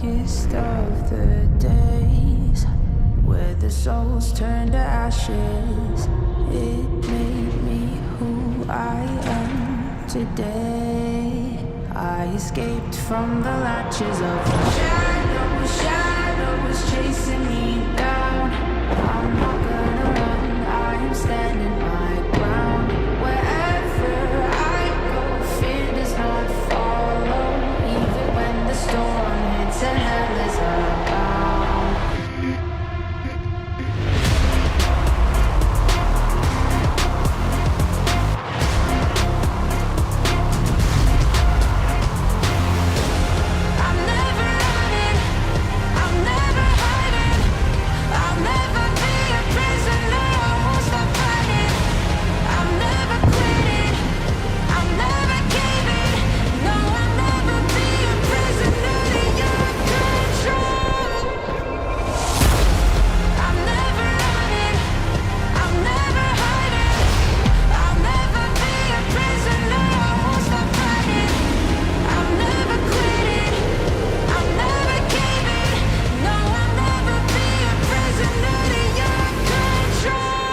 darkest of the days, where the souls turn to ashes. It made me who I am today. I escaped from the latches of shadows chasing me down. I'm not gonna run, I am standing my ground. Wherever I go, fear does not follow. Even when the storm hits and hell is abound. I'm never running, I'm never hiding. I'll never be a prisoner, I won't stop fighting. I'm never quitting, I'm never giving. No, I'll never be a prisoner to your control. I'm never running, I'm never hiding. I'll never be a prisoner, I won't stop fighting. I'm never quitting, I'm never giving. No, I'll never be a prisoner to your control.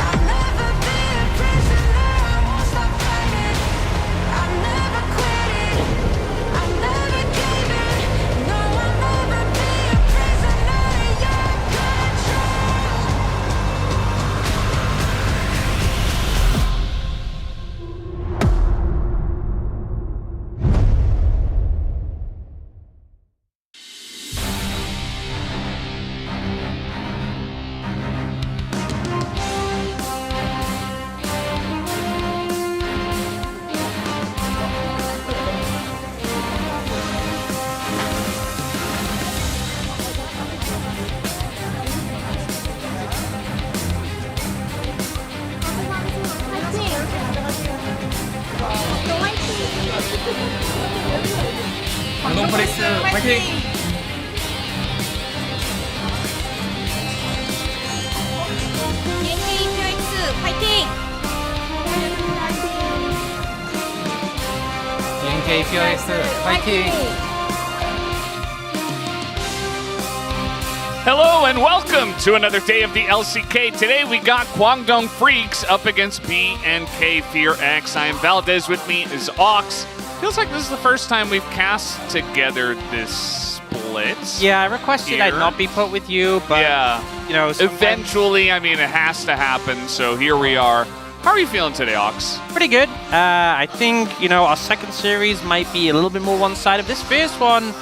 I'll never be a prisoner, I won't stop fighting. I'm never quitting, I'm never giving. No, I'll never be a prisoner to your control. 광동 프릭스 화이팅! DRX 파이팅! DRX 화이팅! Hello and welcome to another day of the LCK. Today we got Guangdong Freaks up against BNK Fear X. I am Valdez, with me is Ox. Feels like this is the first time we've cast together this split. Yeah, I requested here. I'd not be put with you, but Yeah, you know, eventually, I mean, it has to happen, so here we are. How are you feeling today, Ox? pretty good. I think, you know, our second series might be a little bit more one-sided. This first one,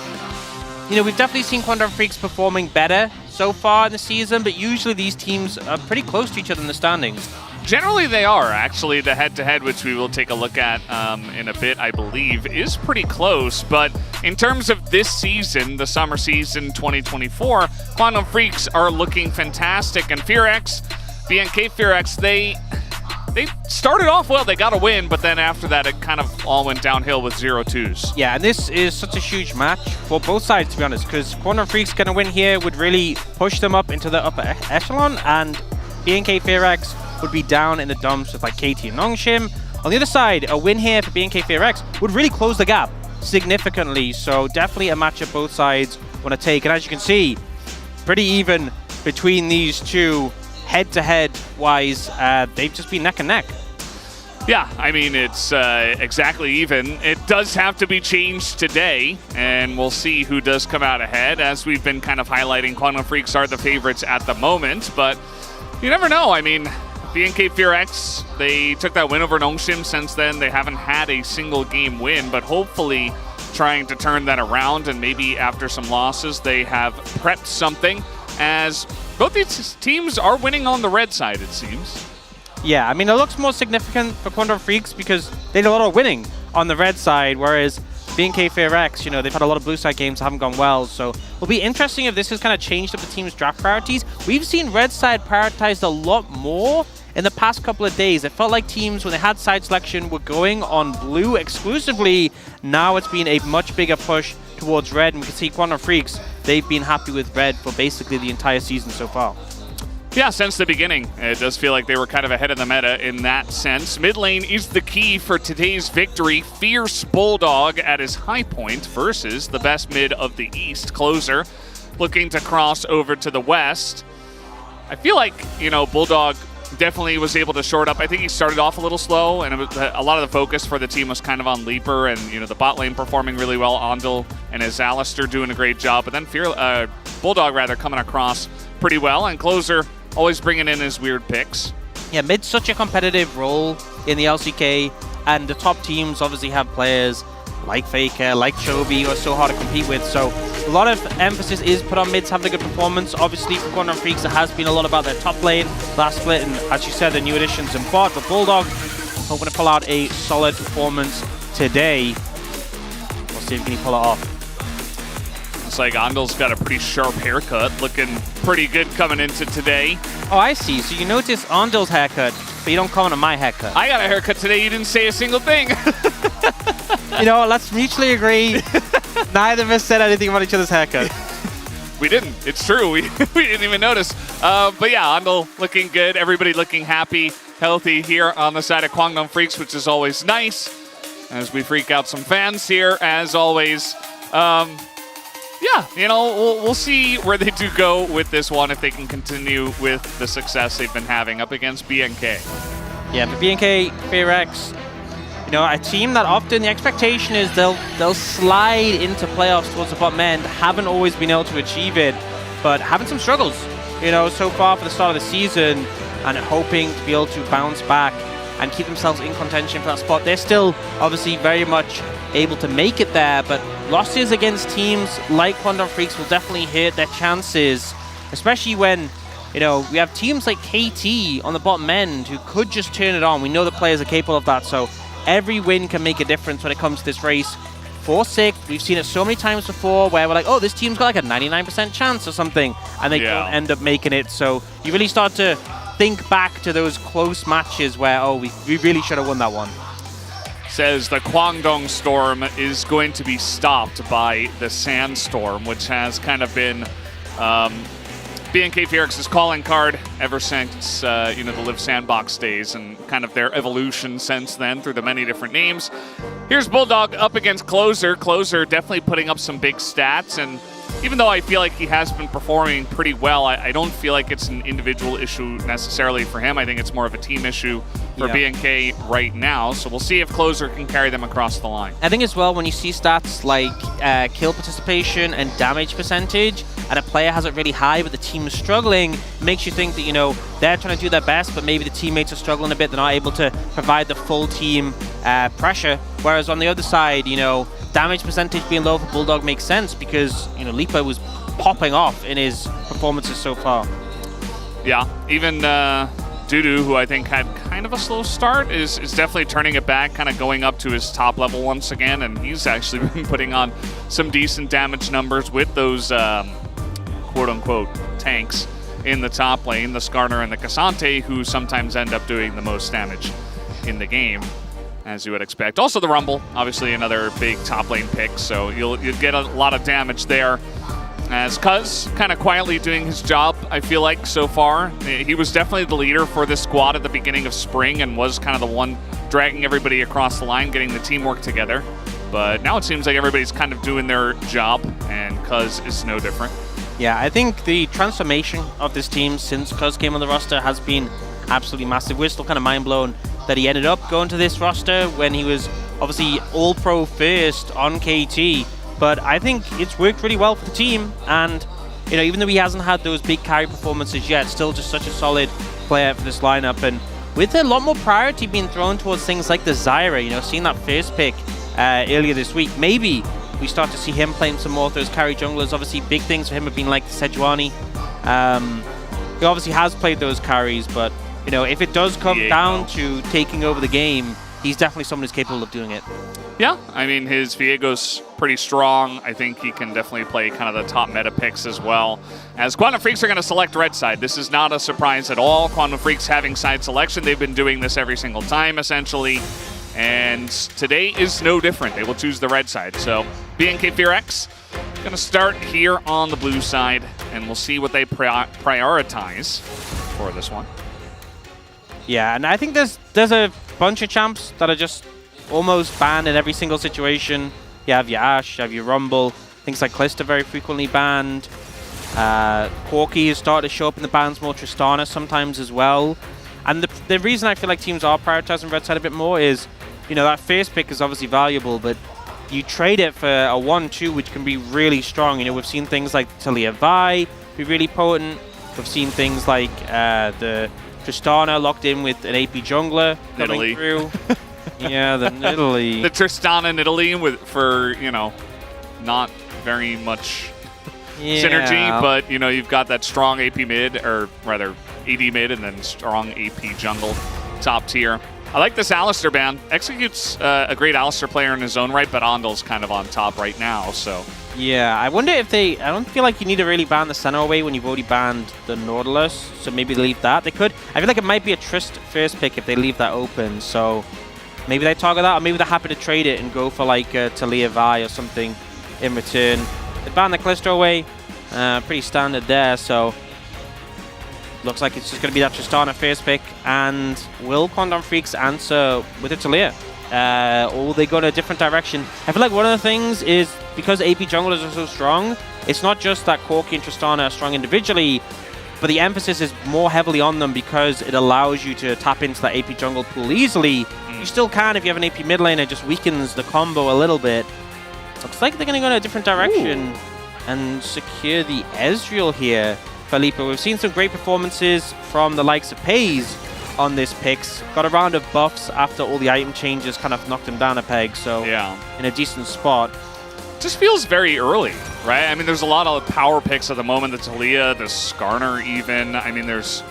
you know, we've definitely seen Guangdong Freaks performing better so far in the season, but usually these teams are pretty close to each other in the standings. Generally, they are. Actually, the head-to-head, which we will take a look at in a bit, I believe, is pretty close. But in terms of this season, the summer season 2024, Guangdong Freaks are looking fantastic. And Fear X, BNK Fear X, they started off well. They got a win, but then after that, it kind of all went downhill with 0-2s. Yeah, and this is such a huge match for both sides, to be honest, because Guangdong Freaks going to win here would really push them up into the upper echelon, and BNK Fear X would be down in the dumps with like KT and Nongshim. On the other side, a win here for BNK Fear X would really close the gap significantly, so definitely a matchup both sides want to take. And as you can see, pretty even between these two head-to-head wise. They've just been neck and neck. Yeah, I mean, it's exactly even. It does have to be changed today, and we'll see who does come out ahead. As we've been kind of highlighting, Guangdong Freaks are the favorites at the moment, but you never know. I mean, BNK Fear X, they took that win over Nongshim. Since then, they haven't had a single game win, but hopefully trying to turn that around, and maybe after some losses, they have prepped something, as both these teams are winning on the red side, it seems. Yeah, I mean, it looks more significant for Guangdong Freaks because they did a lot of winning on the red side, whereas BNK Fear X, you know, they've had a lot of blue side games that haven't gone well, so it'll be interesting if this has kind of changed up the team's draft priorities. We've seen red side prioritized a lot more in the past couple of days. It felt like teams, when they had side selection, were going on blue exclusively. Now it's been a much bigger push towards red, and we can see Guangdong Freaks, they've been happy with red for basically the entire season so far. Yeah, since the beginning, it does feel like they were kind of ahead of the meta in that sense. Mid lane is the key for today's victory. Fierce Bulldog at his high point versus the best mid of the East, Closer, looking to cross over to the West. I feel like, you know, Bulldog definitely was able to short up. I think he started off a little slow, and it was, a lot of the focus for the team was kind of on Leaper and, you know, the bot lane performing really well. Ondel and his Alistair doing a great job, but then Bulldog rather coming across pretty well, and Closer always bringing in his weird picks. Yeah, mid's such a competitive role in the LCK, and the top teams obviously have players like Faker, like Chovy, who are so hard to compete with. So a lot of emphasis is put on mids having a good performance. Obviously, for Quantum Freaks, it has been a lot about their top lane, last split, and as you said, the new additions in bot. But Bulldog hoping to pull out a solid performance today. We'll see if he can pull it off. Looks like Ondel's got a pretty sharp haircut, looking pretty good coming into today. Oh, I see. So you notice Ondel's haircut, but you don't comment on my haircut. I got a haircut today, you didn't say a single thing. You know what, let's mutually agree. Neither of us said anything about each other's haircut. We didn't. It's true. We didn't even notice. But yeah, Ondel looking good. Everybody looking happy, healthy here on the side of Kwangdong Freaks, which is always nice as we freak out some fans here, as always. Yeah, you know, we'll see where they do go with this one, if they can continue with the success they've been having up against BNK. Yeah, but BNK, FairX, you know, a team that often the expectation is they'll slide into playoffs towards the bottom end, haven't always been able to achieve it, but having some struggles, you know, so far for the start of the season, and hoping to be able to bounce back and keep themselves in contention for that spot. They're still obviously very much able to make it there, but losses against teams like Quantum Freaks will definitely hurt their chances, especially when, you know, we have teams like KT on the bottom end who could just turn it on. We know the players are capable of that, so every win can make a difference when it comes to this race. 4-6, we've seen it so many times before where we're like, oh, this team's got like a 99% chance or something, and they don't end up making it. So you really start to think back to those close matches where, oh, we really should have won that one. Says the Kwangdong Storm is going to be stopped by the Sandstorm, which has kind of been BNK FairX's calling card ever since you know, the Live Sandbox days, and kind of their evolution since then through the many different names. Here's Bulldog up against Closer. Closer definitely putting up some big stats, and even though I feel like he has been performing pretty well, I don't feel like it's an individual issue necessarily for him. I think it's more of a team issue for BNK right now. So we'll see if Closer can carry them across the line. I think as well, when you see stats like kill participation and damage percentage, and a player has it really high, but the team is struggling, it makes you think that, you know, they're trying to do their best, but maybe the teammates are struggling a bit. They're not able to provide the full team pressure. Whereas on the other side, you know, damage percentage being low for Bulldog makes sense because, you know, Lipa was popping off in his performances so far. Yeah, even Dudu, who I think had kind of a slow start, is definitely turning it back, kind of going up to his top level once again, and he's actually been putting on some decent damage numbers with those quote-unquote tanks in the top lane, the Skarner and the Cassante, who sometimes end up doing the most damage in the game, as you would expect. Also the Rumble, obviously another big top lane pick, so you'll get a lot of damage there. As Cuz kind of quietly doing his job, I feel like, so far. He was definitely the leader for this squad at the beginning of spring and was kind of the one dragging everybody across the line, getting the teamwork together. But now it seems like everybody's kind of doing their job, and Cuz is no different. Yeah, I think the transformation of this team since Cuz came on the roster has been absolutely massive. We're still kind of mind-blown that he ended up going to this roster when he was obviously All-Pro first on KT. But I think it's worked really well for the team, and, you know, even though he hasn't had those big carry performances yet, still just such a solid player for this lineup. And with a lot more priority being thrown towards things like the Zyra, you know, seeing that first pick earlier this week, maybe we start to see him playing some more of those carry junglers. Obviously, big things for him have been like Sejuani. He obviously has played those carries, but, you know, if it does come down to taking over the game, he's definitely someone who's capable of doing it. Yeah, I mean, his Viego's pretty strong. I think he can definitely play kind of the top meta picks as well. As Quantum Freaks are going to select red side. This is not a surprise at all. Quantum Freaks having side selection. They've been doing this every single time, essentially. And today is no different. They will choose the red side. So BNK FairX going to start here on the blue side, and we'll see what they prioritize. for this one. Yeah, and I think there's a bunch of champs that are just almost banned in every single situation. You have your Ashe, you have your Rumble, things like Clister very frequently banned. Corki is starting to show up in the bans more, Tristana sometimes as well. And the reason I feel like teams are prioritizing red side a bit more is, you know, that first pick is obviously valuable, but you trade it for a 1-2, which can be really strong. You know, we've seen things like Talia Vi be really potent. We've seen things like the Tristana locked in with an AP jungler coming through. Yeah, the Nidalee. The Tristana Nidalee for, you know, not very much synergy, but, you know, you've got that strong AP mid, or rather AD mid, and then strong AP jungle top tier. I like this Alistar ban. Execute's a great Alistar player in his own right, but Ondal's kind of on top right now, so. Yeah, I wonder if I don't feel like you need to really ban the Senna away when you've already banned the Nautilus, so maybe leave that. They could. I feel like it might be a Trist first pick if they leave that open, so maybe they target that, or maybe they're happy to trade it and go for like Talia Vi or something in return. They ban the Callisto away, pretty standard there, so looks like it's just going to be that Tristana first pick. And will Quantum Freaks answer with a Talia? Or will they go in a different direction? I feel like one of the things is, because AP junglers are so strong, it's not just that Corki and Tristana are strong individually, but the emphasis is more heavily on them because it allows you to tap into that AP jungle pool easily. You still can if you have an AP mid lane, it just weakens the combo a little bit. Looks like they're going to go in a different direction and secure the Ezreal here. Felipe, we've seen some great performances from the likes of Pays on this picks. Got a round of buffs after all the item changes kind of knocked him down a peg, so yeah, in a decent spot. Just feels very early, right? I mean, there's a lot of power picks at the moment. The Talia, the Skarner even. I mean, there's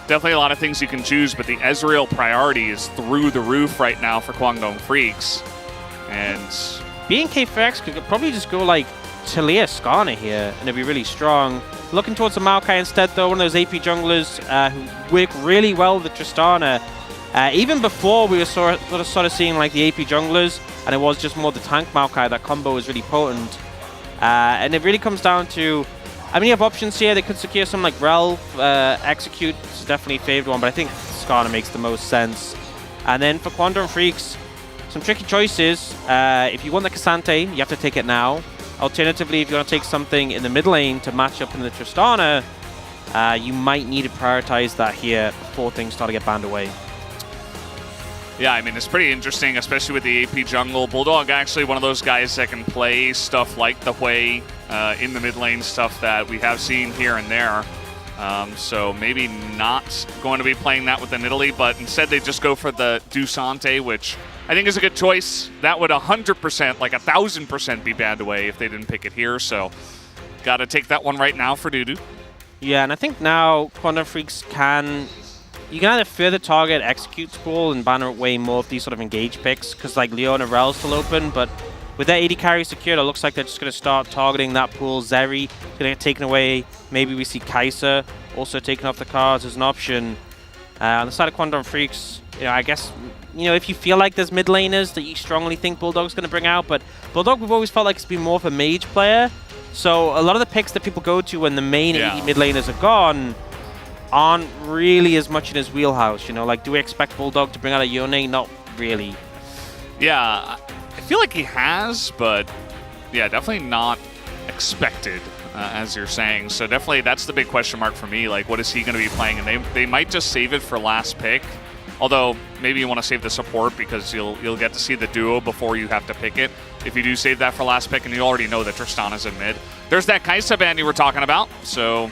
definitely a lot of things you can choose, but the Ezreal priority is through the roof right now for Kwangdong Freaks. And BNK Ferex could probably just go like Talia Skarner here, and it'd be really strong. Looking towards the Maokai instead, though, one of those AP junglers who work really well with Tristana. Even before we were sort of seeing like the AP junglers, and it was just more the tank Maokai, that combo was really potent. And it really comes down to, I mean, you have options here. They could secure some like Rel, Execute is definitely a favored one, but I think Skarner makes the most sense. And then for Quantum Freaks, some tricky choices. If you want the Cassante, you have to take it now. Alternatively, if you want to take something in the mid lane to match up in the Tristana, you might need to prioritize that here before things start to get banned away. Yeah, I mean, it's pretty interesting, especially with the AP jungle. Bulldog actually one of those guys that can play stuff like the Hui in the mid lane, stuff that we have seen here and there. So maybe not going to be playing that with the Nidalee, but instead they just go for the Dusante, which I think is a good choice. That would 100%, like 1,000% be banned away if they didn't pick it here. So got to take that one right now for Dudu. Yeah, and I think now Quantum Freaks can... You can either further target Execute School and ban away more of these sort of engage picks, because like Leona Rel's still open, but with their AD carry secured, it looks like they're just going to start targeting that pool. Zeri going to get taken away. Maybe we see Kai'Sa also taken off the cards as an option. On the side of Quantum Freaks, you know, I guess, you know, if you feel like there's mid laners that you strongly think Bulldog's going to bring out, but Bulldog, we've always felt like it's been more of a mage player. So a lot of the picks that people go to when the main AD mid laners are gone aren't really as much in his wheelhouse, you know? Like, do we expect Bulldog to bring out a Yone? Not really. Yeah, I feel like he has, but yeah, definitely not expected, as you're saying. So definitely that's the big question mark for me. Like, what is he going to be playing? And they might just save it for last pick. Although, maybe you want to save the support because you'll get to see the duo before you have to pick it. If you do save that for last pick and you already know that Tristana's in mid. There's that Kai'Sa ban you were talking about, so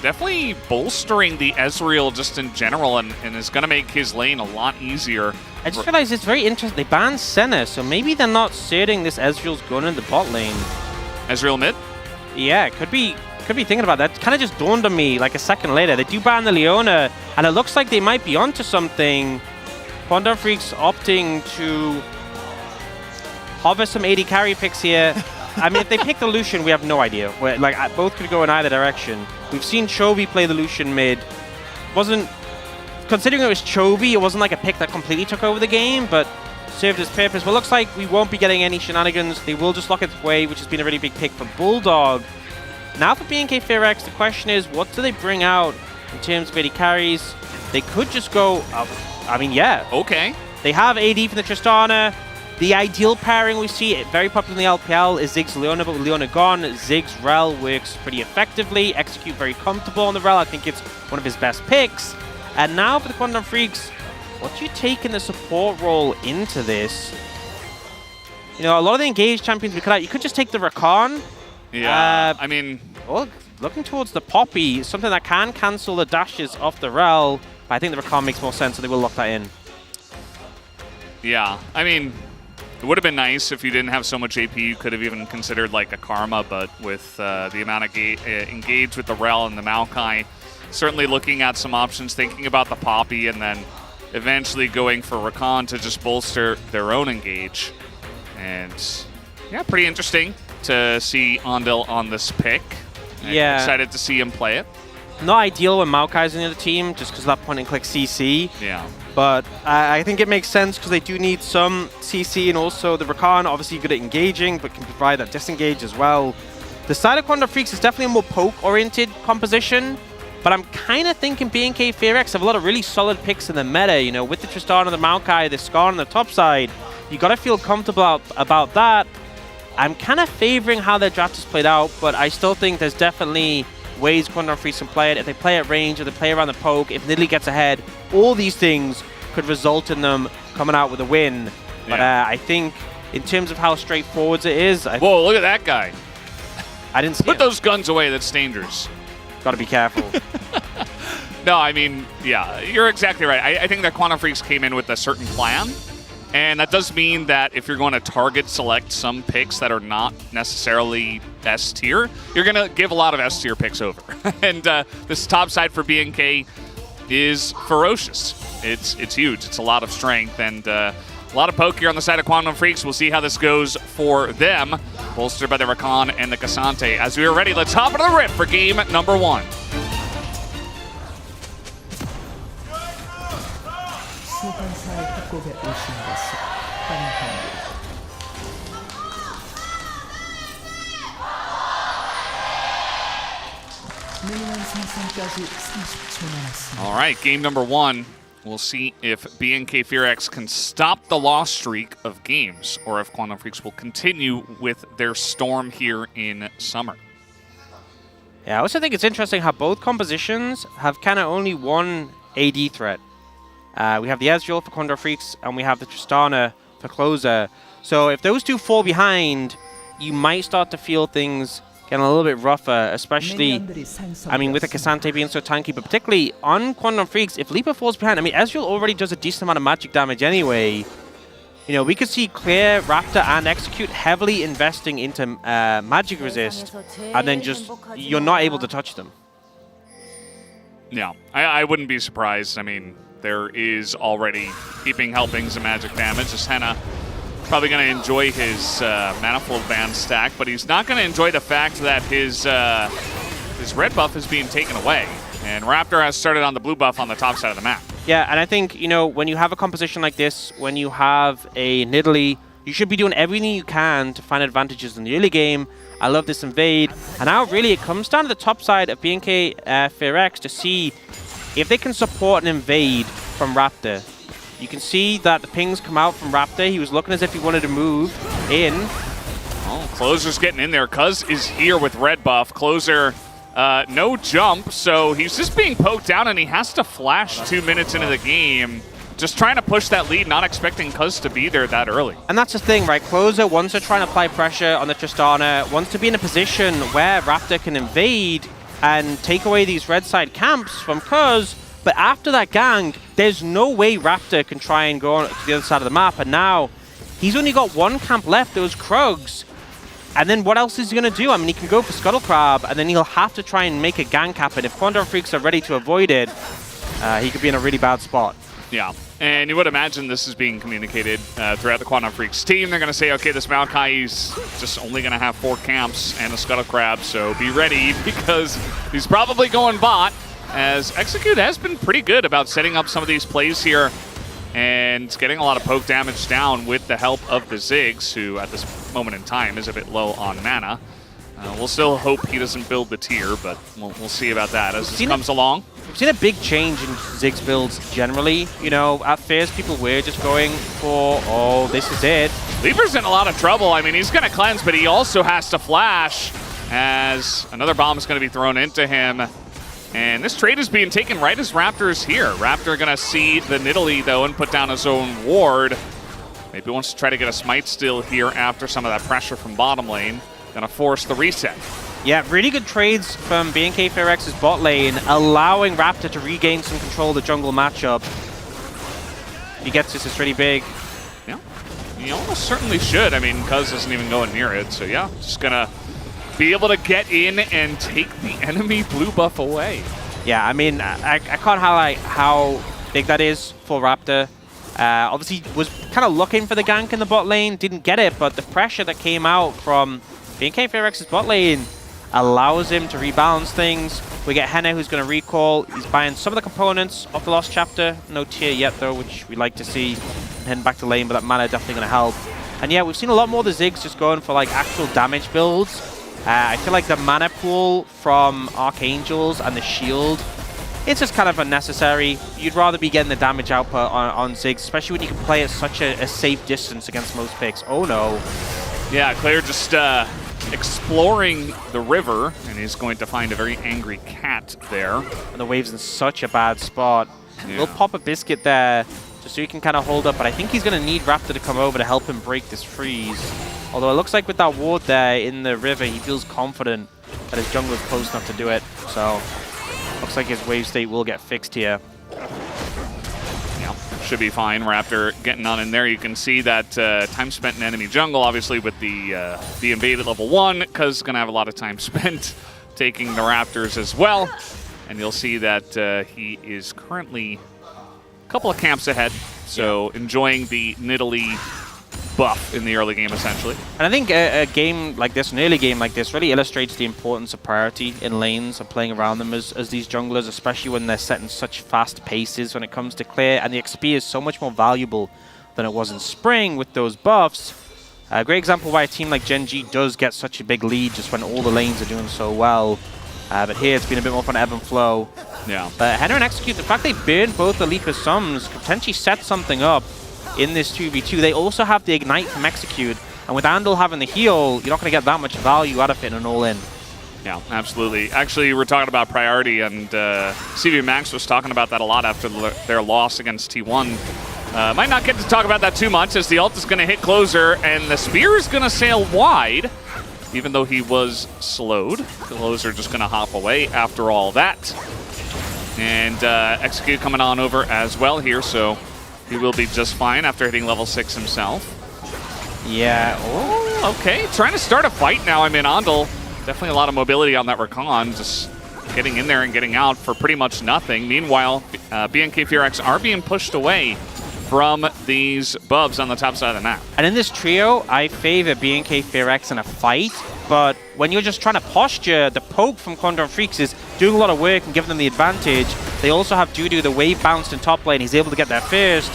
definitely bolstering the Ezreal just in general and is going to make his lane a lot easier. I just realized it's very interesting. They banned Senna, so maybe they're not certing this Ezreal's going in the bot lane. Ezreal mid? Yeah, could be thinking about that. It kind of just dawned on me like a second later. They do ban the Leona, and it looks like they might be onto something. Quantum Freaks opting to hover some AD carry picks here. I mean, if they pick the Lucian, we have no idea. Like, both could go in either direction. We've seen Chovy play the Lucian mid. Considering it was Chovy, it wasn't like a pick that completely took over the game, but served its purpose. Well, looks like we won't be getting any shenanigans. They will just lock its way, which has been a really big pick for Bulldog. Now for BNK Ferex, the question is, what do they bring out in terms of AD carries. They could just go, I mean, yeah. Okay. They have AD for the Tristana. The ideal pairing we see, very popular in the LPL, is Ziggs Leona, but with Leona gone, Ziggs Rel works pretty effectively. Execute very comfortable on the Rel. I think it's one of his best picks. And now for the Quantum Freaks, what do you take in the support role into this? You know, a lot of the engaged champions we could have, you could just take the Rakan. Yeah, I mean... Well, looking towards the Poppy, something that can cancel the dashes off the Rel, but I think the Rakan makes more sense, so they will lock that in. Yeah, I mean... It would have been nice if you didn't have so much AP. You could have even considered like a Karma, but with the amount of engage with the Rel and the Maokai, certainly looking at some options, thinking about the Poppy, and then eventually going for Rakan to just bolster their own engage. And yeah, pretty interesting to see Ondil on this pick. Yeah. Excited to see him play it. Not ideal when Maokai's in the other team, just because of that point-and-click CC. Yeah. But I think it makes sense because they do need some CC, and also the Rakan, obviously good at engaging, but can provide that disengage as well. The side of Quantum Freaks is definitely a more poke-oriented composition, but I'm kind of thinking BNK Fear have a lot of really solid picks in the meta. You know, with the Tristana, the Maokai, the Scar on the top side, you got to feel comfortable about that. I'm kind of favoring how their draft has played out, but I still think there's definitely ways Quantum Freaks can play it. If they play at range or they play around the poke, if Nidalee gets ahead, all these things could result in them coming out with a win. But I think in terms of how straightforward it is... Whoa, look at that guy. I didn't see Put it. those guns away, that's dangerous. Got to be careful. No, I mean, yeah, you're exactly right. I think that Quantum Freaks came in with a certain plan. And that does mean that if you're going to target select some picks that are not necessarily S tier, you're going to give a lot of S tier picks over. And this top side for BNK is ferocious. It's huge. It's a lot of strength and a lot of poke here on the side of Quantum Freaks. We'll see how this goes for them, bolstered by the Rakan and the Cassante. As we are ready, let's hop into the rip for game number 1. 소환사의 협곡에 오신 것을 환영합니다. 미니언 생성까지 30초 남았습니다. All right, game number 1. We'll see if BNK FearX can stop the loss streak of games, or if Quantum Freaks will continue with their storm here in summer. Yeah, I also think it's interesting how both compositions have kind of only one AD threat. We have the Ezreal for Quantum Freaks, and we have the Tristana for Closer. So if those two fall behind, you might start to feel things getting a little bit rougher, especially, I mean, with the Cassante being so tanky, but particularly on Quantum Freaks, if Leaper falls behind, I mean, Ezreal already does a decent amount of magic damage anyway. You know, we could see Clear, Raptor, and Execute heavily investing into magic resist, and then just, you're not able to touch them. Yeah, I wouldn't be surprised. I mean, there is already heaping helpings of magic damage. As Henna probably going to enjoy his Manifold Band stack, but he's not going to enjoy the fact that his red buff is being taken away. And Raptor has started on the blue buff on the top side of the map. Yeah, and I think, you know, when you have a composition like this, when you have a Nidalee, you should be doing everything you can to find advantages in the early game. I love this invade. And now really it comes down to the top side of BNK FearX to see if they can support an invade from Raptor. You can see that the pings come out from Raptor. He was looking as if he wanted to move in. Oh, Closer's getting in there. Cuz is here with red buff. Closer, no jump, so he's just being poked down, and he has to flash 2 minutes into the game. Just trying to push that lead, not expecting Cuz to be there that early. And that's the thing, right? Closer wants to try and apply pressure on the Tristana, wants to be in a position where Raptor can invade and take away these red side camps from Cuz. But after that gank, there's no way Raptor can try and go on to the other side of the map. And now, he's only got one camp left, those Krugs. And then what else is he going to do? I mean, he can go for Scuttle Crab, and then he'll have to try and make a gank happen. If Quantum Freaks are ready to avoid it, he could be in a really bad spot. Yeah, and you would imagine this is being communicated throughout the Quantum Freaks team. They're going to say, okay, this Maokai is just only going to have 4 camps and a Scuttle Crab, so be ready, because he's probably going bot, as Execute has been pretty good about setting up some of these plays here and getting a lot of poke damage down with the help of the Ziggs, who at this moment in time is a bit low on mana. We'll still hope he doesn't build the tier, but we'll see about that as this comes along. we've seen a big change in Ziggs builds generally. You know, at first people were just going for, oh, this is it. Lieber's in a lot of trouble. I mean, he's going to cleanse, but he also has to flash as another bomb is going to be thrown into him. And this trade is being taken right as Raptor's here. Raptor going to see the Nidalee, though, and put down his own ward. Maybe wants to try to get a smite steal here after some of that pressure from bottom lane. Going to force the reset. Yeah, really good trades from BNK FairX's bot lane, allowing Raptor to regain some control of the jungle matchup. He gets this, it's really big. Yeah, he almost certainly should. I mean, Cuz isn't even going near it. So yeah, just going to be able to get in and take the enemy blue buff away. Yeah, I mean, I can't highlight how big that is for Raptor. Obviously, was kind of looking for the gank in the bot lane, didn't get it, but the pressure that came out from BNK FairX's bot lane allows him to rebalance things. We get Henna, who's going to recall. He's buying some of the components of the Lost Chapter. No tier yet, though, which we like to see. Heading back to lane, but that mana definitely going to help. And yeah, we've seen a lot more of the Ziggs just going for like actual damage builds. I feel like the mana pool from Archangels and the shield, it's just kind of unnecessary. You'd rather be getting the damage output on Ziggs, especially when you can play at such a safe distance against most picks. Oh no. Yeah, Claire just exploring the river, and he's going to find a very angry cat there. And the wave's in such a bad spot. Yeah. We'll pop a biscuit there just so he can kind of hold up, but I think he's going to need Raptor to come over to help him break this freeze. Although it looks like with that ward there in the river, he feels confident that his jungler is close enough to do it. So looks like his wave state will get fixed here. Yeah, should be fine. Raptor getting on in there. You can see that time spent in enemy jungle, obviously with the invade at level 1, Cuz going to have a lot of time spent taking the Raptors as well. And you'll see that he is currently a couple of camps ahead. So enjoying the Nidalee buff in the early game, essentially. And I think a game like this, an early game like this, really illustrates the importance of priority in lanes and playing around them as these junglers, especially when they're setting such fast paces when it comes to clear, and the XP is so much more valuable than it was in spring with those buffs. A great example why a team like Gen G does get such a big lead just when all the lanes are doing so well. But here it's been a bit more fun ebb and flow. Yeah. But Henna and Execute, the fact they burned both the LCK Sums could potentially set something up in this 2v2. They also have the Ignite from Execute, and with Andal having the heal, you're not going to get that much value out of it in an all-in. Yeah, absolutely. Actually, we're talking about priority, and CV Max was talking about that a lot after their loss against T1. Might not get to talk about that too much, as the ult is going to hit Closer, and the spear is going to sail wide, even though he was slowed. Closer just going to hop away after all that. And Execute coming on over as well here, so he will be just fine after hitting level 6 himself. Yeah. Oh, okay. Trying to start a fight now. I mean, Andal, definitely a lot of mobility on that Rakan, just getting in there and getting out for pretty much nothing. Meanwhile, BNK FairX are being pushed away from these buffs on the top side of the map. And in this trio, I favor BNK FairX in a fight, but when you're just trying to posture, the poke from Quantum Freaks is doing a lot of work and giving them the advantage. They also have Dudu, the wave bounced in top lane. He's able to get there first.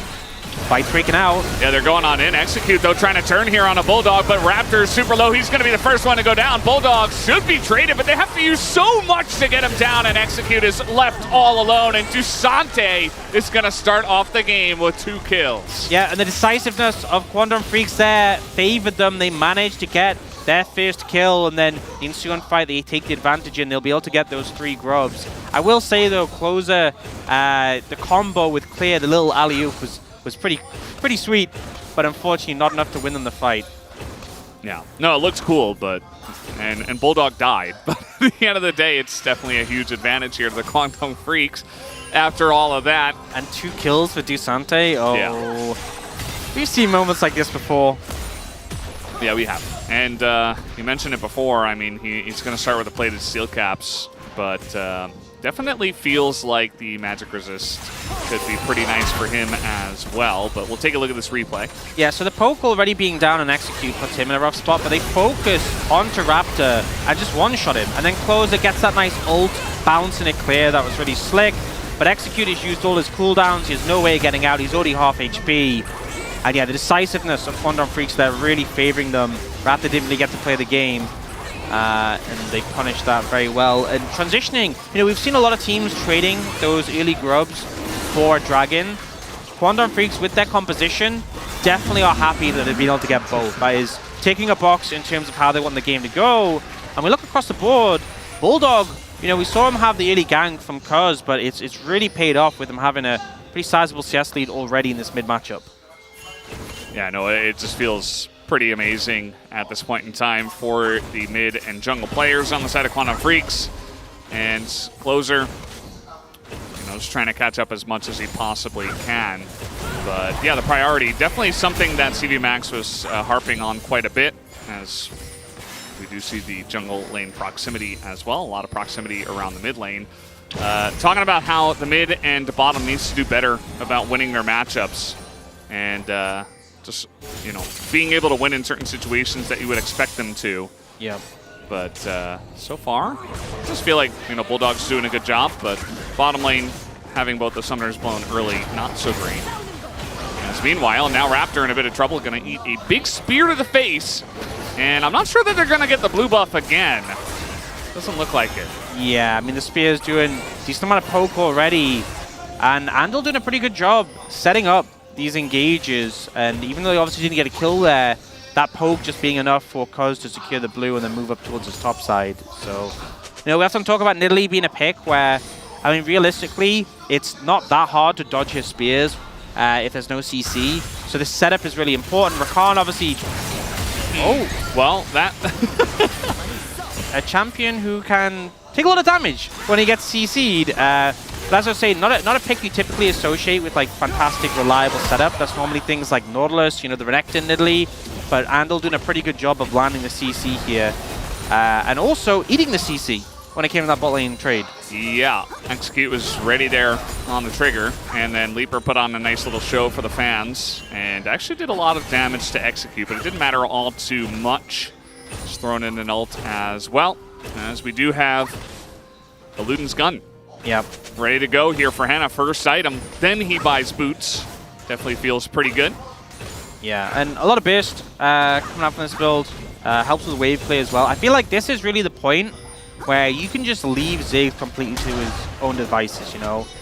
Fight's breaking out. Yeah, they're going on in. Execute, though, trying to turn here on a Bulldog, but Raptor's super low. He's going to be the first one to go down. Bulldog should be traded, but they have to use so much to get him down, and Execute is left all alone, and Dusante is going to start off the game with 2 kills. Yeah, and the decisiveness of Quantum Freaks there favored them. They managed to get their first kill, and then the ensuing fight, they take the advantage, and they'll be able to get those 3 grubs. I will say, though, Closer, the combo with Clear, the little alley-oop was pretty sweet, but unfortunately not enough to win them the fight. Yeah. No, it looks cool, but and Bulldog died. But at the end of the day, it's definitely a huge advantage here to the Quantum Freaks after all of that. And 2 kills for Dusante. Oh, yeah. We've seen moments like this before. Yeah, we have. And you mentioned it before. I mean, he's going to start with the plated steel caps, but definitely feels like the magic resist could be pretty nice for him as well. But we'll take a look at this replay. Yeah, so the poke already being down and Execute puts him in a rough spot, but they focus onto Raptor and just one-shot him. And then Closer gets that nice ult, bouncing it clear. That was really slick. But Execute has used all his cooldowns. He has no way of getting out. He's already half HP. And yeah, the decisiveness of Quantum Freaks there really favoring them. Raptor didn't really get to play the game. and they punished that very well. And transitioning, we've seen a lot of teams trading those early grubs for a dragon. Quantum Freaks, with their composition, definitely are happy that they've been able to get both. That is taking a box in terms of how they want the game to go. And we look across the board, Bulldog, we saw him have the early gank from Cuz, but it's really paid off with him having a pretty sizable CS lead already in this mid matchup. Yeah, no, it just feels pretty amazing at this point in time for the mid and jungle players on the side of Quantum Freaks. And Closer, just trying to catch up as much as he possibly can. But yeah, the priority, definitely something that CV Max was harping on quite a bit, as we do see the jungle lane proximity as well. A lot of proximity around the mid lane. Talking about how the mid and bottom needs to do better about winning their matchups. And just, being able to win in certain situations that you would expect them to. Yeah. But so far, I just feel like, Bulldog's doing a good job, but bottom lane, having both the summoners blown early, not so great. As meanwhile, now Raptor in a bit of trouble, going to eat a big spear to the face, and I'm not sure that they're going to get the blue buff again. Doesn't look like it. Yeah, the spear's doing a decent amount of poke already, and Andal doing a pretty good job setting up these engages, and even though he obviously didn't get a kill there, that poke just being enough for Cuz to secure the blue and then move up towards his top side. So, we have to talk about Nidalee being a pick where, realistically, it's not that hard to dodge his spears if there's no CC. So this setup is really important. Rakan obviously... Oh! Well, that... a champion who can take a lot of damage when he gets CC'd. But as I was saying, not a pick you typically associate with fantastic, reliable setup. That's normally things like Nautilus, the Renekton Nidalee. But Andal doing a pretty good job of landing the CC here. And also eating the CC when it came to that bot lane trade. Yeah, Execute was ready there on the trigger. And then Leaper put on a nice little show for the fans. And actually did a lot of damage to Execute, but it didn't matter all too much. Just throwing in an ult as well, as we do have the Luden's gun. Yep. Ready to go here for Hannah. First item, then he buys boots. Definitely feels pretty good. Yeah, and a lot of burst coming up from this build. Helps with wave play as well. I feel like this is really the point where you can just leave Ziggs completely to his own devices,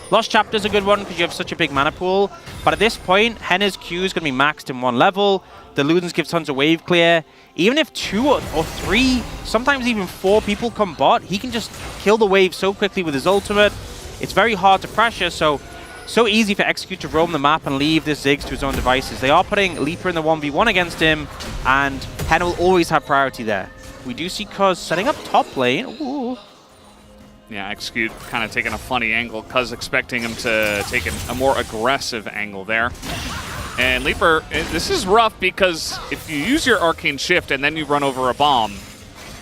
Lost Chapter's a good one because you have such a big mana pool. But at this point, Henna's Q is going to be maxed in one level. The Ludens give tons of wave clear. Even if 2 or 3, sometimes even 4 people come bot, he can just kill the wave so quickly with his ultimate. It's very hard to pressure, so easy for Execute to roam the map and leave this Ziggs to his own devices. They are putting Leaper in the 1v1 against him, and Henna will always have priority there. We do see Cuz setting up top lane. Ooh. Yeah, Execute kind of taking a funny angle. Cuz expecting him to take a more aggressive angle there. And Leaper, this is rough because if you use your Arcane Shift and then you run over a bomb,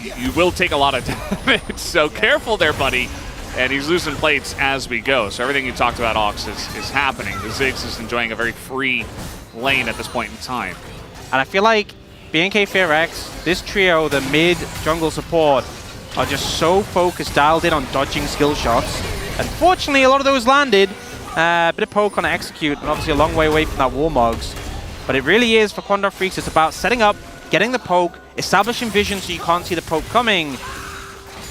you will take a lot of damage. So careful there, buddy. And he's losing plates as we go. So everything you talked about, Ox, is happening. The Ziggs is enjoying a very free lane at this point in time. And I feel like BNK FearX, this trio, the mid jungle support, are just so focused, dialed in on dodging skill shots. Unfortunately, a lot of those landed. A bit of poke on Execute, and obviously a long way away from that Warmogs. But it really is, for Quantum Freaks, it's about setting up, getting the poke, establishing vision so you can't see the poke coming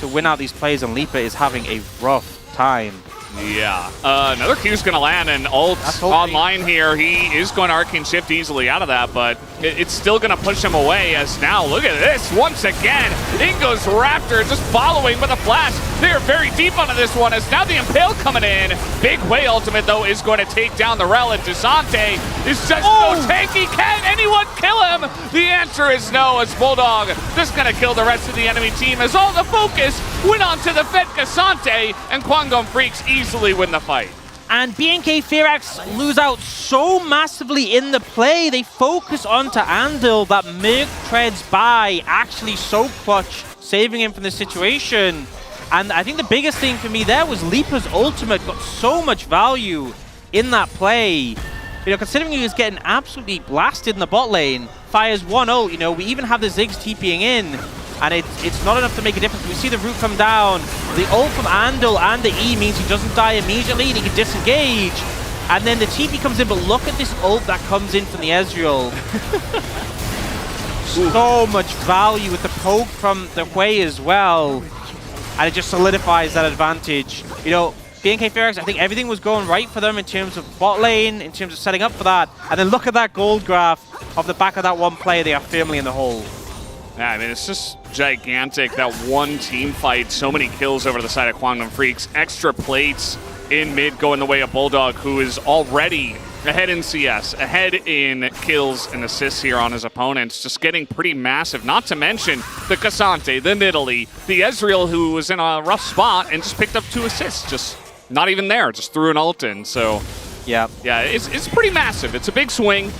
to win out these plays, and Leaper is having a rough time. Yeah. Another Q's going to land, and ult online here. He is going to Arcane Shift easily out of that, but it's still going to push him away, as now, look at this, once again, in goes Raptor, just following with a flash. They're very deep onto this one, as now the Impale coming in. Big Way ultimate, though, is going to take down the Rel, and Desante is just so tanky. Can anyone kill him? The answer is no, as Bulldog just going to kill the rest of the enemy team, as all the focus went on to the Fed Desante, and Quantum Freaks easily win the fight. And BNK FearX lose out so massively in the play. They focus onto Andal, that Merc treads by, actually so clutch, saving him from this situation. And I think the biggest thing for me there was Leaper's ultimate got so much value in that play. Considering he was getting absolutely blasted in the bot lane, fires one ult, we even have the Ziggs TPing in, and it's not enough to make a difference. We see the root come down. The ult from Andal and the E means he doesn't die immediately and he can disengage. And then the TP comes in, but look at this ult that comes in from the Ezreal. so much value with the poke from the Hui as well. And it just solidifies that advantage. You know, BNK Fearax, I think everything was going right for them in terms of bot lane, in terms of setting up for that. And then look at that gold graph off the back of that one player. They are firmly in the hole. Yeah, I mean, it's just gigantic, that one team fight. So many kills over to the side of Kwangdong Freaks. Extra plates in mid going the way of Bulldog, who is already ahead in CS, ahead in kills and assists here on his opponents. Just getting pretty massive, not to mention the Cassante, the Nidalee, the Ezreal, who was in a rough spot and just picked up 2 assists. Just not even there, just threw an ult in. So, yeah, it's pretty massive. It's a big swing.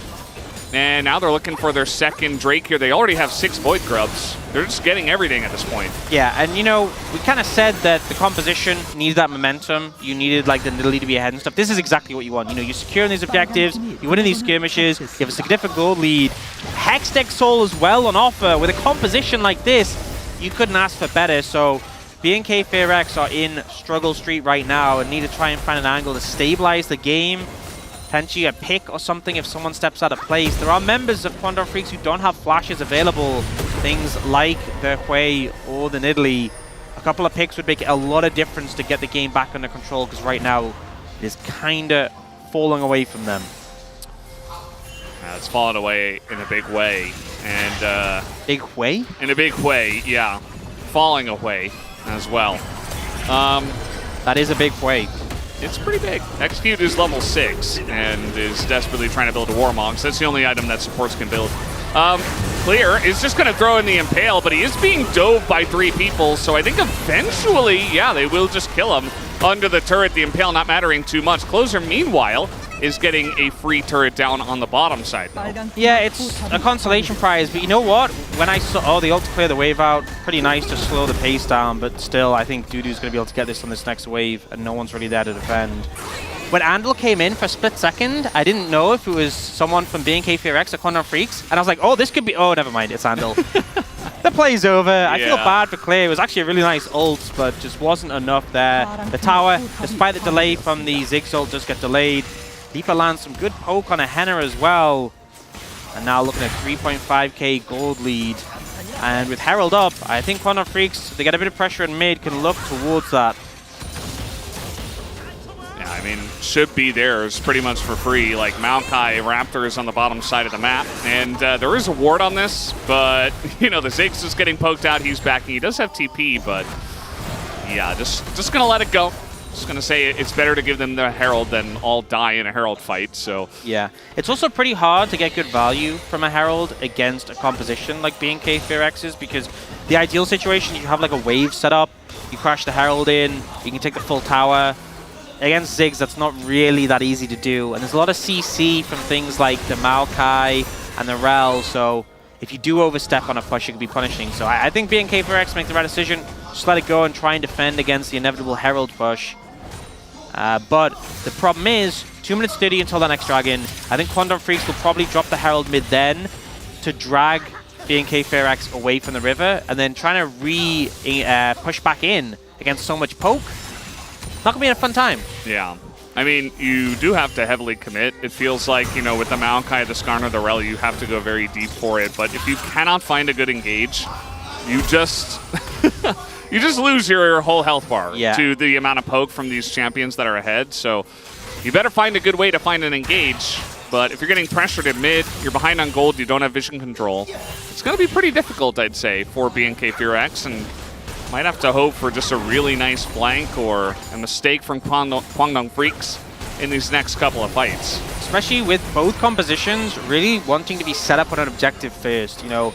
And now they're looking for their second Drake here. They already have 6 Void Grubs. They're just getting everything at this point. Yeah, and you know, we kind of said that the composition needed that momentum. You needed like the Nidalee to be ahead and stuff. This is exactly what you want. You know, you're securing these objectives, you win in these skirmishes, you have a significant gold lead. Hextech Soul as well on offer. With a composition like this, you couldn't ask for better. So BNK Fearax are in struggle street right now and need to try and find an angle to stabilize the game. Potentially a pick or something if someone steps out of place. There are members of Kwangdong Freaks who don't have flashes available. Things like the Hui or the Nidalee. A couple of picks would make a lot of difference to get the game back under control, because right now it is kind of falling away from them. It's fallen away in a big way. And Big way? in a big way, yeah. Falling away as well. That is a big way. It's pretty big. Execute is level 6 and is desperately trying to build a Warmog. So that's the only item that supports can build. Clear is just going to throw in the Impale, but he is being dove by 3 people. So I think eventually, yeah, they will just kill him under the turret. The Impale not mattering too much. Closer, meanwhile, is getting a free turret down on the bottom side, though. Yeah, it's a consolation prize, but you know what? When I saw, the ult to clear the wave out, pretty nice to slow the pace down, but still, I think Dudu's going to be able to get this on this next wave, and no one's really there to defend. When Andal came in for a split second, I didn't know if it was someone from BNK Fearax or Kwangdong Freaks, and I was like, oh, this could be, oh, never mind, it's Andal. The play's over. I feel bad for Clear. It was actually a really nice ult, but just wasn't enough there. The tower, despite the delay from the Ziggs ult, does get delayed. Deeper lands some good poke on a Henna as well. And now looking at 3.5k gold lead. And with Herald up, I think Kwangdong Freaks, if they get a bit of pressure in mid, can look towards that. Yeah, I mean, should be theirs pretty much for free. Like Maokai, Raptor is on the bottom side of the map. And there is a ward on this, but, you know, the Ziggs is getting poked out. He's backing. He does have TP, but yeah, just going to let it go. Just going to say it's better to give them the Herald than all die in a Herald fight, so... Yeah. It's also pretty hard to get good value from a Herald against a composition like BNK Fearax's, because the ideal situation, you have like a wave set up, you crash the Herald in, you can take the full tower. Against Ziggs, that's not really that easy to do, and there's a lot of CC from things like the Maokai and the Rel, so if you do overstep on a push, it can be punishing. So I think BNK Fearax make the right decision, just let it go and try and defend against the inevitable Herald push. But the problem is, 2 minutes 30 until that next dragon. I think Kwangdong Freaks will probably drop the Herald mid then to drag BNK Fearax away from the river, and then trying to push back in against so much poke. Not gonna be a fun time. Yeah. I mean, you do have to heavily commit. It feels like, you know, with the Maokai, the Skarner, the Rel, you have to go very deep for it. But if you cannot find a good engage, you just... you just lose your whole health bar to the amount of poke from these champions that are ahead. So you better find a good way to find an engage. But if you're getting pressured in mid, you're behind on gold, you don't have vision control, it's going to be pretty difficult, I'd say, for BNK Fearax. And might have to hope for just a really nice flank or a mistake from Kwangdong Freaks in these next couple of fights. Especially with both compositions really wanting to be set up on an objective first, you know.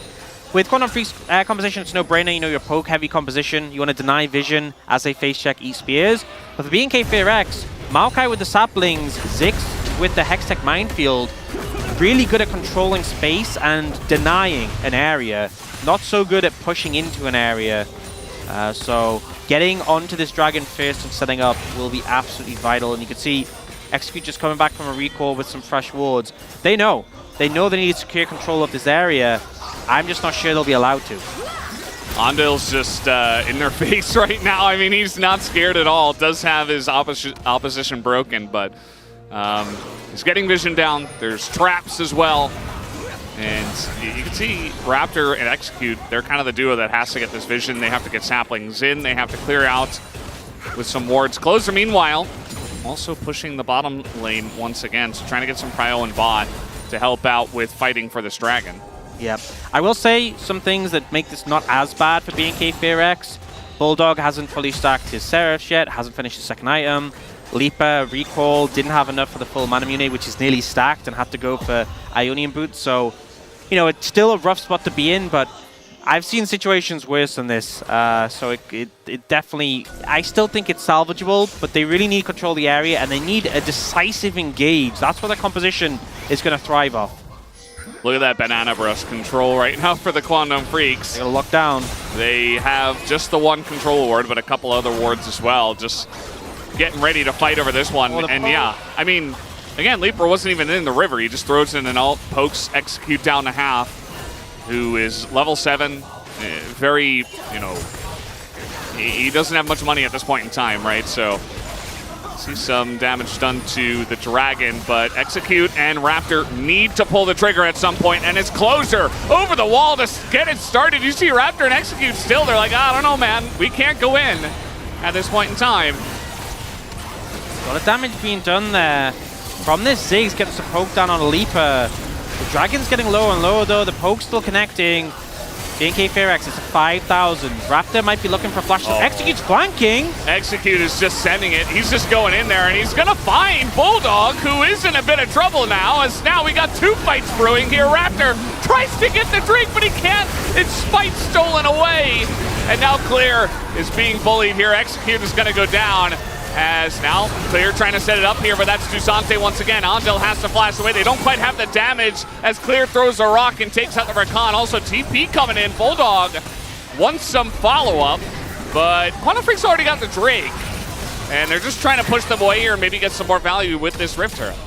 With Kwangdong Freaks composition, it's no-brainer. You know, your poke-heavy composition, you want to deny vision as they face-check E-Spears. But for BNK Fearax, Maokai with the saplings, Ziggs with the Hextech Minefield, really good at controlling space and denying an area. Not so good at pushing into an area. So getting onto this dragon first and setting up will be absolutely vital. And you can see Execute just coming back from a recall with some fresh wards. They know they need to secure control of this area. I'm just not sure they'll be allowed to. Andal's just in their face right now. I mean, he's not scared at all. Does have his opposition broken, but he's getting vision down. There's traps as well. And you can see Raptor and Execute, they're kind of the duo that has to get this vision. They have to get saplings in. They have to clear out with some wards. Closer, meanwhile, also pushing the bottom lane once again. So trying to get some prio and bot to help out with fighting for this dragon. Yep. I will say some things that make this not as bad for BNK FearX. Bulldog hasn't fully stacked his Seraphs yet, hasn't finished his second item. Leaper, Recall, didn't have enough for the full Manamune, which is nearly stacked, and had to go for Ionian Boots. So, you know, it's still a rough spot to be in, but I've seen situations worse than this. So it definitely, I still think it's salvageable, but they really need control of the area, and they need a decisive engage. That's where the composition is going to thrive off. Look at that banana brush control right now for the Quantum Freaks. They're going to lock down. They have just the one control ward, but a couple other wards as well. Just getting ready to fight over this one. And yeah, I mean, again, Leaper wasn't even in the river. He just throws in an ult, pokes Execute down to half, who is level 7. Very, you know, he doesn't have much money at this point in time, right? So see some damage done to the dragon, but Execute and Raptor need to pull the trigger at some point, and it's Closer over the wall to get it started. You see Raptor and Execute still, they're like, I don't know, man, we can't go in at this point in time. A lot of damage being done there. From this, Ziggs gets a poke down on a Leaper. The dragon's getting lower and lower though, the poke's still connecting. BNK FearX is at 5,000. Raptor might be looking for a flash. Execute's flanking. Execute is just sending it. He's just going in there, and he's going to find Bulldog, who is in a bit of trouble now, as now we got 2 fights brewing here. Raptor tries to get the drink, but he can't. It's Spite stolen away. And now Clear is being bullied here. Execute is going to go down, as now Clear trying to set it up here, but that's Dusante once again. Angel has to flash away. They don't quite have the damage as Clear throws a rock and takes out the Rakan. Also TP coming in. Bulldog wants some follow-up, but Quantum Freak's already got the Drake, and they're just trying to push them away here and maybe get some more value with this Rift Turret.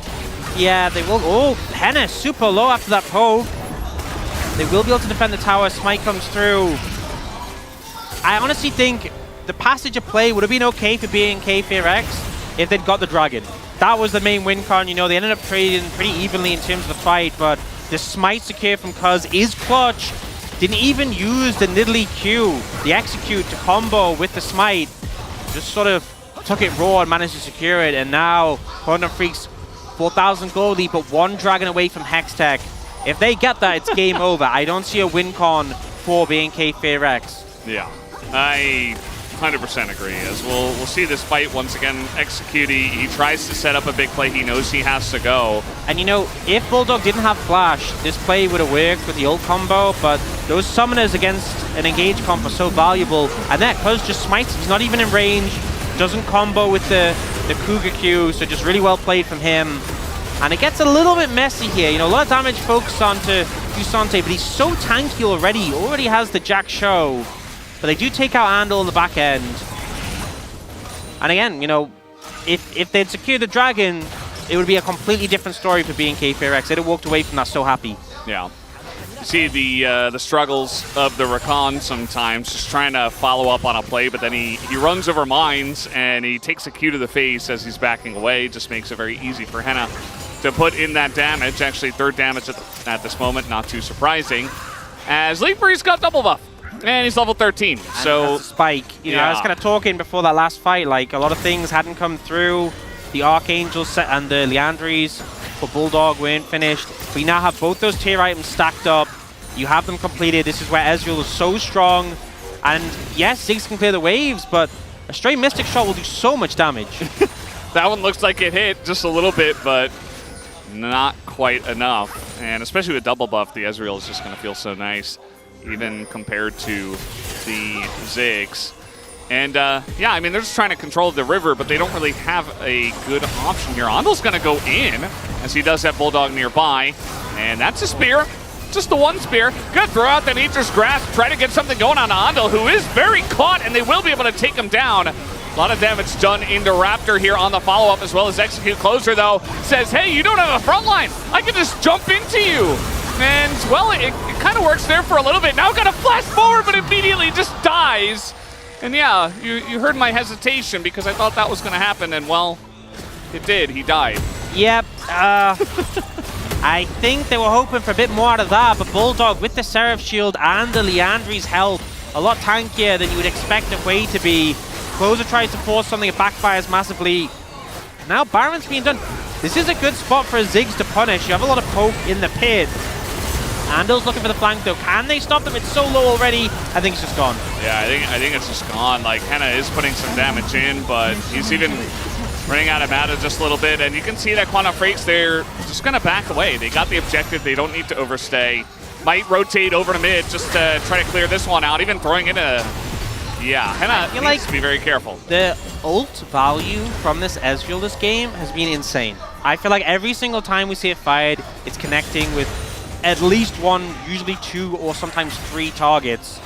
Yeah, they will. Oh, Henna super low after that poke. They will be able to defend the tower. Smite comes through. I honestly think the passage of play would have been okay for BNK FearX if they'd got the dragon. That was the main win con. You know, they ended up trading pretty evenly in terms of the fight, but the smite secure from Cuz is clutch. Didn't even use the Nidalee Q, the Execute, to combo with the smite. Just sort of took it raw and managed to secure it, and now Quantum Freaks 4,000 gold lead, but 1 dragon away from Hextech. If they get that, it's game over. I don't see a win con for BNK FearX. Yeah, I 100% agree, as we'll see this fight once again. Execute, he tries to set up a big play. He knows he has to go. And you know, if Bulldog didn't have flash, this play would have worked with the ult combo, but those summoners against an engage comp are so valuable, and that Cuz just smites. He's not even in range, doesn't combo with the Cougar Q, so just really well played from him. And it gets a little bit messy here. You know, a lot of damage focused onto Dusante, but he's so tanky already. He already has the Jack Show. But they do take out Andal in the back end. And again, you know, if they'd secured the dragon, it would be a completely different story for BNK FearX. They'd have walked away from that so happy. Yeah. You see the struggles of the Rakan sometimes, just trying to follow up on a play, but then he runs over mines, and he takes a Q to the face as he's backing away. Just makes it very easy for Henna to put in that damage. Actually, 3rd damage at this moment, not too surprising. As Leaper's got double buff. And he's level 13, so... Spike. You know, I was kind of talking before that last fight, like, a lot of things hadn't come through. The Archangel set and the Leandries for Bulldog weren't finished. But you now have both those tier items stacked up. You have them completed. This is where Ezreal is so strong. And yes, Ziggs can clear the waves, but a straight Mystic Shot will do so much damage. That one looks like it hit just a little bit, but not quite enough. And especially with double buff, the Ezreal is just going to feel so nice, even compared to the Ziggs. And yeah, I mean, they're just trying to control the river, but they don't really have a good option here. Andal's going to go in, as he does have Bulldog nearby. And that's a spear. Just the one spear. Good throw out the Nature's Grasp. Try to get something going on Andal, who is very caught, and they will be able to take him down. A lot of damage done into Raptor here on the follow-up, as well as Execute. Closer, though, says, hey, you don't have a front line. I can just jump into you. And, well, it kind of works there for a little bit. Now got to flash forward, but immediately just dies. And yeah, you heard my hesitation because I thought that was going to happen, and well, it did. He died. Yep. I think they were hoping for a bit more out of that, but Bulldog with the Seraph Shield and the Liandry's help, a lot tankier than you would expect a way to be. Closer tries to force something, it backfires massively. Now Baron's being done. This is a good spot for Ziggs to punish. You have a lot of poke in the pit. Andel's looking for the flank though. Can they stop them? It's so low already. I think it's just gone. Yeah, I think it's just gone. Like, Henna is putting some damage in, but he's even running out of mana just a little bit. And you can see that Quantum Freaks, they're just going to back away. They got the objective. They don't need to overstay. Might rotate over to mid just to try to clear this one out. Even throwing in a... Yeah, Henna needs to be very careful. The ult value from this Ezreal this game has been insane. I feel like every single time we see it fired, it's connecting with at least one, usually two, or sometimes three targets.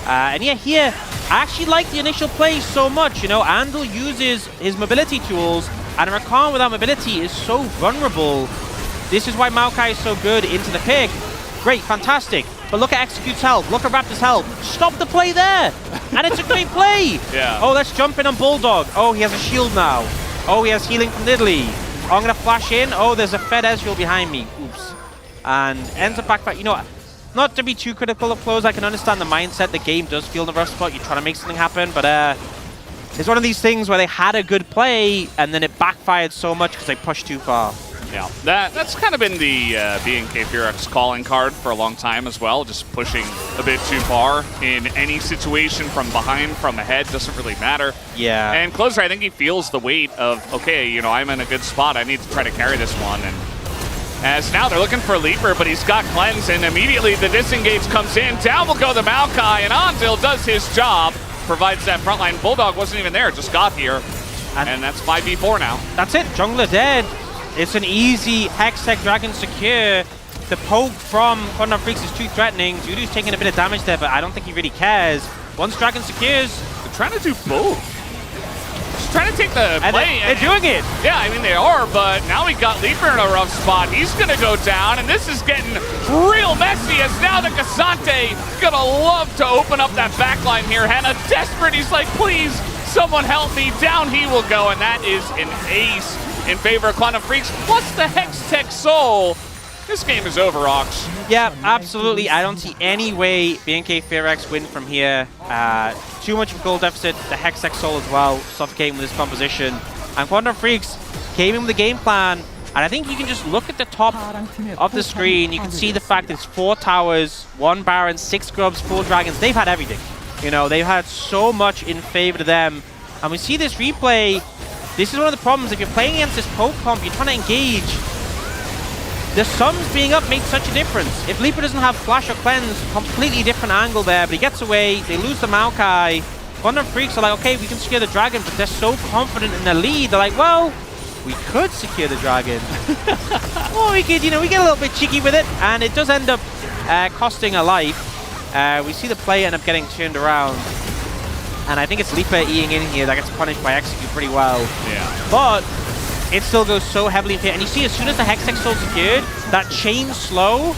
And yeah, here, I actually like the initial play so much. You know, Andal uses his mobility tools, and a Rakan without mobility is so vulnerable. This is why Maokai is so good into the pick. Great, fantastic. But look at Execute's help, look at Raptor's help. Stop the play there! And it's a great play! Yeah. Oh, let's jump in on Bulldog. Oh, he has a shield now. Oh, he has healing from Nidalee. Oh, I'm gonna flash in. Oh, there's a fed Ezreal behind me. Oops. And ends up back. You know what? Not to be too critical of close, I can understand the mindset. The game does feel in the rough spot. You're trying to make something happen, but it's one of these things where they had a good play and then it backfired so much because they pushed too far. Yeah, that's kind of been the BNK Fearx calling card for a long time as well, just pushing a bit too far in any situation from behind, from ahead, doesn't really matter. Yeah. And Closer, I think he feels the weight of, okay, you know, I'm in a good spot, I need to try to carry this one. And as now they're looking for a Leaper, but he's got Cleanse, and immediately the disengage comes in. Down will go the Maokai, and Andil does his job, provides that frontline. Bulldog wasn't even there, just got here. And that's 5v4 now. That's it, jungler dead. It's an easy Hextech Dragon secure. The poke from Quantum Freaks is too threatening. Judu's taking a bit of damage there, but I don't think he really cares. Once Dragon secures... They're trying to do both. Just trying to take the play. They're doing it! Yeah, I mean, they are, but now we got Leaper in a rough spot. He's going to go down, and this is getting real messy as now the Cassante going to love to open up that backline here. Henna desperate. He's like, please, someone help me. Down he will go, and that is an ace in favor of Quantum Freaks, plus the Hextech Soul. This game is over, Ox. Yeah, absolutely. I don't see any way BNK Fearx win from here. Too much of a goal deficit. The Hextech Soul as well, suffocating with this composition. And Quantum Freaks came in with a game plan. And I think you can just look at the top of the screen. You can see the fact that it's 4 towers, 1 Baron, 6 Grubs, 4 Dragons. They've had everything. You know, they've had so much in favor of them. And we see this replay. This is one of the problems. If you're playing against this poke comp, you're trying to engage. The sums being up makes such a difference. If Leaper doesn't have Flash or Cleanse, completely different angle there, but he gets away, they lose the Maokai. Quantum Freaks are like, okay, we can secure the Dragon, but they're so confident in the lead, they're like, well, we could secure the Dragon. Or we could, you know, we get a little bit cheeky with it, and it does end up costing a life. We see the play end up getting turned around. And I think it's Leaper eating in here that gets punished by Execute pretty well. Yeah. But it still goes so heavily in here. And you see, as soon as the Hextech Soul secured, that chain slow,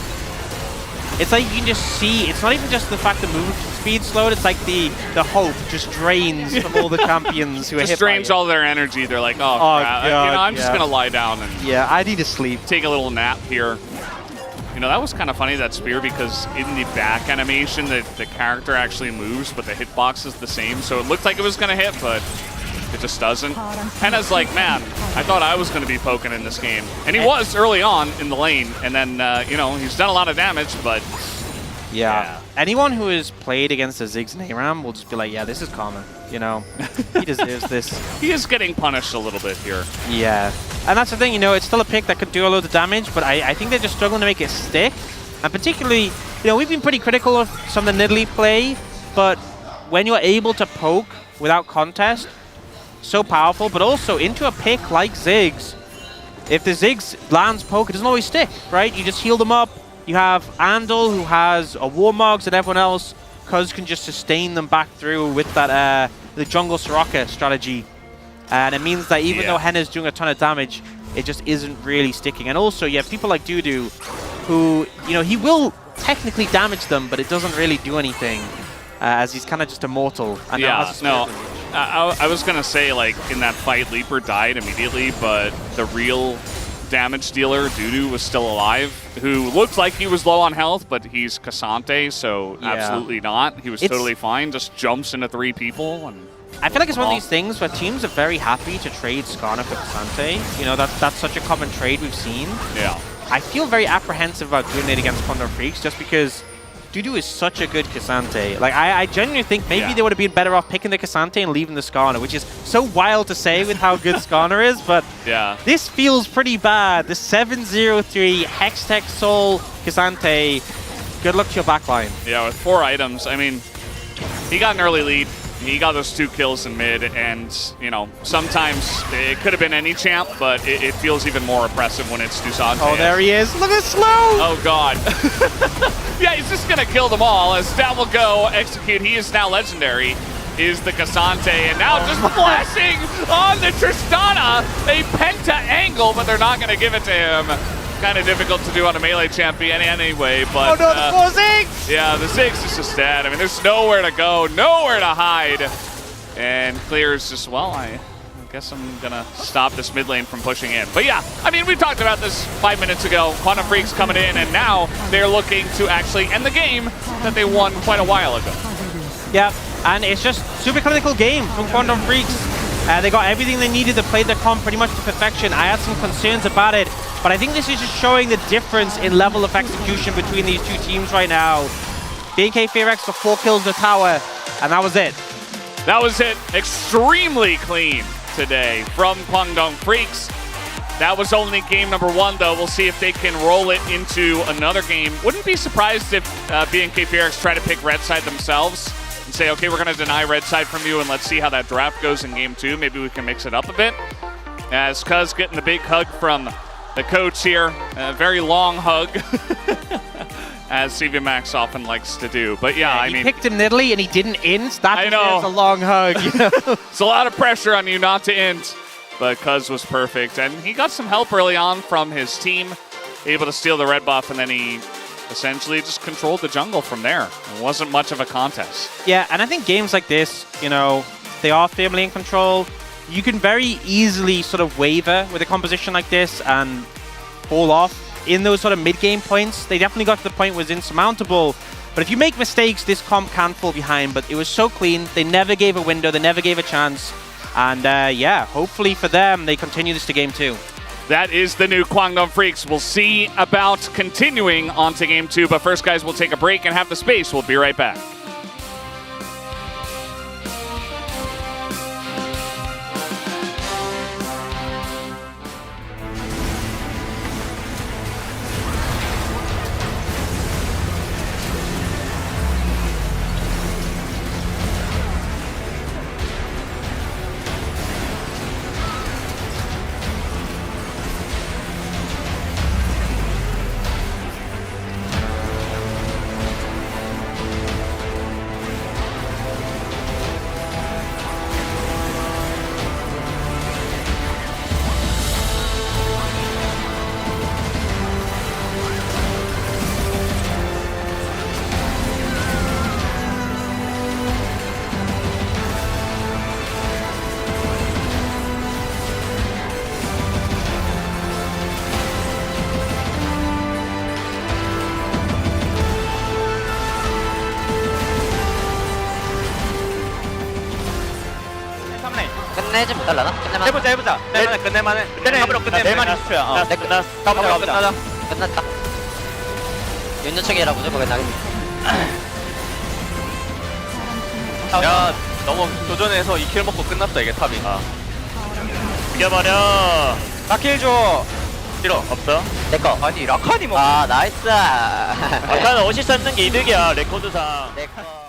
it's like you can just see, it's not even just the fact the move speed slowed, it's like the hope just drains from all the champions who are hit Just drains all their energy. They're like, oh crap. God, you know, I'm just going to lie down and I need to sleep. take a little nap here. You know, that was kind of funny, that spear, because in the back animation, the character actually moves, but the hitbox is the same. So it looked like it was going to hit, but it just doesn't. Henna's like, man, I thought I was going to be poking in this game. And he was early on in the lane. And then, you know, he's done a lot of damage, but... Yeah. Anyone who has played against a Ziggs and ARAM will just be like, yeah, this is common. You know, he deserves this. He is getting punished a little bit here. Yeah. And that's the thing, you know, it's still a pick that could do a load of damage, but I think they're just struggling to make it stick. And particularly, you know, we've been pretty critical of some of the Nidalee play, but when you're able to poke without contest, so powerful, but also into a pick like Ziggs, if the Ziggs lands poke, it doesn't always stick, right? You just heal them up. You have Andal, who has a Warmogs, and everyone else, Cuz can just sustain them back through with that the jungle Soraka strategy. And it means that even though Henna's doing a ton of damage, it just isn't really sticking. And also, you have people like Dudu, who, you know, he will technically damage them, but it doesn't really do anything, as he's kind of just immortal. And I was going to say, like, in that fight, Leaper died immediately, but the real damage dealer, Dudu, was still alive, who looked like he was low on health, but he's Cassante, so Yeah. absolutely not. He was totally fine, just jumps into 3 people. And I feel like it's one of these things where teams are very happy to trade Skarner for Cassante. You know, that's such a common trade we've seen. Yeah. I feel very apprehensive about doing it against Quantum Freaks just because Dudu is such a good Cassante. Like, I genuinely think maybe they would have been better off picking the Cassante and leaving the Skarner, which is so wild to say with how good Skarner is, but this feels pretty bad. The 703 Hextech Soul Cassante. Good luck to your backline. Yeah, with 4 items, I mean, he got an early lead. He got those 2 kills in mid, and, you know, sometimes it could have been any champ, but it feels even more oppressive when it's Dusante. Oh, there he is. Look at slow. Oh, God. Yeah, he's just going to kill them all. As that will go, execute. He is now legendary, is the Cassante, and now just flashing on the Tristana. A penta angle, but they're not going to give it to him. Kind of difficult to do on a melee champion anyway, but... Oh, no, the 4-6! Yeah, the 6 is just dead. I mean, there's nowhere to go, nowhere to hide. And clears just, well, I guess I'm going to stop this mid lane from pushing in. But yeah, I mean, we talked about this 5 minutes ago. Quantum Freaks coming in, and now they're looking to actually end the game that they won quite a while ago. Yeah, and it's just super clinical game from Quantum Freaks. They got everything they needed to play their comp pretty much to perfection. I had some concerns about it, but I think this is just showing the difference in level of execution between these two teams right now. BNK FearX got 4 kills in the tower, and that was it. That was it. Extremely clean today from Kwangdong Freaks. That was only game number 1, though. We'll see if they can roll it into another game. Wouldn't be surprised if BNK FearX try to pick red side themselves and say, okay, we're going to deny red side from you, and let's see how that draft goes in game 2. Maybe we can mix it up a bit. As Cuz getting the big hug from the coach here. A very long hug, as CV Max often likes to do. But yeah, I mean... He picked him Nidalee and he didn't int. That deserves a long hug. You know? It's a lot of pressure on you not to int. But Cuz was perfect. And he got some help early on from his team. Able to steal the red buff, and then he essentially just controlled the jungle from there. It wasn't much of a contest. Yeah, and I think games like this, you know, they are firmly in control. You can very easily sort of waver with a composition like this and fall off in those sort of mid-game points. They definitely got to the point where it's insurmountable. But if you make mistakes, this comp can fall behind. But it was so clean. They never gave a window. They never gave a chance. And yeah, hopefully for them, they continue this to game 2. That is the new Kwangdong Freaks. We'll see about continuing on to game 2. But first, guys, we'll take a break and have the space. We'll be right back. 끝내지 못할라나? 끝내만 해보자. 끝내만해. 내만 20초야. 네, 끝났어. 가보자. 끝났다. 윤여청이라 무조건 끝나겠네. 야, 너무 도전해서 2킬 먹고 끝났다 이게 탑이. 이겨버려. 라킬 줘. 싫어. 없어. 내꺼. 아니 라칸이 뭐. 아, 나이스. 라칸은 어시스트 있는 게 이득이야 레코드상. 내꺼.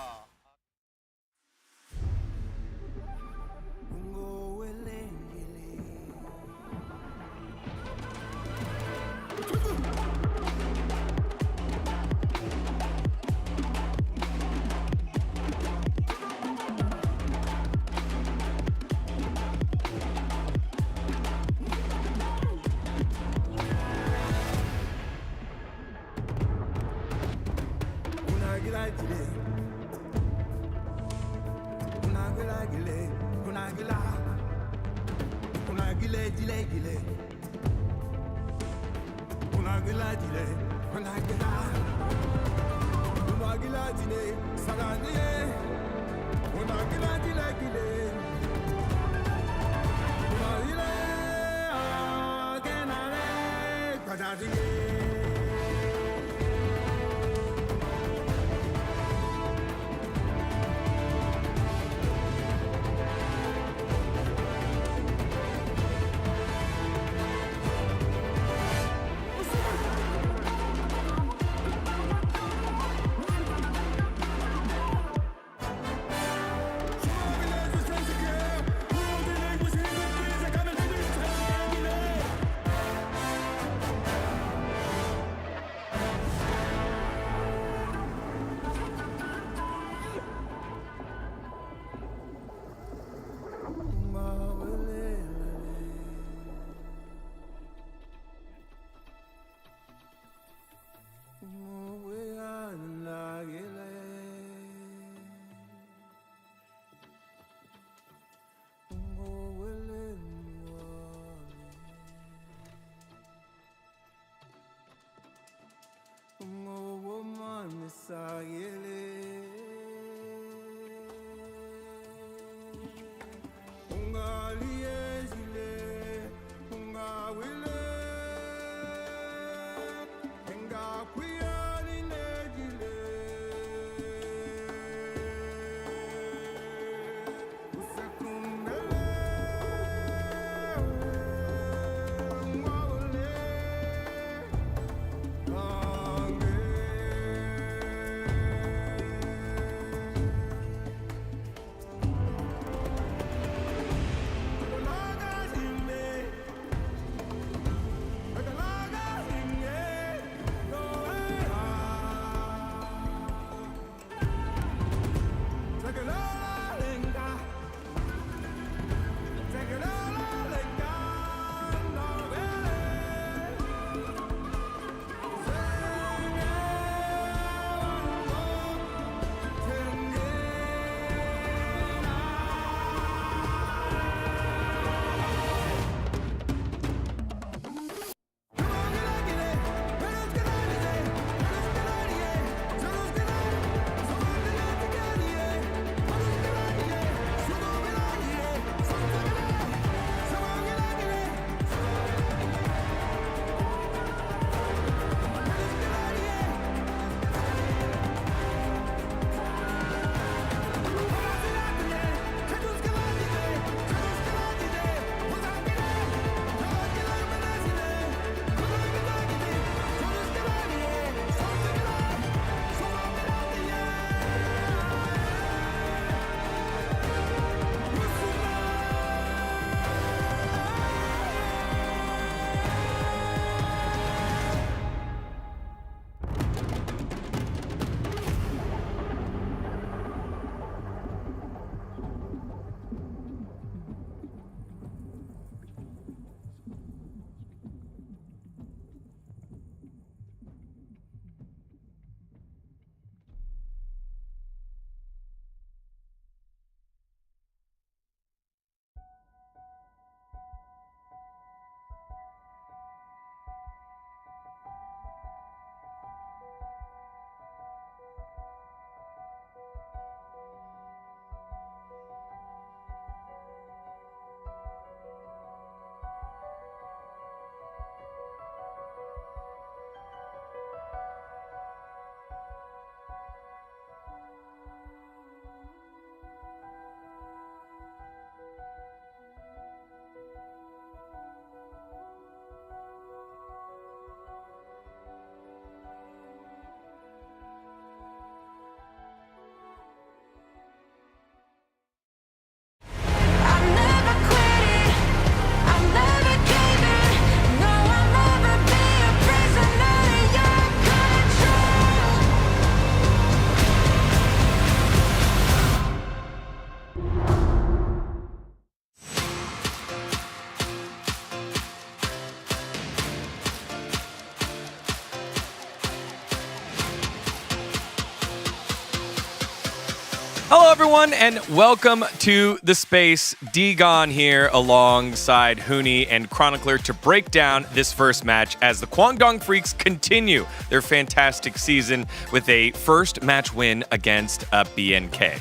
Hello, everyone, and welcome to The Space. D-Gon here alongside Huni and Chronicler to break down this first match as the Kwangdong Freaks continue their fantastic season with a first match win against BNK.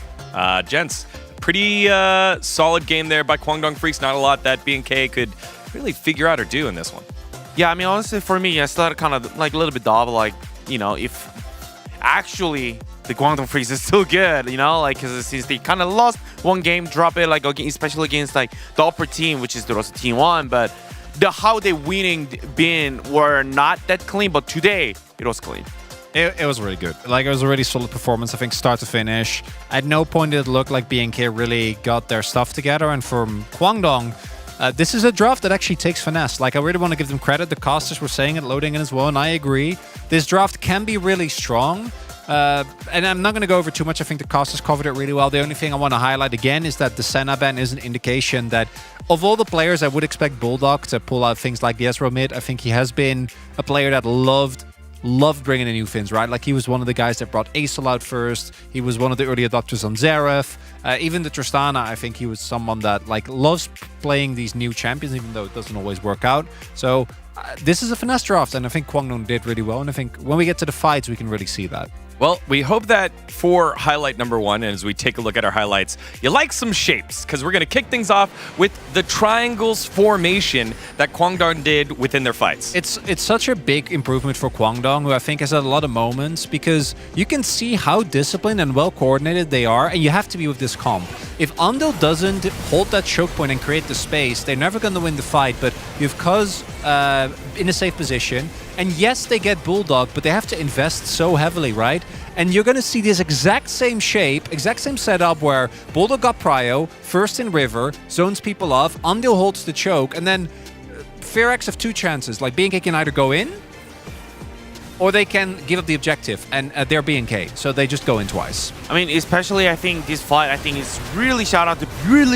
Gents, pretty solid game there by Kwangdong Freaks. Not a lot that BNK could really figure out or do in this one. Yeah, I mean, honestly, for me, I started kind of like a little bit doubt, like, you know, if actually the Guangdong Freaks is still good, you know, like, because since they kind of lost one game, drop it, like, especially against like the upper team, which is the Rosa Team 1, but how they winning been were not that clean, but today it was clean. It was really good. Like, it was a really solid performance, I think, start to finish. At no point did it look like BNK really got their stuff together, and from Kwangdong, this is a draft that actually takes finesse. Like, I really want to give them credit. The casters were saying it, loading in as well, and I agree. This draft can be really strong. And I'm not going to go over too much. I think the casters covered it really well. The only thing I want to highlight again is that the Senna ban is an indication that of all the players, I would expect Bulldog to pull out things like the Ezreal mid. I think he has been a player that loved bringing in new Finns, right? Like, he was one of the guys that brought Acel out first. He was one of the early adopters on Xerath. Even the Tristana, I think he was someone that like loves playing these new champions, even though it doesn't always work out. So this is a finesse draft, and I think Kwangdong did really well. And I think when we get to the fights, we can really see that. Well, we hope that for highlight number one, and as we take a look at our highlights, you like some shapes, because we're going to kick things off with the triangles formation that Kwangdong did within their fights. It's such a big improvement for Kwangdong, who I think has had a lot of moments, because you can see how disciplined and well coordinated they are, and you have to be with this comp. If Andil doesn't hold that choke point and create the space, they're never going to win the fight, but you have Cuz in a safe position, and yes, they get Bulldog, but they have to invest so heavily, right? And you're going to see this exact same shape, exact same setup where Bulldog got Prio, first in River, zones people off, Andil holds the choke, and then Fearax have two chances. Like, BNK can either go in, or they can give up the objective, and they're BNK, so they just go in twice. I mean, especially, I think this fight, I think is really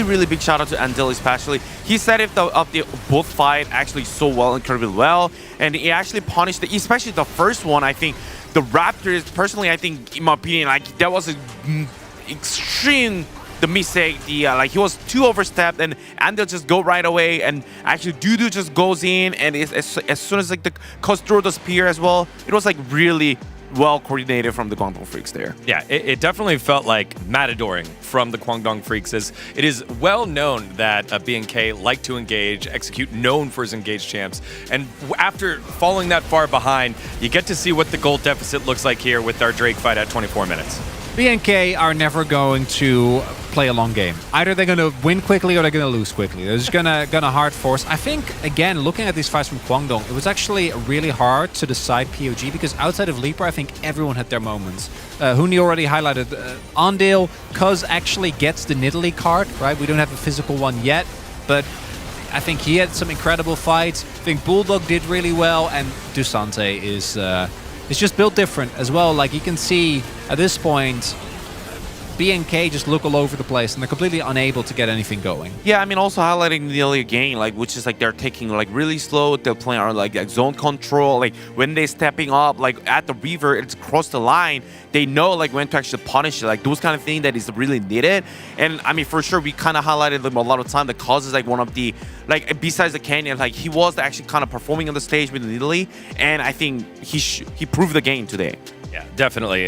really big shout out to Andil, especially. He set it up the both fight actually so well, incredibly well, and he actually punished especially the first one. I think the Raptors, personally, I think, in my opinion, like, that was an extreme mistake. Like, he was too overstepped, and they'll just go right away, and actually Dudu just goes in, and as soon as like the Cuz throw the spear as well, it was like really well coordinated from the Guangdong Freaks there. Yeah, it definitely felt like matadoring from the Kwangdong Freaks, as it is well known that BNK like to engage, execute, known for his engaged champs. And after falling that far behind, you get to see what the gold deficit looks like here with our Drake fight at 24 minutes. BNK are never going to play a long game. Either they're going to win quickly or they're going to lose quickly. They're just gonna hard force. I think, again, looking at these fights from Kwangdong, it was actually really hard to decide POG, because outside of Leaper, I think everyone had their moments. Huni already highlighted Andil. Cuz actually gets the Nidalee card, right? We don't have a physical one yet, but I think he had some incredible fights. I think Bulldog did really well, and Dusante is just built different as well. Like, you can see at this point, BNK just look all over the place, and they're completely unable to get anything going. Yeah, I mean, also highlighting the earlier game, like, which is like they're taking like really slow. They're playing on like zone control. Like, when they're stepping up, like at the river, it's across the line. They know like when to actually punish it. Like, those kind of thing that is really needed. And I mean, for sure, we kind of highlighted them a lot of time. The Cuz is like one of the, like, besides the Canyon, like, he was actually kind of performing on the stage with Nidalee, and I think he proved the game today. Yeah, definitely.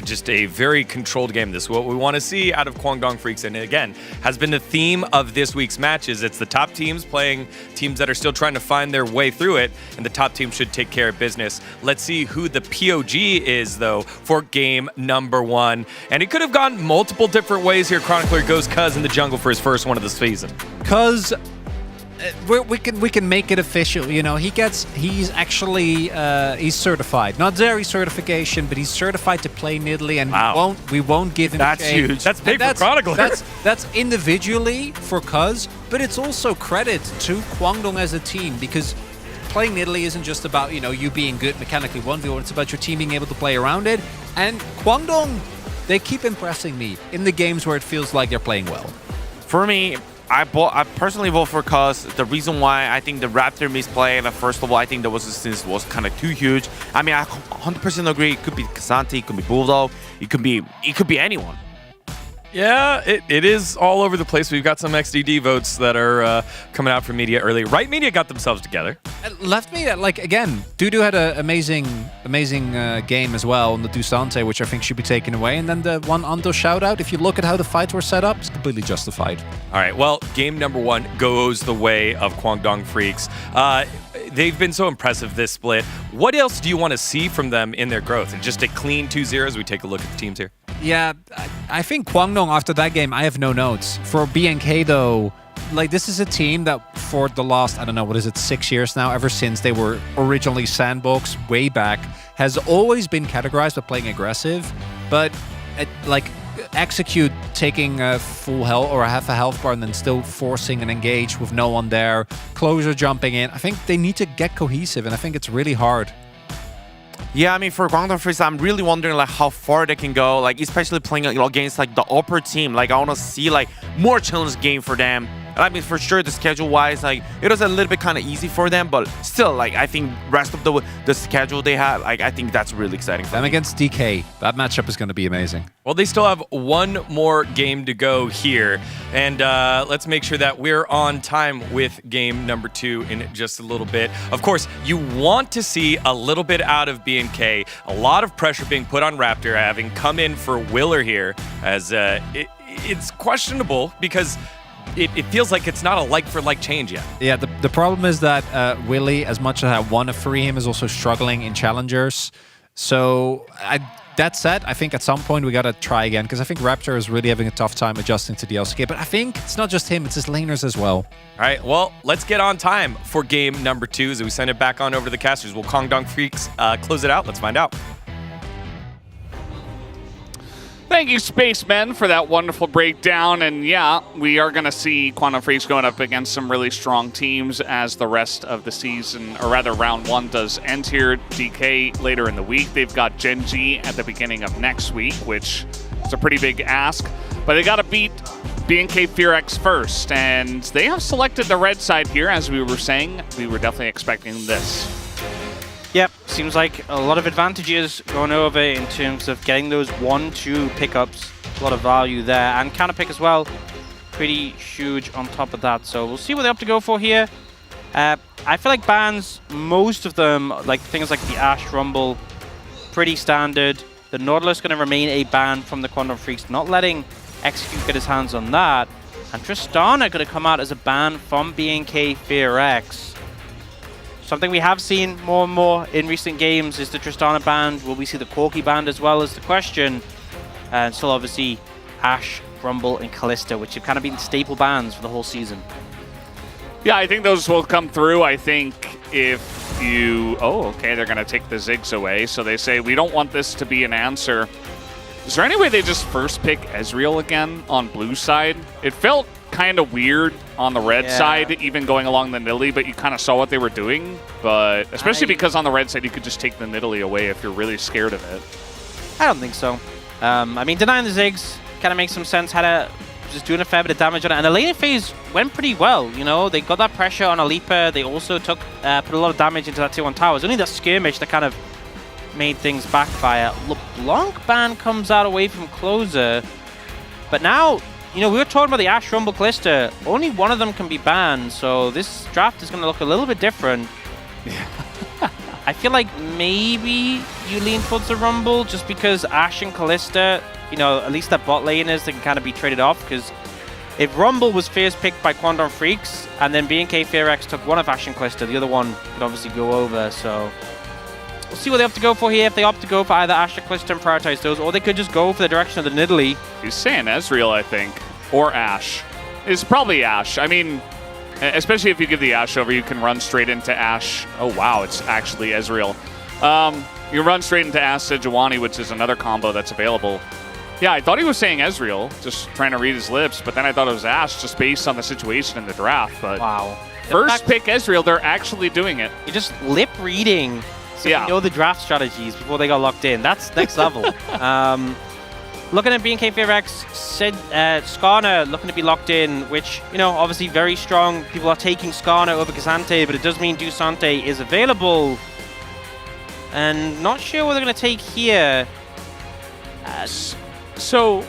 Just a very controlled game. This is what we want to see out of Kwangdong Freaks. And again, has been the theme of this week's matches. It's the top teams playing teams that are still trying to find their way through it, and the top team should take care of business. Let's see who the POG is, though, for game number one. And it could have gone multiple different ways here. Chronicler goes Cuz in the jungle for his first one of the season. Cuz we can make it official. You know, he's actually he's certified, not Zeri certification, but he's certified to play Nidalee, and we won't give him. That's shade. huge. That's big for Chronicler. That's individually for Cuz, but it's also credit to Kwangdong as a team, because playing Nidalee isn't just about, you know, you being good mechanically 1v1. It's about your team being able to play around it. And Kwangdong, they keep impressing me in the games where it feels like they're playing well. For me, I personally vote for Cuz. The reason why I think the Raptor misplay, first of all, I think that was kind of too huge. I mean, I 100% agree. It could be Kazanti, it could be Bulldog, it could be anyone. Yeah, it is all over the place. We've got some XDD votes that are coming out from media early. Right Media got themselves together. Left Media, like, again, Dudu had an amazing game as well on the Dusante, which I think should be taken away. And then the one Ando shout out, if you look at how the fights were set up, it's completely justified. All right, well, game number 1 goes the way of Kwangdong Freaks. They've been so impressive this split. What else do you want to see from them in their growth? And just a clean 2-0 as we take a look at the teams here. Yeah, I think Kwangdong, after that game, I have no notes. For BNK, though, like, this is a team that for the last, I don't know, what is it, 6 years now, ever since they were originally Sandbox way back, has always been categorized by playing aggressive, but, execute taking a full health or half a health bar and then still forcing an engage with no one there, closer jumping in. I think they need to get cohesive, and I think it's really hard. Yeah, I mean, for Kwangdong Freaks, I'm really wondering like how far they can go, like especially playing against like the upper team. Like I want to see like more challenge game for them. I mean, for sure, the schedule-wise, like it was a little bit kind of easy for them, but still, like I think rest of the schedule they have, like I think that's really exciting for them me. Against DK, that matchup is going to be amazing. Well, they still have one more game to go here, and let's make sure that we're on time with game number 2 in just a little bit. Of course, you want to see a little bit out of BNK. A lot of pressure being put on Raptor, having come in for Willer here, as it's questionable because it feels like it's not a like-for-like change yet. Yeah, the problem is that Willie, as much as I want to free him, is also struggling in challengers. So that said, I think at some point we got to try again, because I think Raptor is really having a tough time adjusting to the LCK. But I think it's not just him, it's his laners as well. All right, well, let's get on time for game number 2 as we send it back on over to the casters. Will Kwangdong Freaks close it out? Let's find out. Thank you, Spacemen, for that wonderful breakdown. And yeah, we are going to see Kwangdong Freaks going up against some really strong teams as the rest of the season, or rather round 1 does end here. DK later in the week. They've got Genji at the beginning of next week, which is a pretty big ask. But they got to beat BNK FearX first. And they have selected the red side here, as we were saying. We were definitely expecting this. Yep, seems like a lot of advantages going over in terms of getting those 1-2 pickups. A lot of value there, and counter pick as well. Pretty huge on top of that. So we'll see what they have to go for here. I feel like bans, most of them, like things like the Ashe Rumble, pretty standard. The Nautilus going to remain a ban from the Kwangdong Freaks, not letting Execute get his hands on that. And Tristana going to come out as a ban from BNK FearX. Something we have seen more and more in recent games is the Tristana band. Will we see the Corki band as well as the question? And still obviously Ashe, Rumble, and Kalista, which have kind of been staple bands for the whole season. Yeah, I think those will come through. I think if you... Oh, okay, they're going to take the Ziggs away. So they say, we don't want this to be an answer. Is there any way they just first pick Ezreal again on blue side? It felt kind of weird on the red side, even going along the Nidalee, but you kind of saw what they were doing. But especially because on the red side, you could just take the Nidalee away if you're really scared of it. I don't think so. I mean, denying the Ziggs kind of makes some sense. Had a just doing a fair bit of damage on it, and the laning phase went pretty well. You know, they got that pressure on Alipa. They also took put a lot of damage into that tier 1 tower. It was only that skirmish that kind of made things backfire. LeBlanc ban comes out away from closer, but now, you know, we were talking about the Ashe, Rumble, Kalista. Only one of them can be banned, so this draft is going to look a little bit different. I feel like maybe you lean towards the Rumble just because Ashe and Kalista, you know, at least that bot laners, they can kind of be traded off, because if Rumble was first picked by Kwangdong Freaks and then BNK FearX took one of Ashe and Kalista, the other one could obviously go over, so we'll see what they have to go for here. If they opt to go for either Ashe or Kalista and prioritize those, or they could just go for the direction of the Nidalee. He's saying Ezreal, I think, or Ashe. It's probably Ashe. I mean, especially if you give the Ashe over, you can run straight into Ashe. Oh, wow, it's actually Ezreal. You run straight into Ashe Sejuani, which is another combo that's available. Yeah, I thought he was saying Ezreal, just trying to read his lips, but then I thought it was Ashe, just based on the situation in the draft. But wow. First pick Ezreal, they're actually doing it. You're just lip reading. So you know the draft strategies before they got locked in. That's next level. Looking at BNK FearX, said Skarner looking to be locked in, which, you know, obviously very strong. People are taking Skarner over Kazante, but it does mean Dusante is available. And not sure what they're going to take here. So,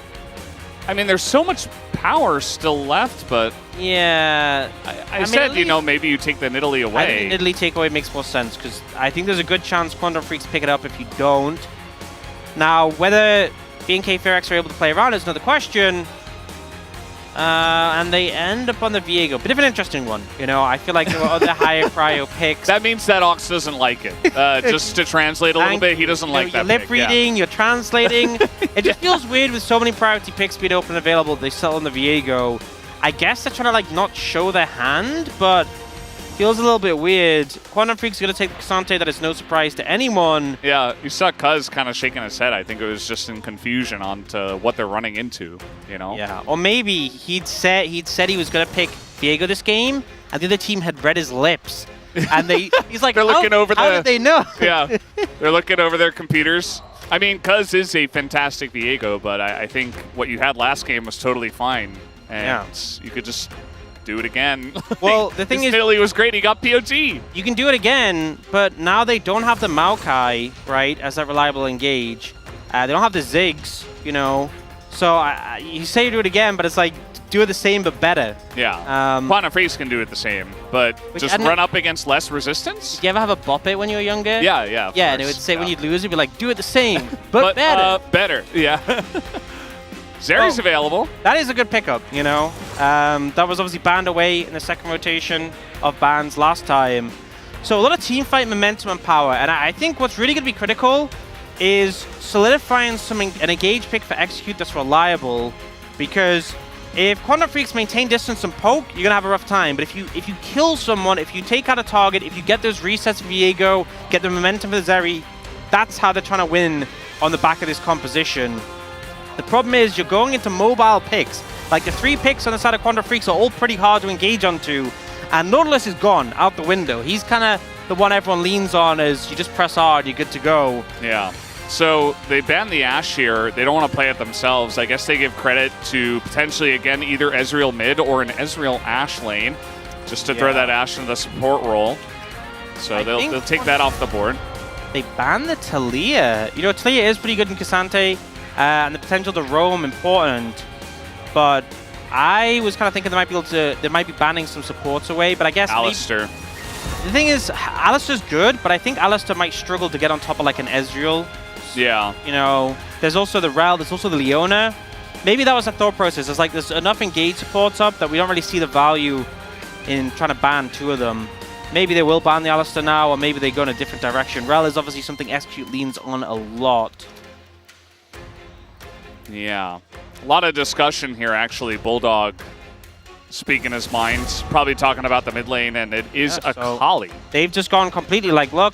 I mean, there's so much power still left, but Yeah. I mean, said, at you know, least- maybe you take the Nidalee I away. think Nidalee takeaway makes more sense because I think there's a good chance Quantum Freaks pick it up if you don't. Now, whether B&K Fearax are able to play around is another question. And they end up on the Viego. Bit of an interesting one. You know, I feel like there were other higher prio picks. That means that Ox doesn't like it. Just to translate a little bit, he doesn't like that You're lip pick, yeah. reading, you're translating. It just feels weird with so many priority picks being open and available. They sell on the Viego. I guess they're trying to like not show their hand, but feels a little bit weird. Quantum Freak's going to take the Cassante. That is no surprise to anyone. Yeah, you saw Cuz kind of shaking his head. I think it was just in confusion onto what they're running into, you know? Yeah, or maybe he'd said he was going to pick Viego this game, and the other team had read his lips. And he's like, They're looking over how did they know? Yeah, they're looking over their computers. I mean, Cuz is a fantastic Viego, but I think what you had last game was totally fine. And you could just do it again. Well, the thing is, Nidalee was great. He got POG. you can do it again, but now they don't have the Maokai, right, as that reliable engage. They don't have the Ziggs, you know. So you say you do it again, but it's like, do it the same but better. Yeah. Quantum Freaks can do it the same, but just and run up against less resistance? Did you ever have a bop it when you were younger? Yeah, yeah. of Yeah, and it course, would say when yeah. you'd lose, it'd be like, do it the same, but better. Better, yeah. Zeri's available. That is a good pickup, you know. That was obviously banned away in the second rotation of bans last time. So a lot of team fight momentum and power, and I think what's really going to be critical is solidifying an engage pick for execute that's reliable, because if Quantum Freaks maintain distance and poke, you're going to have a rough time. But if you kill someone, if you take out a target, if you get those resets of Viego, get the momentum for the Zeri, that's how they're trying to win on the back of this composition. The problem is you're going into mobile picks. Like the 3 picks on the side of Quantum Freaks are all pretty hard to engage onto. And Nautilus is gone, out the window. He's kind of the one everyone leans on as you just press R and you're good to go. Yeah. So they banned the Ashe here. They don't want to play it themselves. I guess they give credit to potentially, again, either Ezreal mid or an Ezreal Ashe lane, just to throw that Ashe into the support role. So they'll take that off the board. They banned the Talia. You know, Talia is pretty good in Cassante, and the potential to roam important. But I was kind of thinking they might be banning some supports away. But I guess Alistar. The thing is, Alistar's good, but I think Alistar might struggle to get on top of like an Ezreal. Yeah. You know, there's also the Rel, there's also the Leona. Maybe that was a thought process. It's like there's enough engage supports up that we don't really see the value in trying to ban 2 of them. Maybe they will ban the Alistar now, or maybe they go in a different direction. Rel is obviously something Execute leans on a lot. Yeah. A lot of discussion here, actually. Bulldog speaking his mind, probably talking about the mid lane, and it is a Kali. They've just gone completely like, look,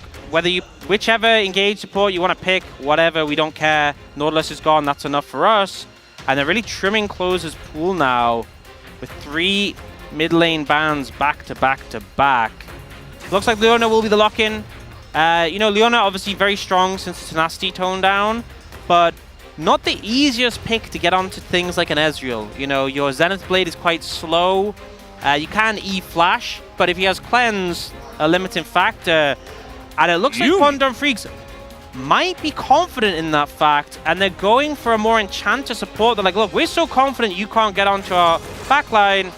whichever engage support you want to pick, whatever, we don't care. Nautilus is gone, that's enough for us. And they're really trimming Close's pool now with 3 mid lane bans back to back to back. Looks like Leona will be the lock-in. You know, Leona obviously very strong since the Tenacity toned down, but not the easiest pick to get onto things like an Ezreal. You know, your Zenith Blade is quite slow. You can E-Flash, but if he has Cleanse, a limiting factor. And it looks like Quantum Freaks might be confident in that fact, and they're going for a more Enchanter support. They're like, look, we're so confident you can't get onto our backline.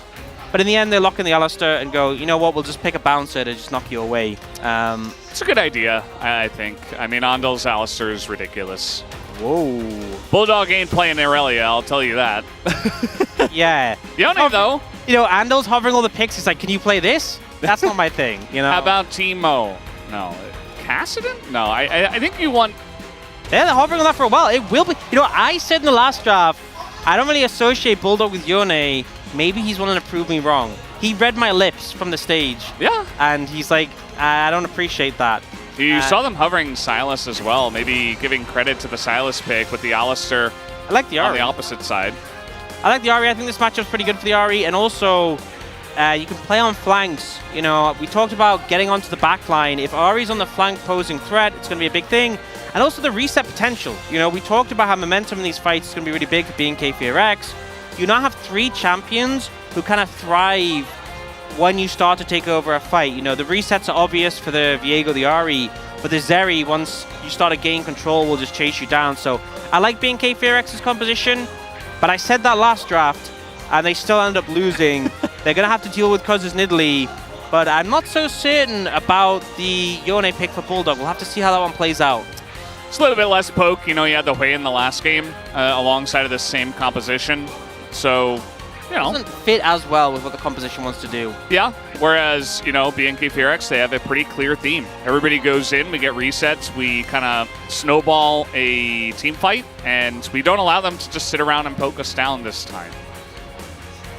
But in the end, they lock in the Alistar and go, you know what, we'll just pick a bouncer to just knock you away. It's a good idea, I think. I mean, Ondal's Alistar is ridiculous. Whoa. Bulldog ain't playing Irelia, I'll tell you that. Yeah. Yone, though. You know, Andal's hovering all the picks. He's like, can you play this? That's not my thing, you know? How about Teemo? No. Kassadin? No, I think you want... Yeah, they're hovering on that for a while. It will be... You know, I said in the last draft, I don't really associate Bulldog with Yone. Maybe he's wanting to prove me wrong. He read my lips from the stage. Yeah. And he's like, I don't appreciate that. You saw them hovering Sylas as well, maybe giving credit to the Sylas pick with the Alistar I like the Ahri. on the opposite side. I like the Ahri. I think this matchup's pretty good for the Ahri. And also, you can play on flanks. You know, we talked about getting onto the back line. If Ahri's on the flank posing threat, it's going to be a big thing. And also the reset potential. You know, we talked about how momentum in these fights is going to be really big for B&K Fearax. You now have 3 champions who kind of thrive when you start to take over a fight. You know, the resets are obvious for the Viego, the Ahri, but the Zeri, once you start to gain control, will just chase you down. So I like B&K Fearax's composition. But I said that last draft, and they still end up losing. They're going to have to deal with Cuz's Nidalee, but I'm not so certain about the Yone pick for Bulldog. We'll have to see how that one plays out. It's a little bit less poke. You know, you had the Hui in the last game alongside of the same composition. So, you know. Doesn't fit as well with what the composition wants to do. Yeah, whereas, you know, BNK Fearax, they have a pretty clear theme. Everybody goes in, we get resets, we kind of snowball a team fight, and we don't allow them to just sit around and poke us down this time.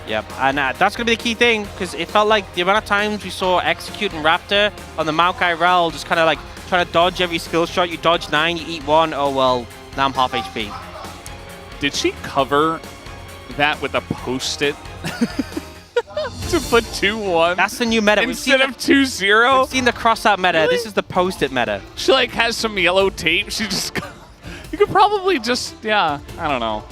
Yep, and that's going to be the key thing, because it felt like the amount of times we saw Execute and Raptor on the Maokai Rel just kind of like trying to dodge every skill shot. You dodge 9, you eat 1, oh well, now I'm half HP. Did she cover that with a post-it to put 2-1? That's the new meta. Instead of 2-0? We've seen the cross-out meta. Really? This is the post-it meta. She like has some yellow tape. She just, you could probably just, yeah, I don't know.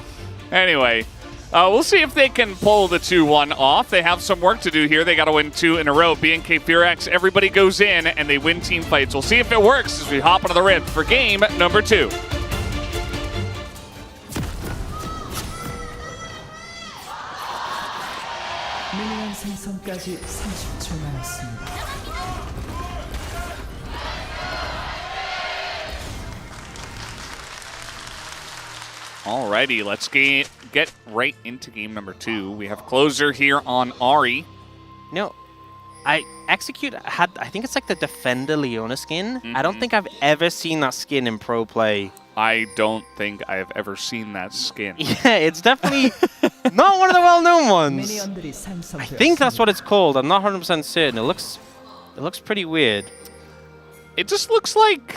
Anyway, we'll see if they can pull the 2-1 off. They have some work to do here. They got to win 2 in a row. BNK Fearax, everybody goes in and they win team fights. We'll see if it works as we hop onto the rift for game number 2. 미니언 생성까지 30초 남았습니다. Alrighty, let's get right into game number 2. We have closer here on Ahri. No, I think it's like the Defender Leona skin. I don't think I've ever seen that skin in pro play. I don't think I have ever seen that skin. Yeah, it's definitely not one of the well-known ones. 미니언들이 I think that's what it's called. I'm not 100% certain. It looks pretty weird. It just looks like,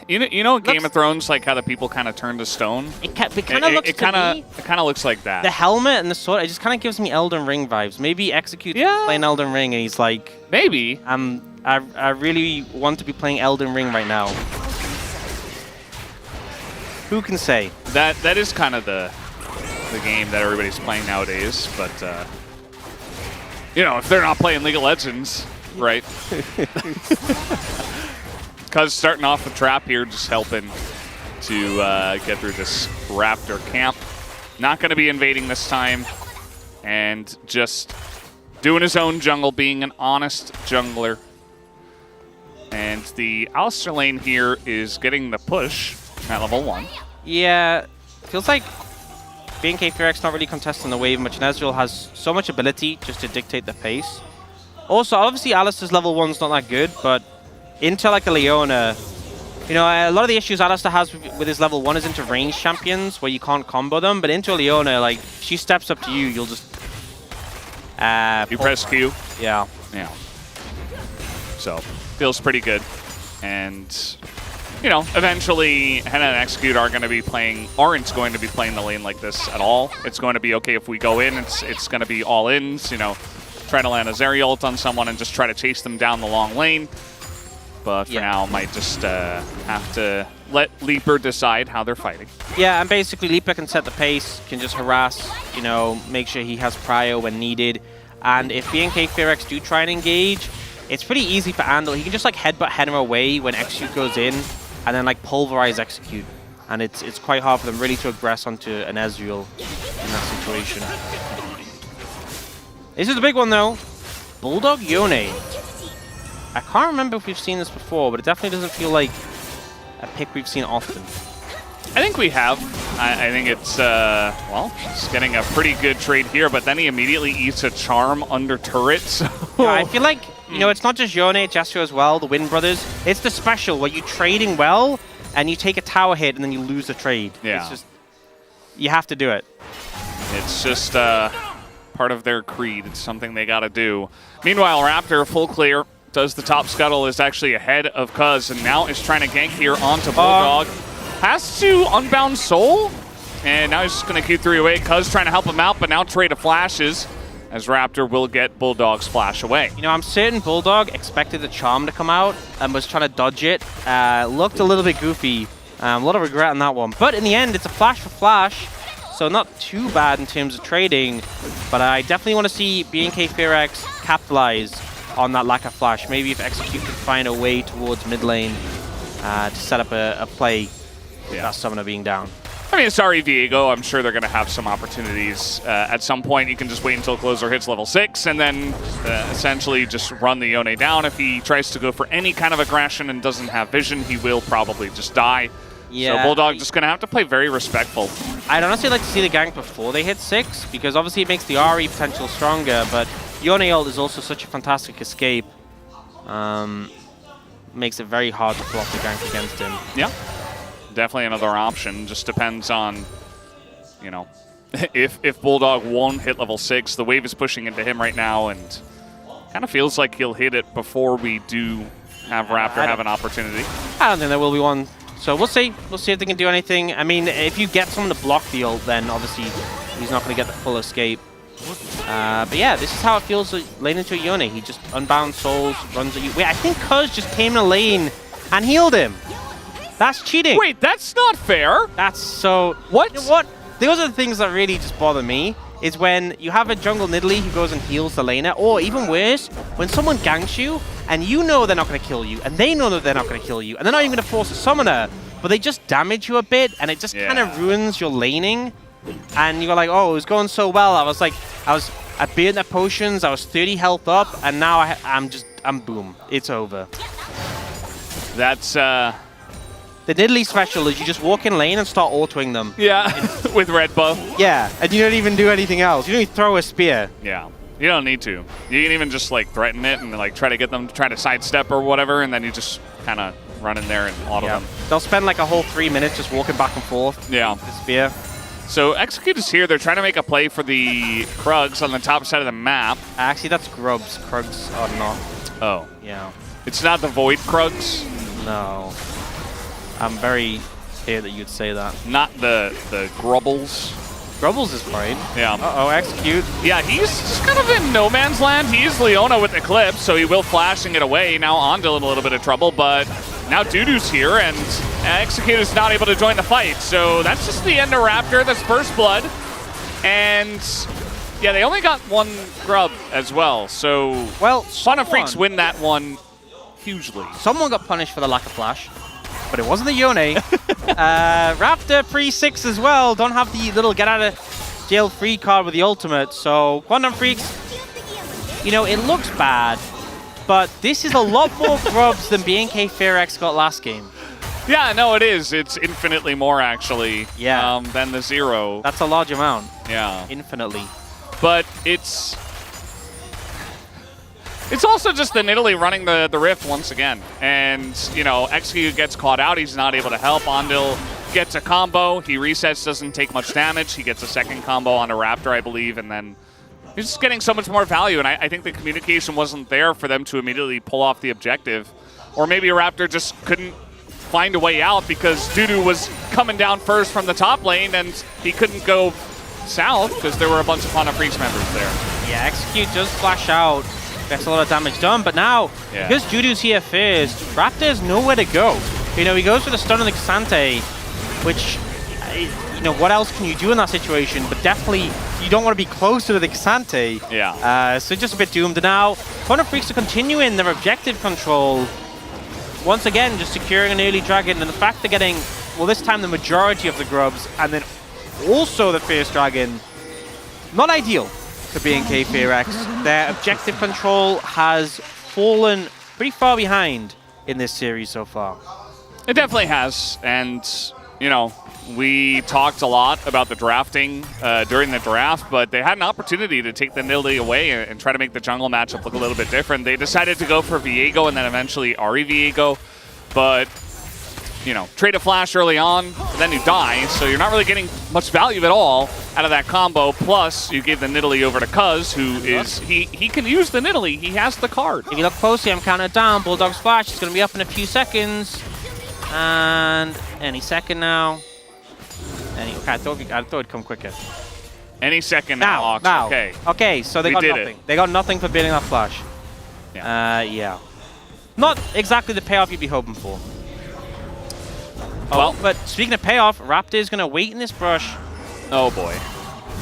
you know, Game of Thrones, like how the people kind of turn to stone. It kind of looks. It kind of looks like that. The helmet and the sword. It just kind of gives me Elden Ring vibes. Maybe Execute playing Elden Ring, and he's like, maybe. I really want to be playing Elden Ring right now. Who can say? That is kind of the game that everybody's playing nowadays. But you know, if they're not playing League of Legends, right? Cuz starting off the trap here, just helping to get through this Raptor camp. Not going to be invading this time, and just doing his own jungle, being an honest jungler. And the Alistar lane here is getting the push at level 1. Yeah, feels like BNK Fearax not really contesting the wave much, and Ezreal has so much ability just to dictate the pace. Also, obviously, Alistar's level 1's not that good, but into like a Leona, you know, a lot of the issues Alistar has with his level 1 is into ranged champions where you can't combo them, but into a Leona, like, if she steps up to you, you'll just... you press Q. Yeah. Yeah. So, feels pretty good. And, you know, eventually, Henna and Execute aren't going to be playing the lane like this at all. It's going to be, okay, if we go in, it's going to be all ins, you know, try to land a Zeri ult on someone and just try to chase them down the long lane. But for now, might just have to let Leaper decide how they're fighting. Yeah, and basically Leaper can set the pace, can just harass, you know, make sure he has prio when needed. And if BNK Fearax do try and engage, it's pretty easy for Andal. He can just like headbutt Henna away when Execute goes in, and then like pulverize Execute. And it's quite hard for them really to aggress onto an Ezreal in that situation. This is the big one though. Bulldog Yone. I can't remember if we've seen this before, but it definitely doesn't feel like a pick we've seen often. I think we have. I think it's, well, he's getting a pretty good trade here, but then he immediately eats a charm under turret. So. Yeah, I feel like, you know, it's not just Yone, it's Yasuo as well, the Wind Brothers. It's the special where you're trading well, and you take a tower hit, and then you lose the trade. Yeah. It's just, you have to do it. It's just part of their creed. It's something they got to do. Meanwhile, Raptor, full clear. Does the top scuttle, is actually ahead of Cuz, and now is trying to gank here onto Bulldog. Has to unbound Soul, and now he's just going to Q3 away. Cuz trying to help him out, but now trade of flashes, as Raptor will get Bulldog's flash away. You know, I'm certain Bulldog expected the charm to come out and was trying to dodge it. Looked a little bit goofy. A lot of regret on that one. But in the end, it's a flash for flash, so not too bad in terms of trading. But I definitely want to see BNK Fearax capitalize on that lack of flash. Maybe if Execute could find a way towards mid lane to set up a play that summoner being down. I mean, sorry, Viego. I'm sure they're going to have some opportunities at some point. You can just wait until Closer hits level 6 and then essentially just run the Yone down. If he tries to go for any kind of aggression and doesn't have vision, he will probably just die. Yeah. So Bulldog just going to have to play very respectful. I'd honestly like to see the gank before they hit 6, because obviously it makes the RE potential stronger, but Yone ult is also such a fantastic escape. Makes it very hard to block the gank against him. Yeah. Definitely another option. Just depends on, you know, if Bulldog won't hit level 6. The wave is pushing into him right now, and kind of feels like he'll hit it before we do have Raptor have an opportunity. I don't think there will be one. So we'll see. We'll see if they can do anything. I mean, if you get someone to block the ult, then obviously he's not going to get the full escape. But yeah, this is how it feels lane into a Yone. He just unbound souls, runs at you. Wait, I think Cuz just came in a lane and healed him. That's cheating. Wait, that's not fair. That's so... What? You know what? Those are the things that really just bother me, is when you have a jungle Nidalee who goes and heals the laner, or even worse, when someone ganks you, and you know they're not going to kill you, and they know that they're not going to kill you, and they're not even going to force a summoner, but they just damage you a bit, and it just kind of ruins your laning. And you're like, oh, it was going so well. I burned their potions, I was 30 health up, and now I'm boom. It's over. That's... The Nidalee special is you just walk in lane and start autoing them. Yeah, with red buff. Yeah, and you don't even do anything else. You don't even throw a spear. Yeah, you don't need to. You can even just like threaten it and like try to get them to try to sidestep or whatever, and then you just kind of run in there and auto them. They'll spend like a whole 3 minutes just walking back and forth. Yeah. With the spear. So Execute is here. They're trying to make a play for the Krugs on the top side of the map. Actually, that's Grubs. Krugs are not. Oh. Yeah. It's not the Void Krugs? No. I'm very scared that you'd say that. Not the Grubbles? Grubbles is fine. Yeah. Uh-oh, Execute. Yeah, he's kind of in no man's land. He's Leona with Eclipse, so he will flash and get away. Now Ondil in a little bit of trouble, but now Dudu's here, and Execute is not able to join the fight. So that's just the end of Raptor. That's first blood. And yeah, they only got one Grub as well. So well, Quantum Freaks win that one hugely. Someone got punished for the lack of flash, but it wasn't the Yone. Raptor pre-6 as well. Don't have the little get out of jail free card with the ultimate. So Quantum Freaks, you know, it looks bad, but this is a lot more grubs than BNK FairX got last game. Yeah, no, it is. It's infinitely more, actually, than the 0. That's a large amount. Yeah. Infinitely. But it's also just the Nidalee running the Rift once again. And, you know, Execute gets caught out. He's not able to help. Ondil gets a combo. He resets, doesn't take much damage. He gets a second combo on a Raptor, I believe, and then he's just getting so much more value. And I think the communication wasn't there for them to immediately pull off the objective. Or maybe a Raptor just couldn't find a way out because Dudu was coming down first from the top lane and he couldn't go south because there were a bunch of Quantum Freaks members there. Yeah, Execute does flash out. Gets a lot of damage done, but now, because Dudu's here first, Raptor's nowhere to go. You know, he goes for the stun on the Cassante, which, you know, what else can you do in that situation? But definitely, you don't want to be closer to the Cassante. Yeah. So just a bit doomed. Now, Quantum Freaks are continuing their objective control. Once again, just securing an early dragon, and the fact they're getting, well, this time the majority of the grubs, and then also the first dragon, not ideal for BNK FairX. Their objective control has fallen pretty far behind in this series so far. It definitely has, and, you know, we talked a lot about the drafting during the draft, but they had an opportunity to take the Nidalee away and try to make the jungle matchup look a little bit different. They decided to go for Viego and then eventually Ahri Viego, but, you know, trade a flash early on, then you die, so you're not really getting much value at all out of that combo. Plus, you gave the Nidalee over to Cuz, who is, he can use the Nidalee. He has the card. If you look closely, I'm counting it down. Bulldog's flash is going to be up in a few seconds. And any second now. Okay, I thought it'd come quicker. Any second now, Ox. Now. Okay. Okay, so they got nothing. They got nothing for beating that flash. Yeah. Not exactly the payoff you'd be hoping for. Well, but speaking of payoff, Raptor's going to wait in this brush. Oh boy.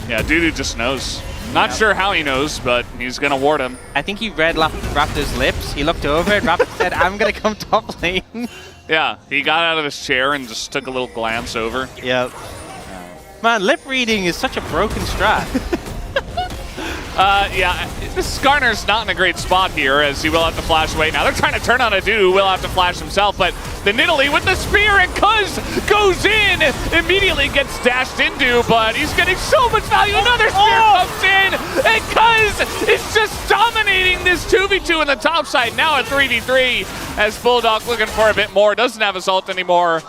Yeah, Dudu just knows. Not sure how he knows, but he's going to ward him. I think he read Raptor's lips. He looked over and Raptor said, I'm going to come top lane. Yeah, he got out of his chair and just took a little glance over. Yep. Man, lip reading is such a broken strat. Yeah, this Skarner's not in a great spot here as he will have to flash away. Now they're trying to turn on a dude who will have to flash himself, but the Nidalee with the spear and Cuz goes in, immediately gets dashed into, but he's getting so much value. Another spear comes in, and Cuz is just dominating this 2v2 in the top side. Now a 3v3 as Bulldog looking for a bit more, doesn't have Assault anymore,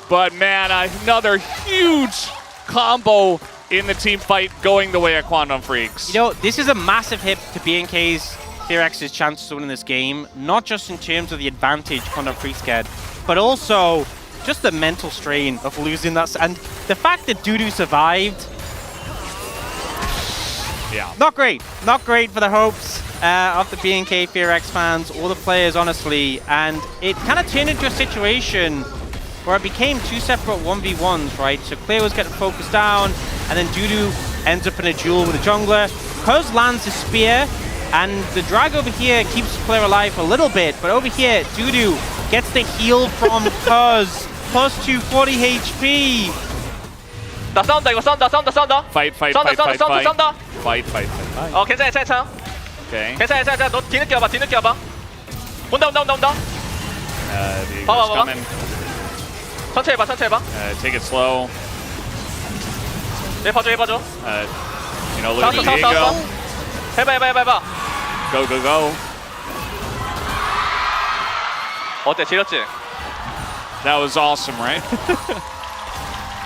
but man, another huge combo in the team fight going the way of Quantum Freaks. You know, this is a massive hit to BNK's DRX's chances to win this game, not just in terms of the advantage Quantum Freaks get, but also just the mental strain of losing that. And the fact that Dudu survived, yeah, not great. Not great for the hopes of the BNK FearX fans or the players, honestly. And it kind of turned into a situation where it became two separate 1v1s, right? So Clear was getting focused down, and then Dudu ends up in a duel with a jungler. Cuz lands his spear, and the drag over here keeps Clear alive a little bit, but over here, Dudu gets the heal from Cuz, plus 240 HP. 나 싸운다 이거 싸운다. Fight. 싸운다. Fight. 괜찮아. Okay. 괜찮아. 너 뒤늦게 와봐. 온다. Diego's 봐봐. coming. 천천히 해봐. Take it slow. 해봐줘. You know, look at 싸웠어. Diego. 해봐. Go. 어때? 지렸지? That was awesome, right?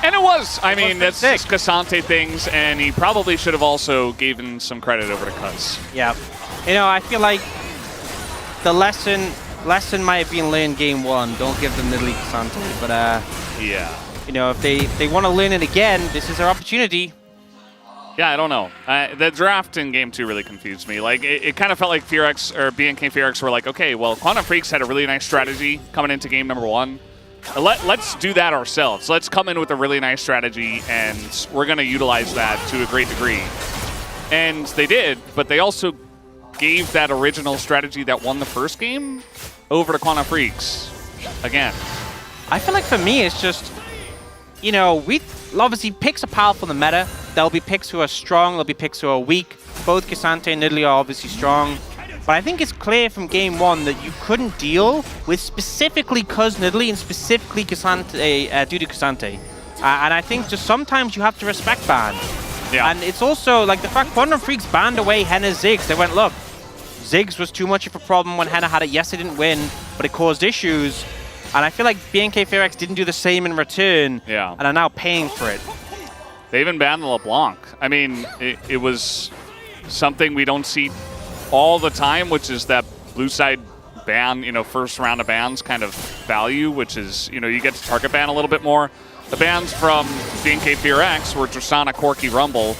And it was. I mean, that's sick. just Cassante things, and he probably should have also given some credit over to Cuz. Yeah. You know, I feel like the lesson might have been learned game one. Don't give them Nidalee Cassante, but Yeah. you know, if they want to learn it again, this is their opportunity. Yeah, I don't know. The draft in Game 2 really confused me. Like, it kind of felt like FearX or BNK FearX were like, okay, well, Quantum Freaks had a really nice strategy coming into game number 1. Let's do that ourselves. Let's come in with a really nice strategy, and we're going to utilize that to a great degree. And they did, but they also gave that original strategy that won the first game over to Quantum Freaks again. I feel like for me, it's just, you know, obviously picks are powerful in the meta. There'll be picks who are strong, there'll be picks who are weak. Both Cassante and Nidalee are obviously strong. But I think it's clear from game 1 that you couldn't deal with specifically Cuz Nidalee and specifically Dudu Cassante. And I think just sometimes you have to respect ban. Yeah. And it's also like the fact Quantum Freaks banned away Henna's Ziggs. They went, look, Ziggs was too much of a problem when Henna had it. Yes, it didn't win, but it caused issues. And I feel like BNK FearX didn't do the same in return, Yeah. and are now paying for it. They even banned the LeBlanc. I mean, it was something we don't see all the time, which is that blue side ban, you know, first round of bans kind of value, which is, you know, you get to target ban a little bit more. The bans from BNK FearX were Tristana, Corki, Rumble.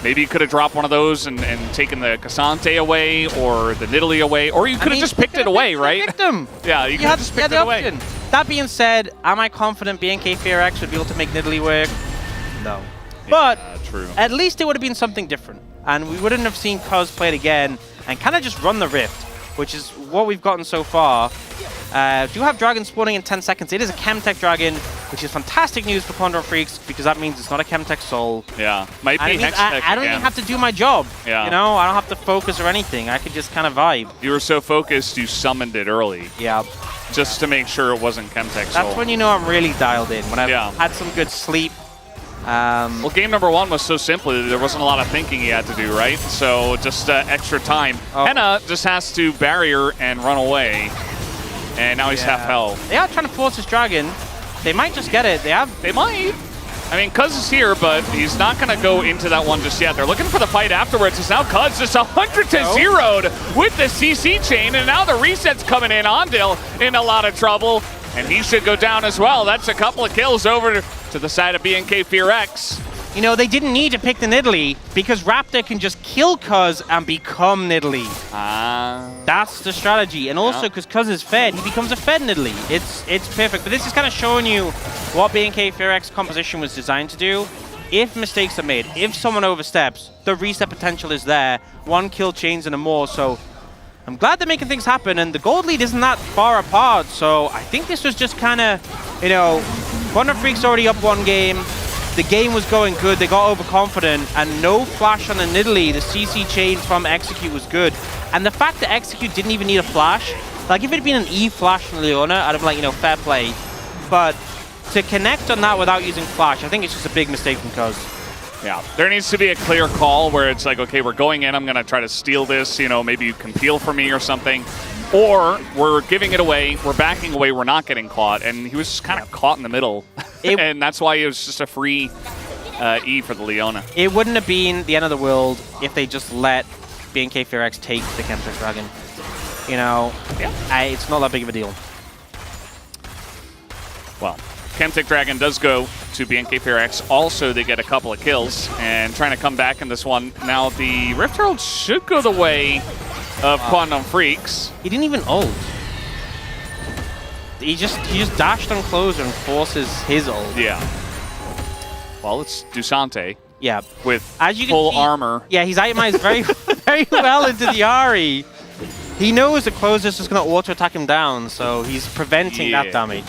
Maybe you could have dropped one of those and taken the Cassante away or the Nidalee away, or you could have just picked it away, right? Picked them. Yeah, you could have just picked it away. That being said, am I confident BNK FearX would be able to make Nidalee work? No. But true. at least it would have been something different. And we wouldn't have seen Cuz play it again and kind of just run the Rift, which is what we've gotten so far. Do have Dragon spawning in 10 seconds. It is a Chemtech Dragon, which is fantastic news for Quantum Freaks because that means it's not a Chemtech Soul. Yeah, might be And it means Hextech I don't again. even have to do my job. Yeah. You know, I don't have to focus or anything. I could just kind of vibe. You were so focused, you summoned it early, Yeah. just to make sure it wasn't Chemtech Soul. That's when you know I'm really dialed in. When I've Yeah. had some good sleep. Well, game number 1 was so simple. There wasn't a lot of thinking he had to do, right? So just extra time. Oh. Henna just has to barrier and run away. And now he's half health. They are trying to force this dragon. They might just get it. They might. I mean, Cuz is here, but he's not going to go into that one just yet. They're looking for the fight afterwards. It's now Cuz just 100 to 0'd with the CC chain. And now the reset's coming in. Ondil in a lot of trouble. And he should go down as well. That's a couple of kills over to the side of BNK FearX. You know, they didn't need to pick the Nidalee because Raptor can just kill Cuz and become Nidalee. That's the strategy. And also, because Cuz is fed, he becomes a fed Nidalee. It's perfect. But this is kind of showing you what BNK FearX composition was designed to do. If mistakes are made, if someone oversteps, the reset potential is there. 1 kill chains and a more. So I'm glad they're making things happen, and the gold lead isn't that far apart, so I think this was just kind of, you know, Quantum Freak's already up one game. The game was going good, they got overconfident, and no flash on the Nidalee. The CC chain from Execute was good. And the fact that Execute didn't even need a flash, like if it had been an E flash from Leona, I'd have been like, you know, fair play. But to connect on that without using flash, I think it's just a big mistake from Cuz. Yeah, there needs to be a clear call where it's like, okay, we're going in, I'm going to try to steal this, you know, maybe you can peel for me or something. Or we're giving it away, we're backing away, we're not getting caught. And he was just kind of caught in the middle. And that's why it was just a free E for the Leona. It wouldn't have been the end of the world if they just let BNK FearX take the Chemtech Dragon. You know, it's not that big of a deal. Well, Chemtech Dragon does go to BNK FearX. Also, they get a couple of kills and trying to come back in this one. Now, the Rift Herald should go the way of Quantum Freaks. He didn't even ult. He just dashed on closer and forces his ult. Yeah. Well, it's Dusante. Yeah. With as you can full see, armor. Yeah, he's itemized very, very well into the Ahri. He knows the closer's just going to auto-attack him down, so he's preventing that damage.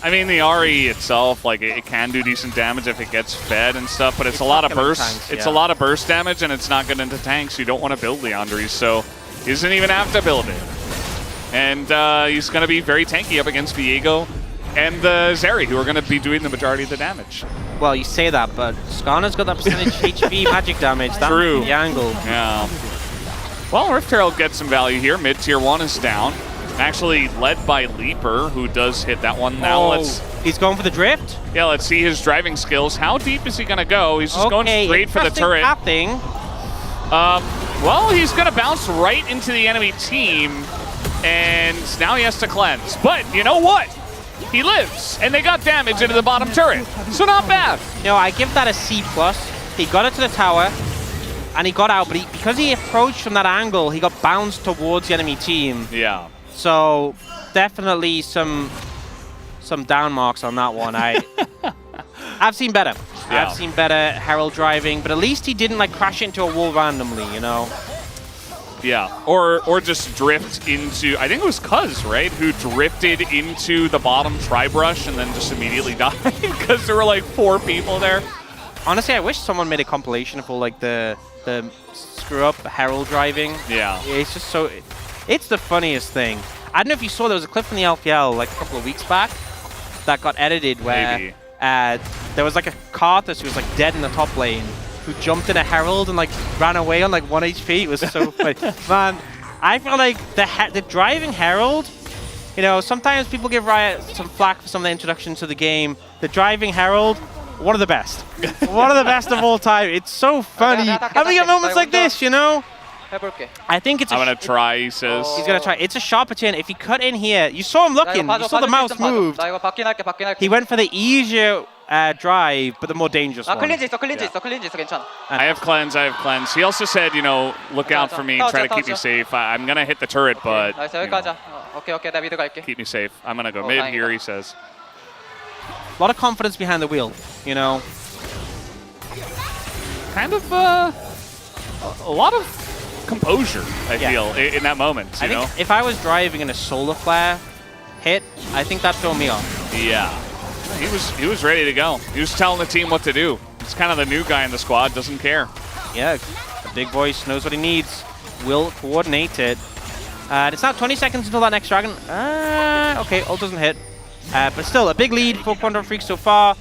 I mean, the Ahri itself, like, it can do decent damage if it gets fed and stuff, but it's a lot of burst. Tanks, it's a lot of burst damage, and it's not good into tanks. You don't want to build Leandries, so he doesn't even have to build it. And he's going to be very tanky up against Viego and Zeri, who are going to be doing the majority of the damage. Well, you say that, but Skarner's got that percentage HP magic damage. That's True. the angle. Yeah. Well, Rift Herald gets some value here. Mid tier 1 is down. Actually led by Leaper, who does hit that one. Now he's going for the drift? Yeah, let's see his driving skills. How deep is he going to go? He's just going straight for the turret. Well, he's going to bounce right into the enemy team, and now he has to cleanse. But you know what? He lives, and they got damage into the bottom turret, so not bad. No, I give that a C+. He got it to the tower, and he got out, but because he approached from that angle, he got bounced towards the enemy team. Yeah. So definitely some down marks on that one. I've seen better. Yeah. I've seen better Herald driving, but at least he didn't like crash into a wall randomly, you know. Yeah, or just drift into, I think it was Cuz, right? Who drifted into the bottom tri-brush and then just immediately died because there were like 4 people there. Honestly, I wish someone made a compilation of all like the screw up Herald driving. Yeah. It's just so, it's the funniest thing. I don't know if you saw, there was a clip from the LPL like a couple of weeks back that got edited where there was like a Karthus who was like dead in the top lane, who jumped in a Herald and like ran away on like 1 HP. It was so funny. Man, I feel like the driving Herald, you know, sometimes people give Riot some flack for some of the introduction to the game. The driving Herald, one of the best. One of the best of all time. It's so funny. Having at moments like this, you know? I think it's I'm going to try, he says. He's going to try. It's a sharper chin. If he cut in here, you saw him looking. You saw the mouse move. He went for the easier drive, but the more dangerous one. I have cleanse. He also said, you know, look out for me, try to keep me safe. I'm going to hit the turret, but you know, keep me safe. I'm going to go mid here, he says. A lot of confidence behind the wheel, you know. Kind of a lot of composure, I feel, in that moment, you know? Think if I was driving and a solar flare hit, I think that'd throw me off. Yeah. He was ready to go. He was telling the team what to do. He's kind of the new guy in the squad, doesn't care. Yeah, a big voice, knows what he needs, will coordinate it. And it's now 20 seconds until that next dragon. Okay, ult doesn't hit. But still, a big lead for Quantum Freak so far.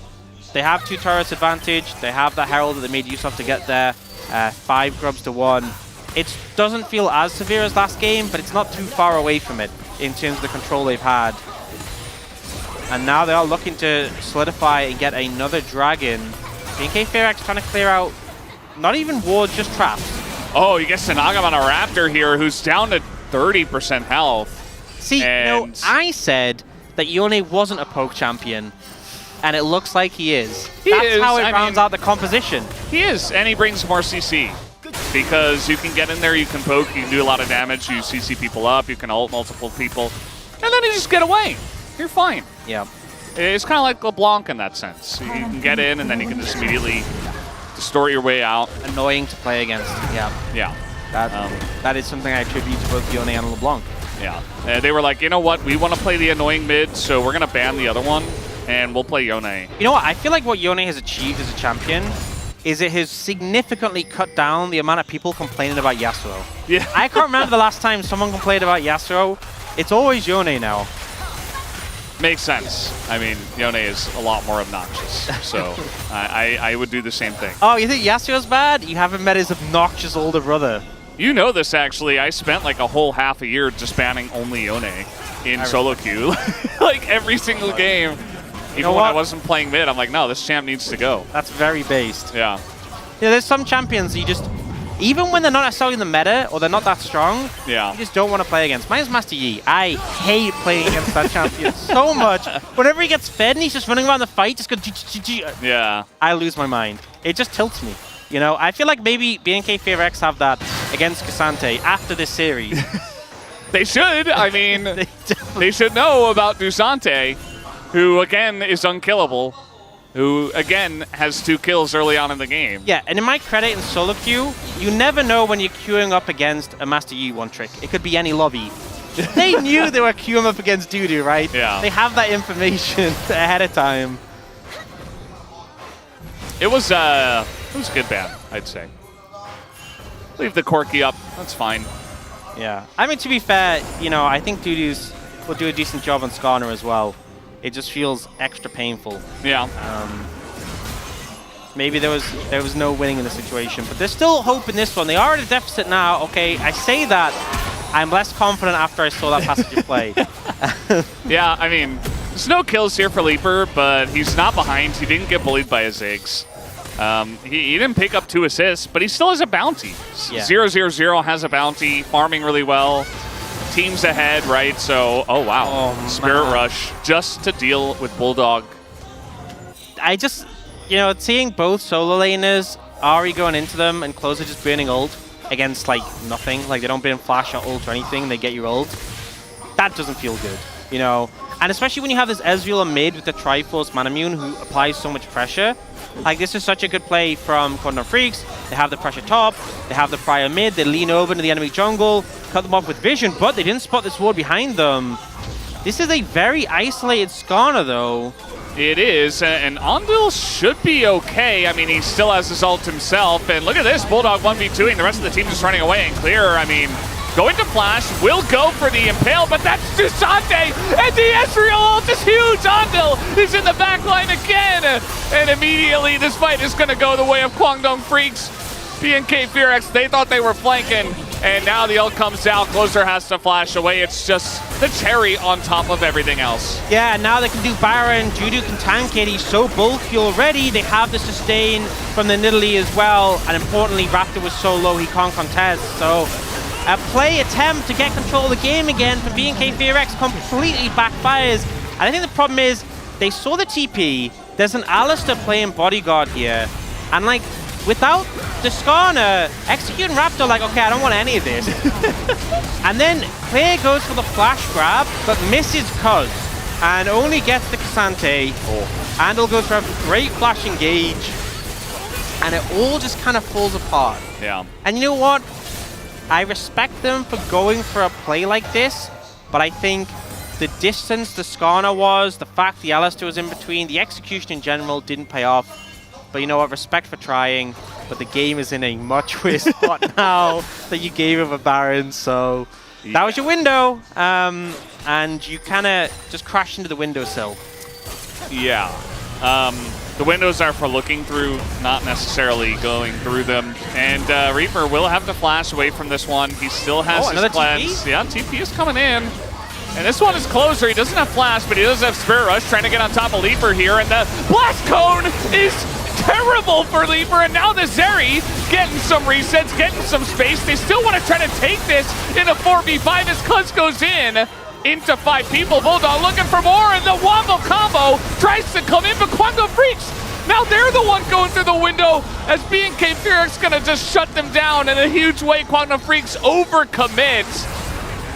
They have 2 turrets advantage. They have the Herald that they made use of to get there. 5 grubs to 1. It doesn't feel as severe as last game, but it's not too far away from it in terms of the control they've had. And now they are looking to solidify and get another dragon. BNK FearX trying to clear out not even wards, just traps. Oh, he gets Sanagam on a Raptor here, who's down to 30% health. See, no, I said that Yone wasn't a poke champion, and it looks like he is. That's how it rounds out the composition. He is, and he brings more CC. Because you can get in there, you can poke, you can do a lot of damage, you CC people up, you can ult multiple people, and then you just get away. You're fine. Yeah. It's kind of like LeBlanc in that sense. You can get in, and then you can just immediately distort your way out. Annoying to play against, yeah. Yeah. That is something I attribute to both Yone and LeBlanc. Yeah. They were like, you know what? We want to play the annoying mid, so we're going to ban the other one, and we'll play Yone. You know what? I feel like what Yone has achieved as a champion is it has significantly cut down the amount of people complaining about Yasuo. Yeah. I can't remember the last time someone complained about Yasuo. It's always Yone now. Makes sense. I mean, Yone is a lot more obnoxious, so I would do the same thing. Oh, you think Yasuo's bad? You haven't met his obnoxious older brother. You know this, actually. I spent like a whole half a year just banning only Yone in solo queue. Like every single game. Even when I wasn't playing mid, I'm like, no, this champ needs to go. That's very based. Yeah. Yeah, there's some champions you just, even when they're not necessarily in the meta or they're not that strong, you just don't want to play against. Mine's Master Yi. I hate playing against that champion so much. Whenever he gets fed and he's just running around the fight, just go yeah. I lose my mind. It just tilts me. You know, I feel like maybe BNK FavorX have that against Cassante after this series. They should. I mean, they should know about Dusante, who, again, is unkillable, who, again, has 2 kills early on in the game. Yeah, and in my credit in solo queue, you never know when you're queuing up against a Master Yi one trick. It could be any lobby. They knew they were queuing up against Dudu, right? Yeah. They have that information ahead of time. It was a good ban, I'd say. Leave the Corki up. That's fine. Yeah. I mean, to be fair, you know, I think Dudu's will do a decent job on Skarner as well. It just feels extra painful. Yeah. Maybe there was no winning in the situation, but there's still hope in this one. They are at a deficit now. Okay, I say that. I'm less confident after I saw that passage of play. Yeah, I mean, there's no kills here for Leaper, but he's not behind. He didn't get bullied by his Ziggs. He didn't pick up 2 assists, but he still has a bounty. Yeah. 0-0-0 has a bounty, farming really well. Team's ahead, right? So, oh wow. Oh, Spirit man. Rush just to deal with Bulldog. I just, you know, seeing both solo laners, Ahri going into them and Closer just burning ult against, like, nothing. Like, they don't burn flash or ult or anything. They get your ult. That doesn't feel good, you know? And especially when you have this Ezreal mid with the Triforce Manamune who applies so much pressure. Like, this is such a good play from Quantum Freaks. They have the pressure top, they have the prior mid, they lean over into the enemy jungle, cut them off with vision, but they didn't spot this ward behind them. This is a very isolated Skarner, though. It is, and Ondil should be okay. I mean, he still has his ult himself, and look at this, Bulldog 1v2ing, the rest of the team just running away and clear. I mean, going to flash, will go for the Impale, but that's Dusante, and the Ezreal ult is huge! Ondil is in the back line again, and immediately this fight is going to go the way of Kwangdong Freaks. BNK FavorX, they thought they were flanking, and now the ult comes out, Closer has to flash away. It's just the cherry on top of everything else. Yeah, now they can do Baron, Judu can tank it, he's so bulky already. They have the sustain from the Nidalee as well, and importantly, Raptor was so low he can't contest, so a play attempt to get control of the game again from BNK FavorX completely backfires. And I think the problem is, they saw the TP, there's an Alistar playing bodyguard here, and like, without the Skarner, executing Raptor like, okay, I don't want any of this. And then Claire goes for the flash grab, but misses Cuz, and only gets the Cassante. Andal goes for a great flash engage, and it all just kind of falls apart. Yeah. And you know what? I respect them for going for a play like this, but I think the distance the Skarner was, the fact the Alistar was in between, the execution in general didn't pay off. But you know what, respect for trying, but the game is in a much worse spot now that you gave him a Baron, so that was your window, and you kind of just crashed into the windowsill. Yeah. The windows are for looking through, not necessarily going through them. And Reaper will have to flash away from this one. He still has his cleanse. TP? Yeah, TP is coming in. And this one is closer. He doesn't have flash, but he does have Spirit Rush trying to get on top of Leaper here. And the Blast Cone is terrible for Leaper. And now the Zeri getting some resets, getting some space. They still want to try to take this in a 4v5 as Cuz goes in. Into 5 people. Bulldog looking for more, and the Wombo combo tries to come in, but Quantum Freaks, now they're the one going through the window as BNK FavorX gonna just shut them down in a huge way. Quantum Freaks overcommits.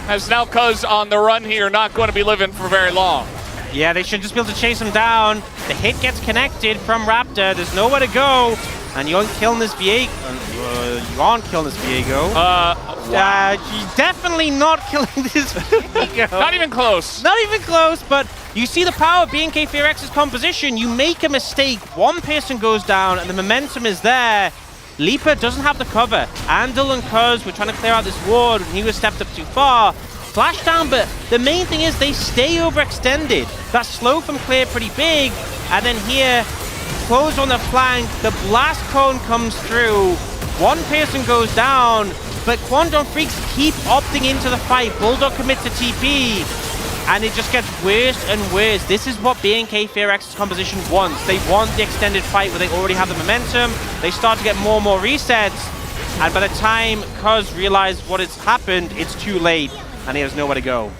As now Cuz on the run here, not going to be living for very long. Yeah, they should just be able to chase him down. The hit gets connected from Raptor. There's nowhere to go. And you aren't killing this Viego. You aren't killing this Viego. You're definitely not killing this Viego. Not even close. Not even close, but you see the power of BNK Fearx's composition. You make a mistake, one person goes down, and the momentum is there. Leaper doesn't have the cover. Andal and Cuz were trying to clear out this ward, and he was stepped up too far. Flash down, but the main thing is they stay overextended. That slow from clear pretty big, and then here, close on the flank, the blast cone comes through. One person goes down, but Kwangdong Freaks keep opting into the fight. Bulldog commits a TP, and it just gets worse and worse. This is what BNK Fearx's composition wants. They want the extended fight where they already have the momentum. They start to get more and more resets, and by the time Cuz realizes what has happened, it's too late, and he has nowhere to go.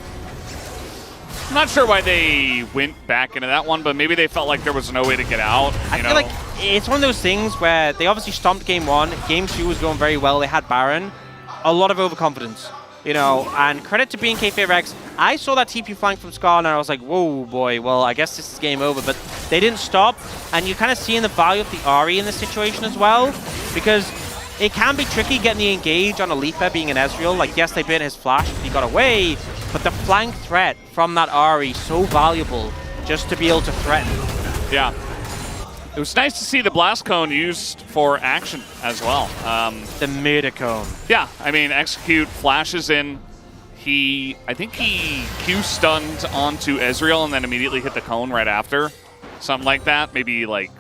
I'm not sure why they went back into that one, but maybe they felt like there was no way to get out. I feel like it's one of those things where they obviously stomped game 1. Game 2 was going very well. They had Baron. A lot of overconfidence, you know, and credit to BNK Fearx. I saw that TP flank from Scar and I was like, whoa, boy, well, I guess this is game over. But they didn't stop, and you're kind of seeing the value of the Ahri in this situation as well, because it can be tricky getting the engage on a Leaper being an Ezreal. Like, yes, they bit his flash, but he got away. But the flank threat from that Ahri, so valuable just to be able to threaten. Yeah. It was nice to see the blast cone used for action as well. The murder cone. Yeah, I mean, Execute flashes in. I think he Q-stunned onto Ezreal and then immediately hit the cone right after. Something like that. Maybe like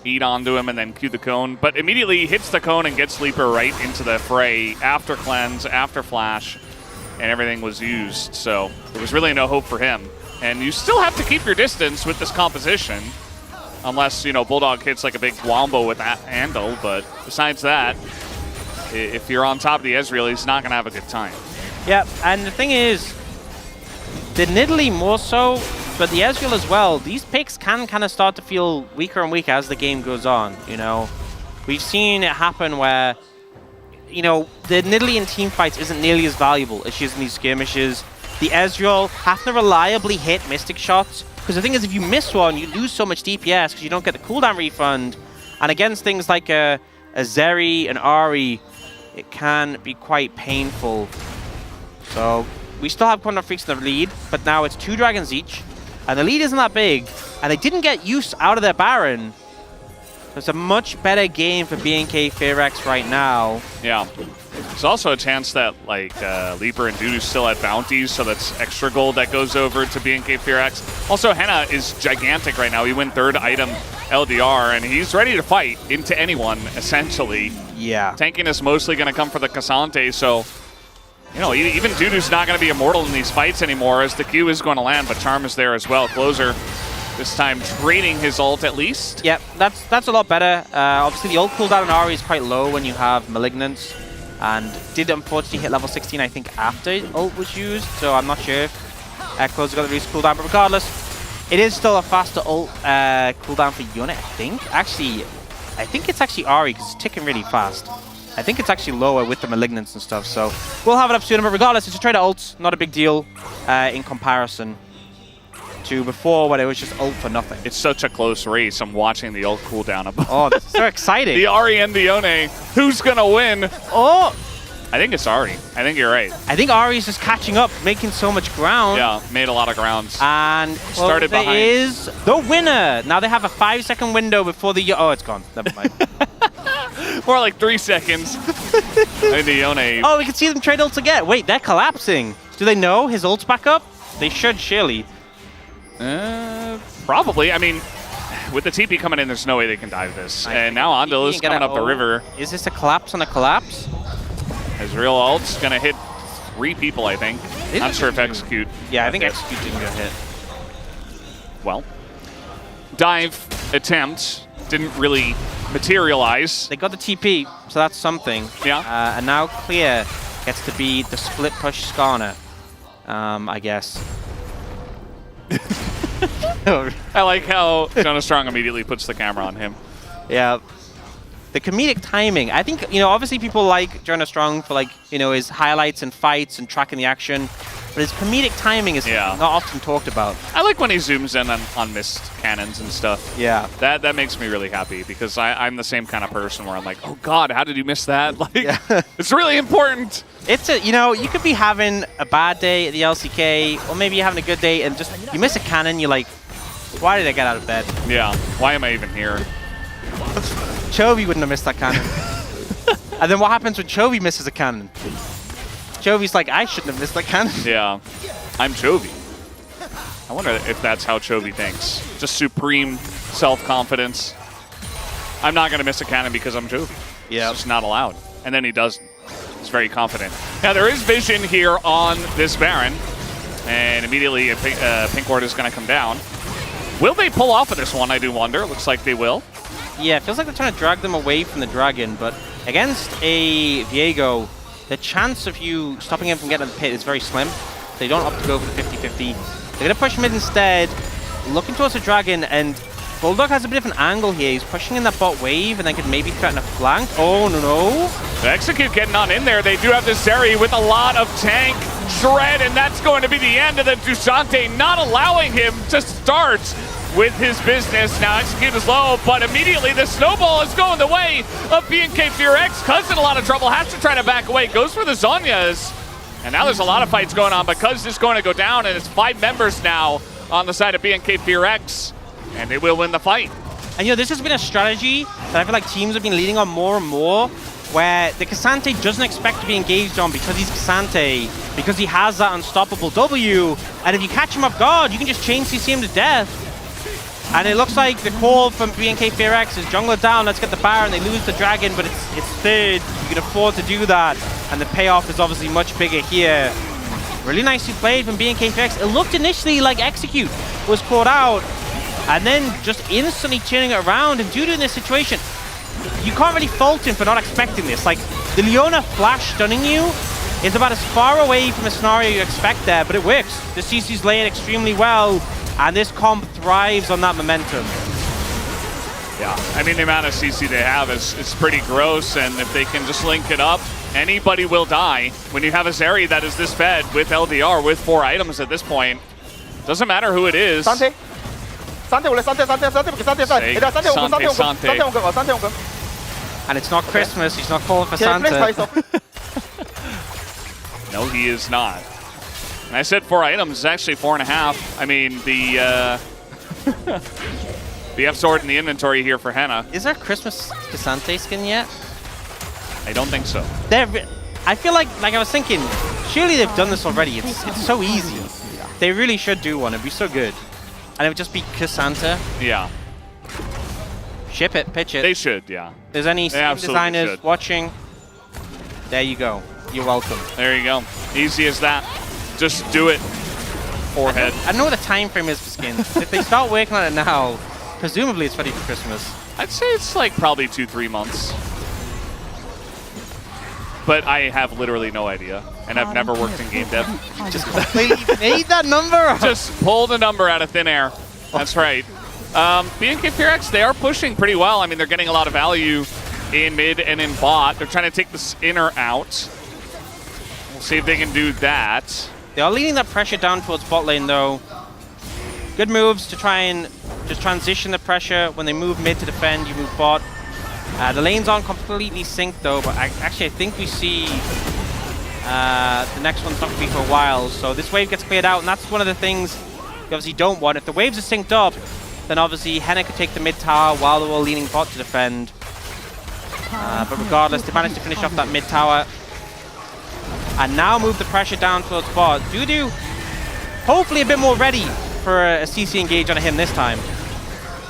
eat onto him and then Q the cone. But immediately hits the cone and gets Leaper right into the fray after cleanse, after flash. And everything was used, so there was really no hope for him. And you still have to keep your distance with this composition, unless, you know, Bulldog hits like a big wombo with that Andal, but besides that, if you're on top of the Ezreal, he's not going to have a good time. Yeah, and the thing is, the Nidalee more so, but the Ezreal as well, these picks can kind of start to feel weaker and weaker as the game goes on, you know. We've seen it happen where, you know, the Nidalee in team fights isn't nearly as valuable as she is in these skirmishes. The Ezreal have to reliably hit Mystic shots, because the thing is, if you miss one, you lose so much DPS because you don't get the cooldown refund. And against things like a Zeri and Ahri, it can be quite painful. So we still have Kwangdong Freaks in the lead, but now it's 2 dragons each, and the lead isn't that big, and they didn't get use out of their Baron. It's a much better game for BNK Fearx right now. Yeah. There's also a chance that like Leaper and Dudu still had bounties, so that's extra gold that goes over to BNK Fearx. Also, Henna is gigantic right now. He went 3rd item LDR, and he's ready to fight into anyone, essentially. Yeah. Tanking is mostly going to come for the Cassante, so, you know, even Dudu's not going to be immortal in these fights anymore, as the Q is going to land, but Charm is there as well. Closer. This time trading his ult at least. Yep, that's a lot better. Obviously the ult cooldown on Ahri is quite low when you have Malignance, and did unfortunately hit level 16 I think after ult was used, so I'm not sure if Closer got the reduced cooldown, but regardless, it is still a faster ult cooldown for Yone, I think. Actually, I think it's actually Ahri because it's ticking really fast. I think it's actually lower with the Malignance and stuff, so we'll have it up soon, but regardless, it's a trade of ults, not a big deal in comparison to before when it was just ult for nothing. It's such a close race. I'm watching the ult cooldown. Oh, that's so exciting. The Ahri and the Yone. Who's going to win? Oh! I think it's Ahri. I think you're right. I think Ahri's just catching up, making so much ground. Yeah, made a lot of grounds. And started behind. Is the winner. Now they have a 5-second window before the... Oh, it's gone. Never mind. More like 3 seconds. And the Yone. Oh, we can see them trade ults again. Wait, they're collapsing. Do they know his ult's back up? They should, surely. Probably. I mean, with the TP coming in, there's no way they can dive this. And now Andal is coming up the river. Is this a collapse on a collapse? Ezreal ult's going to hit 3 people, I think. Not sure if Execute. Yeah, I think Execute didn't get hit. Well, dive attempt didn't really materialize. They got the TP, so that's something. Yeah. And now Clear gets to be the split push Skarner, I guess. I like how Jonah Strong immediately puts the camera on him. Yeah. The comedic timing. I think, you know, obviously people like Jonah Strong for, like, you know, his highlights and fights and tracking the action. but his comedic timing is Yeah. not often talked about. I like when he zooms in on missed cannons and stuff. Yeah. That makes me really happy because I'm the same kind of person where I'm like, oh God, how did you miss that? Like, it's really important. It's a, you know, you could be having a bad day at the LCK, or maybe you're having a good day and just you miss a cannon, you're like, why did I get out of bed? Yeah, why am I even here? Chovy wouldn't have missed that cannon. And then what happens when Chovy misses a cannon? Chovy's like, I shouldn't have missed that cannon. Yeah, I'm Chovy. I wonder if that's how Chovy thinks. Just supreme self-confidence. I'm not going to miss a cannon because I'm Chovy. Yeah. It's just not allowed. And then he doesn't. He's very confident. Now, there is vision here on this Baron. And immediately a pink ward is going to come down. Will they pull off of this one, I do wonder. Looks like they will. Yeah, it feels like they're trying to drag them away from the dragon, but against a Viego, the chance of you stopping him from getting to the pit is very slim. They don't opt to go for the 50-50. They're going to push mid instead, looking towards the dragon, and Bulldog has a bit of an angle here. He's pushing in that bot wave and then could maybe threaten a flank. Oh, no. The Execute getting on in there. They do have this Zeri with a lot of tank shred, and that's going to be the end of the Dusante, not allowing him to start with his business. Now Execute is low, but immediately the snowball is going the way of BNK DRX. Cuz in a lot of trouble, has to try to back away, goes for the Zhonya's. And now there's a lot of fights going on, but Cuz is going to go down, and it's 5 members now on the side of BNK DRX, and they will win the fight. And you know, this has been a strategy that I feel like teams have been leading on more and more, where the Cassante doesn't expect to be engaged on because he's Cassante, because he has that unstoppable W, and if you catch him off guard, you can just chain CC him to death. And it looks like the call from BNK DRX is jungler down, let's get the Baron. They lose the dragon, but it's third. You can afford to do that, and the payoff is obviously much bigger here. Really nicely played from BNK DRX. It looked initially like Execute was caught out, and then just instantly turning it around. And due to this situation, you can't really fault him for not expecting this. Like, the Leona flash stunning you is about as far away from a scenario you expect there, but it works. The CC's laying extremely well, and this comp thrives on that momentum. Yeah, I mean, the amount of CC they have is pretty gross, and if they can just link it up, anybody will die. When you have a Zeri that is this fed with LDR, with 4 items at this point, doesn't matter who it is. Sante. Sante. And it's not Christmas, he's not calling for Santa. No, he is not. And I said 4 items, it's actually 4.5. I mean, the F-Sword in the inventory here for Henna. Is there a Christmas Cassante skin yet? I don't think so. I feel like I was thinking, surely they've done this already. It's so easy. They really should do one, it'd be so good. And it would just be Cassanta. Yeah. Ship it, pitch it. They should, yeah. If there's any skin designers should. watching, there you go. You're welcome. There you go. Easy as that. Just do it. Forehead. I don't know what the time frame is for skins. If they start working on it now, presumably it's ready for Christmas. I'd say it's like probably 2-3 months. But I have literally no idea. And I've never worked in game dev. Just completely made that number up. Just pull the number out of thin air. That's right. BNK DRX, they are pushing pretty well. I mean, they're getting a lot of value in mid and in bot. They're trying to take this inner out. We'll see if they can do that. They are leading that pressure down towards bot lane, though. Good moves to try and just transition the pressure. When they move mid to defend, you move bot. The lanes aren't completely synced, though, but I think we see the next one's not going to be for a while. So this wave gets cleared out, and that's one of the things you obviously don't want. If the waves are synced up, then obviously Henna could take the mid tower while they're all leaning bot to defend. But regardless, they managed to finish off that mid tower. And now move the pressure down towards bot. Dudu, hopefully a bit more ready for a CC engage on him this time.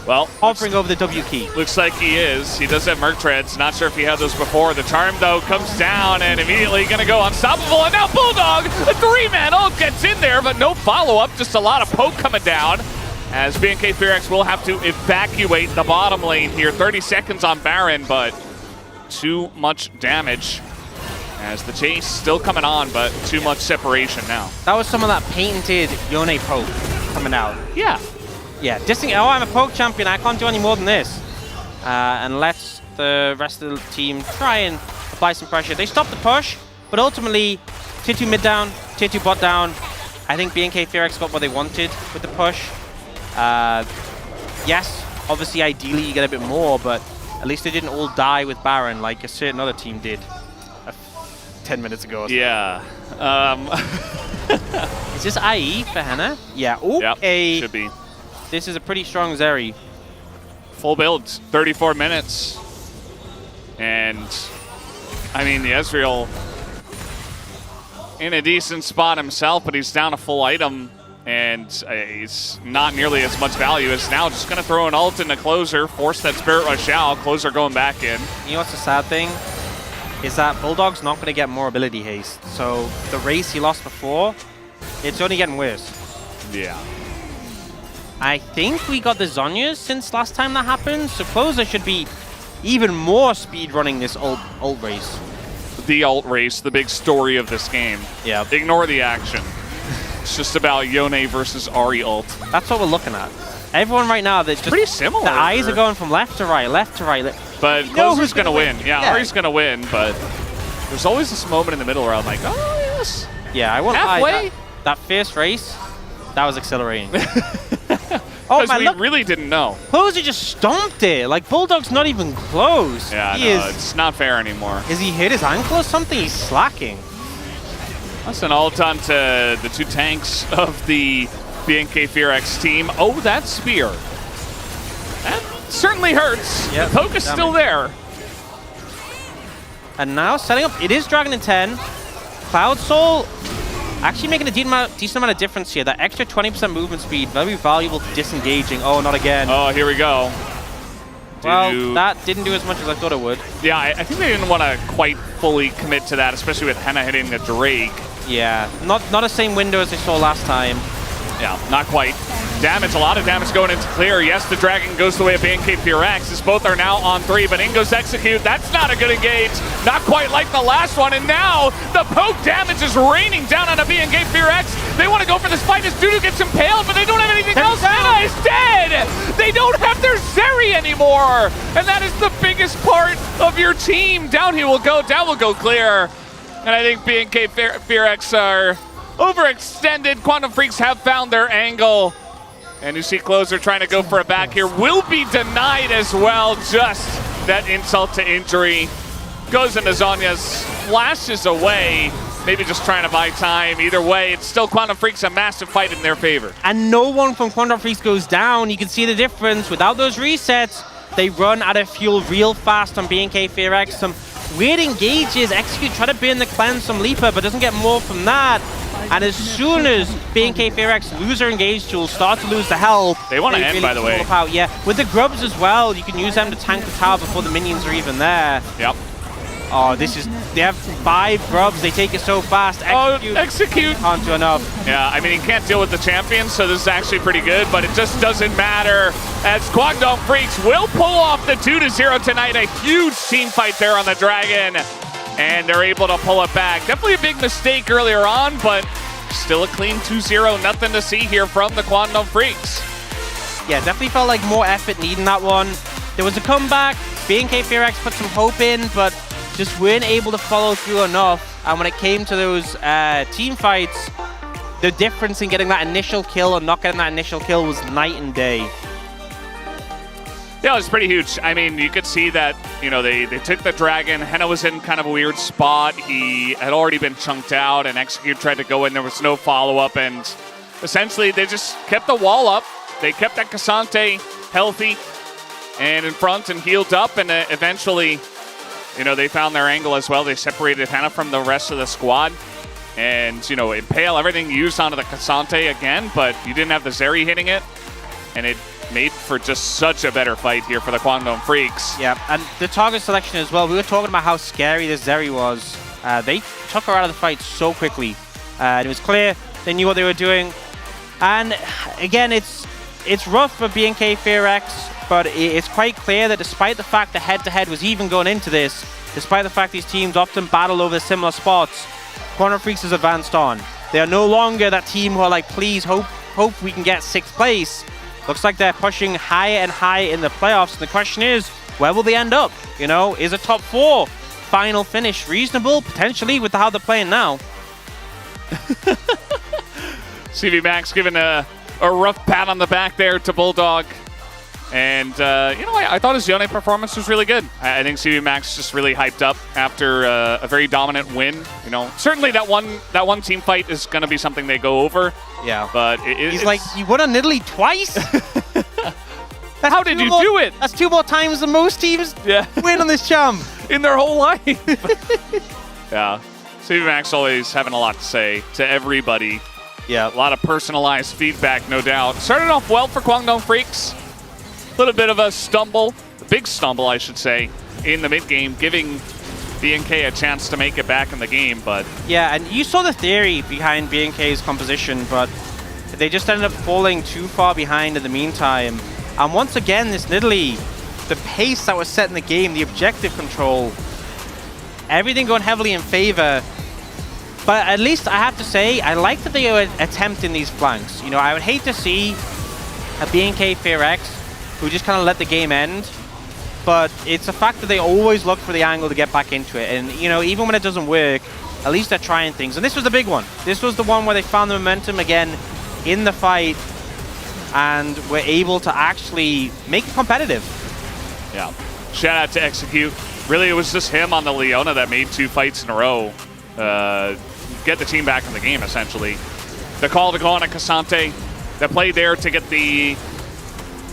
Well, hovering over the W key. Looks like he is. He does have Merc Treads. Not sure if he had those before. The Charm, though, comes down and immediately going to go unstoppable. And now Bulldog, a 3-man ult gets in there, but no follow-up. Just a lot of poke coming down. As BNK DRX will have to evacuate the bottom lane here. 30 seconds on Baron, but too much damage. As the chase still coming on, but too much separation now. That was some of that patented Yone poke coming out. Yeah. Yeah, oh, I'm a poke champion, I can't do any more than this. And lets the rest of the team try and apply some pressure. They stop the push, but ultimately, tier 2 mid down, tier 2 bot down. I think BNK Fearx got what they wanted with the push. Yes, obviously, ideally, you get a bit more, but at least they didn't all die with Baron like a certain other team did 10 minutes ago. Or Yeah. Is this IE for Hannah? Yeah. Yep, Okay. should be. This is a pretty strong Zeri. Full build, 34 minutes. And, I mean, the Ezreal in a decent spot himself, but he's down a full item. And he's not nearly as much value as now. Just going to throw an ult into Closer, force that Spirit Rush out. Closer going back in. You know what's the sad thing? Is that Bulldog's not going to get more ability haste. So the race he lost before, it's only getting worse. Yeah. I think we got the Zhonya's since last time that happened. So Closer should be even more speed running this ult race. The ult race, the big story of this game. Yeah. Ignore the action. It's just about Yone versus Ahri ult. That's what we're looking at. Everyone right now, they're just pretty similar. The eyes are going from left to right, left to right. But You know Closer's who's going to gonna win. win. Yeah, Yeah. Ahri's going to win, but there's always this moment in the middle where I'm like, oh, yes. Yeah, I won't lie. Halfway? That first race, that was exhilarating. Oh Because man, we look, really didn't know. Closer just stomped it. Like, Bulldog's not even close. Yeah, He no, it's not fair anymore. Is he hit his ankle or something? He's slacking. That's an ult onto the two tanks of the BNK Fearx team. Oh, that spear. That certainly hurts. Yep, The poke is still there. And now setting up, it is Dragon in 10. Cloud Soul actually making a decent amount of difference here. That extra 20% movement speed, very valuable to disengaging. Oh, not again. Oh, here we go. Well, that didn't do as much as I thought it would. Yeah, I think they didn't want to quite fully commit to that, especially with Henna hitting the Drake. Yeah, not the same window as they saw last time. Yeah, not quite. Damage, a lot of damage going into clear. Yes, the Dragon goes the way of BNK Fearx, as both are now on 3, but in goes Execute. That's not a good engage. Not quite like the last one, and now the poke damage is raining down on a BNK Fearx. They want to go for this fight as Dudu gets impaled, but they don't have anything else. Henna is dead! They don't have their Zeri anymore! And that is the biggest part of your team. Down he will go, down will go clear. And I think BNK Fearx are overextended. Quantum Freaks have found their angle. And you see Closer trying to go for a back here. Will be denied as well. Just that insult to injury. Goes into Zhonya's, flashes away. Maybe just trying to buy time. Either way, it's still Quantum Freaks, a massive fight in their favor. And no one from Quantum Freaks goes down. You can see the difference. Without those resets, they run out of fuel real fast on BNK Fearx. Some weird engages. Execute, try to burn the cleanse from Leaper, but doesn't get more from that. And as soon as BNK Fearx lose their engage tools, start to lose the health, They want to end, by the way. Out. Yeah, with the grubs as well, you can use them to tank the tower before the minions are even there. Yep. Oh, they have 5 grubs. They take it so fast. Execute. Can't do enough. Yeah, I mean, he can't deal with the champions, so this is actually pretty good, but it just doesn't matter as Guangdong Freaks will pull off the 2-0 tonight. A huge team fight there on the Dragon, and they're able to pull it back. Definitely a big mistake earlier on, but still a clean 2-0. Nothing to see here from the Guangdong Freaks. Yeah, definitely felt like more effort needing that one. There was a comeback. BNK Fearx put some hope in, but just weren't able to follow through enough. And when it came to those team fights, the difference in getting that initial kill and not getting that initial kill was night and day. Yeah, it was pretty huge. I mean, you could see that, you know, they took the Dragon. Henna was in kind of a weird spot. He had already been chunked out, and Execute tried to go in. There was no follow-up, and essentially they just kept the wall up. They kept that Cassante healthy and in front and healed up, and eventually, you know, they found their angle as well. They separated Henna from the rest of the squad. And, you know, Impale, everything used onto the Cassante again, but you didn't have the Zeri hitting it. And it made for just such a better fight here for the Guangdong Freaks. Yeah, and the target selection as well. We were talking about how scary this Zeri was. They took her out of the fight so quickly. It was clear they knew what they were doing. And again, it's rough for BNK Fearx, but it's quite clear that despite the fact the head-to-head was even going into this, despite the fact these teams often battle over similar spots, Quantum Freaks has advanced on. They are no longer that team who are like, please hope we can get 6th place. Looks like they're pushing higher and higher in the playoffs. And the question is, where will they end up? You know, is a top 4 final finish reasonable? Potentially, with how they're playing now. CV Max giving a rough pat on the back there to Bulldog. And, I thought his Yone performance was really good. I think CV Max just really hyped up after a very dominant win. Certainly that one team fight is going to be something they go over. Yeah. But he's like, you won on Nidalee twice? How did you do it? That's 2 more times than most teams win on this champ. In their whole life. Yeah. CV Max always having a lot to say to everybody. Yeah. A lot of personalized feedback, no doubt. Started off well for Kwangdong Freaks. A little bit of a stumble, a big stumble, I should say, in the mid game, giving BNK a chance to make it back in the game. But yeah, and you saw the theory behind BNK's composition, but they just ended up falling too far behind in the meantime. And once again, this Nidalee, the pace that was set in the game, the objective control, everything going heavily in favor. But at least I have to say, I like that they are attempting these flanks. I would hate to see a BNK FearX who just kind of let the game end. But it's a fact that they always look for the angle to get back into it. And, even when it doesn't work, at least they're trying things. And this was the big one. This was the one where they found the momentum again in the fight and were able to actually make it competitive. yeah, shout out to Execute. Really, it was just him on the Leona that made 2 fights in a row. Get the team back in the game, essentially. The call to go on a Cassante. That played there to get the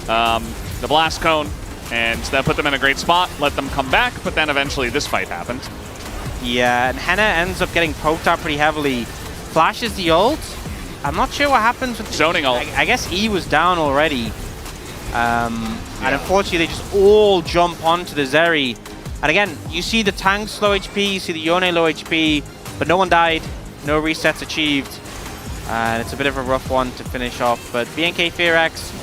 blast cone, and that put them in a great spot, let them come back, but then eventually this fight happened. Yeah, and Henna ends up getting poked out pretty heavily. Flashes the ult. I'm not sure what happens with zoning ult. I guess E was down already. And unfortunately, they just all jump onto the Zeri. And again, you see the tanks low HP, you see the Yone low HP, but no one died, no resets achieved. And it's a bit of a rough one to finish off. But BNK FearX,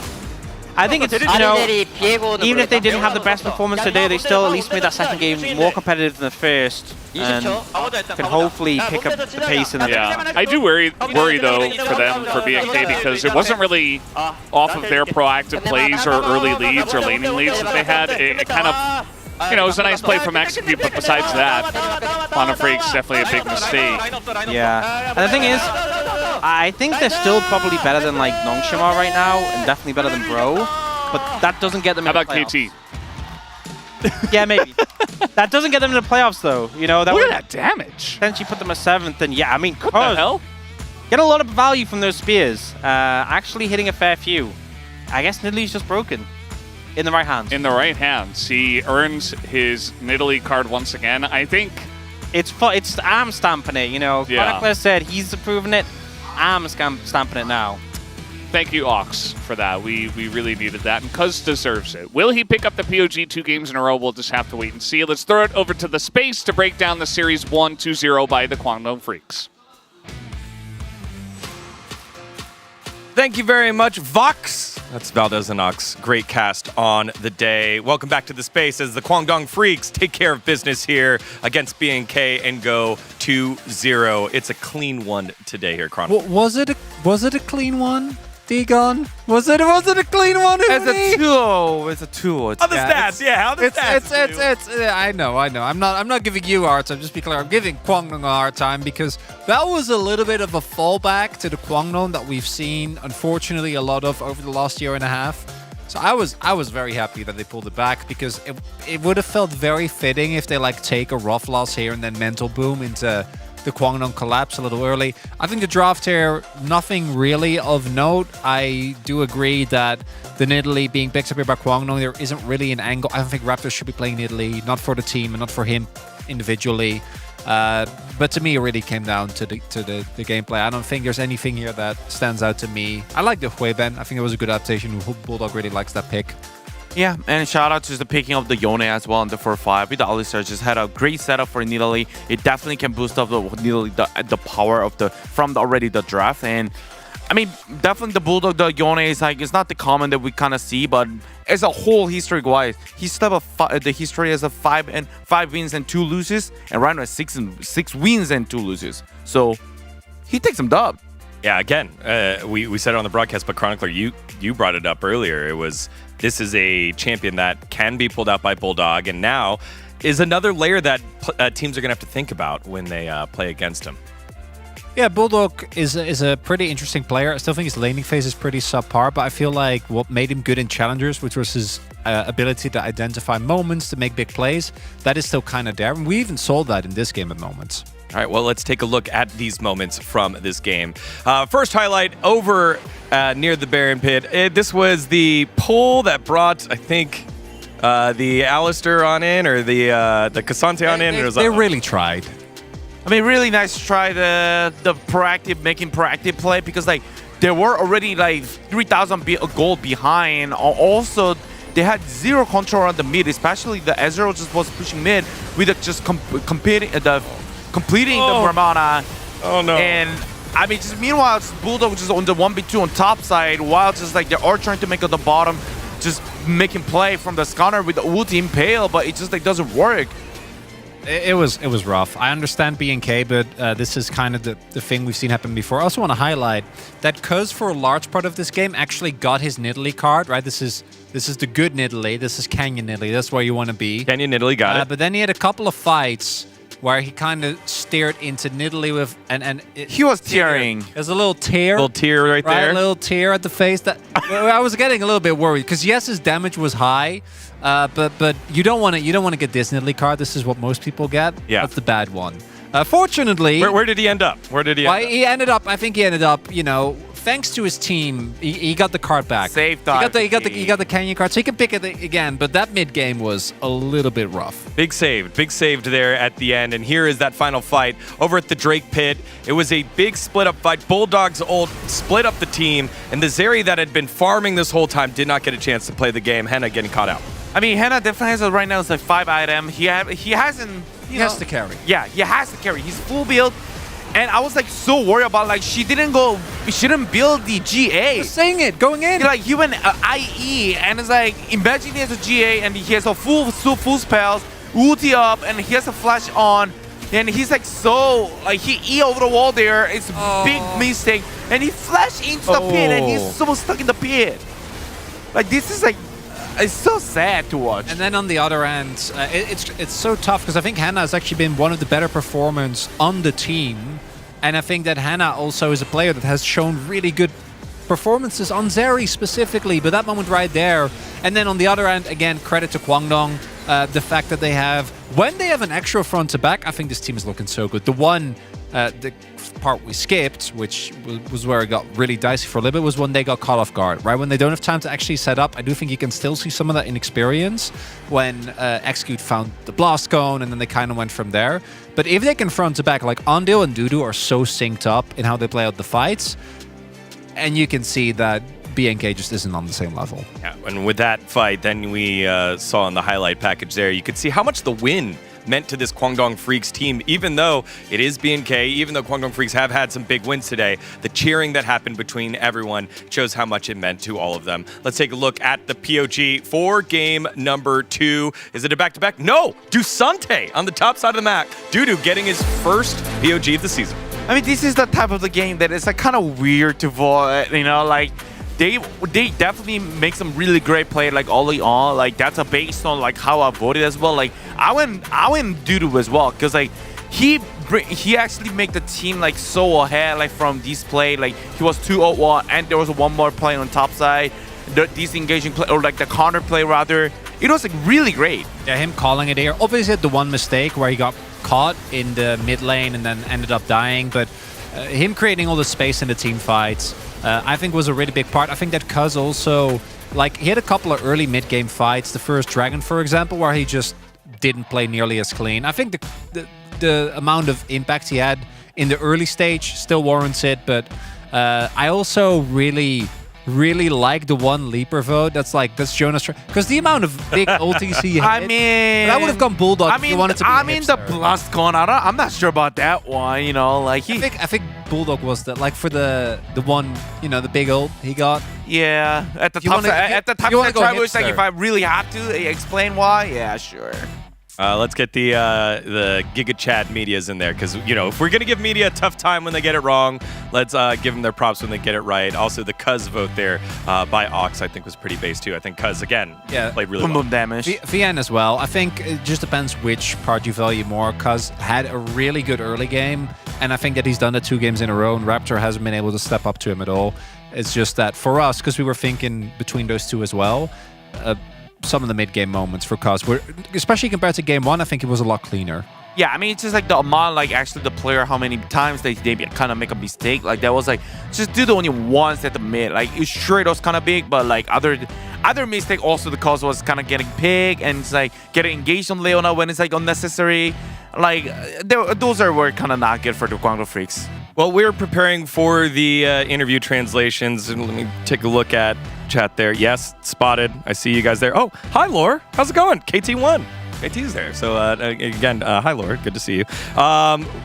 I think it's, even if they didn't have the best performance today, they still at least made that second game more competitive than the first. And can hopefully pick up the pace in the Yeah, I do worry though for them, for BNK, because it wasn't really off of their proactive plays or early leads or laning leads that they had. It kind of, it was a nice play from Execute, but besides that, Quantum Freak's definitely a big mistake. Yeah, and the thing is, I think they're still probably better than like Nongshima right now, and definitely better than Bro, but that doesn't get them How into about playoffs. KT? Yeah, maybe. That doesn't get them into playoffs though. That Look would at that damage. potentially put them a 7th, and yeah, I mean, What the hell? get a lot of value from those spears. Actually hitting a fair few. I guess Nidalee's just broken. In the right hands. In the right hands. He earns his Nidalee card once again. I think It's I'm stamping it, Yeah. Chronicler said he's approving it. I'm stamping it now. thank you, Ox, for that. We really needed that, and Cuz deserves it. Will he pick up the POG 2 games in a row? We'll just have to wait and see. Let's throw it over to the space to break down the series 1-2-0 by the Kwangdong Freaks. Thank you very much, Vox. That's Valdez and Ox. Great cast on the day. Welcome back to the space as the Kwangdong Freaks take care of business here against BNK and go 2-0. It's a clean one today here, Chronicle. Was it a clean one, Dagon? Was it a clean one? It's a 2-0. It's a 2-0. On the stats, how the stats? It's I know. I'm not giving you a hard time. Just be clear, I'm giving Kwangdong a hard time because that was a little bit of a fallback to the Kwangdong that we've seen, unfortunately, a lot of over the last year and a half. So I was very happy that they pulled it back because it would have felt very fitting if they take a rough loss here and then mental boom into the Kwangdong collapse a little early. I think the draft here, nothing really of note. I do agree that the Nidalee being picked up here by Kwangdong, there isn't really an angle. I don't think Raptors should be playing Nidalee, not for the team and not for him individually. But to me, it really came down to the gameplay. I don't think there's anything here that stands out to me. I like the Hueben. I think it was a good adaptation. Bulldog really likes that pick. Yeah, and shout out to the picking of the Yone as well in the 4-5. With the Alistar, just had a great setup for Nidalee. It definitely can boost up the Nidalee, the power of from already the draft. And I mean, definitely the Bulldog, the Yone is it's not the common that we kind of see, but as a whole history wise, he still have the history as a 5 wins and 2 losses, and right now 6 wins and 2 losses. So he takes some dub. Yeah, again, we said it on the broadcast, but Chronicler, you brought it up earlier. This is a champion that can be pulled out by Bulldog, and now is another layer that teams are going to have to think about when they play against him. Yeah, Bulldog is a pretty interesting player. I still think his laning phase is pretty subpar, but I feel like what made him good in challengers, which was his ability to identify moments, to make big plays, that is still kind of there. And we even saw that in this game at moments. All right, well, let's take a look at these moments from this game. First highlight over near the Baron Pit. This was the pull that brought, I think, the Alistair on in, or the Cassante on in. They really tried. I mean, really nice to try the making proactive play, because like they were already like 3,000 gold behind. Also, they had zero control on the mid, especially the Ezreal just was pushing mid with just completing the Brahmana. Oh no! And I mean, just meanwhile, Bulldog just on the 1v2 on top side, while just like they are trying to make at the bottom, just making play from the Scanner with the ulti impale, but it just like doesn't work. It was rough. I understand BNK, but this is kind of the thing we've seen happen before. I also want to highlight that Cuz for a large part of this game actually got his Nidalee card, right? This is the good Nidalee. This is Canyon Nidalee. That's where you want to be. Canyon Nidalee got it. But then he had a couple of fights where he kind of stared into Nidalee with he was tearing. There's a little tear. Little tear right there. A little tear at the face. That I was getting a little bit worried, because yes, his damage was high, but you don't want to get this Nidalee card. This is what most people get. Yeah. That's the bad one. Fortunately, Where did he end up? I think he ended up, thanks to his team, he got the card back. Safe He dive. got the Canyon card, so he can pick it again. But that mid game was a little bit rough. Big saved there at the end. And here is that final fight over at the Drake Pit. It was a big split up fight. Bulldog's ult split up the team, and the Zeri that had been farming this whole time did not get a chance to play the game. Henna getting caught out. I mean, Henna definitely has right now is like 5 item. He hasn't. He has to carry. Yeah, he has to carry. He's full build. And I was like so worried about like she didn't build the GA. Just saying it, going in. Like he went IE, and it's like imagine he has a GA and he has a full spells, ulti up, and he has a flash on, and he's like so like he E over the wall there. It's a big mistake, and he flashed into the pit, and he's so stuck in the pit. Like this is like. It's so sad to watch. And then on the other end, it's so tough, because I think Hannah has actually been one of the better performers on the team. And I think that Hannah also is a player that has shown really good performances on Zeri specifically, but that moment right there. And then on the other end, again, credit to Kwangdong, the fact that when they have an extra front to back, I think this team is looking so good. The part we skipped, which was where it got really dicey for a little bit, was when they got caught off guard, right? When they don't have time to actually set up, I do think you can still see some of that inexperience when Execute found the blast cone, and then they kind of went from there. But if they can front to back, like Ondil and Dudu are so synced up in how they play out the fights, and you can see that BNK just isn't on the same level. Yeah, and with that fight, then we saw in the highlight package there, you could see how much the win meant to this Kwangdong Freaks team. Even though it is BNK, even though Kwangdong Freaks have had some big wins today, the cheering that happened between everyone shows how much it meant to all of them. Let's take a look at the POG for game number 2. Is it a back-to-back? No! Dusante on the top side of the map. Dudu getting his first POG of the season. I mean, this is the type of the game that is like kind of weird to vote, like they definitely make some really great play like early on. Like that's based on like how I voted as well. Like I went Dudu as well, because like he actually make the team like so ahead like from this play. Like he was 2-0-1, and there was one more play on top side, the disengaging play, or like the counter play rather. It was like really great. Yeah, him calling it here. Obviously had the one mistake where he got caught in the mid lane and then ended up dying, but him creating all the space in the team fights, I think was a really big part. I think that Cuz also, like, he had a couple of early mid-game fights. The first Dragon, for example, where he just didn't play nearly as clean. I think the amount of impact he had in the early stage still warrants it, but I also really like the one Leaper vote. That's Jonas, because the amount of big ultis he had. I mean, that would have gone Bulldog. If you wanted to be the blast con. I'm not sure about that one. Like I think Bulldog was for the one, the big ult he got. Yeah, at the top. At the top, I was like, if I really have to explain why, yeah, sure. Let's get the Giga Chat medias in there, because if we're gonna give media a tough time when they get it wrong, let's give them their props when they get it right. Also, the Cuz vote there by Ox, I think, was pretty base too. I think Cuz again played really well. Boom damage. VN as well. I think it just depends which part you value more. Cuz had a really good early game, And I think that he's done that 2 games in a row, and Raptor hasn't been able to step up to him at all. It's just that for us, because we were thinking between those two as well, some of the mid-game moments for Cuz were, especially compared to game 1, I think it was a lot cleaner. Yeah, I mean, it's just like the amount, like actually the player, how many times they kind of make a mistake. Like that was like, just did only once at the mid. Like, sure, it was kind of big, but like other mistake also the cause was kind of getting big and it's like getting engaged on Leona when it's like unnecessary. Like, those were kind of not good for the Guangdong Freaks. Well, we're preparing for the interview translations, and let me take a look at chat there. Yes, spotted. I see you guys there. Oh, hi, Lore. How's it going? KT1. KT's there. So, again, hi, Lore. Good to see you.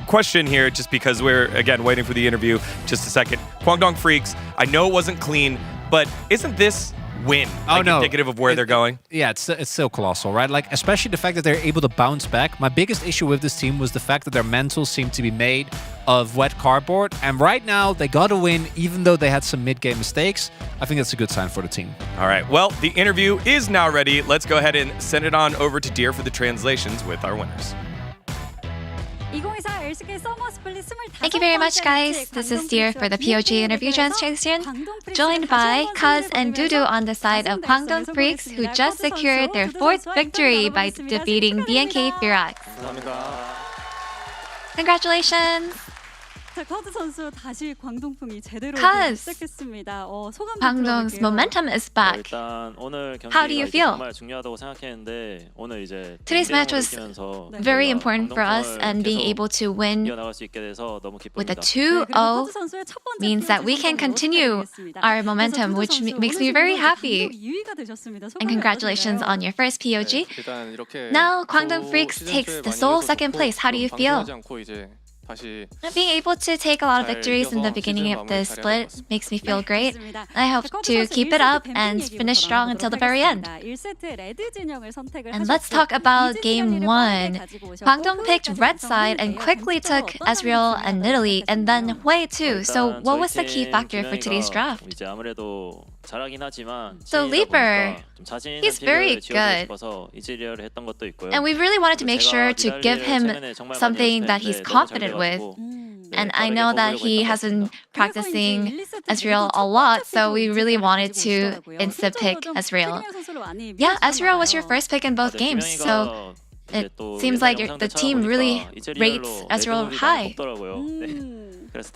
Question here, just because we're, again, waiting for the interview. Just a second. Guangdong Freaks, I know it wasn't clean, but isn't this win indicative of where they're going? Yeah, it's still colossal, right? Like, especially the fact that they're able to bounce back. My biggest issue with this team was the fact that their mentals seem to be made of wet cardboard, and right now they got to win even though they had some mid-game mistakes. I think that's a good sign for the team. All right, well, the interview is now ready. Let's go ahead and send it on over to Deer for the translations with our winners. Thank you very much, guys. This is Deer for the POG interview translation, joined by Kaz and Dudu on the side of Guangdong Freaks, who just secured their 4th victory by defeating BNK Firax. Congratulations! Kaz, Guangdong's momentum is back. How do you feel? Today's match was very important for us, and being able to win with a 2-0 means that we can continue our momentum, which makes me very happy. And congratulations on your first POG. Now Guangdong Freaks takes the sole 2nd place. How do you feel? Being able to take a lot of victories in the beginning of this split makes me feel great. I hope to keep it up and finish strong until the very end. And let's talk about game 1. Guangdong picked red side and quickly took Ezreal and Nidalee, and then Hui too. So what was the key factor for today's draft? So Leaper, he's very good. And we really wanted to make sure to give him something that he's confident with. And I know that he has been practicing Ezreal a lot, so we really wanted to insta-pick Ezreal. Yeah, Ezreal was your first pick in both games, so it seems like the team really rates Ezreal high.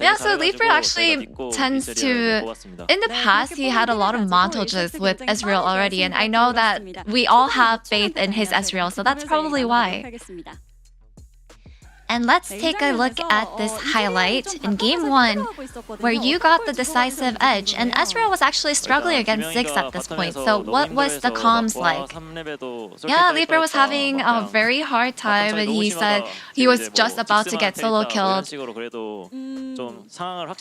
Yeah, so Leaper actually tends to... In the past, he had a lot of montages with Ezreal already, and I know that we all have faith in his Ezreal, so that's probably why. And let's take a look at this highlight in game 1, where you got the decisive edge, and Ezreal was actually struggling against Ziggs at this point. So what was the comms like? Yeah, Leaper was having a very hard time, and he said he was just about to get solo killed.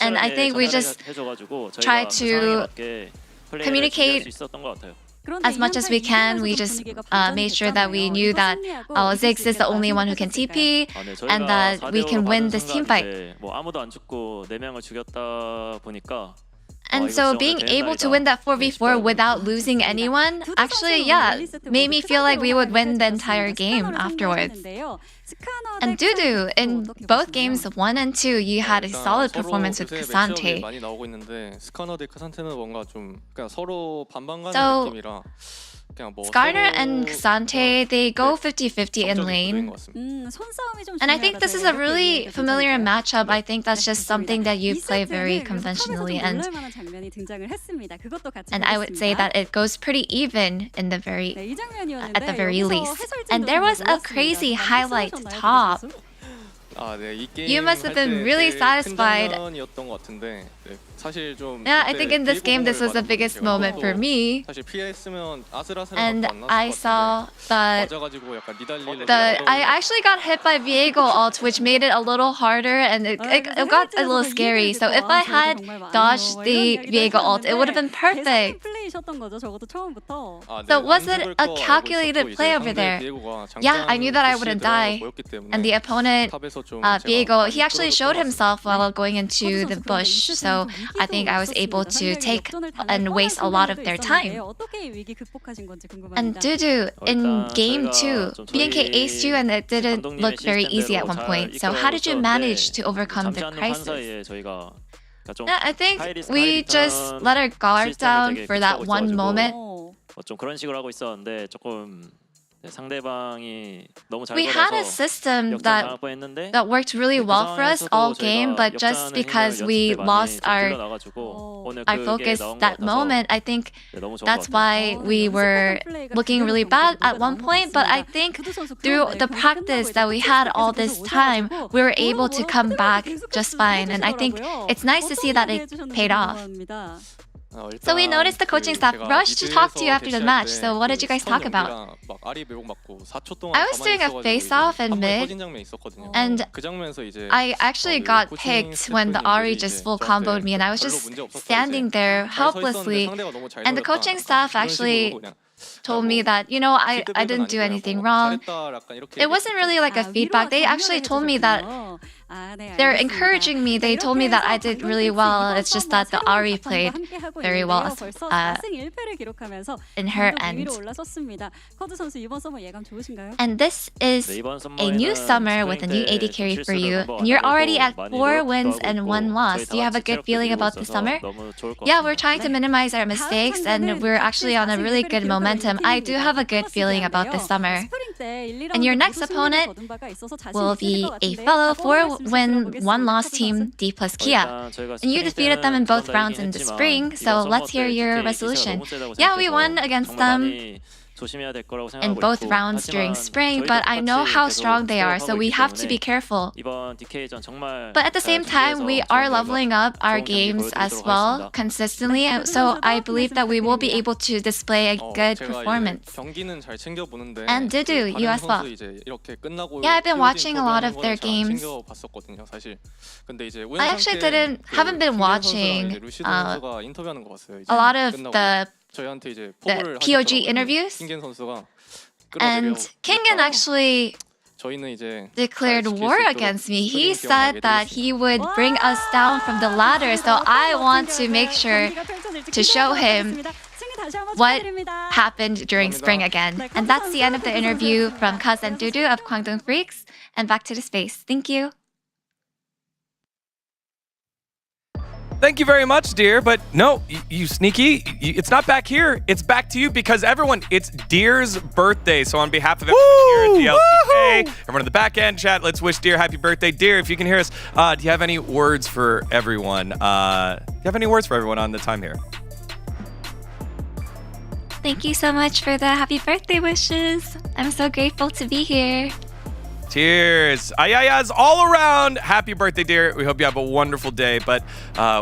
And I think we just tried to communicate as much as we can. We just made sure that we knew that Ziggs is the only one who can TP and that we can win this team fight. And so being able to win that 4v4 without losing anyone, actually, yeah, made me feel like we would win the entire game afterwards. And Dudu, in both games 1 and 2, you had a solid performance with K'Sante. So Skarner and K'Sante, they go 50-50 in lane. And I think this is a really familiar matchup. I think that's just something that you play very conventionally. And I would say that it goes pretty even in the at the very least. And there was a crazy highlight top. You must have been really satisfied. Yeah, I think in this game, this was the biggest moment for me. And I saw that I actually got hit by Viego ult, which made it a little harder, and it got a little scary. So if I had dodged the Viego ult, it would have been perfect. So was it a calculated play over there? Yeah, I knew that I wouldn't die. And the opponent, Viego, he actually showed himself while going into the bush. So I think I was able to take and waste a lot of their time. And Dudu, in game 2, BNK aced you and it didn't look very easy at one point. So how did you manage to overcome the crisis? Yeah, I think we just let our guard down for that one moment. 좀 그런 식으로 하고 있었는데 조금 We had a system that worked really well for us all game, but just because we lost our focus that moment, I think that's why we were looking really bad at one point. But I think through the practice that we had all this time, we were able to come back just fine. And I think it's nice to see that it paid off. So we noticed the coaching staff rushed to talk to you after the match. So what did you guys talk about? I was doing a face-off in mid, and I actually got picked when the Ari just full comboed me, and I was just standing there helplessly. And the coaching staff actually told me that, you know, I didn't do anything wrong. It wasn't really like a feedback. They actually told me that they're encouraging me. They told me that I did really well. It's just that the Ari played very well in her end. And this is a new summer with a new AD carry for you. You're already at 4 wins and 1 loss. Do you have a good feeling about the summer? Yeah, we're trying to minimize our mistakes and we're actually on a really good momentum. I do have a good feeling about this summer. And your next opponent will be a fellow 4-win, 1-loss team, D plus Kia. And you defeated them in both rounds in the spring, so let's hear your resolution. Yeah, we won against them in both rounds during spring, but I know how strong they are, so we have to be careful. But at the same time, we are leveling up our games as well consistently, so I believe that we will be able to display a good performance. And Dudu, you as well. Yeah, I've been watching a lot of their games. I actually haven't been watching a lot of the POG interviews, and Kingen actually declared war against me. He said that he would bring us down from the ladder, so I want to make sure to show him what happened during spring again. And that's the end of the interview from Kaz and Dudu of Kwangdong Freaks, and back to the space. Thank you. Thank you very much, dear. But no, you sneaky. It's not back here. It's back to you because everyone, it's Deer's birthday. So on behalf of everyone here at the LCK, everyone in the back end chat, let's wish Deer happy birthday. Deer, if you can hear us, do you have any words for everyone? Do you have any words for everyone on the time here? Thank you so much for the happy birthday wishes. I'm so grateful to be here. Cheers. Ayayas all around. Happy birthday, dear. We hope you have a wonderful day. But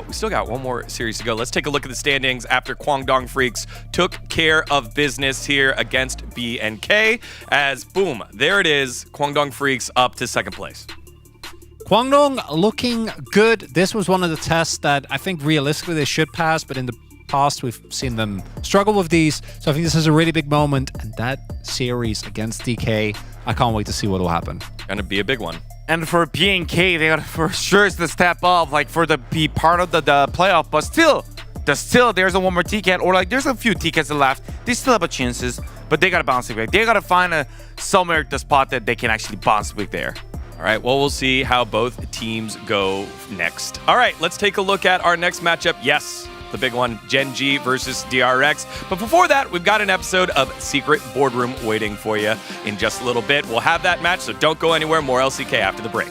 we still got one more series to go. Let's take a look at the standings after Kwangdong Freaks took care of business here against BNK. As boom, there it is. Kwangdong Freaks up to second place. Kwangdong looking good. This was one of the tests that I think realistically they should pass, but in the past we've seen them struggle with these. So I think this is a really big moment. And that series against DK, I can't wait to see what will happen. Gonna be a big one. And for BNK, they gotta for sure to step up, like for the be part of the playoff. But still, there's a one more ticket, or like there's a few tickets left. They still have a chances, but they gotta bounce back. They gotta find somewhere the spot that they can actually bounce back there. All right, well, we'll see how both teams go next. All right, let's take a look at our next matchup. Yes, the big one, Gen G versus DRX. But before that, we've got an episode of Secret Boardroom waiting for you in just a little bit. We'll have that match, so don't go anywhere. More LCK after the break.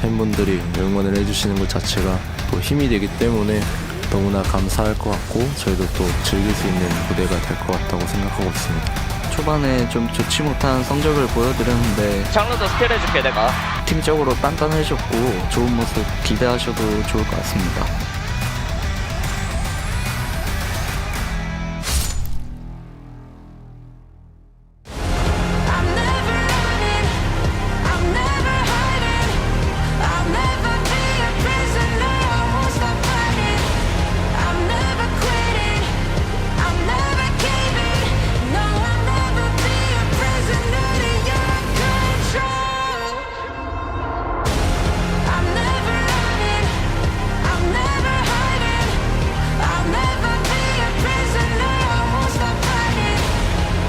팬분들이 응원을 해주시는 것 자체가 또 힘이 되기 때문에 너무나 감사할 것 같고 저희도 또 즐길 수 있는 무대가 될 것 같다고 생각하고 있습니다. 초반에 좀 좋지 못한 성적을 보여드렸는데 장르도 스틸 해줄게 내가. 팀적으로 단단해졌고 좋은 모습 기대하셔도 좋을 것 같습니다. I'm never running, I'm never hiding, I'll never be a prisoner, I won't stop fighting. I'm never quitting, I'm never caving, no, I'll never be a prisoner to your control. I'm never running, I'm never hiding, I'll never be a prisoner, I won't stop fighting.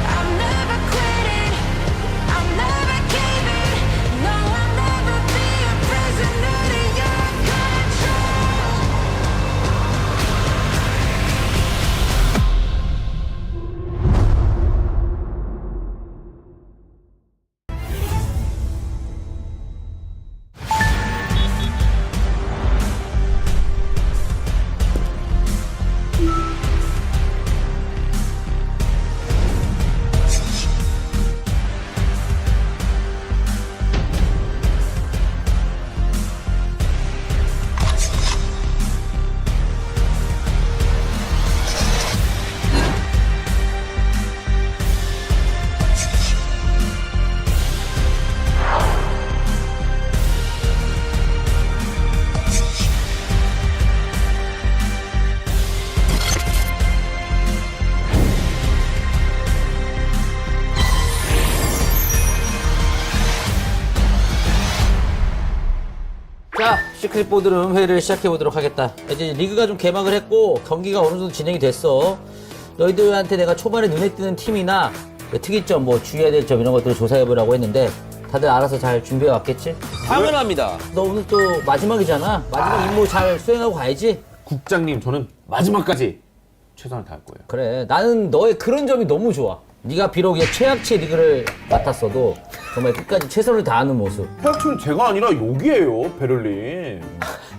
I'm never quitting, I'm never caving, no, I'll never be a prisoner to your control. 자, 시크릿 보드룸 회의를 시작해보도록 하겠다. 이제 리그가 좀 개막을 했고 경기가 어느 정도 진행이 됐어. 너희들한테 내가 초반에 눈에 띄는 팀이나 특이점, 뭐 주의해야 될 점 이런 것들을 조사해보라고 했는데 다들 알아서 잘 준비해왔겠지? 당연합니다. 너 오늘 또 마지막이잖아. 마지막 임무 잘 수행하고 가야지. 국장님, 저는 마지막까지 최선을 다할 거예요. 그래, 나는 너의 그런 점이 너무 좋아. 네가 비록 이제 최악체 리그를 맡았어도 정말 끝까지 최선을 다하는 모습. 최악체는 제가 아니라 여기에요, 베를린.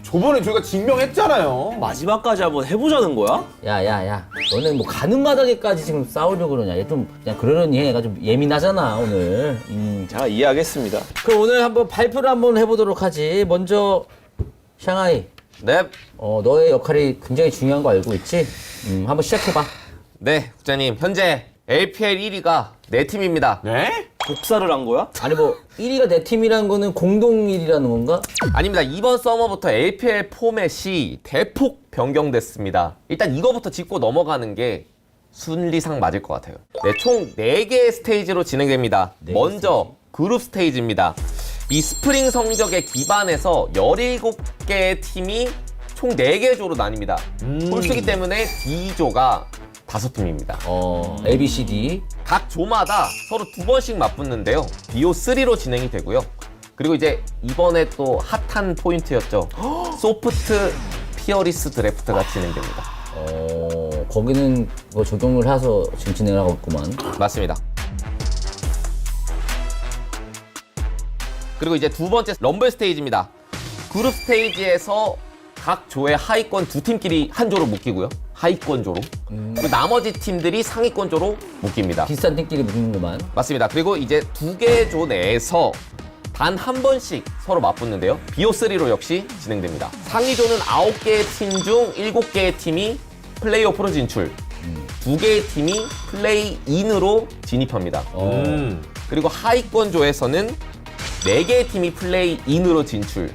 저번에 저희가 증명했잖아요. 마지막까지 한번 해보자는 거야? 야야야, 너는 뭐 가는 마당에까지 지금 싸우려고 그러냐? 얘 좀 그냥 그러려니 해. 얘가 좀 예민하잖아 오늘. 제가 이해하겠습니다. 그럼 오늘 한번 발표를 한번 해보도록 하지. 먼저 샹하이. 네. 너의 역할이 굉장히 중요한 거 알고 있지? 한번 시작해봐. 네, 국장님. 현재 LPL 1위가 내 팀입니다. 네? 복사를 한 거야? 아니 뭐 1위가 내 팀이라는 거는 공동 1위라는 건가? 아닙니다. 이번 서머부터 LPL 포맷이 대폭 변경됐습니다. 일단 이거부터 짚고 넘어가는 게 순리상 맞을 것 같아요. 네, 총 4개의 스테이지로 진행됩니다. 먼저 그룹 스테이지입니다. 이 스프링 성적에 기반해서 17개의 팀이 총 4개 조로 나뉩니다. 홀수기 때문에 D조가 5팀입니다. A, B, C, D. 각 조마다 서로 2번씩 맞붙는데요. BO3로 진행이 되고요. 그리고 이제 이번에 또 핫한 포인트였죠. 소프트 피어리스 드래프트가 진행됩니다. 거기는 뭐 적용을 해서 지금 진행을 하고 있구만. 맞습니다. 그리고 이제 두 번째 럼블 스테이지입니다. 그룹 스테이지에서 각 조의 하위권 2팀끼리 한 조로 묶이고요. 하위권 조로. 그리고 나머지 팀들이 상위권 조로 묶입니다. 비슷한 팀끼리 묶는구만. 맞습니다. 그리고 이제 2개 조 내에서 단 한 번씩 서로 맞붙는데요. BO3로 역시 진행됩니다. 상위조는 9개의 팀 중 7개의 팀이 플레이오프로 진출. 2개의 팀이 플레이인으로 진입합니다. 그리고 하위권 조에서는 4개의 팀이 플레이인으로 진출.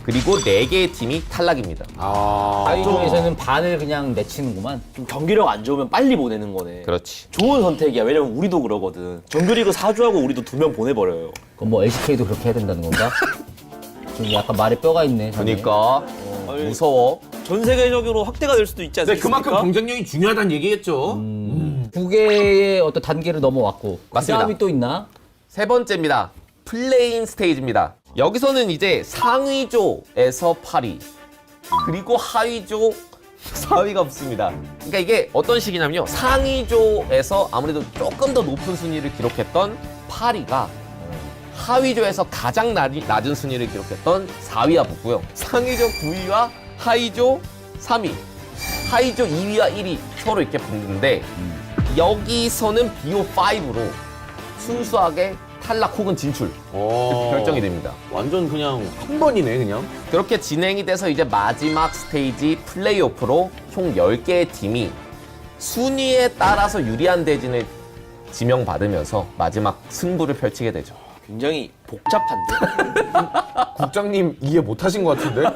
그리고 4개의 팀이 탈락입니다. 하위조에서는 반을 그냥 내치는구만. 좀 경기력 안 좋으면 빨리 보내는 거네. 그렇지. 좋은 선택이야. 왜냐면 우리도 그러거든. 정규리그 4주하고 우리도 2명 보내버려요. 그럼 뭐 LCK도 그렇게 해야 된다는 건가? 좀 약간 말에 뼈가 있네. 그러니까 무서워. 전 세계적으로 확대가 될 수도 있지 않습니까? 그만큼 경쟁력이 중요하다는 얘기겠죠. 2개의 어떤 단계를 넘어왔고. 맞습니다. 그다음이 또 있나? 세 번째입니다. 플레인 스테이지입니다. 여기서는 이제 상위조에서 8위, 그리고 하위조 4위가 없습니다. 그러니까 이게 어떤 식이냐면요. 상위조에서 아무래도 조금 더 높은 순위를 기록했던 8위가 하위조에서 가장 낮은 순위를 기록했던 4위와 붙고요. 상위조 9위와 하위조 3위, 하위조 2위와 1위 서로 이렇게 붙는데 여기서는 BO5로 순수하게 탈락 혹은 진출 결정이 됩니다. 완전 그냥 한 번이네 그냥. 그렇게 진행이 돼서 이제 마지막 스테이지 플레이오프로 총 10개의 팀이 순위에 따라서 유리한 대진을 지명받으면서 마지막 승부를 펼치게 되죠. 굉장히 복잡한데? 국장님 이해 못하신 것 같은데?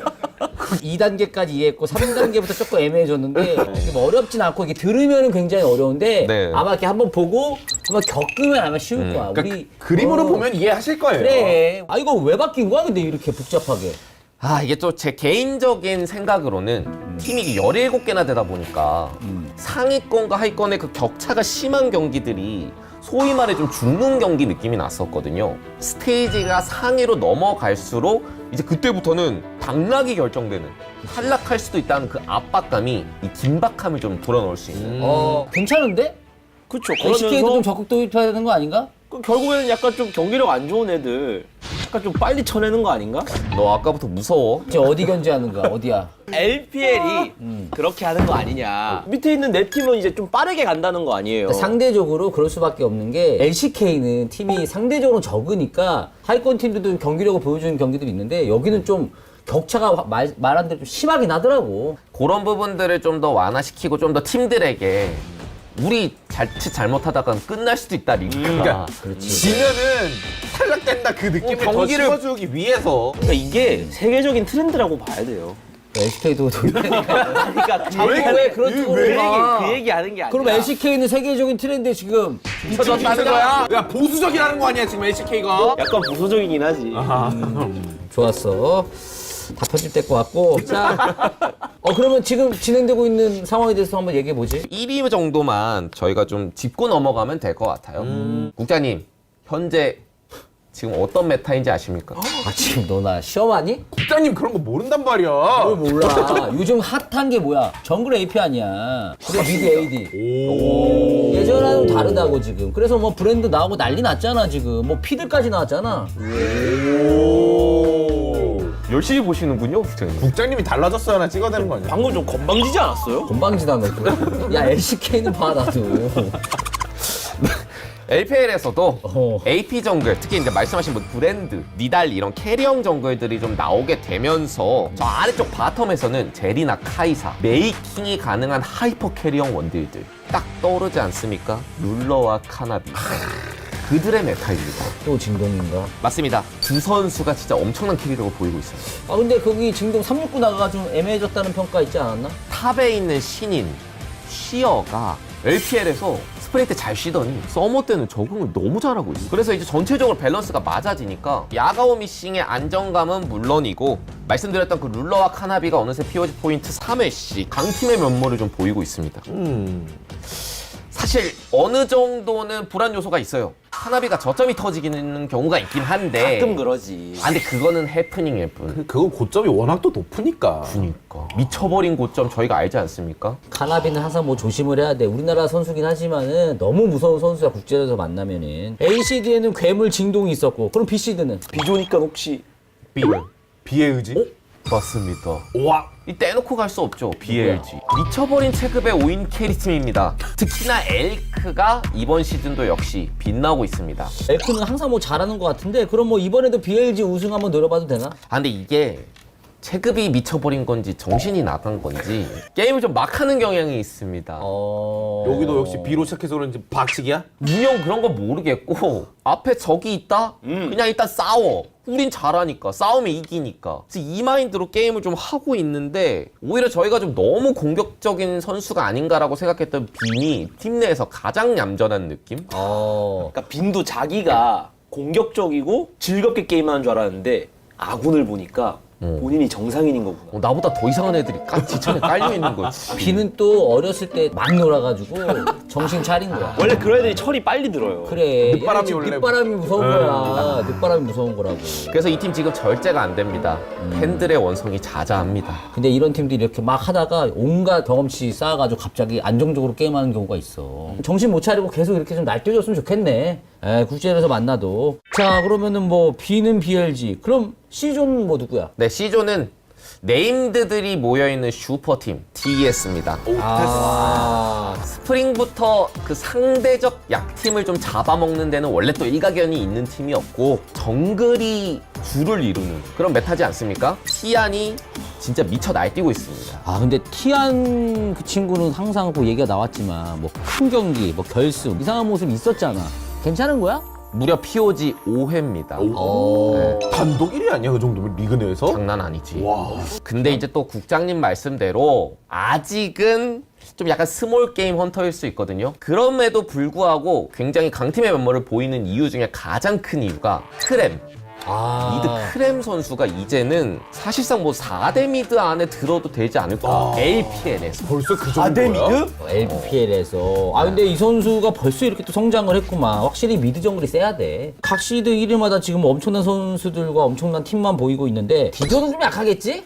2단계까지 이해했고 3단계부터 조금 애매해졌는데 좀 어렵진 않고 이게 들으면 굉장히 어려운데 네. 아마 이렇게 한번 보고 한번 겪으면 아마 쉬울 거야. 그러니까 우리 그림으로 보면 이해하실 거예요. 그래. 아 이거 왜 바뀐 거야? 근데 이렇게 복잡하게. 아, 이게 또 제 개인적인 생각으로는 팀이 17개나 되다 보니까 상위권과 하위권의 그 격차가 심한 경기들이 소위 말해 좀 죽는 경기 느낌이 났었거든요. 스테이지가 상위로 넘어갈수록 이제 그때부터는 당락이 결정되는, 탈락할 수도 있다는 그 압박감이 이 긴박함을 좀 불어넣을 수 있는. 괜찮은데? 그쵸. LCK도 좀 적극 도입해야 되는 거 아닌가? 결국에는 약간 좀 경기력 안 좋은 애들 약간 좀 빨리 쳐내는 거 아닌가? 너 아까부터 무서워. 이제 어디 견제하는 거야? 어디야? LPL이 그렇게 하는 거 아니냐. 밑에 있는 내 팀은 이제 좀 빠르게 간다는 거 아니에요. 상대적으로 그럴 수밖에 없는 게 LCK는 팀이 상대적으로 적으니까 하위권 팀들도 경기력을 보여주는 경기들이 있는데 여기는 좀 격차가 말한 대로 좀 심하긴 하더라고. 그런 부분들을 좀 더 완화시키고 좀 더 팀들에게 우리 자칫 잘못하다가 끝날 수도 있다 리그가. 그러니까 그렇지. 지면은 탈락된다 그 느낌을 경기를 더 심어주기 위해서. 그러니까 이게 세계적인 트렌드라고 봐야 돼요. LCK도 그러니까 왜 그런 쪽으로 가? 그 얘기 하는 게 아니라. 그럼 LCK는 세계적인 트렌드에 지금 미쳐졌다는 거야? 야 보수적이라는 거 아니야 지금 LCK가? 약간 보수적이긴 하지. 좋았어. 다 편집될 것 같고. 자, 그러면 지금 진행되고 있는 상황에 대해서 한번 얘기해 보지. 1위 정도만 저희가 좀 짚고 넘어가면 될 것 같아요. 국장님, 현재 지금 어떤 메타인지 아십니까? 아, 지금 너 나 시험하니? 국장님 그런 거 모른단 말이야. 뭘 몰라. 요즘 핫한 게 뭐야? 정글 AP 아니야. 그래, 미드 AD. 예전하고 다르다고 지금. 그래서 뭐 브랜드 나오고 난리 났잖아 지금. 뭐 피들까지 나왔잖아. 열심히 보시는군요, 국장님. 국장님이 달라졌어야 하나 찍어야 되는 거 아니야? 방금 좀 건방지지 않았어요? 건방지다 너 또. 야 LCK는 봐 나도. LPL에서도 AP 정글, 특히 이제 말씀하신 뭐 브랜드, 니달리 이런 캐리형 정글들이 좀 나오게 되면서 저 아래쪽 바텀에서는 제리나 카이사, 메이킹이 가능한 하이퍼 캐리형 원딜들 딱 떠오르지 않습니까? 룰러와 카나비. 그들의 메타입니다. 또 진동인가? 맞습니다. 두 선수가 진짜 엄청난 캐리력을 보이고 있어요. 아 근데 거기 진동 369 나가가 좀 애매해졌다는 평가 있지 않았나? 탑에 있는 신인 쉬어가 LPL에서 스프레이 때 잘 쉬더니 서머 때는 적응을 너무 잘하고 있어요. 그래서 이제 전체적으로 밸런스가 맞아지니까 야가오 미싱의 안정감은 물론이고 말씀드렸던 그 룰러와 카나비가 어느새 POG 포인트 3회씩 강팀의 면모를 좀 보이고 있습니다. 사실 어느 정도는 불안 요소가 있어요. 카나비가 저점이 터지는 경우가 있긴 한데 가끔 그러지. 아 근데 그거는 해프닝일 뿐. 그거 고점이 워낙 또 높으니까. 그러니까 미쳐버린 고점 저희가 알지 않습니까? 카나비는 항상 뭐 조심을 해야 돼. 우리나라 선수긴 하지만은 너무 무서운 선수야 국제에서 만나면은. ACD에는 괴물 진동이 있었고 그럼 BCD는? 비조니까 혹시 비의 의지? 맞습니다. 와. 이 떼놓고 갈 수 없죠. BLG. 미쳐버린 체급의 5인 캐리팀입니다. 특히나 엘크가 이번 시즌도 역시 빛나고 있습니다. 엘크는 항상 뭐 잘하는 것 같은데 그럼 뭐 이번에도 BLG 우승 한번 노려봐도 되나? 아 근데 이게 체급이 미쳐버린 건지 정신이 나간 건지 게임을 좀 막 하는 경향이 있습니다. 여기도 역시 B로 시작해서 그런지 박치기야? 운영 그런 거 모르겠고 앞에 적이 있다? 그냥 일단 싸워. 우린 잘하니까 싸우면 이기니까. 그래서 이 마인드로 게임을 좀 하고 있는데 오히려 저희가 좀 너무 공격적인 선수가 아닌가라고 생각했던 빈이 팀 내에서 가장 얌전한 느낌? 그러니까 빈도 자기가 공격적이고 즐겁게 게임하는 줄 알았는데 아군을 보니까 본인이 정상인인 거구나. 나보다 더 이상한 애들이 지천에 깔려 있는 거지. 비는 또 어렸을 때 막 놀아가지고 정신 차린 거야. 원래 그런 애들이 철이 빨리 들어요. 그래. 늦바람이 원래 늦바람이 무서운 거야. 늦바람이 무서운 거라고. 그래서 이 팀 지금 절제가 안 됩니다. 팬들의 원성이 자자합니다. 근데 이런 팀들이 이렇게 막 하다가 온갖 경험치 쌓아가지고 갑자기 안정적으로 게임하는 경우가 있어. 정신 못 차리고 계속 이렇게 좀 날뛰어줬으면 좋겠네. 국제전에서 만나도. 자, 그러면은 뭐 B는 BLG. 그럼 C존 뭐 누구야? 네, C조는 네임드들이 모여있는 슈퍼팀 DS입니다. 스프링부터 그 상대적 약팀을 좀 잡아먹는 데는 원래 또 일가견이 있는 팀이었고 정글이 주를 이루는 그런 메타지 않습니까? 티안이 진짜 미쳐 날뛰고 있습니다. 근데 티안 그 친구는 항상 그 얘기가 나왔지만 뭐 큰 경기, 뭐 결승 이상한 모습 있었잖아. 괜찮은 거야? 무려 POG 5회입니다. 네. 단독 1위 아니야? 그 정도면 리그 내에서? 장난 아니지. 와. 근데 이제 또 국장님 말씀대로 아직은 좀 약간 스몰 게임 헌터일 수 있거든요. 그럼에도 불구하고 굉장히 강팀의 면모를 보이는 이유 중에 가장 큰 이유가 크렘. 미드 크렘 선수가 이제는 사실상 뭐 4대 미드 안에 들어도 되지 않을까. LPL에서. 벌써 그 정도야? 4대 미드? LPL에서. 근데 이 선수가 벌써 이렇게 또 성장을 했구만. 확실히 미드 정글이 세야 돼. 각 시드 1위마다 지금 엄청난 선수들과 엄청난 팀만 보이고 있는데 디조는 좀 약하겠지?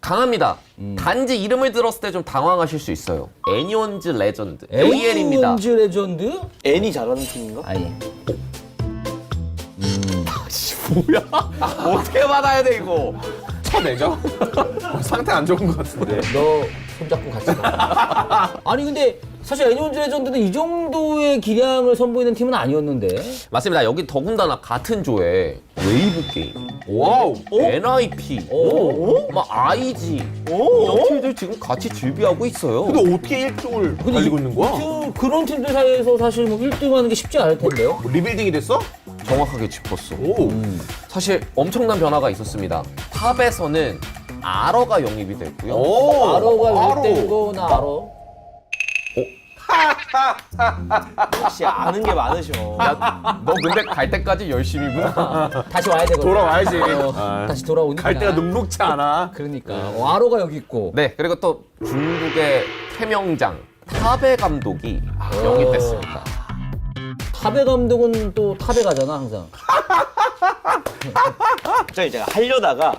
강합니다. 단지 이름을 들었을 때 좀 당황하실 수 있어요. 애니원즈 레전드. AL입니다. 애니원즈 레전드? 애니 잘하는 팀인가? 아니. 뭐야? 어떻게 받아야 돼 이거? 쳐내죠? 상태 안 좋은 것 같은데. 너 손잡고 같이 가. 아니 근데 사실 애니원즈 레전드는 이 정도의 기량을 선보이는 팀은 아니었는데. 맞습니다. 여기 더군다나 같은 조에 웨이브 게임, 와우, NIP, 막 IG 이런 팀들 지금 같이 즐비하고 있어요. 근데 어떻게 1등을 달리고 있는 거야? 그런 팀들 사이에서 사실 뭐 1등 하는 게 쉽지 않을 텐데요. 뭐 리빌딩이 됐어? 정확하게 짚었어. 사실 엄청난 변화가 있었습니다. 탑에서는 아러가 영입이 됐고요. 아러가 왜 된 거나 알아? 역시 아는 게 많으셔. 야, 너 근데 갈 때까지 열심히구나. 다시 와야 되거든. 돌아와야지. 다시 돌아오니까. 갈 때가 녹록치 않아. 그러니까. 아로가 여기 있고. 네, 그리고 또 중국의 태명장 타베 감독이 영입됐습니다. 타베 감독은 또 타베 가잖아 항상. 갑자기 제가 하려다가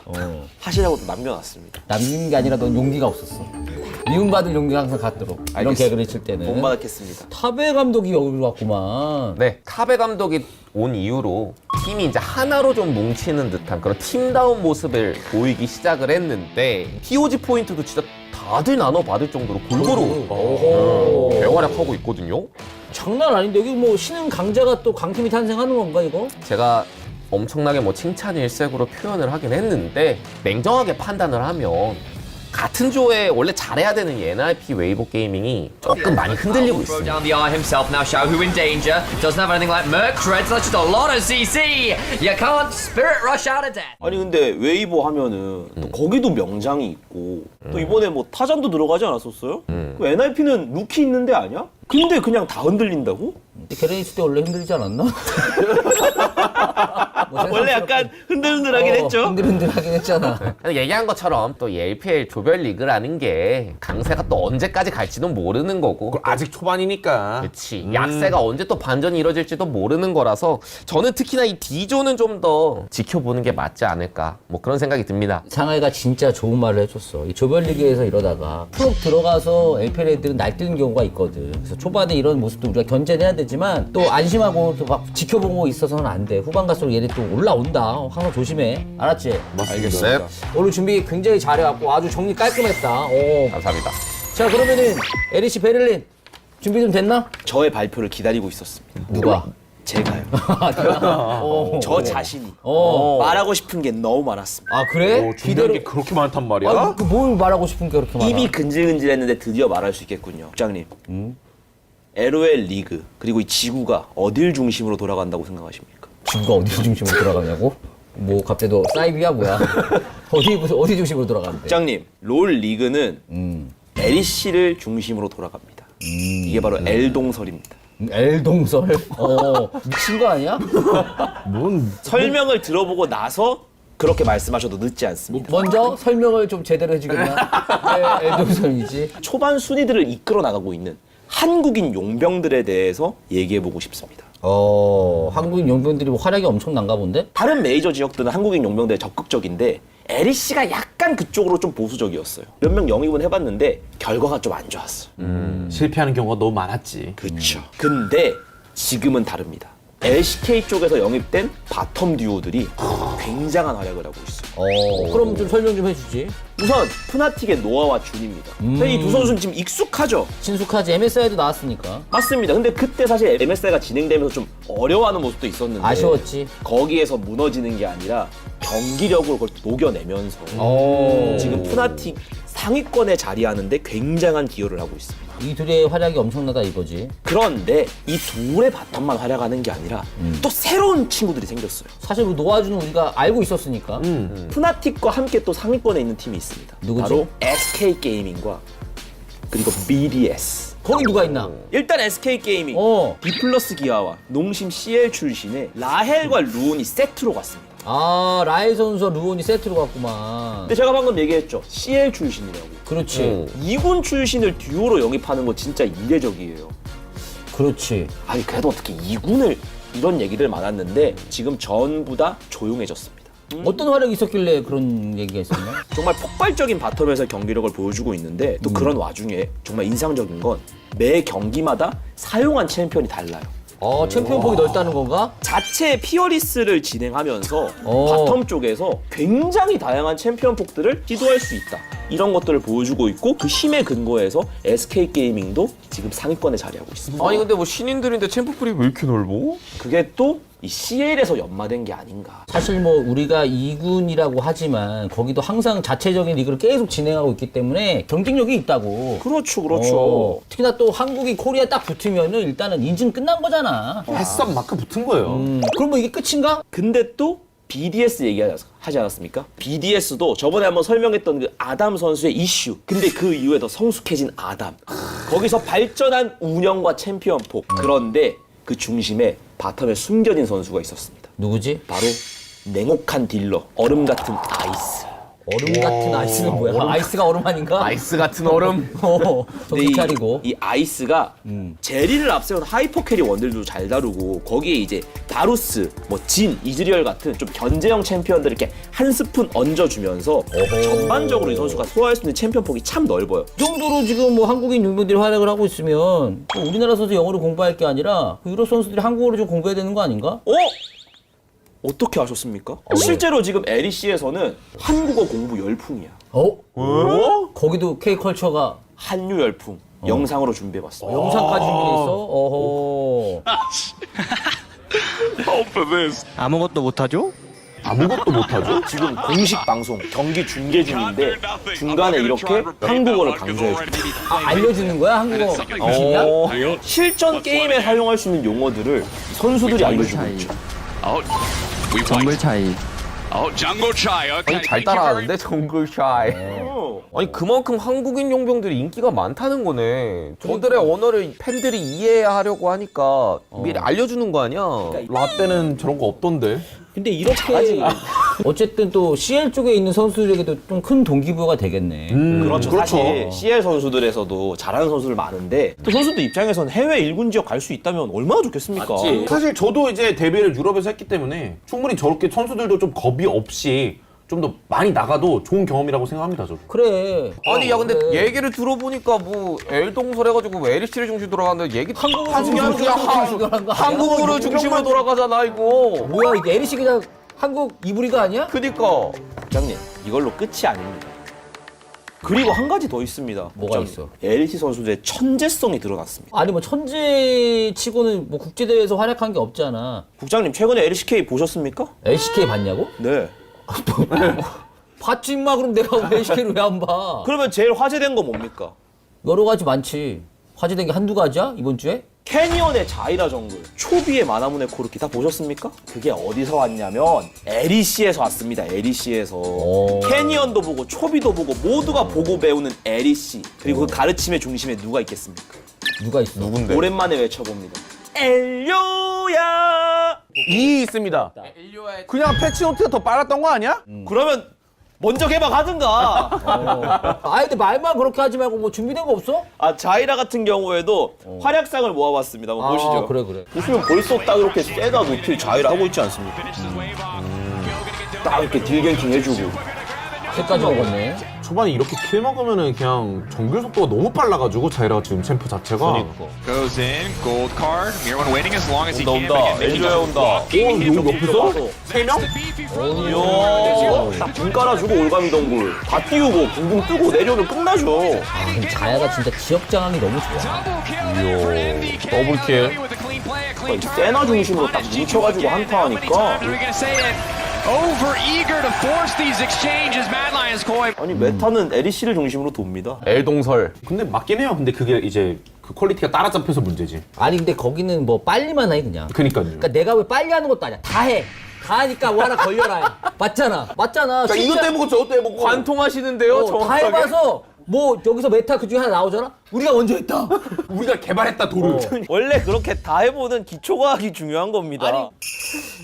하시라고 또 남겨놨습니다. 남긴 게 아니라 넌 용기가 없었어. 미움받을 용기가 항상 갖도록. 이런 개그를 칠 때는. 못 받았겠습니다. 타베 감독이 여기로 왔구만. 네, 타베 감독이 온 이후로 팀이 이제 하나로 좀 뭉치는 듯한 그런 팀다운 모습을 보이기 시작을 했는데 POG 포인트도 진짜 다들 나눠받을 정도로 골고루 대활약하고 있거든요. 장난 아닌데 여기 뭐 신흥 강자가 또 강팀이 탄생하는 건가 이거? 제가 엄청나게 뭐 칭찬 일색으로 표현을 하긴 했는데 냉정하게 판단을 하면 같은 조에 원래 잘해야 되는 이 NIP 웨이브 게이밍이 조금 많이 흔들리고 있습니다. Down the eye himself now. Xiao Hu in danger. Doesn't have anything like Merc Treads. That's just a lot of CC. You can't spirit rush out of death. 아니 근데 웨이보 하면은 또 거기도 명장이 있고 또 이번에 뭐 타잔도 들어가지 않았었어요? 그 NIP는 루키 있는데 아니야? 근데 그냥 다 흔들린다고? 걔네 있을 때 원래 힘들지 않았나? 원래 약간 흔들흔들하긴 했죠. 흔들흔들하긴 했잖아. 얘기한 것처럼 또 이 LPL 조별 리그라는 게 강세가 또 언제까지 갈지도 모르는 거고 아직 초반이니까. 그렇지. 약세가 언제 또 반전이 이뤄질지도 모르는 거라서 저는 특히나 이 D조는 좀 더 지켜보는 게 맞지 않을까 뭐 그런 생각이 듭니다. 상하이가 진짜 좋은 말을 해줬어. 이 조별리그에서 이러다가 프로 들어가서 LPL 애들은 날뛰는 경우가 있거든. 그래서 초반에 이런 모습도 우리가 견제는 해야 되지만 또 안심하고 또 막 지켜보고 있어서는 안 돼. 후반 갈수록 얘네 또 올라온다. 항상 조심해. 알았지? 알겠어요. 오늘 준비 굉장히 잘해왔고 아주 정리 깔끔했다. 감사합니다. 자 그러면은 에리시 베를린 준비 좀 됐나? 저의 발표를 기다리고 있었습니다. 누가? 제가요. 내가? 저 자신이 말하고 싶은 게 너무 많았습니다. 아 그래? 준비한 게 그렇게 많단 말이야? 뭘 말하고 싶은 게 그렇게 많아? 입이 근질근질했는데 드디어 말할 수 있겠군요. 국장님. LOL 리그 그리고 이 지구가 어딜 중심으로 돌아간다고 생각하십니까? 지구가 어디 중심으로 돌아가냐고? 뭐 갑자기 너 사이비야 뭐야? 어디 중심으로 돌아가는데? 국장님, 롤 리그는 LC를 중심으로 돌아갑니다. 이게 바로 L동설입니다. L동설? 미친 거 아니야? 뭔 설명을 들어보고 나서 그렇게 말씀하셔도 늦지 않습니다. 먼저 설명을 좀 제대로 해주겠나? 네, L동설이지. 초반 순위들을 이끌어 나가고 있는 한국인 용병들에 대해서 얘기해보고 싶습니다. 한국인 용병들이 뭐 활약이 엄청난가 본데? 다른 메이저 지역들은 한국인 용병들에 적극적인데 LEC가 약간 그쪽으로 좀 보수적이었어요. 몇 명 영입은 해봤는데 결과가 좀 안 좋았어. 실패하는 경우가 너무 많았지. 그렇죠. 근데 지금은 다릅니다. LCK 쪽에서 영입된 바텀 듀오들이 굉장한 활약을 하고 있어요. 그럼 좀 설명 좀 해주지. 우선 푸나틱의 노아와 준입니다. 이 두 선수는 지금 익숙하죠? 친숙하지. MSI도 나왔으니까. 맞습니다. 근데 그때 사실 MSI가 진행되면서 좀 어려워하는 모습도 있었는데 아쉬웠지. 거기에서 무너지는 게 아니라 경기력으로 그걸 녹여내면서 지금 푸나틱 상위권에 자리하는데 굉장한 기여를 하고 있습니다. 이 둘의 활약이 엄청나다 이거지. 그런데 이 둘의 바텀만 활약하는 게 아니라 또 새로운 친구들이 생겼어요. 사실 뭐 노아주는 우리가 알고 있었으니까. 푸나틱과 함께 또 상위권에 있는 팀이 있습니다. 누구지? 바로 SK 게이밍과 그리고 BDS. 거기 누가 있나? 일단 SK 게이밍 D+ 기아와 농심 CL 출신의 라헬과 루온이 세트로 갔습니다. 아, 라헬 선수와 루온이 세트로 갔구만. 근데 제가 방금 얘기했죠. CL 출신이라고. 그렇지. 2군 출신을 듀오로 영입하는 거 진짜 이례적이에요. 그렇지. 아니 그래도 어떻게 2군을 이런 얘기를 많았는데 지금 전부 다 조용해졌습니다. 어떤 활약이 있었길래 그런 얘기가 있었나? 정말 폭발적인 바텀에서 경기력을 보여주고 있는데 또 그런 와중에 정말 인상적인 건 매 경기마다 사용한 챔피언이 달라요. 챔피언 폭이 넓다는 건가? 자체 피어리스를 진행하면서 바텀 쪽에서 굉장히 다양한 챔피언 폭들을 시도할 수 있다. 이런 것들을 보여주고 있고 그 힘에 근거해서 SK 게이밍도 지금 상위권에 자리하고 있습니다. 아니 근데 뭐 신인들인데 챔프풀이 왜 이렇게 넓어? 그게 또 이 CL에서 연마된 게 아닌가. 사실 뭐 우리가 2군이라고 하지만 거기도 항상 자체적인 리그를 계속 진행하고 있기 때문에 경쟁력이 있다고. 그렇죠, 그렇죠. 특히나 또 한국이 코리아 딱 붙으면은 일단은 인증 끝난 거잖아. 햇섭 마크 붙은 거예요. 그럼 뭐 이게 끝인가? 근데 또 BDS 얘기하지 않았습니까? BDS도 저번에 한번 설명했던 그 아담 선수의 이슈. 근데 그 이후에 더 성숙해진 아담. 거기서 발전한 운영과 챔피언 폭. 그런데 그 중심에 바텀에 숨겨진 선수가 있었습니다. 누구지? 바로 냉혹한 딜러, 얼음 같은 아이스. 얼음 같은 아이스는 뭐야? 아이스가 얼음 아닌가? 아이스 같은 얼음? 정신 차리고. 이 아이스가 제리를 앞세운 하이퍼 캐리 원딜도 잘 다루고 거기에 이제 바루스, 뭐 진, 이즈리얼 같은 좀 견제형 챔피언들을 이렇게 한 스푼 얹어주면서 전반적으로 이 선수가 소화할 수 있는 챔피언 폭이 참 넓어요. 이 정도로 지금 뭐 한국인 용병들이 활약을 하고 있으면 우리나라 선수 영어를 공부할 게 아니라 유럽 선수들이 한국어를 좀 공부해야 되는 거 아닌가? 어떻게 아셨습니까? 실제로 지금 LEC에서는 한국어 공부 열풍이야. 거기도 K컬처가 한류 열풍 영상으로 준비해봤습니다. 영상까지 준비했어? 아무것도 못하죠? 아무것도 못하죠? 지금 공식 방송 경기 중계 중인데 중간에 이렇게 한국어를 강조해줍니다. 알려주는 거야? 한국어 공식이야? 실전 게임에 사용할 수 있는 용어들을 선수들이 알려주고 있죠. 정글 차이. 아니 잘 따라하는데 정글 샤이. 아니 그만큼 한국인 용병들이 인기가 많다는 거네. 저들의 언어를 팬들이 이해해야 하려고 하니까 미리 알려주는 거 아니야? 라떼는 저런 거 없던데. 근데 이렇게 어쨌든 또 CL 쪽에 있는 선수들에게도 좀 큰 동기부여가 되겠네. 그렇죠. 사실 CL 선수들에서도 잘하는 선수들 많은데 또 선수들 입장에서는 해외 1군 지역 갈 수 있다면 얼마나 좋겠습니까? 사실 저도 이제 데뷔를 유럽에서 했기 때문에 충분히 저렇게 선수들도 좀 겁이 없이 좀 더 많이 나가도 좋은 경험이라고 생각합니다, 저도. 그래. 아니 야 근데 얘기를 들어보니까 뭐 L동설 해가지고 뭐 LC를 중심 돌아가는데 얘기 한국어로 중심으로 돌아가잖아 이거. 뭐야 이게 LC 그냥 한국 이불이가 아니야? 그니까. 부장님 이걸로 끝이 아닙니다. 그리고 한 가지 더 있습니다. 뭐가 있어? LC 선수들의 천재성이 드러났습니다. 아니 뭐 천재치고는 뭐 국제대회에서 활약한 게 없잖아. 국장님 최근에 LCK 보셨습니까? LCK 봤냐고? 네. 봤지 임마. 그럼 내가 LCK를 왜 안 봐? 그러면 제일 화제된 거 뭡니까? 여러 가지 많지. 화제된 게 한두 가지야? 이번 주에? 캐니언의 자이라 정글, 초비의 마나문의 코르키 다 보셨습니까? 그게 어디서 왔냐면 LEC에서 왔습니다. LEC에서 캐니언도 보고 초비도 보고 모두가 보고 배우는 LEC. 그리고 그 가르침의 중심에 누가 있겠습니까? 누가 있어? 누군데? 오랜만에 외쳐봅니다. 엘료야. 이 있습니다. 그냥 패치노트가 더 빨랐던 거 아니야? 그러면 먼저 개방하든가. 아 근데 말만 그렇게 하지 말고 뭐 준비된 거 없어? 자이라 같은 경우에도 활약상을 모아봤습니다. 한번 보시죠. 그래. 보시면 벌써 딱 이렇게 세다 노틸 자이라 하고 있지 않습니까? 딱 이렇게 딜갱킹 해주고 4까지 먹었네. 초반에 이렇게 킬 먹으면은 그냥 정글 속도가 너무 빨라가지고 자이라가 지금 챔프 자체가 Goes in, gold card. Mirwan waiting as long as he can. 온다. 엘리오야 온다. 여기 옆에서 3명? 이야, 딱궁 깔아주고 올가미 덩굴 다 띄우고 붕붕 뜨고 내려오면 끝나죠. 아, 근데 자야가 진짜 지역 장악이 너무 좋아. 이야, 더블킬. 세나 중심으로 딱 뭉쳐가지고 한타하니까. Over eager to force these exchanges. Mad Lions Koi. 아니 메타는 에리씨를 중심으로 돕니다. 엘동설. 근데 맞긴 해요. 근데 그게 이제 그 퀄리티가 따라잡혀서 문제지. 아니 근데 거기는 뭐 빨리만 해 그냥. 그니까요. 그러니까 내가 왜 빨리 하는 것도 아니야. 다 해. 다 하니까 뭐 하나 걸려라. 맞잖아. 그러니까 이것 해보고 저것도 해보고. 관통하시는데요, 다 정확하게. 해봐서 뭐 여기서 메타 그중에 하나 나오잖아? 우리가 먼저 했다. 우리가 개발했다 도를. 원래 그렇게 다 해보는 기초과학이 중요한 겁니다. 아니,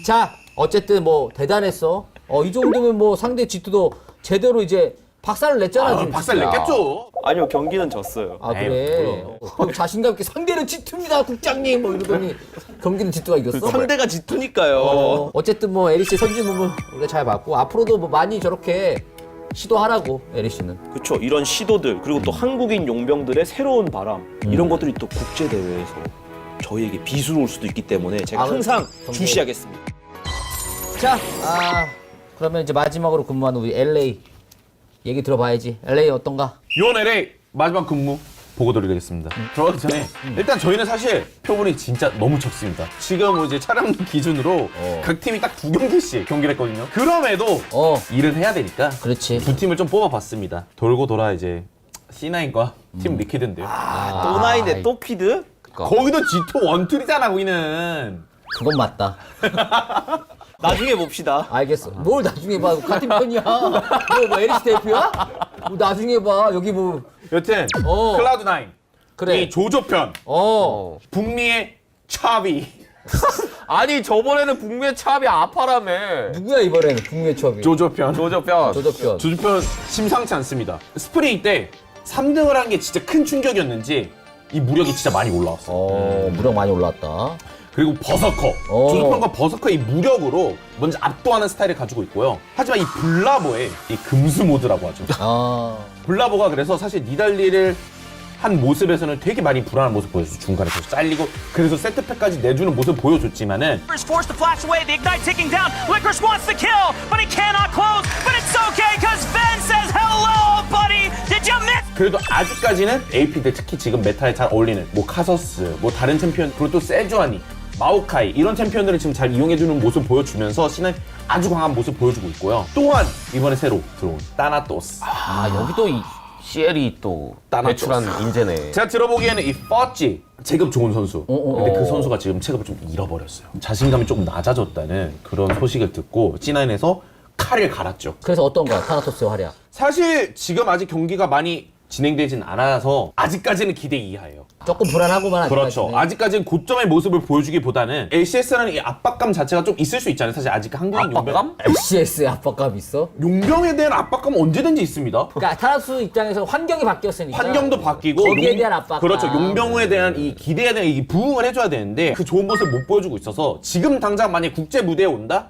자 어쨌든 뭐 대단했어. 이 정도면 뭐 상대 G2도 제대로 이제 박살을 냈잖아. 지금. 박살 냈겠죠. 아니요, 경기는 졌어요. 아 그래. 그럼 자신감 있게 상대는 G2입니다 국장님 뭐 이러더니 경기는 G2가 이겼어? 상대가 G2니까요. 어쨌든 뭐 에리씨 선진 부분 우리가 잘 봤고 앞으로도 뭐 많이 저렇게 시도하라고 에리씨는. 그렇죠. 이런 시도들 그리고 또 한국인 용병들의 새로운 바람 이런 것들이 또 국제 대회에서 저희에게 비수로 올 수도 있기 때문에 제가 항상 주시하겠습니다. 자, 그러면 이제 마지막으로 근무하는 우리 LA 얘기 들어봐야지. LA 어떤가? 이번 LA 마지막 근무 보고 드리겠습니다. 들어가기 전에 일단 저희는 사실 표본이 진짜 너무 적습니다. 지금 이제 촬영 기준으로 각 팀이 딱 2경기씩 경기를 했거든요. 그럼에도 일을 해야 되니까 그렇지. 두 팀을 좀 뽑아봤습니다. 돌고 돌아 이제 C9과 팀 리퀴드인데요. 또 나이네 또 퀴드? 거기도 G2 원툴이잖아 거기는. 그건 맞다. 나중에 봅시다. 알겠어. 뭘 나중에 봐. 같은 편이야. 뭐 에리스 대표야? 뭐 나중에 봐. 여기 뭐. 여튼 클라우드9 그래. 이 조조편 북미의 차비. 아니 저번에는 북미의 차비 아파라며. 누구야 이번에는 북미의 차비? 조조편. 조조편 심상치 않습니다. 스프레이 때 3등을 한 게 진짜 큰 충격이었는지 이 무력이 진짜 많이 올라왔어. 무력 많이 올라왔다. 그리고 버서커. 조조편과 버서커의 이 무력으로 먼저 압도하는 스타일을 가지고 있고요. 하지만 이 블라보의 이 금수 모드라고 하죠. 블라보가 그래서 사실 니달리를 한 모습에서는 되게 많이 불안한 모습 보여줬어. 중간에 계속 잘리고 그래서 세트팩까지 내주는 모습 보여줬지만은 Forced to flash away, the ignite ticking down. Licorice wants the kill, but he cannot close. But it's okay, cause Ben says hello, buddy. Did you miss? 그래도 아직까지는 AP들 특히 지금 메타에 잘 어울리는 뭐 카서스, 뭐 다른 챔피언 그리고 또 세주아니, 마오카이 이런 챔피언들을 지금 잘 이용해주는 모습 보여주면서 신은 아주 강한 모습 보여주고 있고요. 또한 이번에 새로 들어온 따나토스. 여기도 이 CL이 또 배출한 인재네. 제가 들어보기에는 이 퍼지 체급 좋은 선수. 근데 그 선수가 지금 체급을 좀 잃어버렸어요. 자신감이 조금 낮아졌다는 그런 소식을 듣고 C9에서 칼을 갈았죠. 그래서 어떤가 타나토스의 활약? 사실 지금 아직 경기가 많이 진행되진 않아서 아직까지는 기대 이하예요. 조금 불안하고만 그렇죠. 아직까지는 고점의 모습을 보여주기보다는 LCS라는 이 압박감 자체가 좀 있을 수 있잖아요. 사실 아직 한국인 용병 LCS에 압박감 있어? 용병에 대한 압박감은 언제든지 있습니다. 그러니까 타나토스 입장에서 환경이 바뀌었으니까 환경도 바뀌고 거기에 대한 압박감. 그렇죠. 용병에 대한 이 기대에 대한 이 부응을 해줘야 되는데 그 좋은 모습을 못 보여주고 있어서 지금 당장 만약 국제 무대에 온다?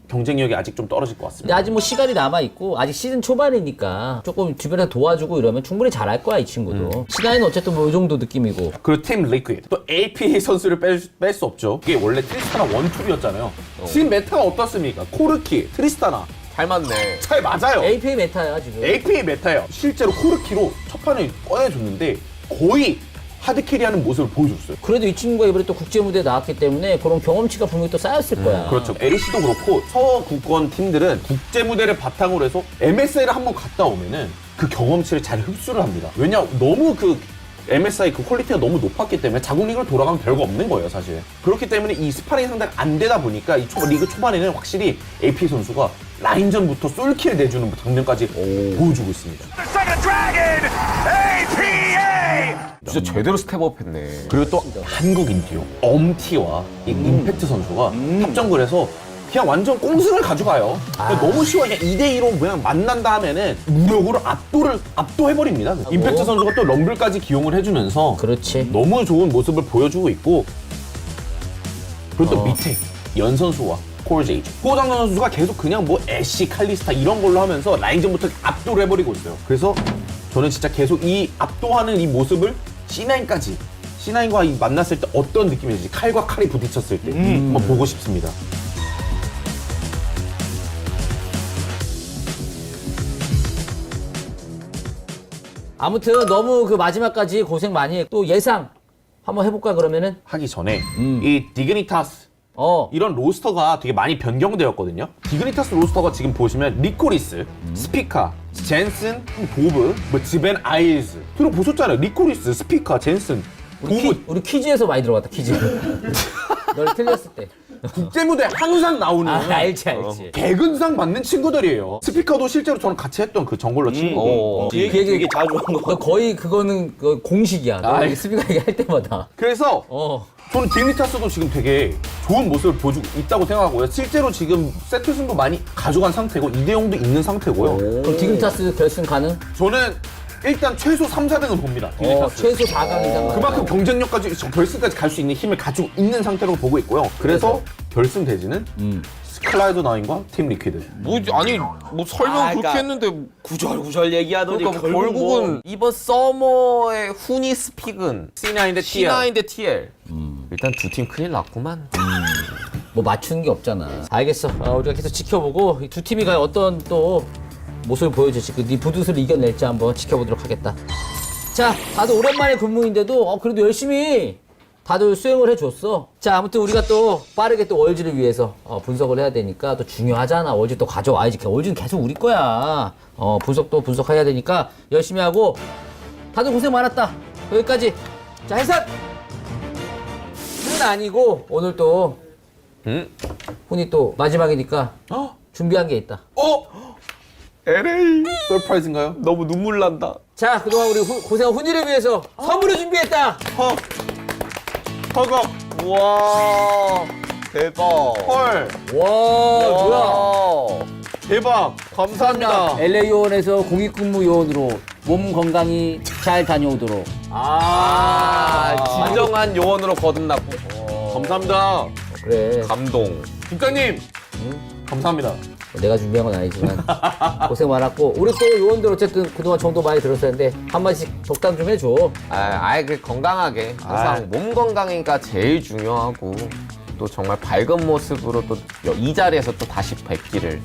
경쟁력이 아직 좀 떨어질 것 같습니다. 근데 아직 뭐 시간이 남아있고 아직 시즌 초반이니까 조금 주변에서 도와주고 이러면 충분히 잘할 거야 이 친구도. C9은 어쨌든 뭐 이 정도 느낌이고. 그리고 팀 리퀴드 또 AP 선수를 뺄 수 없죠. 이게 원래 트리스타나 원툴이었잖아요. 지금 메타가 어떻습니까? 코르키, 트리스타나 잘 맞네. 잘 맞아요. APA 메타야 지금. APA 메타예요. 실제로 코르키로 첫 판을 꺼내줬는데 거의 하드캐리하는 모습을 보여줬어요. 그래도 이 친구가 이번에 또 국제 무대에 나왔기 때문에 그런 경험치가 분명히 또 쌓였을 거야. 그렇죠. LEC도 그렇고 서구권 팀들은 국제 무대를 바탕으로 해서 MSI를 한번 갔다 오면은 그 경험치를 잘 흡수를 합니다. 왜냐 너무 그 MSI 그 퀄리티가 너무 높았기 때문에 자국 리그를 돌아가면 별거 없는 거예요, 사실. 그렇기 때문에 이 스파링 상대가 안 되다 보니까 이 리그 초반에는 확실히 AP 선수가 라인전부터 솔킬 내주는 장면까지 보여주고 있습니다. 진짜 제대로 스텝업했네. 그리고 또 한국인 듀오 엄티와 이 임팩트 선수가 합정글에서 그냥 완전 꽁승을 가져가요. 너무 쉬워. 그냥 2대2로 그냥 만난다 하면은 무력으로 압도해버립니다. 임팩트 선수가 또 럼블까지 기용을 해주면서 그렇지. 너무 좋은 모습을 보여주고 있고 그리고 또 밑에 연 선수와 폴제이죠. 호장전 선수가 계속 그냥 뭐 애쉬, 칼리스타 이런 걸로 하면서 라인전부터 압도를 해버리고 있어요. 그래서 저는 진짜 계속 이 압도하는 이 모습을 C9까지 C9과 만났을 때 어떤 느낌인지 칼과 칼이 부딪혔을 때 한번 보고 싶습니다. 아무튼 너무 그 마지막까지 고생 많이 했고 또 예상 한번 해볼까 그러면은? 하기 전에 이 디그니타스 이런 로스터가 되게 많이 변경되었거든요. 디그니타스 로스터가 지금 보시면 리코리스, 스피카, 젠슨, 보브, 뭐 지벤 아일즈 들어보셨잖아요. 리코리스, 스피카, 젠슨, 보브. 우리 퀴즈에서 많이 들어갔다 퀴즈. 널 틀렸을 때. 국제무대 항상 나오는 알지. 개근상 맞는 친구들이에요. 스피커도 실제로 저는 같이 했던 그 정글러 친구. 그 얘기 되게 자주 한 거. 거의 그거는 공식이야. 스피커 얘기할 때마다. 그래서 저는 디그니타스도 지금 되게 좋은 모습을 보여주고 있다고 생각하고요. 실제로 지금 세트승도 많이 가져간 상태고 2대0도 있는 상태고요. 그럼 디그니타스 결승 가능? 저는 일단 최소 3, 4등은 봅니다. 최소 4강 이상. 그만큼 경쟁력까지 결승까지 갈 수 있는 힘을 가지고 있는 상태로 보고 있고요. 그래서 결승 대지는 클라우드 나인과 팀 리퀴드. 설명 그렇게 했는데 구절구절 얘기하더니 결국은 이번 서머의 훈이 스픽은 C9 대 TL. C9 대 TL. 일단 두 팀 큰일 났구만. 뭐 맞추는 게 없잖아. 알겠어. 우리가 계속 지켜보고 이 두 팀이 과연 어떤 또 모습을 보여줄지 네 부두스를 이겨낼지 한번 지켜보도록 하겠다. 자, 다들 오랜만에 근무인데도 그래도 열심히 다들 수행을 해줬어. 자, 아무튼 우리가 또 빠르게 또 월즈를 위해서 분석을 해야 되니까 또 중요하잖아. 월즈 또 가져와야지. 월즈는 계속 우리 거야. 분석도 분석해야 되니까 열심히 하고 다들 고생 많았다. 여기까지. 자, 해산! 는 아니고 오늘 또 훈이 또 마지막이니까 준비한 게 있다. LA 서프라이즈인가요? 너무 눈물 난다. 자, 그동안 우리 고생한 훈이를 위해서 선물을 준비했다. 허걱. 우와 대박. 헐. 와, 뭐야? 대박. 감사합니다. LA 요원에서 공익근무 요원으로 몸 건강히 잘 다녀오도록. 진정한 요원으로 거듭났고. 감사합니다. 그래. 감동. 국장님. 감사합니다. 내가 준비한 건 아니지만 고생 많았고 우리 또 요원들 어쨌든 그동안 정도 많이 들었었는데 한마디씩 덕담 좀 해줘. 그 건강하게 항상 몸 건강이니까 제일 중요하고 또 정말 밝은 모습으로 또 이 자리에서 또 다시 뵙기를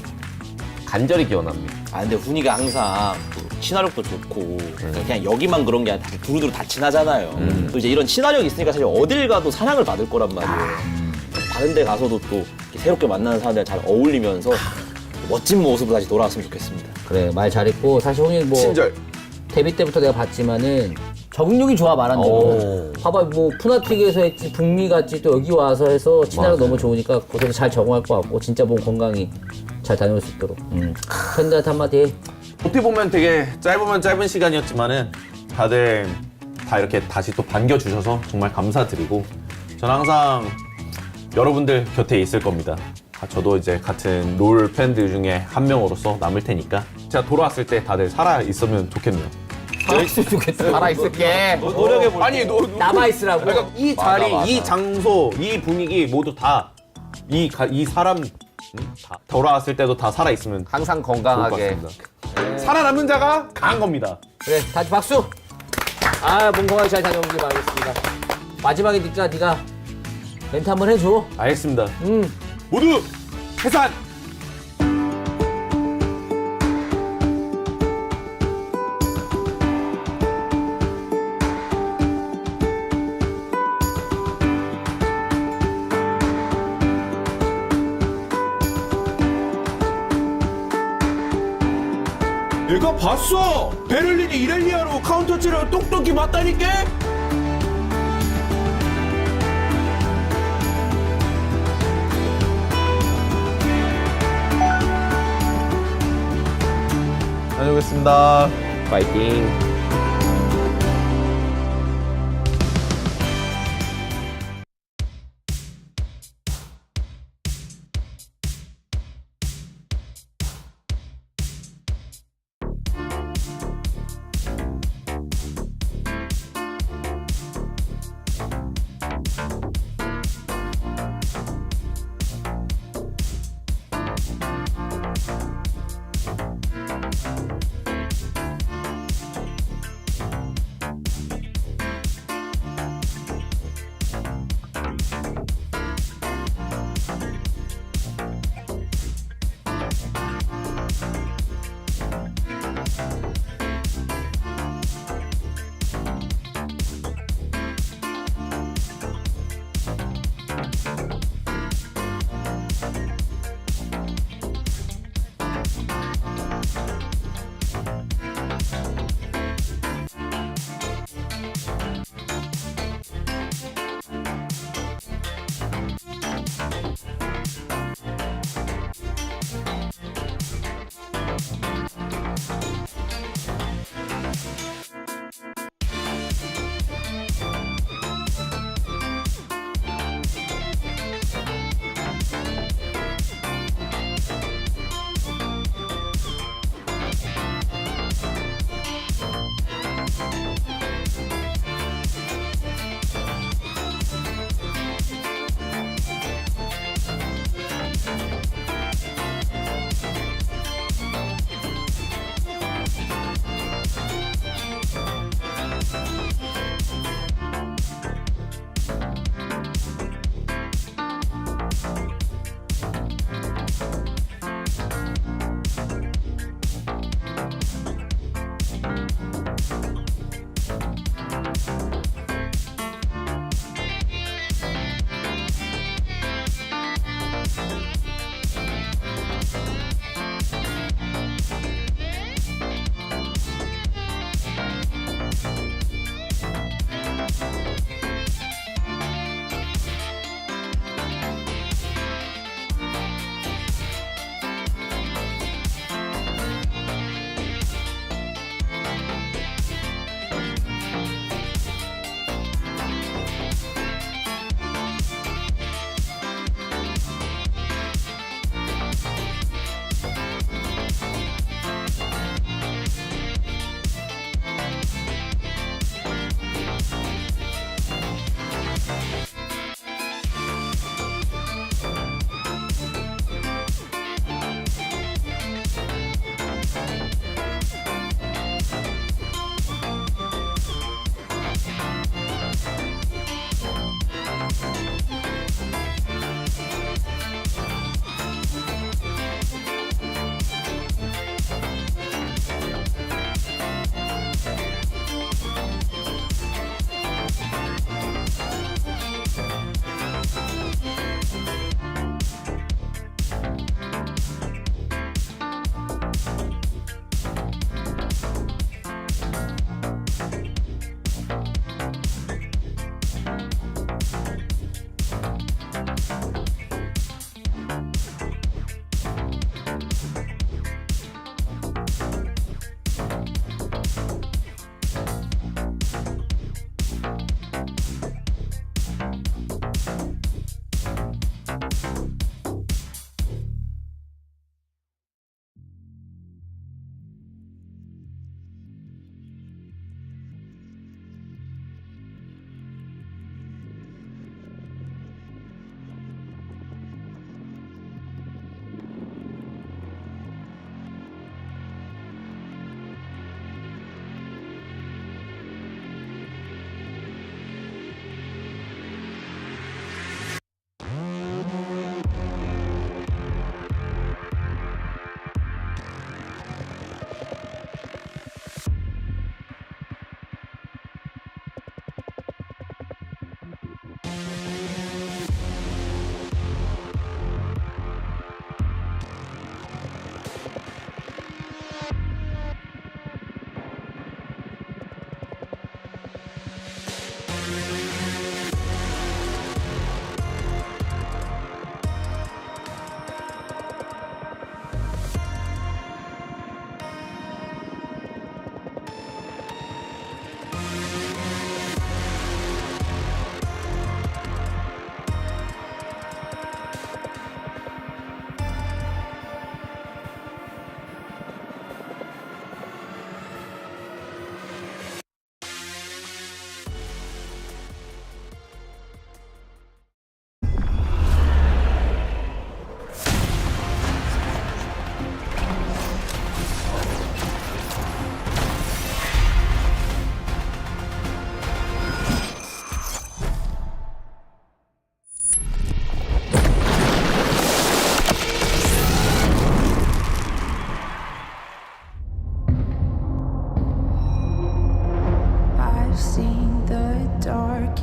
간절히 기원합니다. 근데 훈이가 항상 친화력도 좋고 그냥 여기만 그런 게 아니라 두루두루 다 친하잖아요. 또 이제 이런 친화력이 있으니까 사실 어딜 가도 사랑을 받을 거란 말이에요. 다른 데 가서도 또 새롭게 만나는 사람들이랑 잘 어울리면서 멋진 모습으로 다시 돌아왔으면 좋겠습니다. 그래, 말 잘했고 사실 훈이 뭐 친절. 데뷔 때부터 내가 봤지만은 적응력이 좋아 말한 대로. 봐봐, 뭐 푸나틱에서 했지, 북미 갔지, 또 여기 와서 해서 친화력 너무 좋으니까 그것도 잘 적응할 것 같고 진짜 몸 건강히 잘 다녀올 수 있도록. 팬들한테 한마디 해. 어떻게 보면 되게 짧으면 짧은 시간이었지만은 다들 다 이렇게 다시 또 반겨주셔서 정말 감사드리고 저는 항상 여러분들 곁에 있을 겁니다. 저도 이제 같은 롤 팬들 중에 한 명으로서 남을 테니까 제가 돌아왔을 때 다들 살아있으면 좋겠네요. 살아있으면 좋겠어. 살아있을게. 노력해볼게. 아니, 남아있으라고? 그러니까 이 자리, 이 장소, 이 분위기 모두 다 이 사람 다 돌아왔을 때도 다 살아있으면 항상 건강하게. 살아남는 자가 강한 겁니다. 그래, 다시 박수! 몸 건강히 잘 다녀오길 바라겠습니다. 마지막이니까 네가 멘트 한번 해줘. 알겠습니다. 모두 해산! 내가 봤어! 베를린이 이렐리아로 카운터치를 똑똑히 맞다니까? 다녀오겠습니다. 파이팅.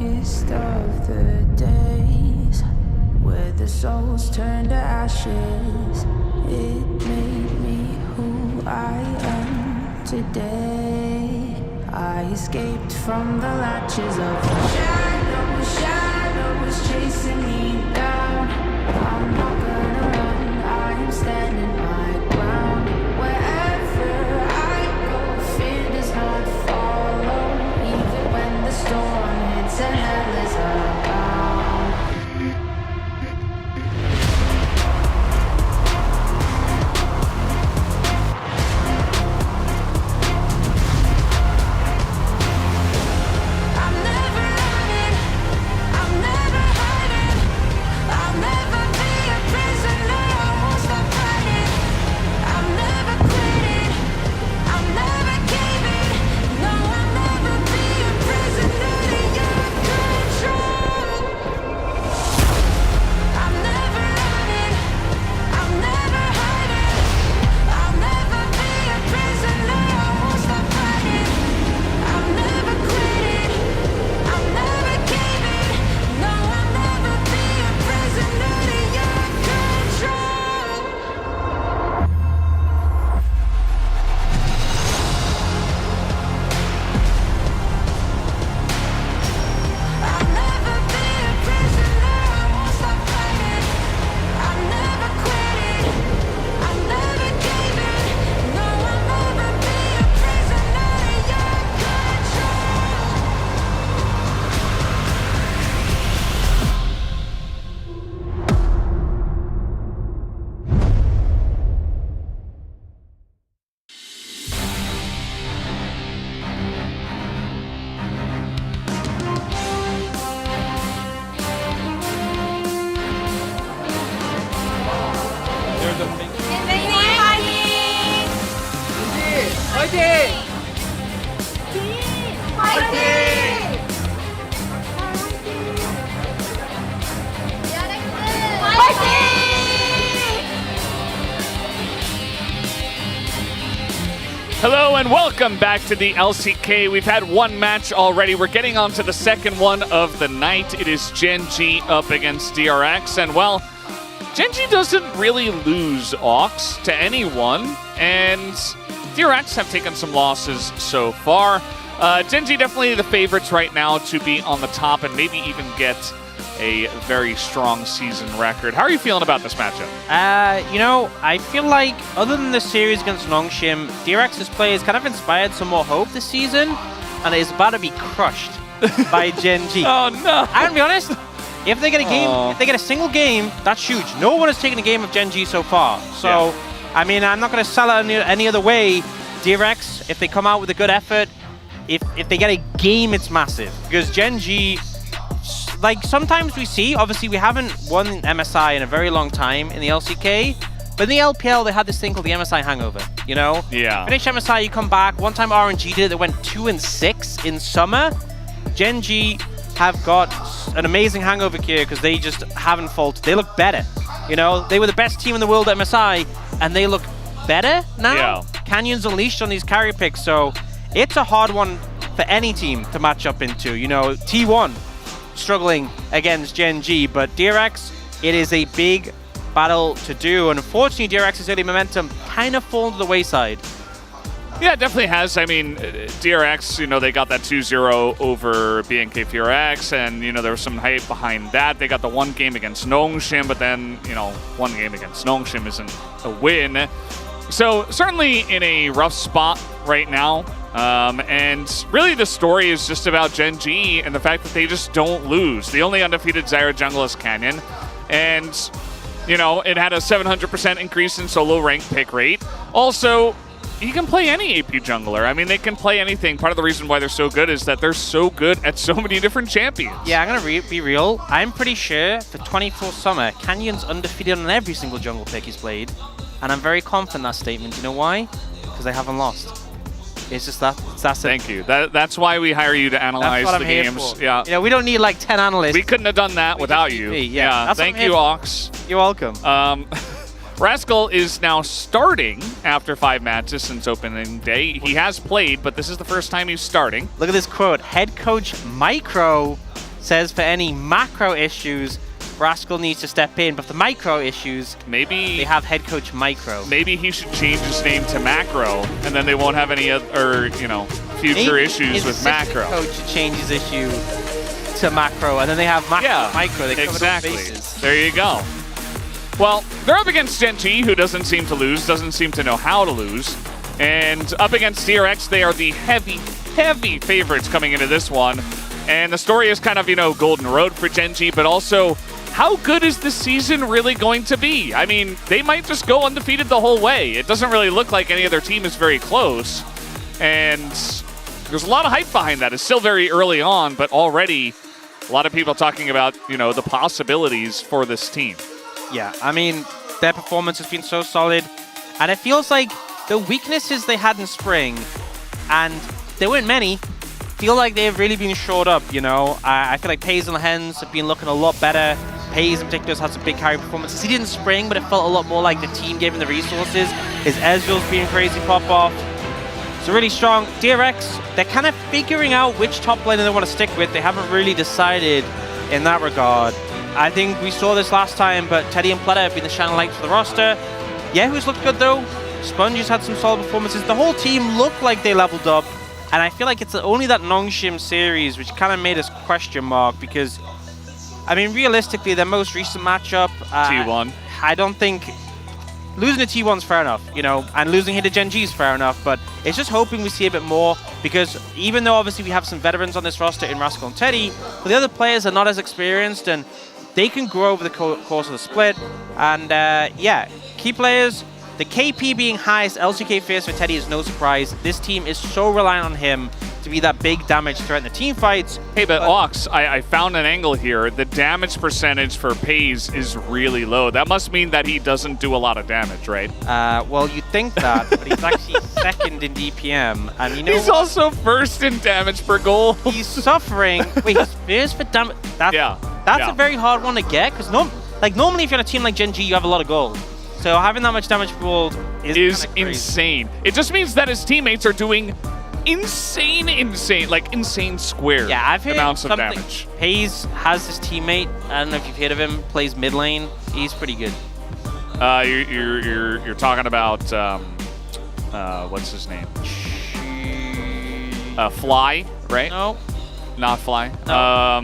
darkest of the days, where the souls turn to ashes. It made me who I am today. I escaped from the latches of the shadows chasing me down. I'm not gonna run, I'm standing my ground. Wherever I go, fear does not follow. Even when the storm hits and hell is abound. I'm never running, I'm never hiding. I'll never be a prisoner, I won't stop fighting. I'm never quitting, I'm never giving. No, I'll never be a prisoner to your control. I'm never running, I'm never hiding. I'll never be a prisoner, I won't stop fighting. I'm never quitting, I'm never giving. No, I'll never be a prisoner to your control. I'll never be a prisoner, I won't stop fighting. I'm never quitting, I'm never giving. No, I'll never be a prisoner to your control. Hello and welcome back to the LCK. We've had one match already. We're getting on to the second one of the night. It is Gen G up against DRX. And well, Gen G doesn't really lose Aux to anyone. And DRX have taken some losses so far. Gen G definitely the favorites right now to be on the top and maybe even get a very strong season record. How are you feeling about this matchup? You know, I feel like other than the series against Nongshim, DRX's play has kind of inspired some more hope this season, and it is about to be crushed by Gen G. Oh no! I'm gonna be honest. If they get a game, if they get a single game, that's huge. No one has taken a game of Gen G so far. So, I mean, I'm not gonna sell it any other way. DRX, if they come out with a good effort, if they get a game, it's massive. Because Gen G, like sometimes we see, obviously we haven't won MSI in a very long time in the LCK, but in the LPL they had this thing called the MSI hangover, you know? Yeah. Finish MSI, you come back. One time RNG did it, they went 2-6 in summer. Gen G have got an amazing hangover here because they just haven't faltered. They look better, you know? They were the best team in the world at MSI, and they look better now. Yeah. Canyon's unleashed on these carry picks, so it's a hard one for any team to match up into. You know, T1 struggling against Gen G, but DRX, it is a big battle to do. And unfortunately, DRX's early momentum kind of fallen to the wayside. Yeah, it definitely has. I mean, DRX, you know, they got that 2-0 over BNK FureX, and, you know, there was some hype behind that. They got the one game against Nongshim, but then, you know, one game against Nongshim isn't a win. So, certainly in a rough spot right now. And really the story is just about Gen G and the fact that they just don't lose. The only undefeated Zyra jungle is Canyon. And, you know, it had a 700% increase in solo rank pick rate. Also, you can play any AP jungler. I mean, they can play anything. Part of the reason why they're so good is that they're so good at so many different champions. Yeah, I'm going to be real. I'm pretty sure for 24 Summer, Canyon's undefeated on every single jungle pick he's played. And I'm very confident in that statement. You know why? Because they haven't lost. It's just that. Thank you. That's why we hire you to analyze the games. Yeah. You know, we don't need like 10 analysts. We couldn't have done that without you. Yeah. Thank you, Aux. You're welcome. Rascal is now starting after 5 matches since opening day. He has played, but this is the first time he's starting. Look at this quote. Head coach Micro says for any macro issues, Rascal needs to step in, but the micro issues, maybe they have head coach Micro. Maybe he should change his name to Macro, and then they won't have any other, future issues with Macro. Coach should change his issue to Macro, and then they have Micro. They cover exactly. those bases. There you go. Well, they're up against Gen.G, who doesn't seem to lose, doesn't seem to know how to lose, and up against DRX, they are the heavy favorites coming into this one. And the story is kind of, golden road for Gen.G, but also, how good is this season really going to be? I mean, they might just go undefeated the whole way. It doesn't really look like any other team is very close. And there's a lot of hype behind that. It's still very early on, but already a lot of people talking about, the possibilities for this team. Yeah, I mean, their performance has been so solid. And it feels like the weaknesses they had in spring, and there weren't many, feel like they've really been shored up, I feel like Pays and the Hens have been looking a lot better. Pays in particular has had some big carry performances. He did in spring, but it felt a lot more like the team gave him the resources. His Ezreal's been crazy pop-off. So really strong. DRX, they're kind of figuring out which top laner they want to stick with. They haven't really decided in that regard. I think we saw this last time, but Teddy and Pleta have been the shining lights for the roster. Who's looked good though. Sponge has had some solid performances. The whole team looked like they leveled up. And I feel like it's only that Nongshim series which kind of made us question mark because, I mean, realistically, their most recent matchup... T1. I don't think... Losing to T1's fair enough, and losing here to Gen.G is fair enough, but it's just hoping we see a bit more because even though obviously we have some veterans on this roster in Rascal and Teddy, but the other players are not as experienced and they can grow over the course of the split. And key players... The KP being highest LCK Fierce for Teddy is no surprise. This team is so reliant on him to be that big damage threat in the team fights. Hey, but Ox, I found an angle here. The damage percentage for Pays is really low. That must mean that he doesn't do a lot of damage, right? Well, you'd think that, but he's actually second in DPM. And he's also first in damage per goal. He's suffering. Wait, he's Fierce for damage? That's a very hard one to get, because normally if you're on a team like Gen.G, you have a lot of gold. So having that much damage per gold is insane. It just means that his teammates are doing insane square amounts of damage. Pays has this teammate, I don't know if you've heard of him, plays mid lane. He's pretty good. You're talking about what's his name? Fly, right? No. Not Fly. No.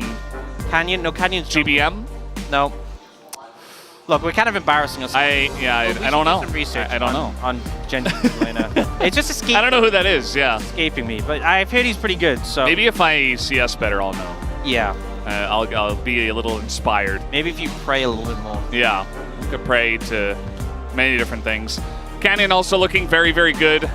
Canyon? No, Canyon's GBM? No. Look, we're kind of embarrassing us. I don't know. I don't know. On Gen.G It's just escaping. I don't know who that is, escaping me, but I've heard he's pretty good, so... Maybe if I CS better, I'll know. Yeah. I'll be a little inspired. Maybe if you pray a little bit more. Yeah. You could pray to many different things. Canyon also looking very, very good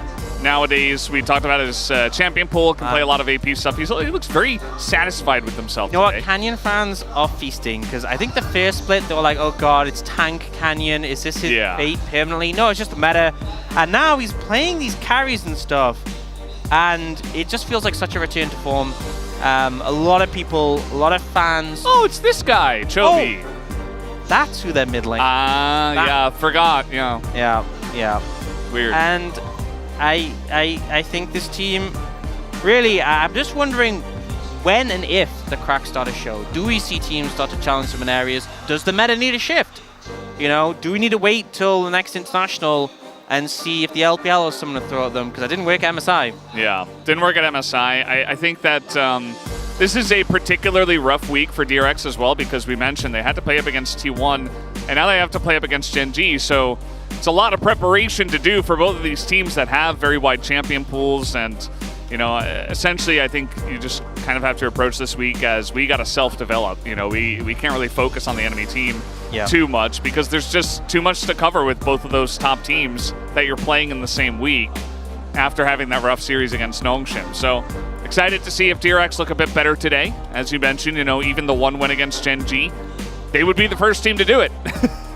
nowadays. We talked about his champion pool, can play a lot of AP stuff. He looks very satisfied with himself You know today. what? Canyon fans are feasting, because I think the first split, they were like, oh god, it's tank Canyon. Is this his fate permanently? No, it's just a meta. And now he's playing these carries and stuff, and it just feels like such a return to form. A lot of people, a lot of fans... Oh, it's this guy, Chovy. Oh, that's who they're mid lane. Yeah, forgot. Yeah. Weird. And I think this team, really, I'm just wondering when and if the cracks start to show. Do we see teams start to challenge them in areas? Does the meta need a shift? Do we need to wait till the next international and see if the LPL has someone to throw at them? Because it didn't work at MSI. Yeah, didn't work at MSI. I think that this is a particularly rough week for DRX as well, because we mentioned they had to play up against T1, and now they have to play up against Gen.G, so it's a lot of preparation to do for both of these teams that have very wide champion pools. And, essentially, I think you just kind of have to approach this week as we got to self-develop. We can't really focus on the enemy team too much because there's just too much to cover with both of those top teams that you're playing in the same week after having that rough series against Nongshim. So excited to see if DRX look a bit better today. As you mentioned, even the one win against Gen.G, they would be the first team to do it.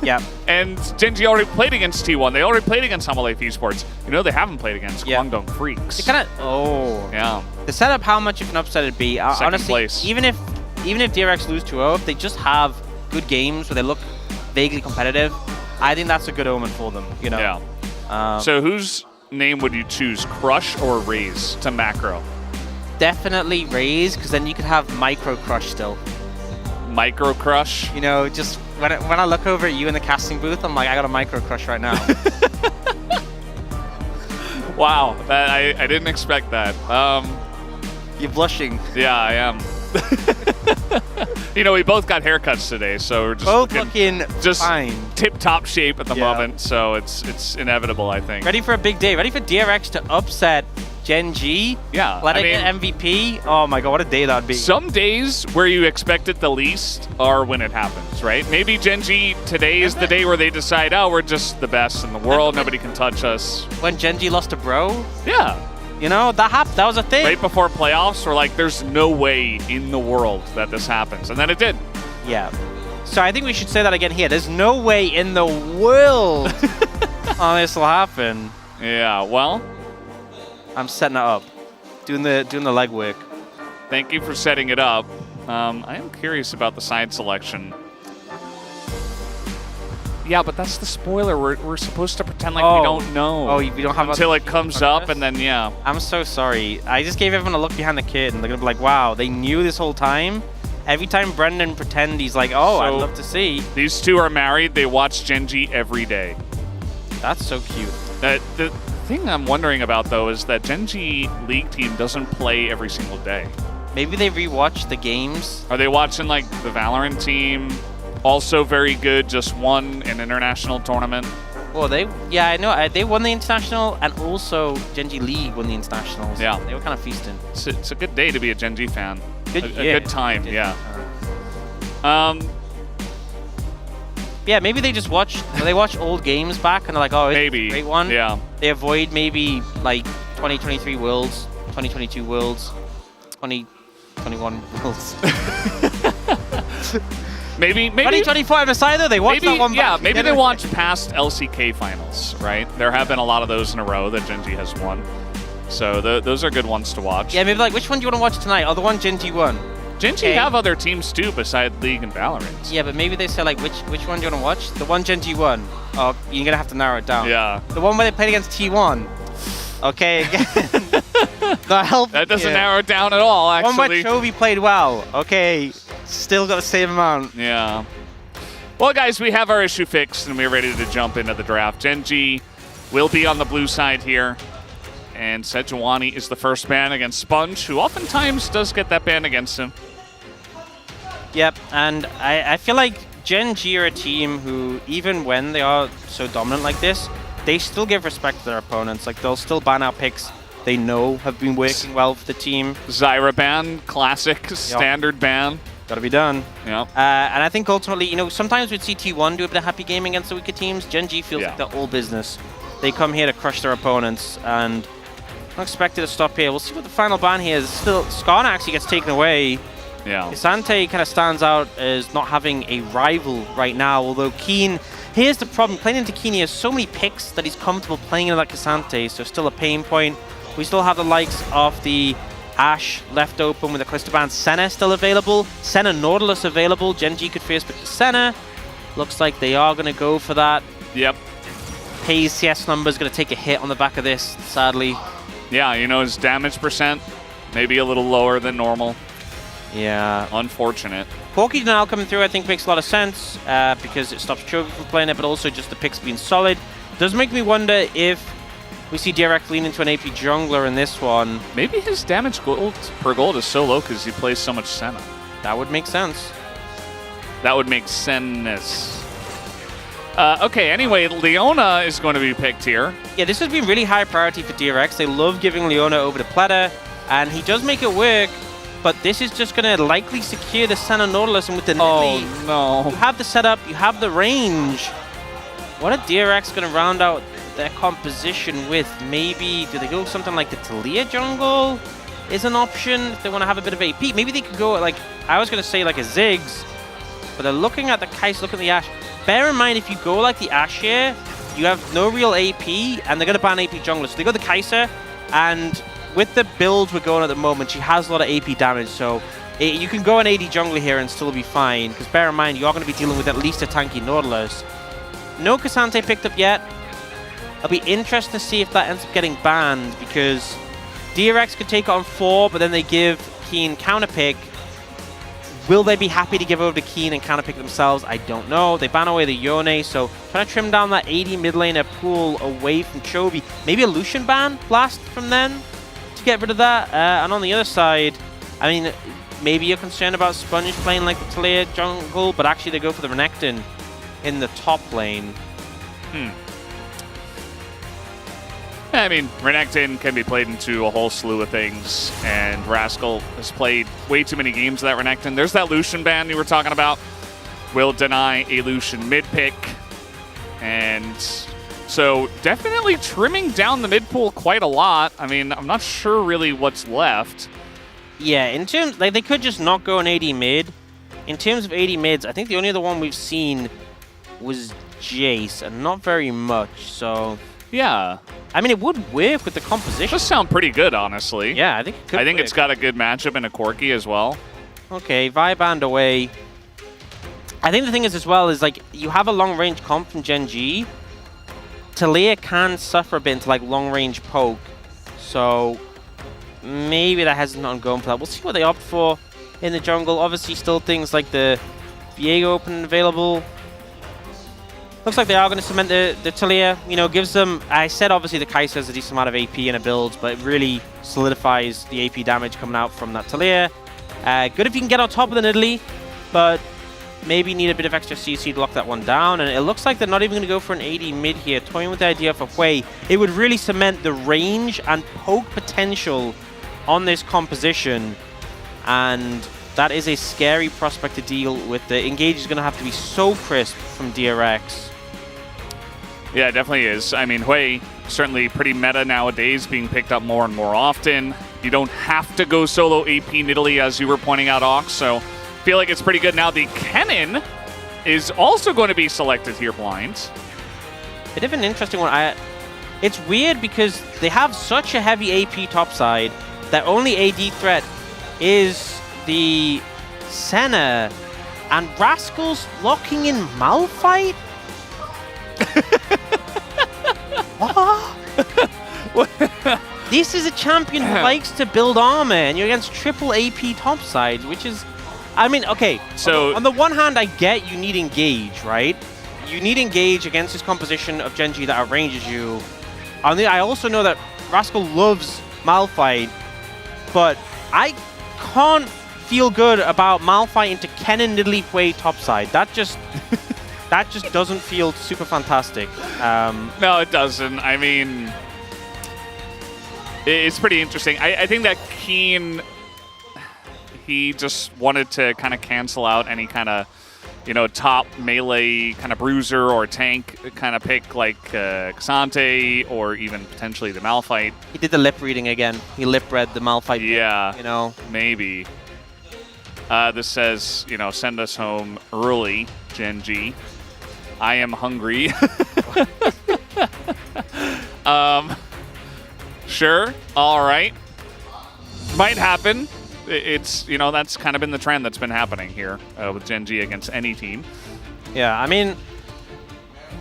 Yeah. And Gen.G already played against T1. They already played against Hamaleif Esports. They haven't played against Guangdong Freaks. Yeah. The setup, how much of an upset it'd be. Honestly, place. even if DRX lose 2-0, if they just have good games where they look vaguely competitive, I think that's a good omen for them. Yeah. So whose name would you choose, Crush or Raze to macro? Definitely Raze, because then you could have micro Crush still. Micro crush. You know, just when I look over at you in the casting booth, I'm like, I got a micro crush right now. Wow, I didn't expect that. You're blushing. Yeah, I am. You know, we both got haircuts today, so we're just both looking just fine. Tip-top shape at the moment, so it's inevitable, I think. Ready for a big day. Ready for DRX to upset Gen G. Yeah, let it get MVP. Oh my god, what a day that'd be. Some days where you expect it the least are when it happens, right? Maybe Gen G today is the day where they decide, oh, we're just the best in the world. Nobody can touch us. When Gen G lost to Bro? Yeah. You know, that was a thing. Right before playoffs, we're like, there's no way in the world that this happens. And then it did. Yeah. So I think we should say that again here. There's no way in the world this will happen. Yeah, well, I'm setting it up. Doing the legwork. Thank you for setting it up. I am curious about the side selection. Yeah, but that's the spoiler. We're supposed to pretend like we don't know. Oh, we don't have until it comes up, and then yeah. I'm so sorry. I just gave everyone a look behind the kid, and they're gonna be like, "Wow, they knew this whole time." Every time Brendan pretend he's like, "Oh, I'd love to see." These two are married. They watch Gen G every day. That's so cute. The thing I'm wondering about though is that Gen G League team doesn't play every single day. Maybe they rewatch the games. Are they watching like the Valorant team? Also very good, just won an international tournament. Well, I know. They won the international, and also Gen G League won the internationals. Yeah. They were kind of feasting. It's a good day to be a Gen G fan. Good, a good time, yeah. Yeah, maybe they just watch old games back, and they're like, oh, it's a great one. Yeah. They avoid maybe like 2023 Worlds, 2022 Worlds, 2021 Worlds. Maybe 2024 MSI, they watch that one back. Yeah, maybe they watch past LCK finals, right? There have been a lot of those in a row that Gen G has won. So those are good ones to watch. Yeah, maybe like, which one do you want to watch tonight? Oh, the one Gen G won. Gen G have other teams too besides League and Valorant. Yeah, but maybe they say like, which one do you want to watch? The one Gen G won. Oh, you're going to have to narrow it down. Yeah. The one where they played against T1. Okay, again. Not helping. That doesn't narrow it down at all, actually. One where Chovy played well. Okay, still got the same amount. Yeah. Well, guys, we have our issue fixed, and we're ready to jump into the draft. Gen G will be on the blue side here. And Sejuani is the first ban against Sponge, who oftentimes does get that ban against him. Yep, and I feel like Gen G are a team who, even when they are so dominant like this, they still give respect to their opponents. Like, they'll still ban out picks they know have been working well for the team. Zyra ban, classic, standard ban. Gotta be done. Yeah. And I think ultimately, you know, sometimes with CT1 do a bit of happy game against the weaker teams. Gen G feels like they're all business. They come here to crush their opponents, and not expected to stop here. We'll see what the final ban here is. Still, Skarner actually gets taken away. Yeah. K'Sante kind of stands out as not having a rival right now, although Keen, here's the problem. Playing into Keen, he has so many picks that he's comfortable playing into that K'Sante, so still a pain point. We still have the likes of the Ashe left open with the Callisto ban. Senna still available. Senna Nautilus available. Gen G could first pick the Senna. Looks like they are going to go for that. Yep. Hayes CS number is going to take a hit on the back of this, sadly. Yeah, you know, his damage percent maybe a little lower than normal. Yeah. Unfortunate. Corki now coming through, I think, makes a lot of sense because it stops Chovy from playing it, but also just the picks being solid. Does make me wonder if we see DRX lean into an AP jungler in this one. Maybe his damage per gold is so low because he plays so much Senna. That would make sense. That would make sense. Okay, anyway, Leona is going to be picked here. Yeah, this has been really high priority for DRX. They love giving Leona over to Platter, and he does make it work, but this is just going to likely secure the Senna Nautilus, and with the Lily, no. You have the setup, you have the range. What are DRX going to round out their composition with? Maybe, do they go something like the Talia jungle is an option if they want to have a bit of AP? Maybe they could go, like, I was going to say like a Ziggs, but they're looking at the Kai'Sa, look at the Ashe. Bear in mind, if you go like the Ashe here, you have no real AP, and they're going to ban AP jungler. So they go the Kai'Sa, and with the build we're going at the moment, she has a lot of AP damage, so you can go an AD jungler here and still be fine, because bear in mind, you are going to be dealing with at least a tanky Nautilus. No K'Sante picked up yet. It'll be interesting to see if that ends up getting banned, because DRX could take it on 4, but then they give Keen counterpick. Will they be happy to give over to Keen and kind of pick themselves? I don't know. They ban away the Yone, so trying to trim down that 80 mid laner pool away from Chovy. Maybe a Lucian ban blast from them to get rid of that. And on the other side, I mean, maybe you're concerned about Sponge playing like the Talia jungle, but actually they go for the Renekton in the top lane. I mean, Renekton can be played into a whole slew of things, and Rascal has played way too many games of that Renekton. There's that Lucian ban you were talking about. Will deny a Lucian mid pick, and so definitely trimming down the mid pool quite a lot. I mean, I'm not sure really what's left. Yeah, in terms, like, they could just not go an AD mid. In terms of AD mids, I think the only other one we've seen was Jace, and not very much, so... Yeah. I mean, it would work with the composition. Does sound pretty good, honestly. Yeah, I think it could work. It's got a good matchup in a Corki as well. Okay, Viband away. I think the thing is as well is, like, you have a long-range comp from Gen G. Talia can suffer a bit into, like, long-range poke. So maybe that hasn't on going for that. We'll see what they opt for in the jungle. Obviously, still things like the Viego open and available. Looks like they are going to cement the Talia. You know, gives them... I said, obviously, the Kai'Sa has a decent amount of AP in a build, but it really solidifies the AP damage coming out from that Talia. Good if you can get on top of the Nidalee, but maybe need a bit of extra CC to lock that one down. And it looks like they're not even going to go for an AD mid here. Toying with the idea for Hui. It would really cement the range and poke potential on this composition. And that is a scary prospect to deal with. The engage is going to have to be so crisp from DRX. Yeah, it definitely is. I mean, Hui, certainly pretty meta nowadays, being picked up more and more often. You don't have to go solo AP Nidalee, as you were pointing out, Ox, so feel like it's pretty good. Now the Kennen is also going to be selected here blind. Bit of an interesting one. It's weird because they have such a heavy AP topside that only AD threat is the Senna, and Rascal's locking in Malphite? What? This is a champion who likes to build armor, and you're against triple AP topsides, which is... I mean, okay, so on the one hand, I get you need engage, right? You need engage against this composition of Gen G that outranges you. I also know that Rascal loves Malphite, but I can't feel good about Malphite into Kennen Nidalee Hui topside. That just... that just doesn't feel super fantastic. No, it doesn't. I mean, it's pretty interesting. I think that Keen, he just wanted to kind of cancel out any kind of, you know, top melee kind of bruiser or tank kind of pick like Xante or even potentially the Malphite. He did the lip reading again. He lip read the Malphite. Yeah, you know, maybe. This says, you know, send us home early, Gen G. I am hungry. Sure. All right. Might happen. It's, you know, that's kind of been the trend that's been happening here with Gen G against any team. Yeah, I mean,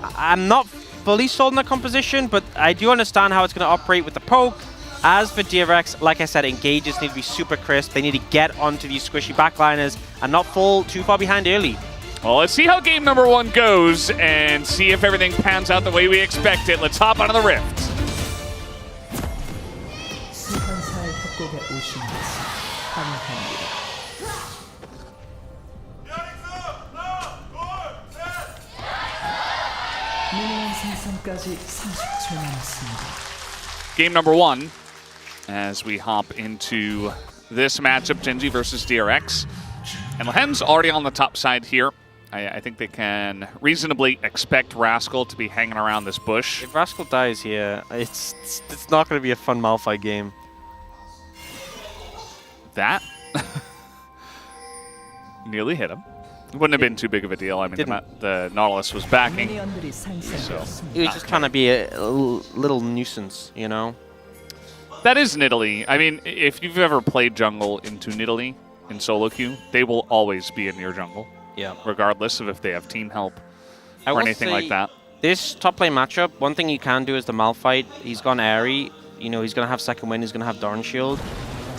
I'm not fully sold on the composition, but I do understand how it's going to operate with the poke. As for DRX, like I said, engages need to be super crisp. They need to get onto these squishy backliners and not fall too far behind early. Well, let's see how game number 1 goes and see if everything pans out the way we expect it. Let's hop onto the Rift. 수환사의 협곡에 오신 것을 환영합니다. 미니언 생성까지 30초 남았습니다. Game number 1 as we hop into this matchup, Gen G versus DRX. And Lehen's already on the top side here. I think they can reasonably expect Rascal to be hanging around this bush. If Rascal dies here, it's not going to be a fun Malphite game. That nearly hit him. It wouldn't have been too big of a deal. I mean, the Nautilus was backing. So he was just trying to be a little nuisance, you know? That is Nidalee. I mean, if you've ever played jungle into Nidalee in solo queue, they will always be in your jungle. Yeah. Regardless of if they have team help or anything like that. This top lane matchup, one thing you can do is the Malphite. He's gone airy. You know, he's going to have second wind. He's going to have Darn Shield.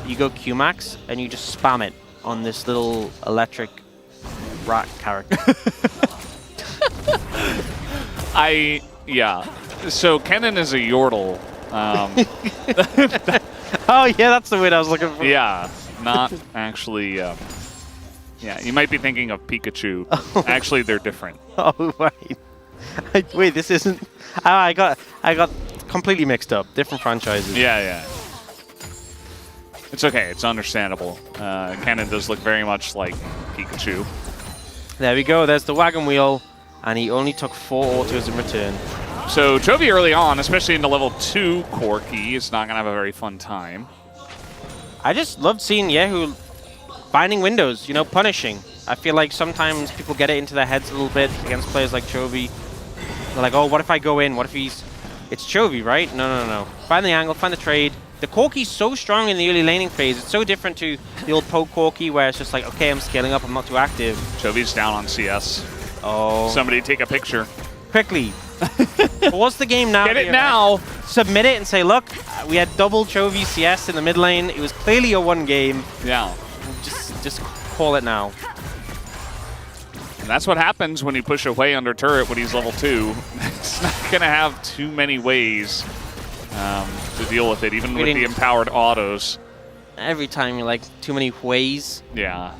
You go Q-Max, and you just spam it on this little electric rat character. Yeah. So Kennen is a Yordle. Oh yeah, that's the word I was looking for. Yeah, not actually. Yeah, you might be thinking of Pikachu. Actually, they're different. Oh wait, wait, this isn't. Oh, I got completely mixed up. Different franchises. Yeah. It's okay. It's understandable. Kennen does look very much like Pikachu. There we go. There's the wagon wheel, and he only took 4 autos in return. So Chovy early on, especially into level 2 Corki, is not going to have a very fun time. I just loved seeing Yehu finding windows, you know, punishing. I feel like sometimes people get it into their heads a little bit against players like Chovy. They're like, oh, what if I go in? What if he's... It's Chovy, right? No. Find the angle, find the trade. The Corki's so strong in the early laning phase. It's so different to the old poke Corki where it's just like, okay, I'm scaling up, I'm not too active. Chovy's down on CS. Oh. Somebody take a picture. Quickly. Pause the game now. Get it now. Submit it and say, look, we had double Chovy CS in the mid lane. It was clearly a 1 game. Yeah. Just call it now. And that's what happens when you push away under turret when he's level 2. It's not going to have too many ways to deal with it, even with the empowered autos. Every time you're like, too many ways. Yeah.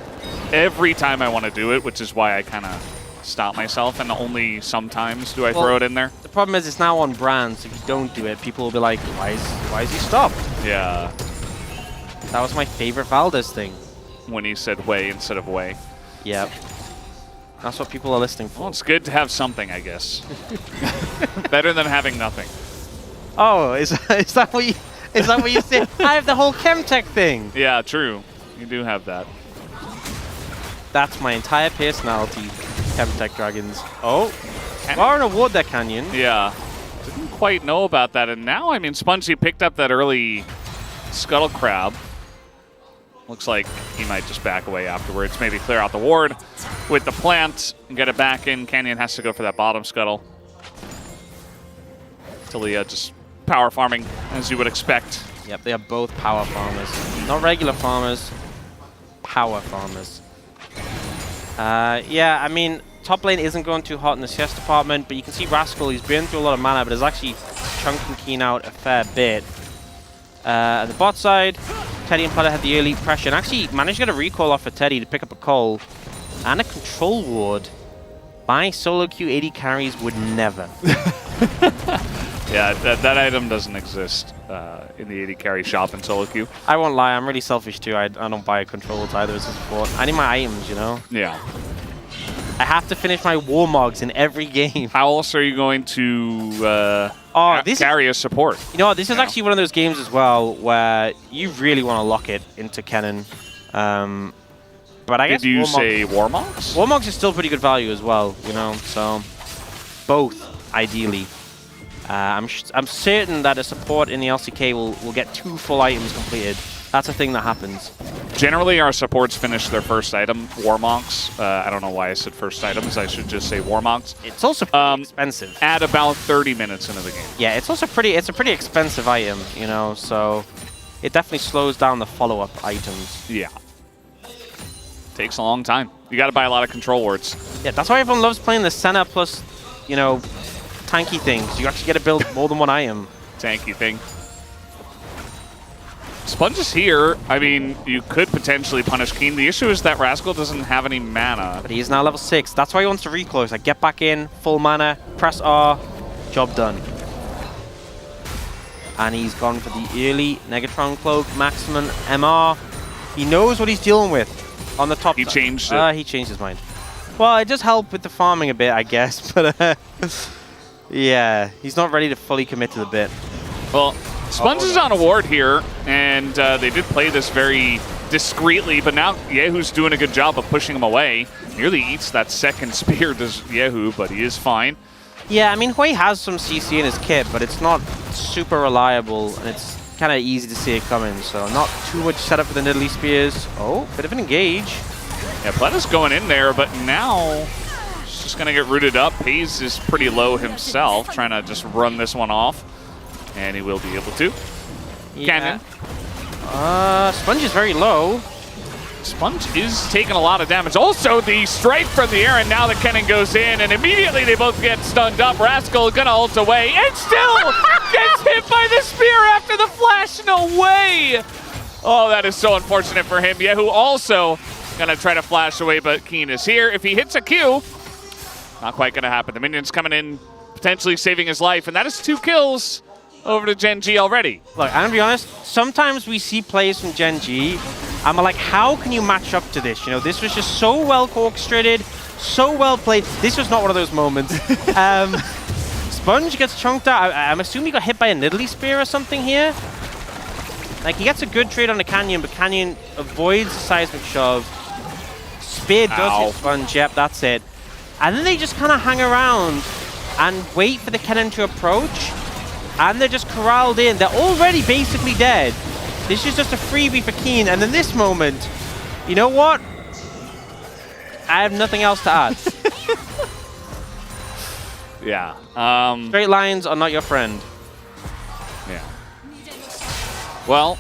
Every time I want to do it, which is why I kind of stop myself, and only sometimes do I throw it in there. The problem is it's now on brand, so if you don't do it, people will be like, why is he stopped? Yeah. That was my favorite Valdez thing. When he said way instead of way. Yep. That's what people are listening for. Well, it's good to have something, I guess. Better than having nothing. Oh, is that what you said? I have the whole Chemtech thing. Yeah, true. You do have that. That's my entire personality. Chemtech Dragons. Oh, bar an award there, Canyon. Yeah. Didn't quite know about that. And now, I mean, Spongy picked up that early Scuttle Crab. Looks like he might just back away afterwards. Maybe clear out the ward with the plant and get it back in. Canyon has to go for that bottom Scuttle. Talia just power farming, as you would expect. Yep, they are both power farmers. Not regular farmers, power farmers. Yeah, I mean, top lane isn't going too hot in the CS department, but you can see Rascal, he's been through a lot of mana, but is actually chunking Keen out a fair bit. At the bot side, Teddy and Platter had the early pressure and actually managed to get a recall off of Teddy to pick up a call. And a control ward by solo queue AD carries would never. Yeah, that item doesn't exist in the AD carry shop in solo queue. I won't lie, I'm really selfish too. I don't buy controls either as a support. I need my items, you know? Yeah. I have to finish my Warmogs in every game. How else are you going to carry a support? You know what, this is actually one of those games as well where you really want to lock it into Kennen. But I guess Did you say Warmogs? Warmogs is still pretty good value as well, you know, so both, ideally. I'm certain that a support in the LCK will get 2 full items completed. That's a thing that happens. Generally, our supports finish their first item, Warmogs. I don't know why I said first items. I should just say Warmogs. It's also pretty expensive. At about 30 minutes into the game. Yeah, it's also it's a pretty expensive item, you know, so it definitely slows down the follow-up items. Yeah. Takes a long time. You got to buy a lot of control wards. Yeah, that's why everyone loves playing the Senna plus, you know, tanky things. You actually get to build more than one item. Tanky thing. Sponge is here. I mean, you could potentially punish Keen. The issue is that Rascal doesn't have any mana. But he is now level 6. That's why he wants to reclose. Like, get back in, full mana, press R, job done. And he's gone for the early Negatron Cloak, maximum MR. He knows what he's dealing with on the top. He changed it. He changed his mind. Well, it does help with the farming a bit, I guess. But yeah, he's not ready to fully commit to the bit. Well, Sponge is on a ward here, and they did play this very discreetly, but now Yehu's doing a good job of pushing him away. Nearly eats that second spear, does Yehu, but he is fine. Yeah, I mean, Hui has some CC in his kit, but it's not super reliable, and it's kind of easy to see it coming, so not too much setup for the Nidalee Spears. Oh, bit of an engage. Yeah, Pletta's going in there, but now he's just going to get rooted up. Hayes is pretty low himself, trying to just run this one off. And he will be able to. Yeah. Cannon. Sponge is very low. Sponge is taking a lot of damage. Also, the strike from the air, and now the cannon goes in, and immediately they both get stunned up. Rascal gonna ult away, and still gets hit by the spear after the flash. No way! Oh, that is so unfortunate for him. Yehu also gonna try to flash away, but Keen is here. If he hits a Q, not quite gonna happen. The minion's coming in, potentially saving his life, and that is 2 kills over to Gen G already. Look, I'm gonna be honest, sometimes we see plays from Gen G, I'm like, how can you match up to this? You know, this was just so well orchestrated, so well played. This was not one of those moments. Sponge gets chunked out. I'm assuming he got hit by a Nidalee Spear or something here. Like, he gets a good trade on the Canyon, but Canyon avoids the seismic shove. Spear does hit Sponge, yep, that's it. And then they just kind of hang around and wait for the cannon to approach. And they're just corralled in. They're already basically dead. This is just a freebie for Keen. And in this moment, you know what? I have nothing else to add. Yeah. Straight lines are not your friend. Yeah. Well,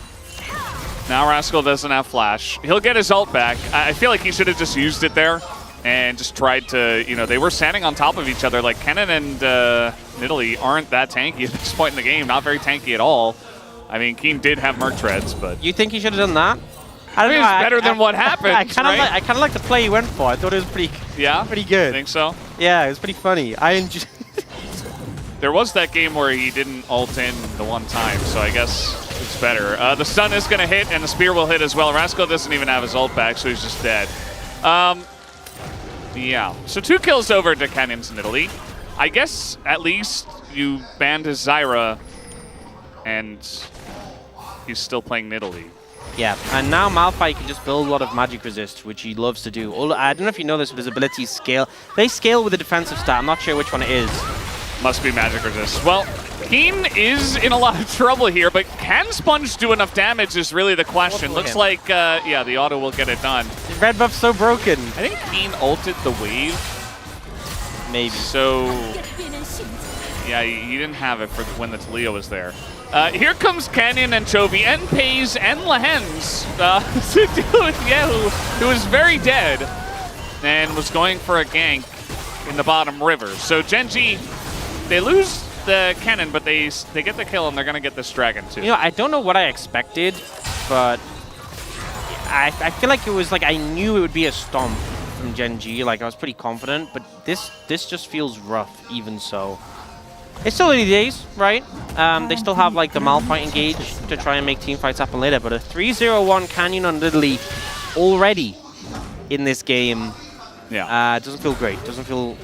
now Rascal doesn't have flash. He'll get his ult back. I feel like he should have just used it there and just tried to, you know, they were standing on top of each other. Like, Kennen and Nidalee aren't that tanky at this point in the game. Not very tanky at all. I mean, Keen did have Merc Treads, but... You think he should have done that? I don't know. It's better than what happened, I kind of like the play he went for. I thought it was pretty good. Think so? Yeah, it was pretty funny. I enjoyed. There was that game where he didn't ult in the one time, so I guess it's better. The stun is going to hit, and the spear will hit as well. Rascal doesn't even have his ult back, so he's just dead. Yeah, so 2 kills over to Canyon's Nidalee. I guess at least you banned his Zyra, and he's still playing Nidalee. Yeah, and now Malphite can just build a lot of magic resist, which he loves to do. I don't know if you know this, but his abilities scale. They scale with a defensive stat. I'm not sure which one it is. Must be magic resist. Well, Keen is in a lot of trouble here, but can Sponge do enough damage is really the question. Looks like, yeah, the auto will get it done. The red buff's so broken. I think Keen ulted the wave. Maybe. So, yeah, he didn't have it for when the Taliyah was there. Here comes Canyon and Chovy and Pays and Lehens to deal with Yehu, who is very dead and was going for a gank in the bottom river. So Gen G, they lose the cannon, but they get the kill, and they're going to get this dragon too. You know, I don't know what I expected, but I feel like it was like I knew it would be a stomp from Gen G. Like, I was pretty confident, but this just feels rough even so. It's still early days, right? They still have like the Malphite engage to try and make team fights happen later, but a 3-0-1 Canyon on Nidalee already in this game, yeah, doesn't feel great. Doesn't feel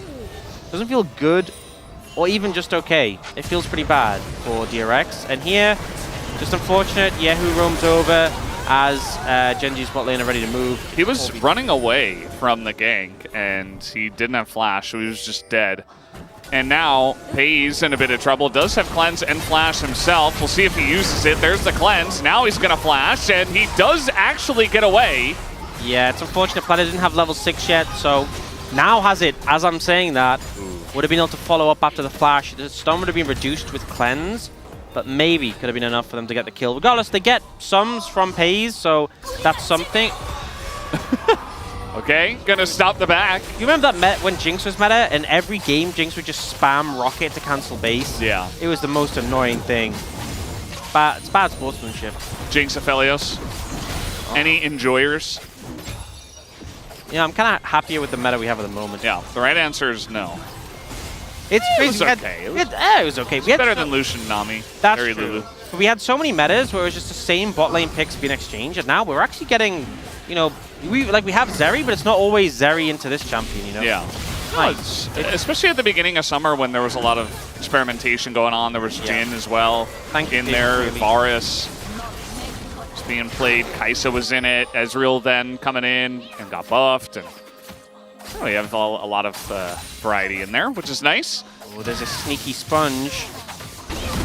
good, or even just okay. It feels pretty bad for DRX. And here, just unfortunate, Yehu roams over as Gen G's bot lane are ready to move. He was running away from the gank, and he didn't have flash, so he was just dead. And now, Pays in a bit of trouble. Does have cleanse and flash himself. We'll see if he uses it. There's the cleanse. Now he's going to flash, and he does actually get away. Yeah, it's unfortunate. Planet didn't have level 6 yet, so now has it. As I'm saying that, would have been able to follow up after the flash. The stun would have been reduced with cleanse, but maybe could have been enough for them to get the kill. Regardless, they get sums from Pays, so that's something. Okay, gonna stop the back. You remember that when Jinx was meta, and every game Jinx would just spam rocket to cancel base? Yeah. It was the most annoying thing. It's bad sportsmanship. Jinx Aphelios. Any enjoyers? Yeah, I'm kind of happier with the meta we have at the moment. Yeah, the right answer is no. It's crazy. It was okay. It was okay. It's better than Lucian Nami. That's Very true. Lulu. But we had so many metas where it was just the same bot lane picks being exchanged, and now we're actually getting, you know, we have Zeri, but it's not always Zeri into this champion, you know? Yeah. Nice. Especially at the beginning of summer when there was a lot of experimentation going on. There was Jhin as well in there, really. Varus was being played, Kai'Sa was in it, Ezreal then coming in and got buffed. And we have a lot of variety in there, which is nice. Oh, there's a sneaky Sponge.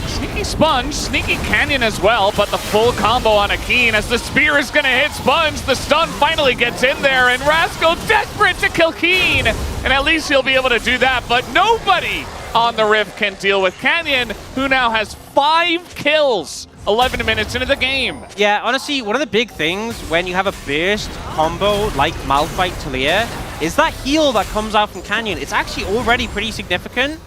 Sneaky Sponge, sneaky Canyon as well, but the full combo on a Keen as the spear is going to hit Sponge. The stun finally gets in there, and Rascal desperate to kill Keen. And at least he'll be able to do that, but nobody on the Rift can deal with Canyon, who now has 5 kills 11 minutes into the game. Yeah, honestly, one of the big things when you have a burst combo like Malphite Talia is that heal that comes out from Canyon. It's actually already pretty significant,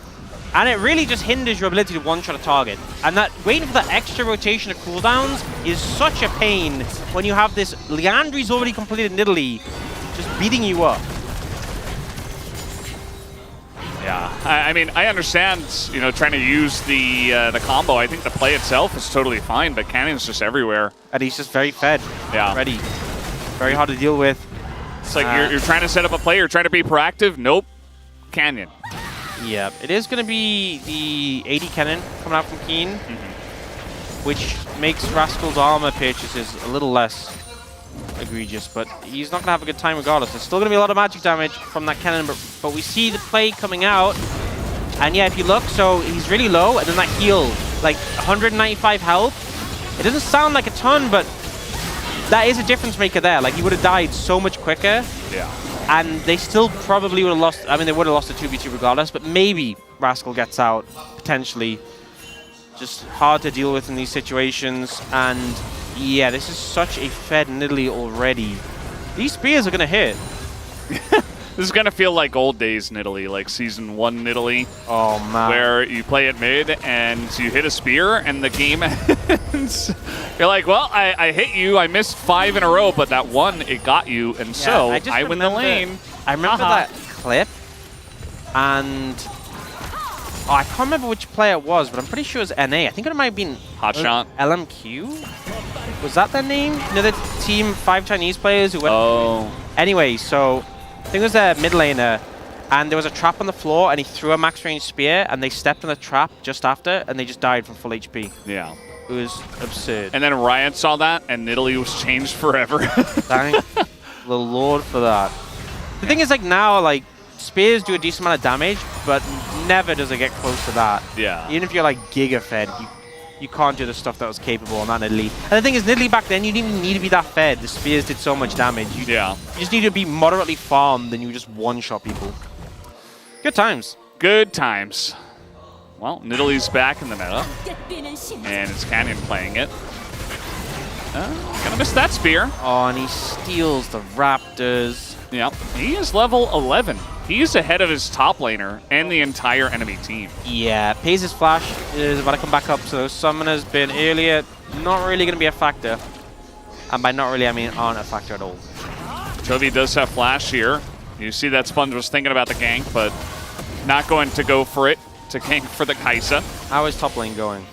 and it really just hinders your ability to one-shot a target. And that waiting for that extra rotation of cooldowns is such a pain when you have this Leandri's already completed Nidalee just beating you up. Yeah, I mean, I understand, you know, trying to use the combo. I think the play itself is totally fine, but Canyon's just everywhere. And he's just very fed. Yeah. Ready. Very hard to deal with. It's like you're trying to set up a play, you're trying to be proactive. Nope. Canyon. Yeah, it is going to be the AD Cannon coming out from Keen, which makes Rascal's armor purchases a little less egregious, but he's not going to have a good time regardless. There's still going to be a lot of magic damage from that cannon, but we see the play coming out. And yeah, if you look, so he's really low, and then that heal, like 195 health. It doesn't sound like a ton, but that is a difference maker there. Like, he would have died so much quicker. Yeah. And they still probably would have lost, I mean, they would have lost a 2v2 regardless, but maybe Rascal gets out, potentially. Just hard to deal with in these situations, and yeah, this is such a fed Nidalee already. These spears are going to hit. This is going to feel like old days Nidalee, like Season 1 Nidalee. Oh, man. Where you play at mid and you hit a spear and the game ends. You're like, well, I hit you, I missed 5 in a row, but that one, it got you, and so I win the lane. I remember that clip, and oh, I can't remember which player it was, but I'm pretty sure it was NA. I think it might have been Hotshot. LMQ? Was that their name? You know, the team, 5 Chinese players who went... Oh. Anyway, so I think it was a mid laner, and there was a trap on the floor, and he threw a max range spear, and they stepped in the trap just after, and they just died from full HP. Yeah. It was absurd. And then Riot saw that, and Nidalee was changed forever. Thank the Lord for that. The thing is, like, now, like, spears do a decent amount of damage, but never does it get close to that. Yeah. Even if you're, like, giga-fed, you can't do the stuff that was capable on that Nidalee. And the thing is, Nidalee back then, you didn't even need to be that fed. The spears did so much damage. You just need to be moderately farmed, then you just one-shot people. Good times. Good times. Well, Nidalee's back in the meta, and it's Canyon playing it. Gonna miss that spear. Oh, and he steals the Raptors. Yep, he is level 11. He's ahead of his top laner and the entire enemy team. Yeah, Paze's flash is about to come back up, so Summoner's been earlier. Not really going to be a factor. And by not really, I mean aren't a factor at all. Chovy does have flash here. You see that Sponge was thinking about the gank, but not going to go for it to gank for the Kai'Sa. How is top lane going?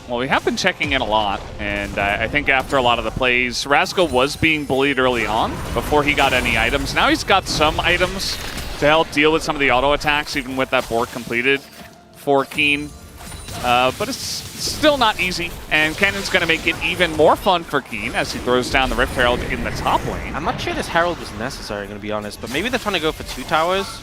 Well, we have been checking in a lot, and I think after a lot of the plays, Rascal was being bullied early on before he got any items. Now he's got some items to help deal with some of the auto attacks, even with that board completed for Keen. But it's still not easy, and Canyon's going to make it even more fun for Keen as he throws down the Rift Herald in the top lane. I'm not sure this Herald was necessary, going to be honest, but maybe they're trying to go for 2 towers.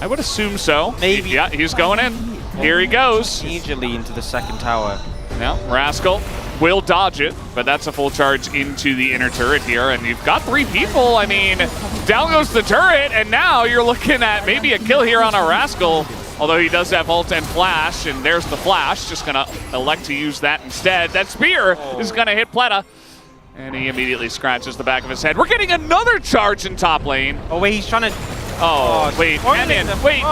I would assume so. Maybe. Yeah, he's going in. Here he goes. Immediately into the 2nd tower. Now, Rascal will dodge it, but that's a full charge into the inner turret here, and you've got 3 people. I mean, down goes the turret, and now you're looking at maybe a kill here on a Rascal, although he does have ult and flash, and there's the flash. Just gonna elect to use that instead. That spear is gonna hit Pleta, and he immediately scratches the back of his head. We're getting another charge in top lane. Oh, wait, he's trying to... Oh, wait, Canyon, wait,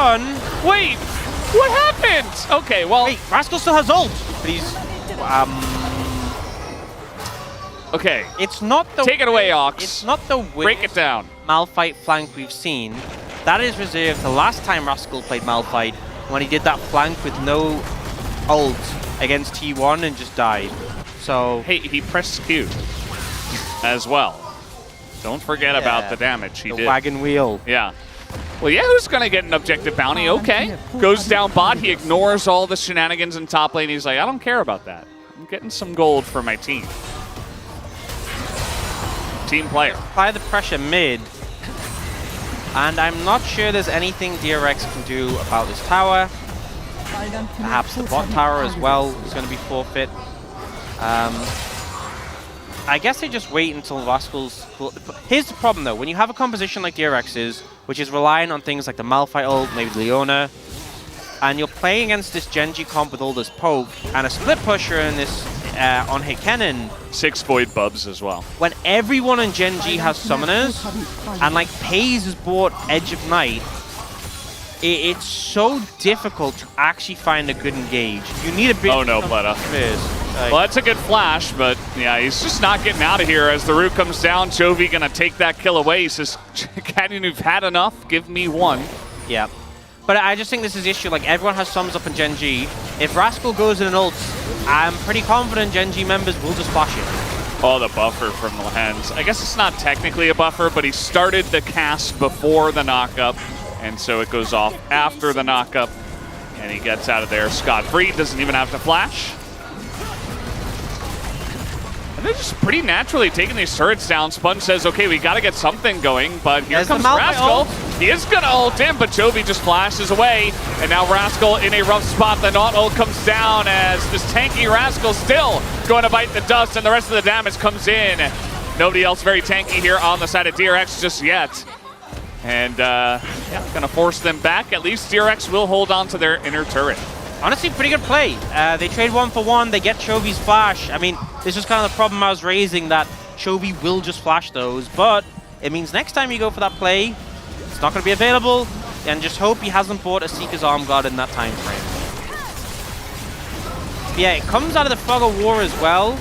wait, what happened? Okay, well... Wait, Rascal still has ult, but he's... Okay. It's not the... Take it away, Ox. It's not the Break it down. Malphite flank we've seen. That is reserved the last time Rascal played Malphite, when he did that flank with no ult against T1 and just died. So... Hey, he pressed Q as well. Don't forget about the damage he did. The wagon wheel. Yeah. Well, yeah, who's going to get an objective bounty? Okay. Goes down bot. He ignores all the shenanigans in top lane. He's like, I don't care about that. I'm getting some gold for my team. Team player. Apply the pressure mid. And I'm not sure there's anything DRX can do about this tower. Perhaps the bot tower as well is going to be forfeit. I guess they just wait until Rascal's... Here's the problem, though. When you have a composition like DRX's, which is relying on things like the Malphite ult, maybe Leona, and you're playing against this Genji comp with all this poke and a split pusher in this on-hit cannon. 6 Void Bubs as well. When everyone in Genji has summoners, and like FaZe has bought Edge of Night, it's so difficult to actually find a good engage. You need a big... Oh no, Pleta. Well, that's a good flash, but yeah, he's just not getting out of here as the root comes down. Chovy gonna take that kill away. He says, Canyon, you've had enough. Give me one. Yeah. But I just think this is the issue. Like, everyone has sums up in Genji. If Rascal goes in an ult, I'm pretty confident Genji members will just flash it. Oh, the buffer from the hands. I guess it's not technically a buffer, but he started the cast before the knockup, and so it goes off after the knockup, and he gets out of there scot-free. Doesn't even have to flash. And they're just pretty naturally taking these turrets down. Sponge says, okay, we got to get something going, but here comes Rascal. He is going to ult in, but Chovy just flashes away. And now Rascal in a rough spot. The not ult comes down as this tanky Rascal still going to bite the dust, and the rest of the damage comes in. Nobody else very tanky here on the side of DRX just yet. And yeah, going to force them back. At least DRX will hold on to their inner turret. Honestly, pretty good play. They trade 1 for 1. They get Chovy's flash. I mean, this is kind of the problem I was raising, that Chovy will just flash those. But it means next time you go for that play, it's not going to be available. And just hope he hasn't bought a Seeker's Arm Guard in that time frame. Yeah, it comes out of the Fog of War as well.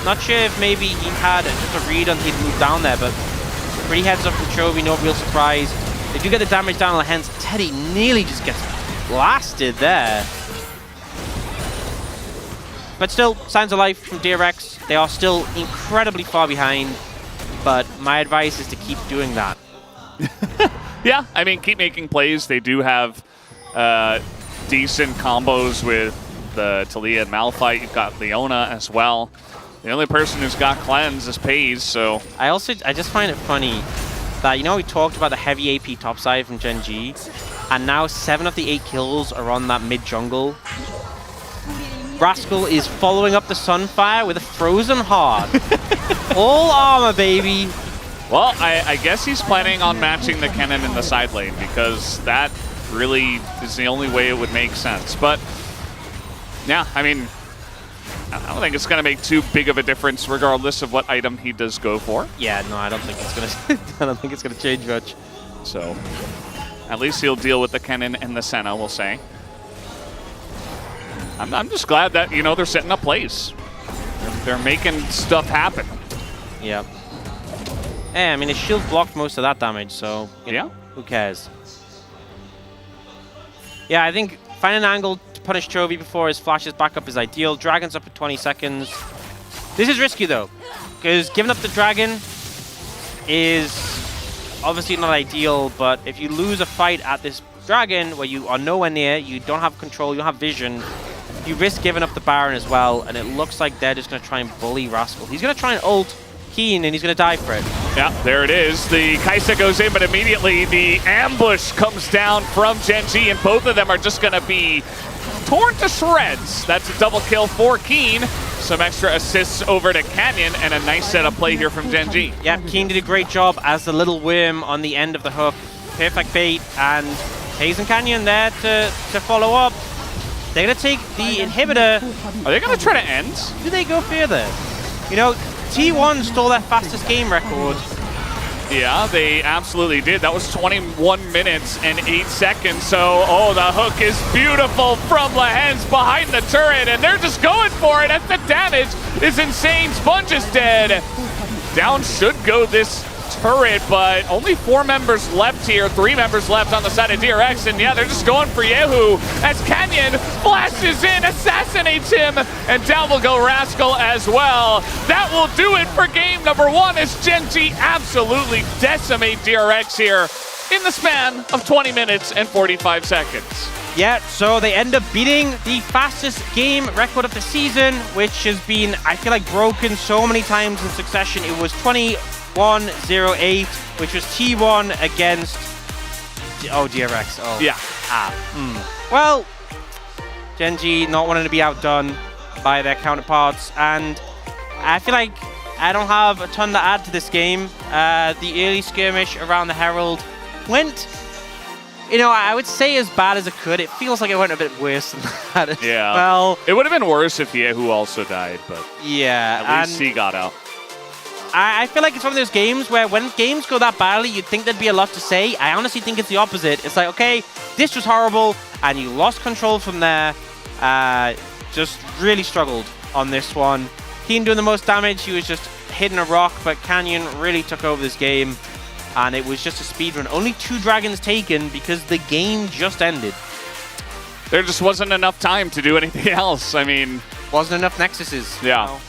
Not sure if maybe he had just a read on he'd moved down there, but pretty heads up from Chovy, no real surprise. They do get the damage down on the hands. Teddy nearly just gets blasted there. But still, signs of life from DRX. They are still incredibly far behind, but my advice is to keep doing that. Yeah, I mean, keep making plays. They do have decent combos with the Talia and Malphite. You've got Leona as well. The only person who's got cleanse is FaZe, so... I just find it funny that, you know, we talked about the heavy AP topside from Genji, and now 7 of the 8 kills are on that mid-jungle. Rascal is following up the Sunfire with a Frozen Heart. All armor, baby. Well, I guess he's planning on matching the Kennen in the side lane, because that really is the only way it would make sense. But, yeah, I mean, I don't think it's going to make too big of a difference regardless of what item he does go for. Yeah, no, I don't think it's going to I don't think it's going to change much. So, at least he'll deal with the Kennen and the Senna, we'll say. I'm just glad that, you know, they're setting up plays. They're making stuff happen. Yep. Yeah, I mean, his shield blocked most of that damage, so yeah, who cares? Yeah, I think finding an angle to punish Chovy before his flashes back up is ideal. Dragon's up at 20 seconds. This is risky, though, because giving up the Dragon is obviously not ideal, but if you lose a fight at this Dragon where you are nowhere near, you don't have control, you don't have vision, you risk giving up the Baron as well, and it looks like they're just going to try and bully Rascal. He's going to try and ult Keen, and he's going to die for it. Yeah, there it is. The Kaisa goes in, but immediately the ambush comes down from Genji, and both of them are just going to be torn to shreds. That's a double kill for Keen. Some extra assists over to Canyon, and a nice setup play here from Genji. Yeah, Keen did a great job as the little worm on the end of the hook. Perfect bait, and FaZe and Canyon there to follow up. They're going to take the inhibitor. Are they going to try to end? Do they go further? You know, T1 stole their fastest game record. Yeah, they absolutely did. That was 21 minutes and 8 seconds. So, oh, the hook is beautiful from Lehens behind the turret, and they're just going for it as the damage is insane. Sponge is dead. Down should go this turret, but only 4 members left here, 3 members left on the side of DRX, and yeah, they're just going for Yehu as Canyon flashes in, assassinates him, and down will go Rascal as well. That will do it for game number 1 as Genji absolutely decimate DRX here in the span of 20 minutes and 45 seconds. Yeah, so they end up beating the fastest game record of the season, which has been, I feel like, broken so many times in succession. It was 21:08, which was T1 against DRX. Oh. Yeah. Well, Genji not wanting to be outdone by their counterparts, and I feel like I don't have a ton to add to this game. The early skirmish around the Herald went You know, I would say as bad as it could. It feels like it went a bit worse than that as Yeah. well. It would have been worse if Yehu also died, but yeah, at least he got out. I feel like it's one of those games where when games go that badly, you'd think there'd be a lot to say. I honestly think it's the opposite. It's like, okay, this was horrible, and you lost control from there. Just really struggled on this one. Keen doing the most damage. He was just hitting a rock, but Canyon really took over this game. And it was just a speed run. Only 2 dragons taken because the game just ended. There just wasn't enough time to do anything else. I mean... Wasn't enough Nexuses. Yeah. No.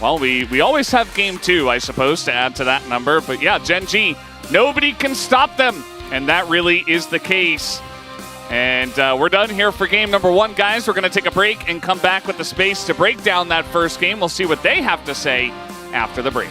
Well, we always have game 2, I suppose, to add to that number. But yeah, Gen G, nobody can stop them. And that really is the case. And we're done here for game number 1, guys. We're going to take a break and come back with the space to break down that first game. We'll see what they have to say after the break.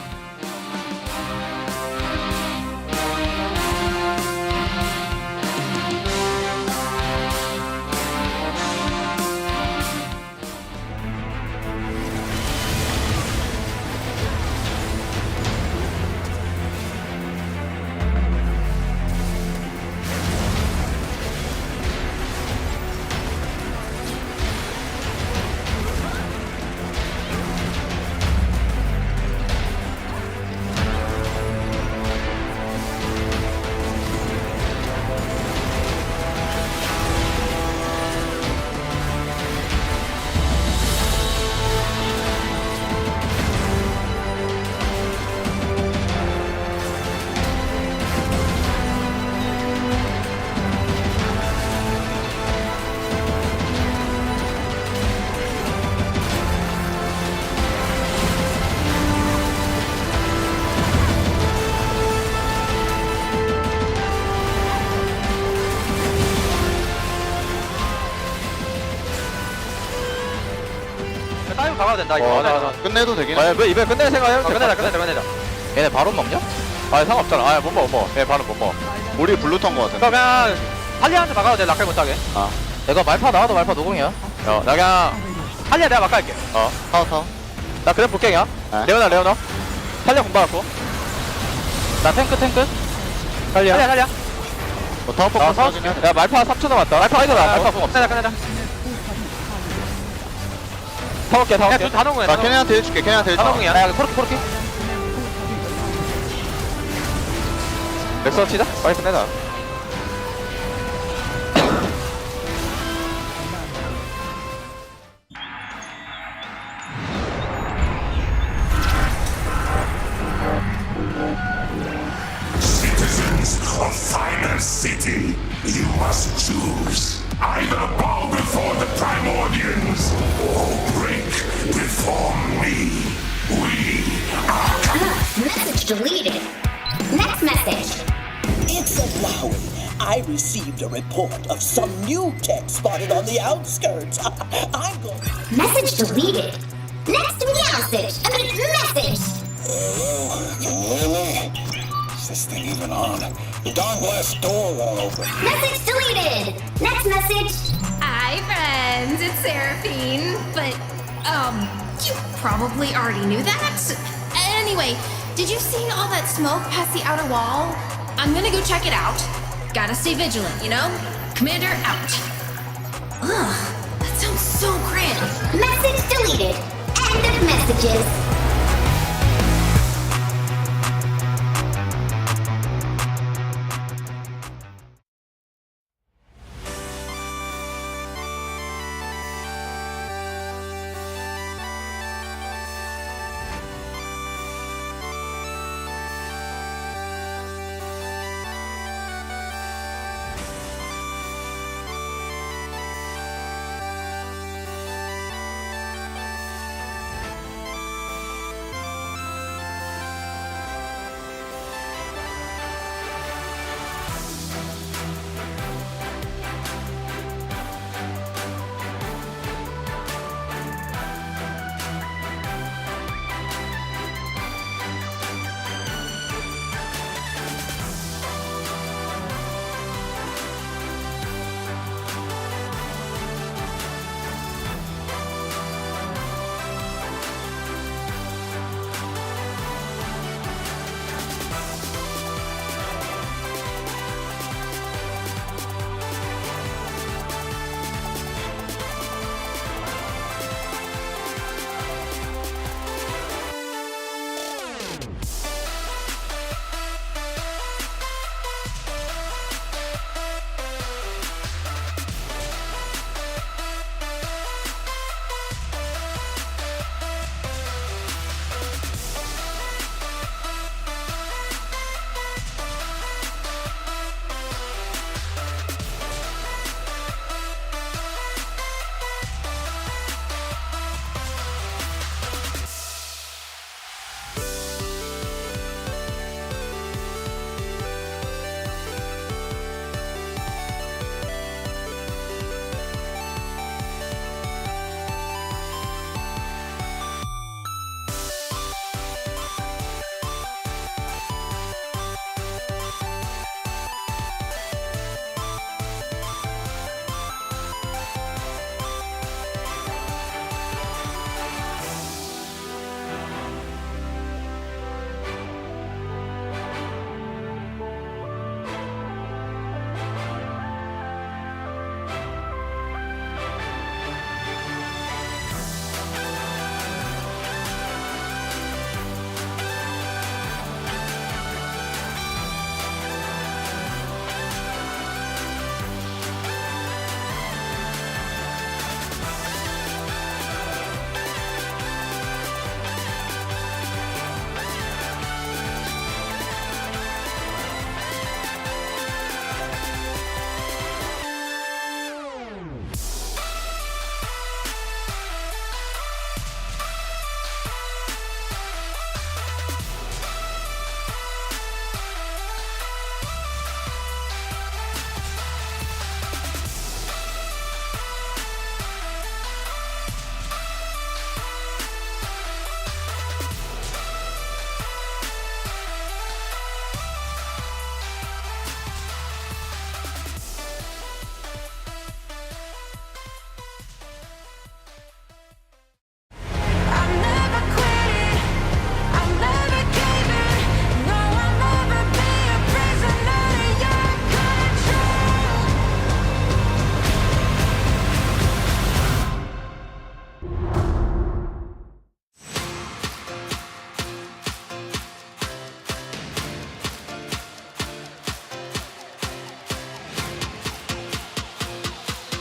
다이브 박아도 된다 이거. 맞아. 끝내도 되긴 왜 이번에 끝낼 생각이야? 끝내자. 얘네 바로 먹냐? 아 상관없잖아. 못 먹어. 얘 바로 못 먹어. 우리 블루턴 거 같은데. 그냥 할리한테 박아도 돼. 라칼 못하게. 내가 말파 나와도 말파 노공이야. 나 그냥 할리야 내가 막갈게. 타워. 나 그래 볼게 그냥. 레오나. 할리야 공 받았고. 나 탱크. 할리야. 타워 폭 야 말파 3초 남았다. 말파 이거 나. 말파 공 없어. 끝내자. 타워게. 다 놓은 거야. 걔네한테 해줄게. 다 놓은 거야. 야, 코르키. 렉서 치자. 빨리 끝내자. Citizens of Final City, you must choose. Either bow before the Primordians, or break before me. We are... Message deleted. Next message. It's a Flowey. I received a report of some new tech spotted on the outskirts. I'm going... Message deleted. Next message. Message. Really? Is this thing even on? The darn glass door won't open. Message deleted. Next message. Hi, friends. It's Seraphine. But, you probably already knew that. Anyway, did you see all that smoke past the outer wall? I'm gonna go check it out. Gotta stay vigilant, you know? Commander out. Ugh, that sounds so grand. Message deleted. End of messages.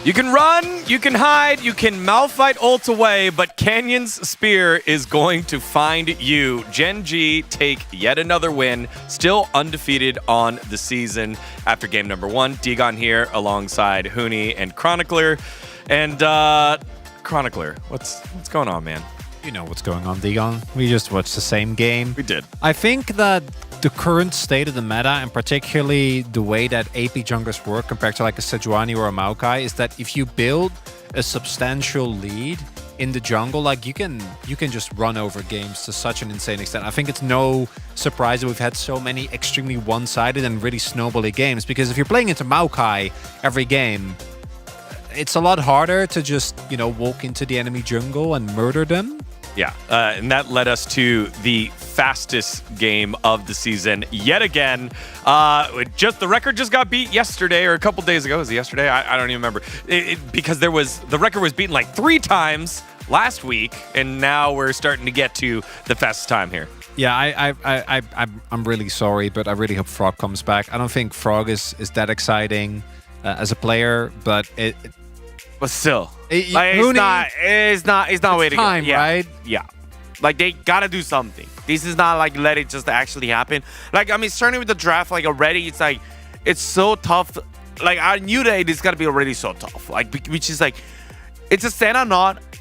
You can run, you can hide, you can Malphite ult away, but Canyon's Spear is going to find you. Gen G take yet another win, still undefeated on the season after game number 1. Degon here alongside Huni and Chronicler. And Chronicler, what's going on, man? You know what's going on, Degon. We just watched the same game. We did. I think that the current state of the meta, and particularly the way that AP junglers work compared to like a Sejuani or a Maokai, is that if you build a substantial lead in the jungle, like you can just run over games to such an insane extent. I think it's no surprise that we've had so many extremely one-sided and really snowbally games, because if you're playing into Maokai every game, it's a lot harder to just, you know, walk into the enemy jungle and murder them. Yeah, and that led us to the fastest game of the season yet again. The record just got beat yesterday or a couple days ago. Was it yesterday? I don't even remember. Because the record was beaten like 3 times last week, and now we're starting to get to the fastest time here. Yeah, I'm really sorry, but I really hope Frog comes back. I don't think Frog is that exciting as a player, but But still, it's not way to go. Time, Yeah. right? Yeah. Like, they gotta do something. This is not like let it just actually happen. Like, I mean, starting with the draft, like already, it's like, it's so tough. Like, I knew that it is gonna be already so tough. Like, which is like, it's a Senna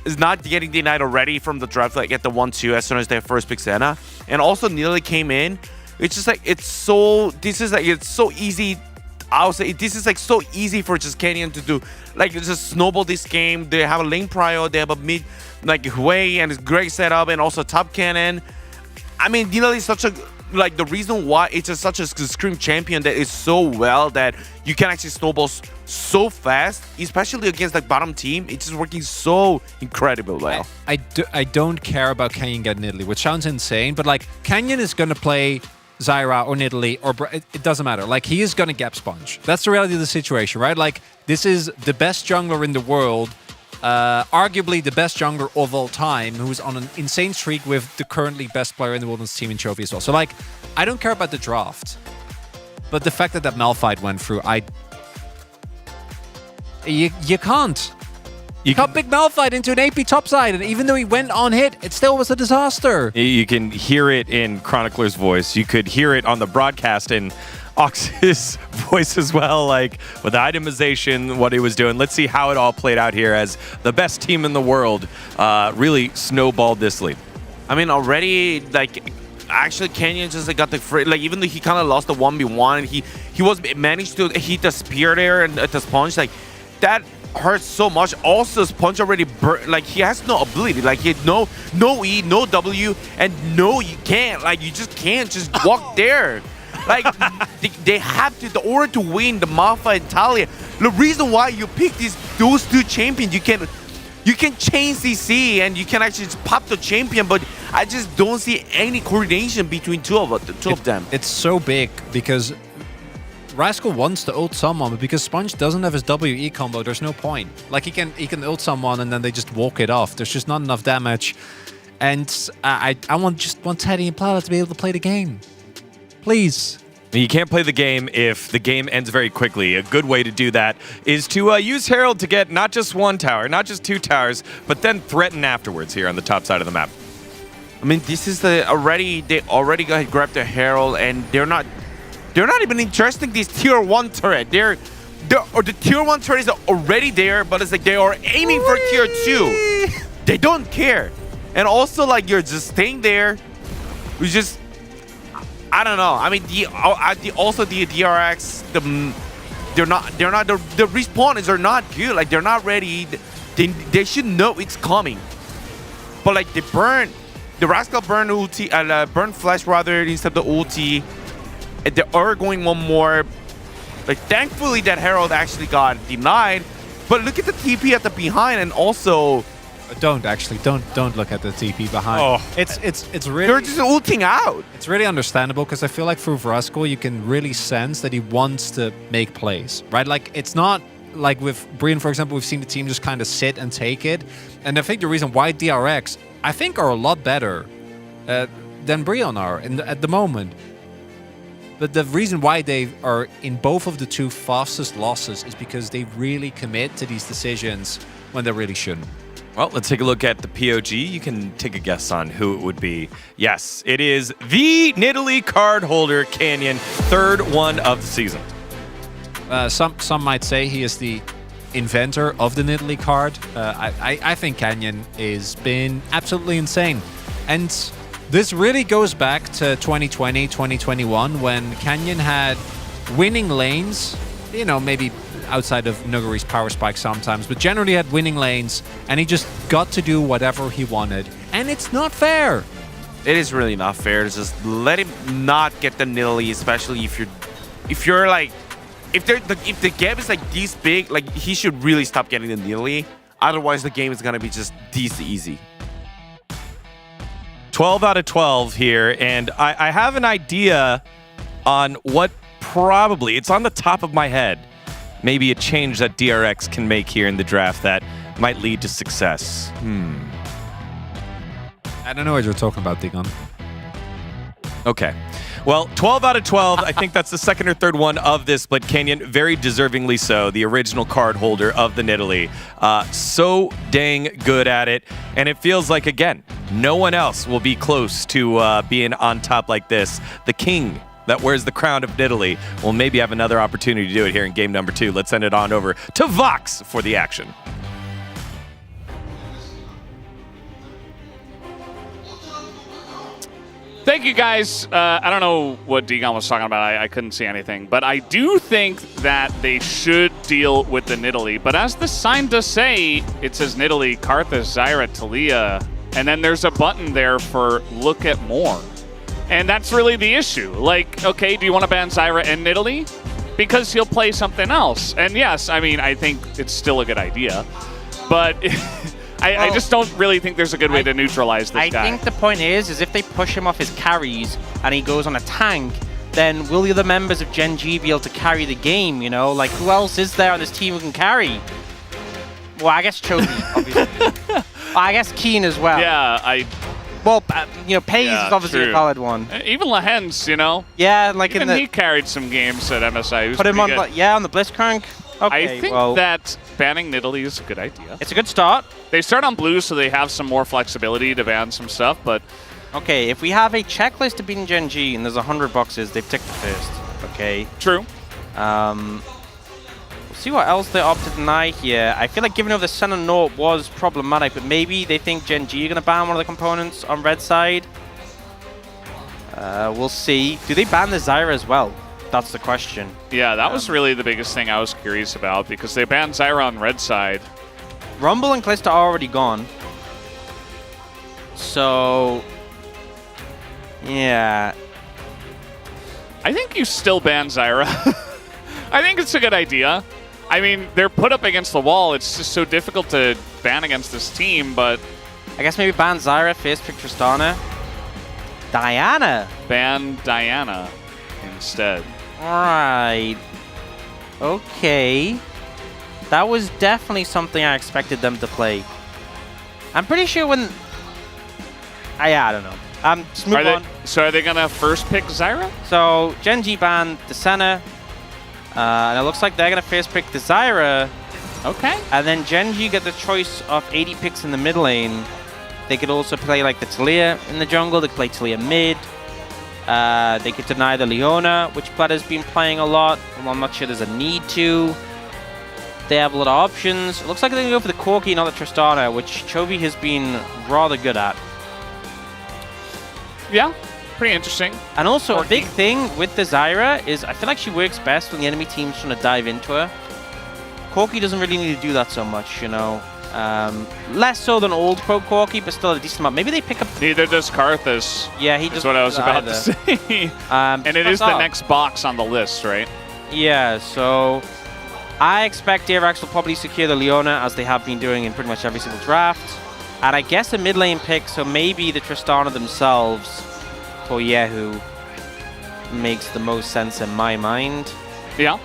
is not getting denied already from the draft, like at the 1-2 as soon as they first pick Senna. And also nearly came in. It's just like, it's so easy. I would say this is like so easy for just Canyon to do, like just snowball this game. They have a lane prio, they have a mid like Hui and it's great setup, and also top cannon. I mean, Needle is such a like the reason why it's just such a scream champion that is so well that you can actually snowball so fast, especially against like bottom team. It's just working so incredible well. I don't care about Canyon getting Italy, which sounds insane, but like Canyon is gonna play Zyra or Nidalee or it doesn't matter. Like, he is gonna gap sponge. That's the reality of the situation, right? Like, this is the best jungler in the world, arguably the best jungler of all time, who's on an insane streak with the currently best player in the world on his team in Chovy as well. So like, I don't care about the draft, but the fact that Malphite went through, you can't. You can't pick Malphite into an AP topside, and even though he went on hit, it still was a disaster. You can hear it in Chronicler's voice. You could hear it on the broadcast in Ox's voice as well, like with the itemization, what he was doing. Let's see how it all played out here as the best team in the world really snowballed this lead. I mean, already, like, actually Canyon just got the free, like, even though he kind of lost the 1v1, he was managed to hit the spear there and the sponge, like, that hurts so much. Also, Sponge already like, he has no ability, like, he had no E, no W, and no, you can't, like, you just can't just walk there. Like, they have to, in order to win the Malphite and Talia, the reason why you pick those two champions, you can change CC and you can actually just pop the champion, but I just don't see any coordination between two of them. It's so big because Rascal wants to ult someone, but because Sponge doesn't have his WE combo, there's no point. Like, he can ult someone and then they just walk it off. There's just not enough damage. And I want Teddy and Plata to be able to play the game. Please. You can't play the game if the game ends very quickly. A good way to do that is to use Herald to get not just one tower, not just 2 towers, but then threaten afterwards here on the top side of the map. I mean, this is they already grabbed the Herald, and they're not even interested in this tier 1 turret. The tier 1 turret is already there, but it's like they are aiming for tier 2. They don't care. And also, like, you're just staying there. We just, I don't know. I mean, also the DRX, the respawns are not good. Like, they're not ready. They should know it's coming. But like, the Rascal burn ulti, burn flash rather instead of the ulti. And they are going one more. Like, thankfully that Herald actually got denied. But look at the TP at the behind, and also don't look at the TP behind. Oh, it's really, they're just ulting out. It's really understandable because I feel like through Vrasco you can really sense that he wants to make plays, right? Like, it's not like with Brian, for example, we've seen the team just kind of sit and take it. And I think the reason why DRX, I think, are a lot better than Brion are at the moment But the reason why they are in both of the two fastest losses is because they really commit to these decisions when they really shouldn't. Well, let's take a look at the POG. You can take a guess on who it would be. Yes, it is the Nidalee card holder, Canyon, third one of the season. Some might say he is the inventor of the Nidalee card. I think Canyon has been absolutely insane. And this really goes back to 2020, 2021, when Canyon had winning lanes, you know, maybe outside of Nuguri's power spike sometimes, but generally had winning lanes, and he just got to do whatever he wanted. And it's not fair. It is really not fair. Just let him not get the Nidalee, especially if you're like, if the gap is like this big, like he should really stop getting the Nidalee. Otherwise, the game is gonna be just this easy. 12 out of 12 here, and I have an idea on what probably, it's on the top of my head, maybe a change that DRX can make here in the draft that might lead to success. I don't know what you're talking about, Digon. Okay. Well, 12 out of 12. I think that's the second or third one of this split. Canyon, very deservingly so, the original card holder of the Nidalee. So dang good at it. And it feels like, again, no one else will be close to being on top like this. The king that wears the crown of Nidalee will maybe have another opportunity to do it here in game number 2. Let's send it on over to Vox for the action. Thank you, guys. I don't know what Digon was talking about. I couldn't see anything. But I do think that they should deal with the Nidalee. But as the sign does say, it says Nidalee, Karthus, Zyra, Taliyah. And then there's a button there for look at more. And that's really the issue. Like, okay, do you want to ban Zyra and Nidalee? Because he'll play something else. And yes, I mean, I think it's still a good idea. But... I just don't really think there's a good way to neutralize this guy. I think the point is if they push him off his carries and he goes on a tank, then will the other members of Gen G be able to carry the game, you know? Like, who else is there on this team who can carry? Well, I guess Chovy, obviously. I guess Keen as well. Yeah, Well, you know, Pays is obviously a valid one. Even Lahens, you know? Yeah, like even he carried some games at MSI. Put him on, on the Blitzcrank. Okay, I think that banning Nidalee is a good idea. It's a good start. They start on blue, so they have some more flexibility to ban some stuff, but... Okay, if we have a checklist to beating Gen G and there's 100 boxes, they've ticked the first. Okay. True. We'll see what else they opt to deny here. I feel like giving over the Senna Note was problematic, but maybe they think Gen G are going to ban one of the components on red side. We'll see. Do they ban the Zyra as well? That's the question. Yeah, that was really the biggest thing I was curious about, because they banned Zyra on red side. Rumble and Kalista are already gone. So... yeah. I think you still ban Zyra. I think it's a good idea. I mean, they're put up against the wall. It's just so difficult to ban against this team, but... I guess maybe ban Zyra, first pick Tristana. Diana! Ban Diana instead. Alright. Okay. That was definitely something I expected them to play. I'm pretty sure when... I don't know. Just move on. So are they going to first pick Zyra? So, Gen G banned the Senna. And it looks like they're going to first pick the Zyra. Okay. And then Gen G get the choice of 80 picks in the mid lane. They could also play like the Taliyah in the jungle. They could play Taliyah mid. They could deny the Leona, which Pletter's been playing a lot. Well, I'm not sure there's a need to. They have a lot of options. It looks like they're going to go for the Corki, not the Tristana, which Chovy has been rather good at. Yeah, pretty interesting. And also, a big thing with the Zyra is I feel like she works best when the enemy team's trying to dive into her. Corki doesn't really need to do that so much, you know. Less so than old Pro Corki, but still a decent amount. Maybe they pick up... Neither does Karthus. Yeah, he does. That's what I was about to say. And it is the next box on the list, right? Yeah, so... I expect DRX will probably secure the Leona, as they have been doing in pretty much every single draft. And I guess a mid lane pick, so maybe the Tristana themselves for Yehu makes the most sense in my mind. Yeah.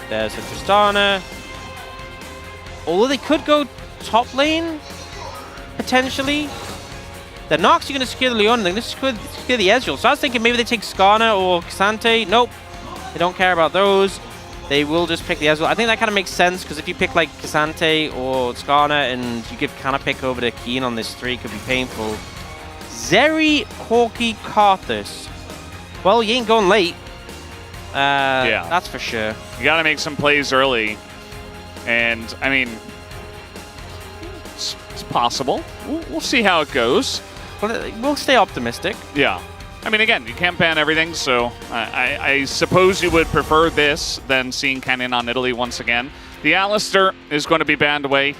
There's a Tristana. Although they could go top lane, potentially. The Nox, you're going to secure the Leona, they're going to secure the Ezreal. So I was thinking maybe they take Skarner or Cassante. Nope, they don't care about those. They will just pick the Ezreal. I think that kind of makes sense, because if you pick like Cassante or Skarner and you give kind of pick over to Keen on this 3, it could be painful. Zeri, Corki, Karthus. Well, you ain't going late. Yeah. That's for sure. You got to make some plays early. And, I mean, it's possible. We'll see how it goes. But we'll stay optimistic. Yeah. I mean, again, you can't ban everything, so I suppose you would prefer this than seeing Kennen on Italy once again. The Alistair is going to be banned away.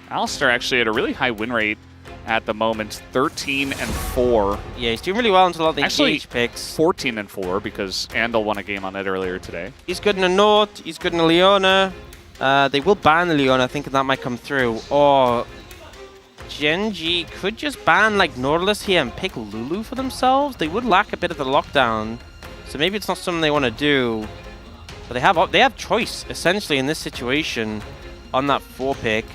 Alistair actually had a really high win rate at the moment, 13-4. Yeah, he's doing really well until a lot of the actually, engage picks. 14-4 because Andal won a game on it earlier today. He's good in a Nord, he's good in a Leona. They will ban the Leona, thinking that might come through. Or Genji could just ban like Nautilus here and pick Lulu for themselves. They would lack a bit of the lockdown, so maybe it's not something they want to do. But they have choice essentially in this situation on that 4 pick.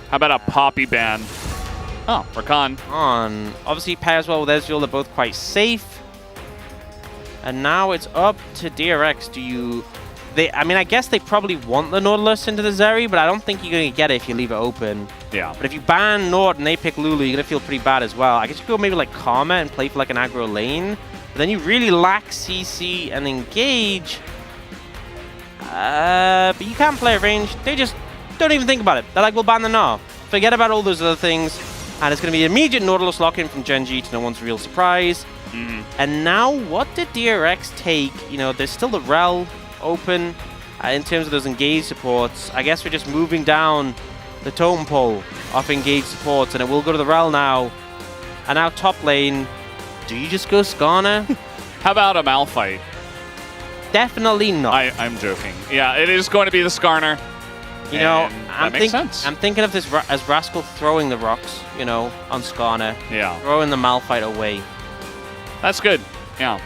How about a Poppy ban? Oh, Rakan. Obviously pairs well with Ezreal. They're both quite safe. And now it's up to DRX. I mean, I guess they probably want the Nautilus into the Zeri, but I don't think you're going to get it if you leave it open. Yeah. But if you ban Nord and they pick Lulu, you're going to feel pretty bad as well. I guess you could go maybe like Karma and play for like an aggro lane. But then you really lack CC and engage. But you can play a range. They just don't even think about it. They're like, we'll ban the Gnar. Forget about all those other things. And it's going to be immediate Nautilus lock-in from Genji to no one's real surprise. And now, what did DRX take? You know, there's still the Rel open in terms of those engaged supports. I guess we're just moving down the totem pole of engaged supports, and it will go to the Rel now. And now top lane, do you just go Skarner? How about a Malphite? Definitely not. I'm joking. Yeah, it is going to be the Skarner. You know, I'm thinking of this as Rascal throwing the rocks, you know, on Skarner. Yeah. Throwing the Malphite away. That's good. Yeah.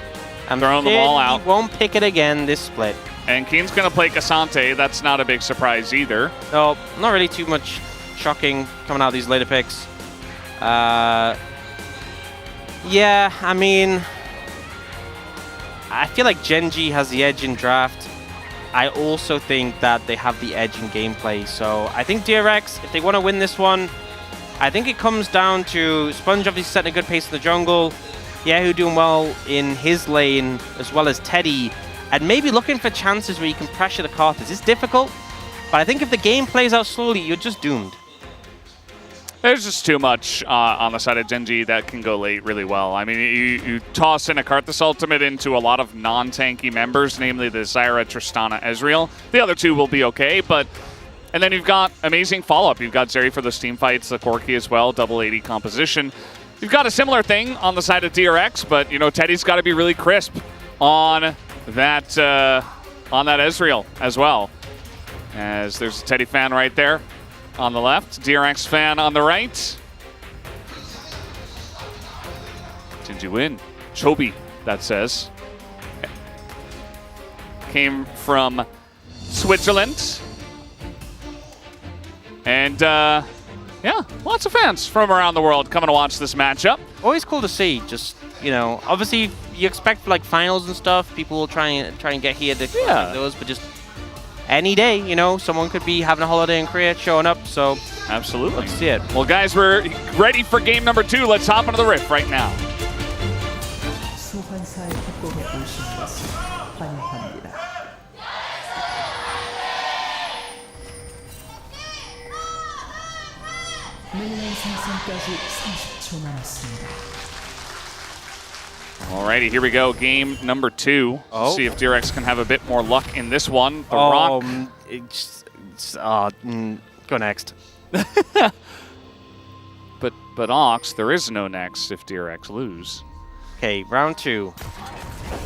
I'm throwing them all out. He won't pick it again this split. And Keen's going to play Cassante. That's not a big surprise either. No, not really too much shocking coming out of these later picks. Yeah, I mean, I feel like Genji has the edge in draft. I also think that they have the edge in gameplay. So I think DRX, if they want to win this one, I think it comes down to Sponge obviously setting a good pace in the jungle, Yahoo doing well in his lane, as well as Teddy, and maybe looking for chances where you can pressure the Karthus. It's difficult, but I think if the game plays out slowly, you're just doomed. There's just too much on the side of Genji that can go late really well. I mean, you toss in a Karthus ultimate into a lot of non-tanky members, namely the Zyra, Tristana, Ezreal. The other two will be okay, but... And then you've got amazing follow-up. You've got Zeri for those team fights, the Corki as well, double 80 composition. You've got a similar thing on the side of DRX, but, you know, Teddy's got to be really crisp on that Ezreal as well. As there's a Teddy fan right there on the left, DRX fan on the right. Genji win. Chobi, that says. Came from Switzerland. And, yeah, lots of fans from around the world coming to watch this matchup. Always cool to see. Just, you know, obviously you expect like finals and stuff. People will try and get here to those, but just any day, you know, someone could be having a holiday in Korea showing up. So absolutely, let's see it. Well, guys, we're ready for game number 2. Let's hop into the rift right now. 소환사의 협곡에 오신 것을 환영합니다. 미니언 생성까지 30초 남았습니다. Alrighty, here we go. Game number 2. Oh. See if DRX can have a bit more luck in this one. The Rock. Go next. But Ox, there is no next if DRX lose. Okay, round 2.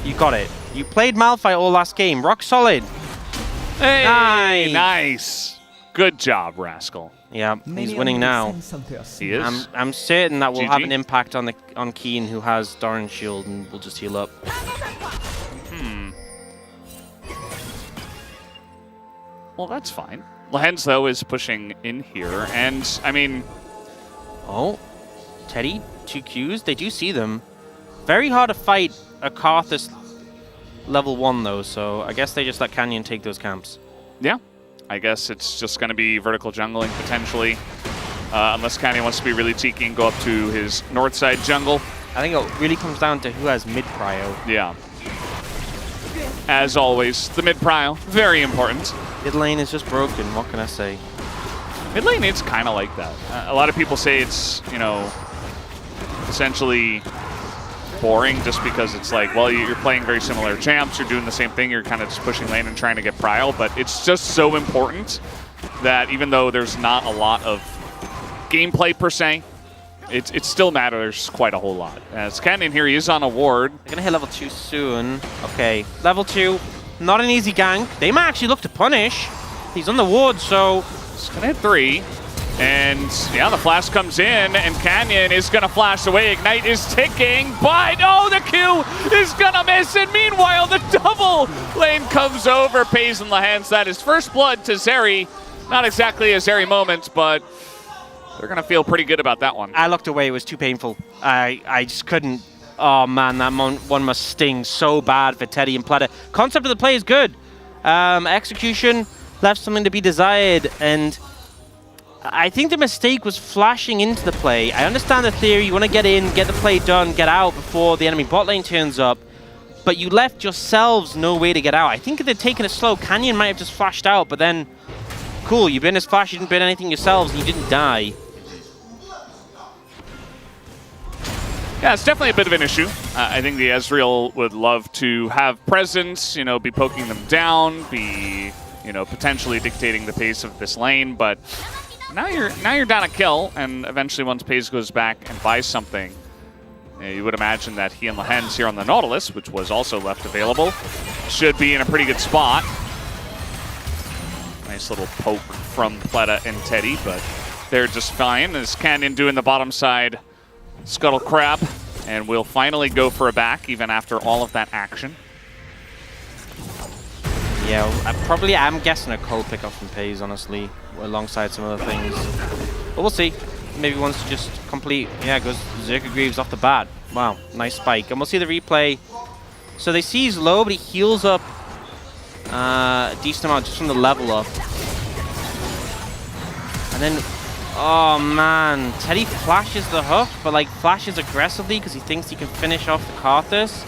You got it. You played Malphite all last game. Rock solid. Hey, nice. Good job, Rascal. Yeah, he's winning now. He is. I'm certain that will have GG. an impact on Keen, who has Doran Shield, and will just heal up. Well, that's fine. Lehens, though, is pushing in here, and, I mean... Oh, Teddy, 2 Qs. They do see them. Very hard to fight a Karthus level 1 though, so I guess they just let Canyon take those camps. Yeah, I guess it's just going to be vertical jungling potentially, unless Canyon wants to be really cheeky and go up to his north side jungle. I think it really comes down to who has mid prio. Yeah. As always, the mid prio, very important. Mid lane is just broken, what can I say? Mid lane, it's kind of like that. A lot of people say it's, you know, essentially boring just because it's like, well, you're playing very similar champs, you're doing the same thing, you're kind of just pushing lane and trying to get prio, but it's just so important that even though there's not a lot of gameplay per se, it still matters quite a whole lot. As Canyon here, he is on a ward. They're gonna hit level 2 soon. Okay, level 2, not an easy gank. They might actually look to punish. He's on the ward, so it's gonna hit 3. And yeah, the flash comes in, and Canyon is gonna flash away. Ignite is ticking, but oh, the Q is gonna miss. And meanwhile, the double lane comes over, pays in the hands. That is first blood to Zeri. Not exactly a Zeri moment, but they're gonna feel pretty good about that one. I looked away, it was too painful. I just couldn't. Oh man, that one must sting so bad for Teddy and Plata. Concept of the play is good. Execution left something to be desired, and I think the mistake was flashing into the play. I understand the theory, you want to get in, get the play done, get out before the enemy bot lane turns up, but you left yourselves no way to get out. I think if they'd taken it slow, Canyon might have just flashed out, but then, cool, you been his flash, you didn't bin anything yourselves, and you didn't die. Yeah, it's definitely a bit of an issue. I think the Ezreal would love to have presence, you know, be poking them down, be, you know, potentially dictating the pace of this lane, but now you're down a kill, and eventually once Pace goes back and buys something, you would imagine that he and Lehens here on the Nautilus, which was also left available, should be in a pretty good spot. Nice little poke from Pleta and Teddy, but they're just fine. As Canyon doing the bottom side Scuttle Crab, and we'll finally go for a back even after all of that action. Yeah, I'm guessing a cold pickup from Pace, honestly, alongside some other things. But we'll see. Maybe wants to just complete. Yeah, goes Zerka Greaves off the bat. Wow, nice spike. And we'll see the replay. So they see he's low, but he heals up a decent amount just from the level up. And then, oh man, Teddy flashes the hook, but like flashes aggressively because he thinks he can finish off the Karthus.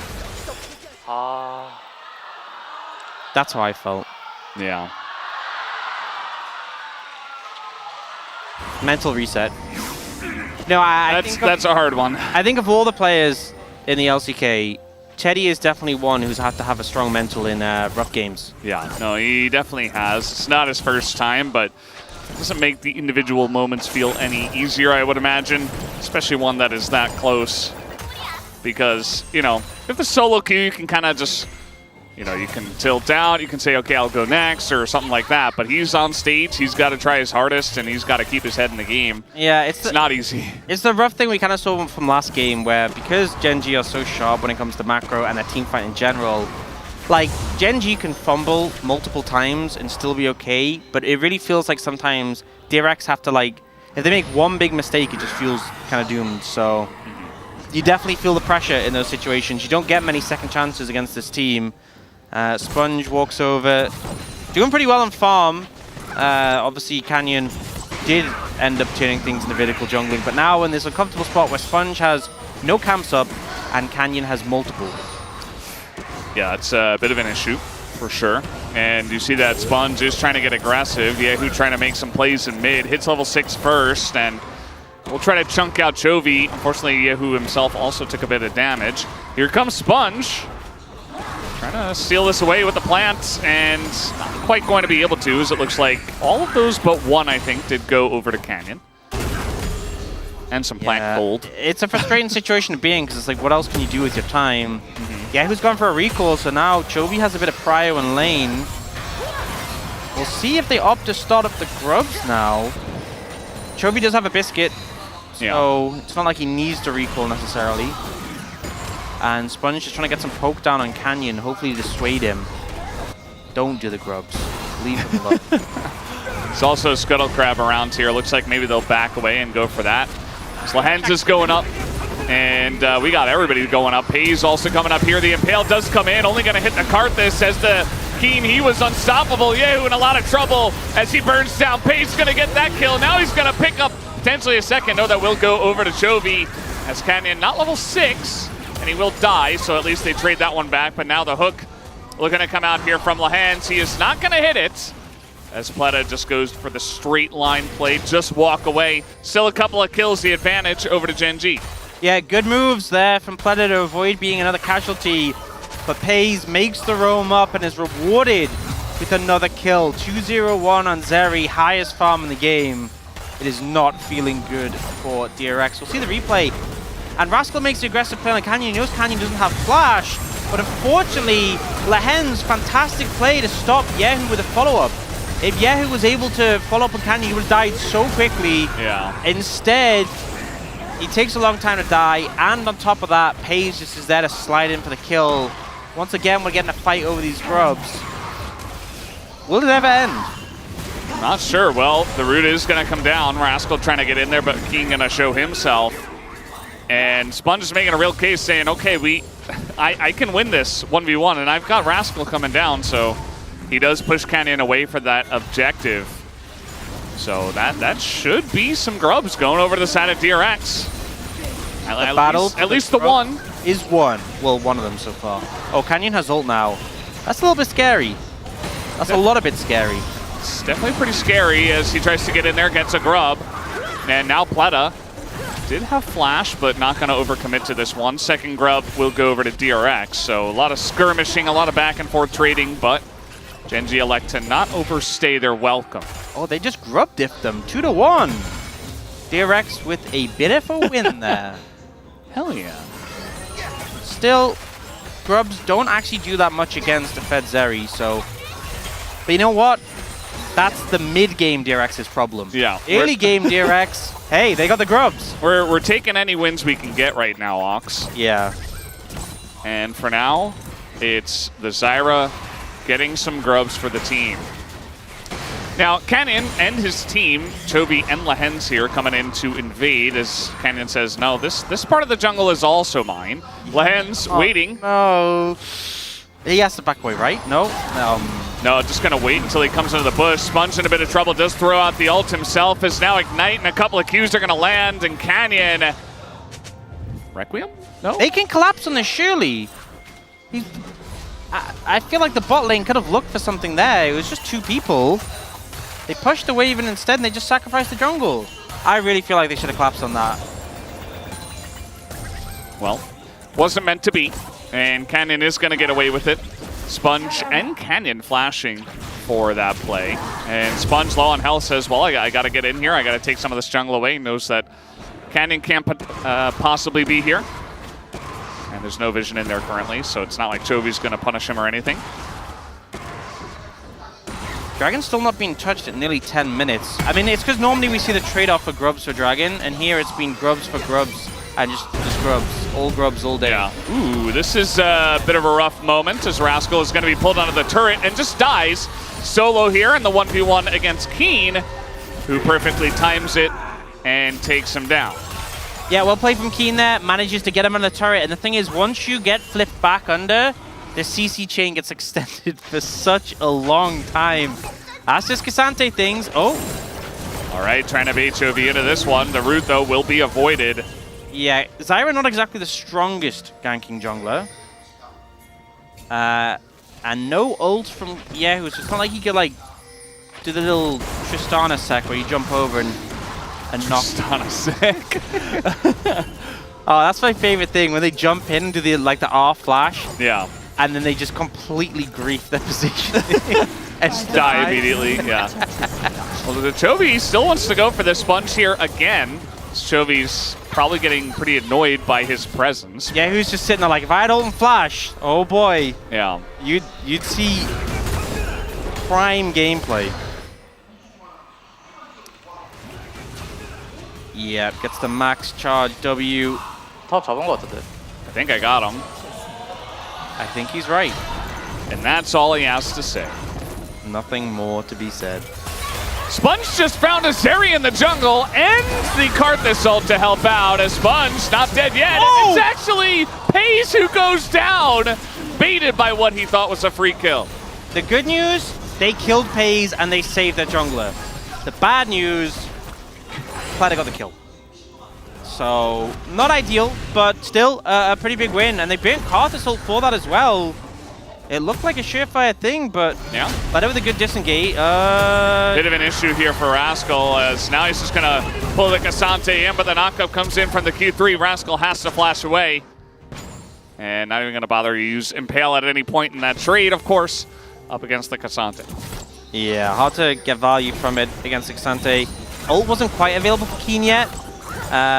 That's how I felt. Yeah. Mental reset. No, I think that's a hard one. I think of all the players in the LCK, Teddy is definitely one who's had to have a strong mental in rough games. Yeah, no, he definitely has. It's not his first time, but it doesn't make the individual moments feel any easier, I would imagine, especially one that is that close. Because, you know, if the solo queue, you can kind of just, you know, you can tilt out, you can say, okay, I'll go next, or something like that. But he's on stage, he's got to try his hardest, and he's got to keep his head in the game. Yeah, it's not easy. It's the rough thing we kind of saw from last game, where because Gen G are so sharp when it comes to macro and their team fight in general, like, Gen G can fumble multiple times and still be okay, but it really feels like sometimes DRX have to, like, if they make one big mistake, it just feels kind of doomed. So you definitely feel the pressure in those situations. You don't get many second chances against this team. Sponge walks over, doing pretty well on farm. Obviously, Canyon did end up turning things into vertical jungling, but now in this uncomfortable spot where Sponge has no camps up and Canyon has multiple. Yeah, it's a bit of an issue, for sure. And you see that Sponge is trying to get aggressive. Yahoo trying to make some plays in mid, hits level 6 first, and we'll try to chunk out Chovy. Unfortunately, Yahoo himself also took a bit of damage. Here comes Sponge. Trying to steal this away with the plant, and not quite going to be able to, as it looks like all of those but one, I think, did go over to Canyon. And some plant gold. It's a frustrating situation to be in, because it's like, what else can you do with your time? Yeah, who's gone for a recall, so now Chovy has a bit of prio in lane. We'll see if they opt to start up the grubs now. Chovy does have a biscuit, so it's not like he needs to recall necessarily. And Sponge is trying to get some poke down on Canyon, hopefully dissuade him. Don't do the grubs. Leave him alone. There's also a Scuttle Crab around here. Looks like maybe they'll back away and go for that. So Lehens is going up. And we got everybody going up. Hayes also coming up here. The Impale does come in, only going to hit the Karthus as the Keen. He was unstoppable. Yehu in a lot of trouble as he burns down. Pace going to get that kill. Now he's going to pick up potentially a second. No, that will go over to Chovy as Canyon, not level 6, and he will die, so at least they trade that one back. But now the hook looking to come out here from Lahans. He is not going to hit it as Pleta just goes for the straight line play, just walk away. Still a couple of kills, the advantage over to Gen G. Yeah, good moves there from Pleta to avoid being another casualty. But Pays makes the roam up and is rewarded with another kill. 2-0-1 on Zeri, highest farm in the game. It is not feeling good for DRX. We'll see the replay. And Rascal makes the aggressive play on Canyon. He knows Canyon doesn't have flash. But unfortunately, Lahen's fantastic play to stop Yehu with a follow-up. If Yehu was able to follow up on Canyon, he would have died so quickly. Yeah. Instead, he takes a long time to die. And on top of that, Pays just is there to slide in for the kill. Once again, we're getting a fight over these grubs. Will it ever end? Not sure. Well, the root is going to come down. Rascal trying to get in there, but King going to show himself. And Sponge is making a real case saying, okay, I can win this 1v1, and I've got Rascal coming down, so he does push Canyon away for that objective. So that should be some grubs going over to the side of DRX. At least the one. Is one. Well, one of them so far. Oh, Canyon has ult now. That's a little bit scary. That's a lot of bit scary. It's definitely pretty scary as he tries to get in there, gets a grub. And now Pleta did have flash, but not going to overcommit to this one. Second grub will go over to DRX. So a lot of skirmishing, a lot of back and forth trading, but Gen G elect to not overstay their welcome. Oh, they just grub diffed them. 2-1. DRX with a bit of a win there. Hell yeah. Still, grubs don't actually do that much against the Fed Zeri, so... But you know what? That's the mid-game DRX's problem. Yeah. Early game DRX, hey, they got the grubs. We're taking any wins we can get right now, Ox. Yeah. And for now, it's the Zyra getting some grubs for the team. Now, Canyon and his team, Chovy and Lahens here, coming in to invade as Canyon says, no, this part of the jungle is also mine. Lahens waiting. No. He has to back away, right? No? No, just going to wait until he comes into the bush. Sponge in a bit of trouble, does throw out the ult himself, is now Ignite, and a couple of Qs are going to land, and Canyon... Requiem? No? They can collapse on this, surely. I feel like the bot lane could have looked for something there. It was just two people. They pushed the wave in instead, and they just sacrificed the jungle. I really feel like they should have collapsed on that. Well, wasn't meant to be. And Canyon is going to get away with it. Sponge and Canyon flashing for that play. And Sponge, low on health, says, well, I got to get in here. I got to take some of this jungle away. He knows that Canyon can't possibly be here. And there's no vision in there currently, so it's not like Chovy's going to punish him or anything. Dragon's still not being touched at nearly 10 minutes. I mean, it's because normally we see the trade-off for grubs for Dragon, and here it's been grubs for grubs, and just grubs all day. Yeah. Ooh, this is a bit of a rough moment as Rascal is going to be pulled onto the turret and just dies solo here in the 1v1 against Keen, who perfectly times it and takes him down. Yeah, well played from Keen there, manages to get him on the turret, and the thing is, once you get flipped back under, the CC chain gets extended for such a long time. That's just Cassante things. Oh. All right, trying to bait Chovy into this one. The root, though, will be avoided. Yeah, Zyra not exactly the strongest ganking jungler. And no ult from Yehu, so it's not like you could, like, do the little Tristana sec where you jump over and knock. Tristana sec? Oh, that's my favorite thing, when they jump in and do the, like, the R flash. Yeah. And then they just completely grief their position. And just die immediately, yeah. Well, the Chovy still wants to go for the Sponge here again. Chovy's probably getting pretty annoyed by his presence. Yeah, who's just sitting there like, if I had ult and flash, oh boy. Yeah. You'd see prime gameplay. Yeah, gets the max charge W. 탑 잡은 것 같은데. I think I got him. I think he's right. And that's all he has to say. Nothing more to be said. Sponge just found a Zeri in the jungle and the Karthus ult to help out as Sponge not dead yet. Oh! It's actually Paze who goes down, baited by what he thought was a free kill. The good news, they killed Paze and they saved their jungler. The bad news, Platter got the kill. So, not ideal, but still a pretty big win. And they burnt Karthus ult for that as well. It looked like a surefire thing, but yeah, Platter with a good disengage. Bit of an issue here for Rascal, as now he's just gonna pull the Cassante in, but the knockup comes in from the Q3. Rascal has to flash away. And not even gonna bother to use Impale at any point in that trade, of course, up against the Cassante. Yeah, hard to get value from it against the Cassante. Ult wasn't quite available for Keen yet.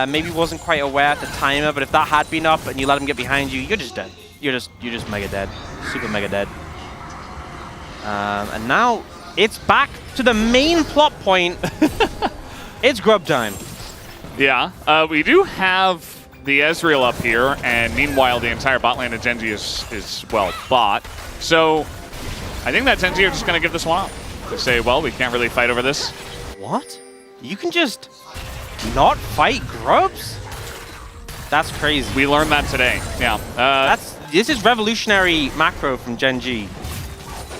Maybe wasn't quite aware at the timer, but if that had been up and you let him get behind you, you're just dead. You're just mega dead. Super mega dead. And now it's back to the main plot point. It's grub time. Yeah, we do have the Ezreal up here, and meanwhile the entire bot lane of Genji is well bought. So I think that Genji are just going to give this one up. They say, well, we can't really fight over this. What? You can just not fight grubs? That's crazy. We learned that today. Yeah. This is revolutionary macro from Genji.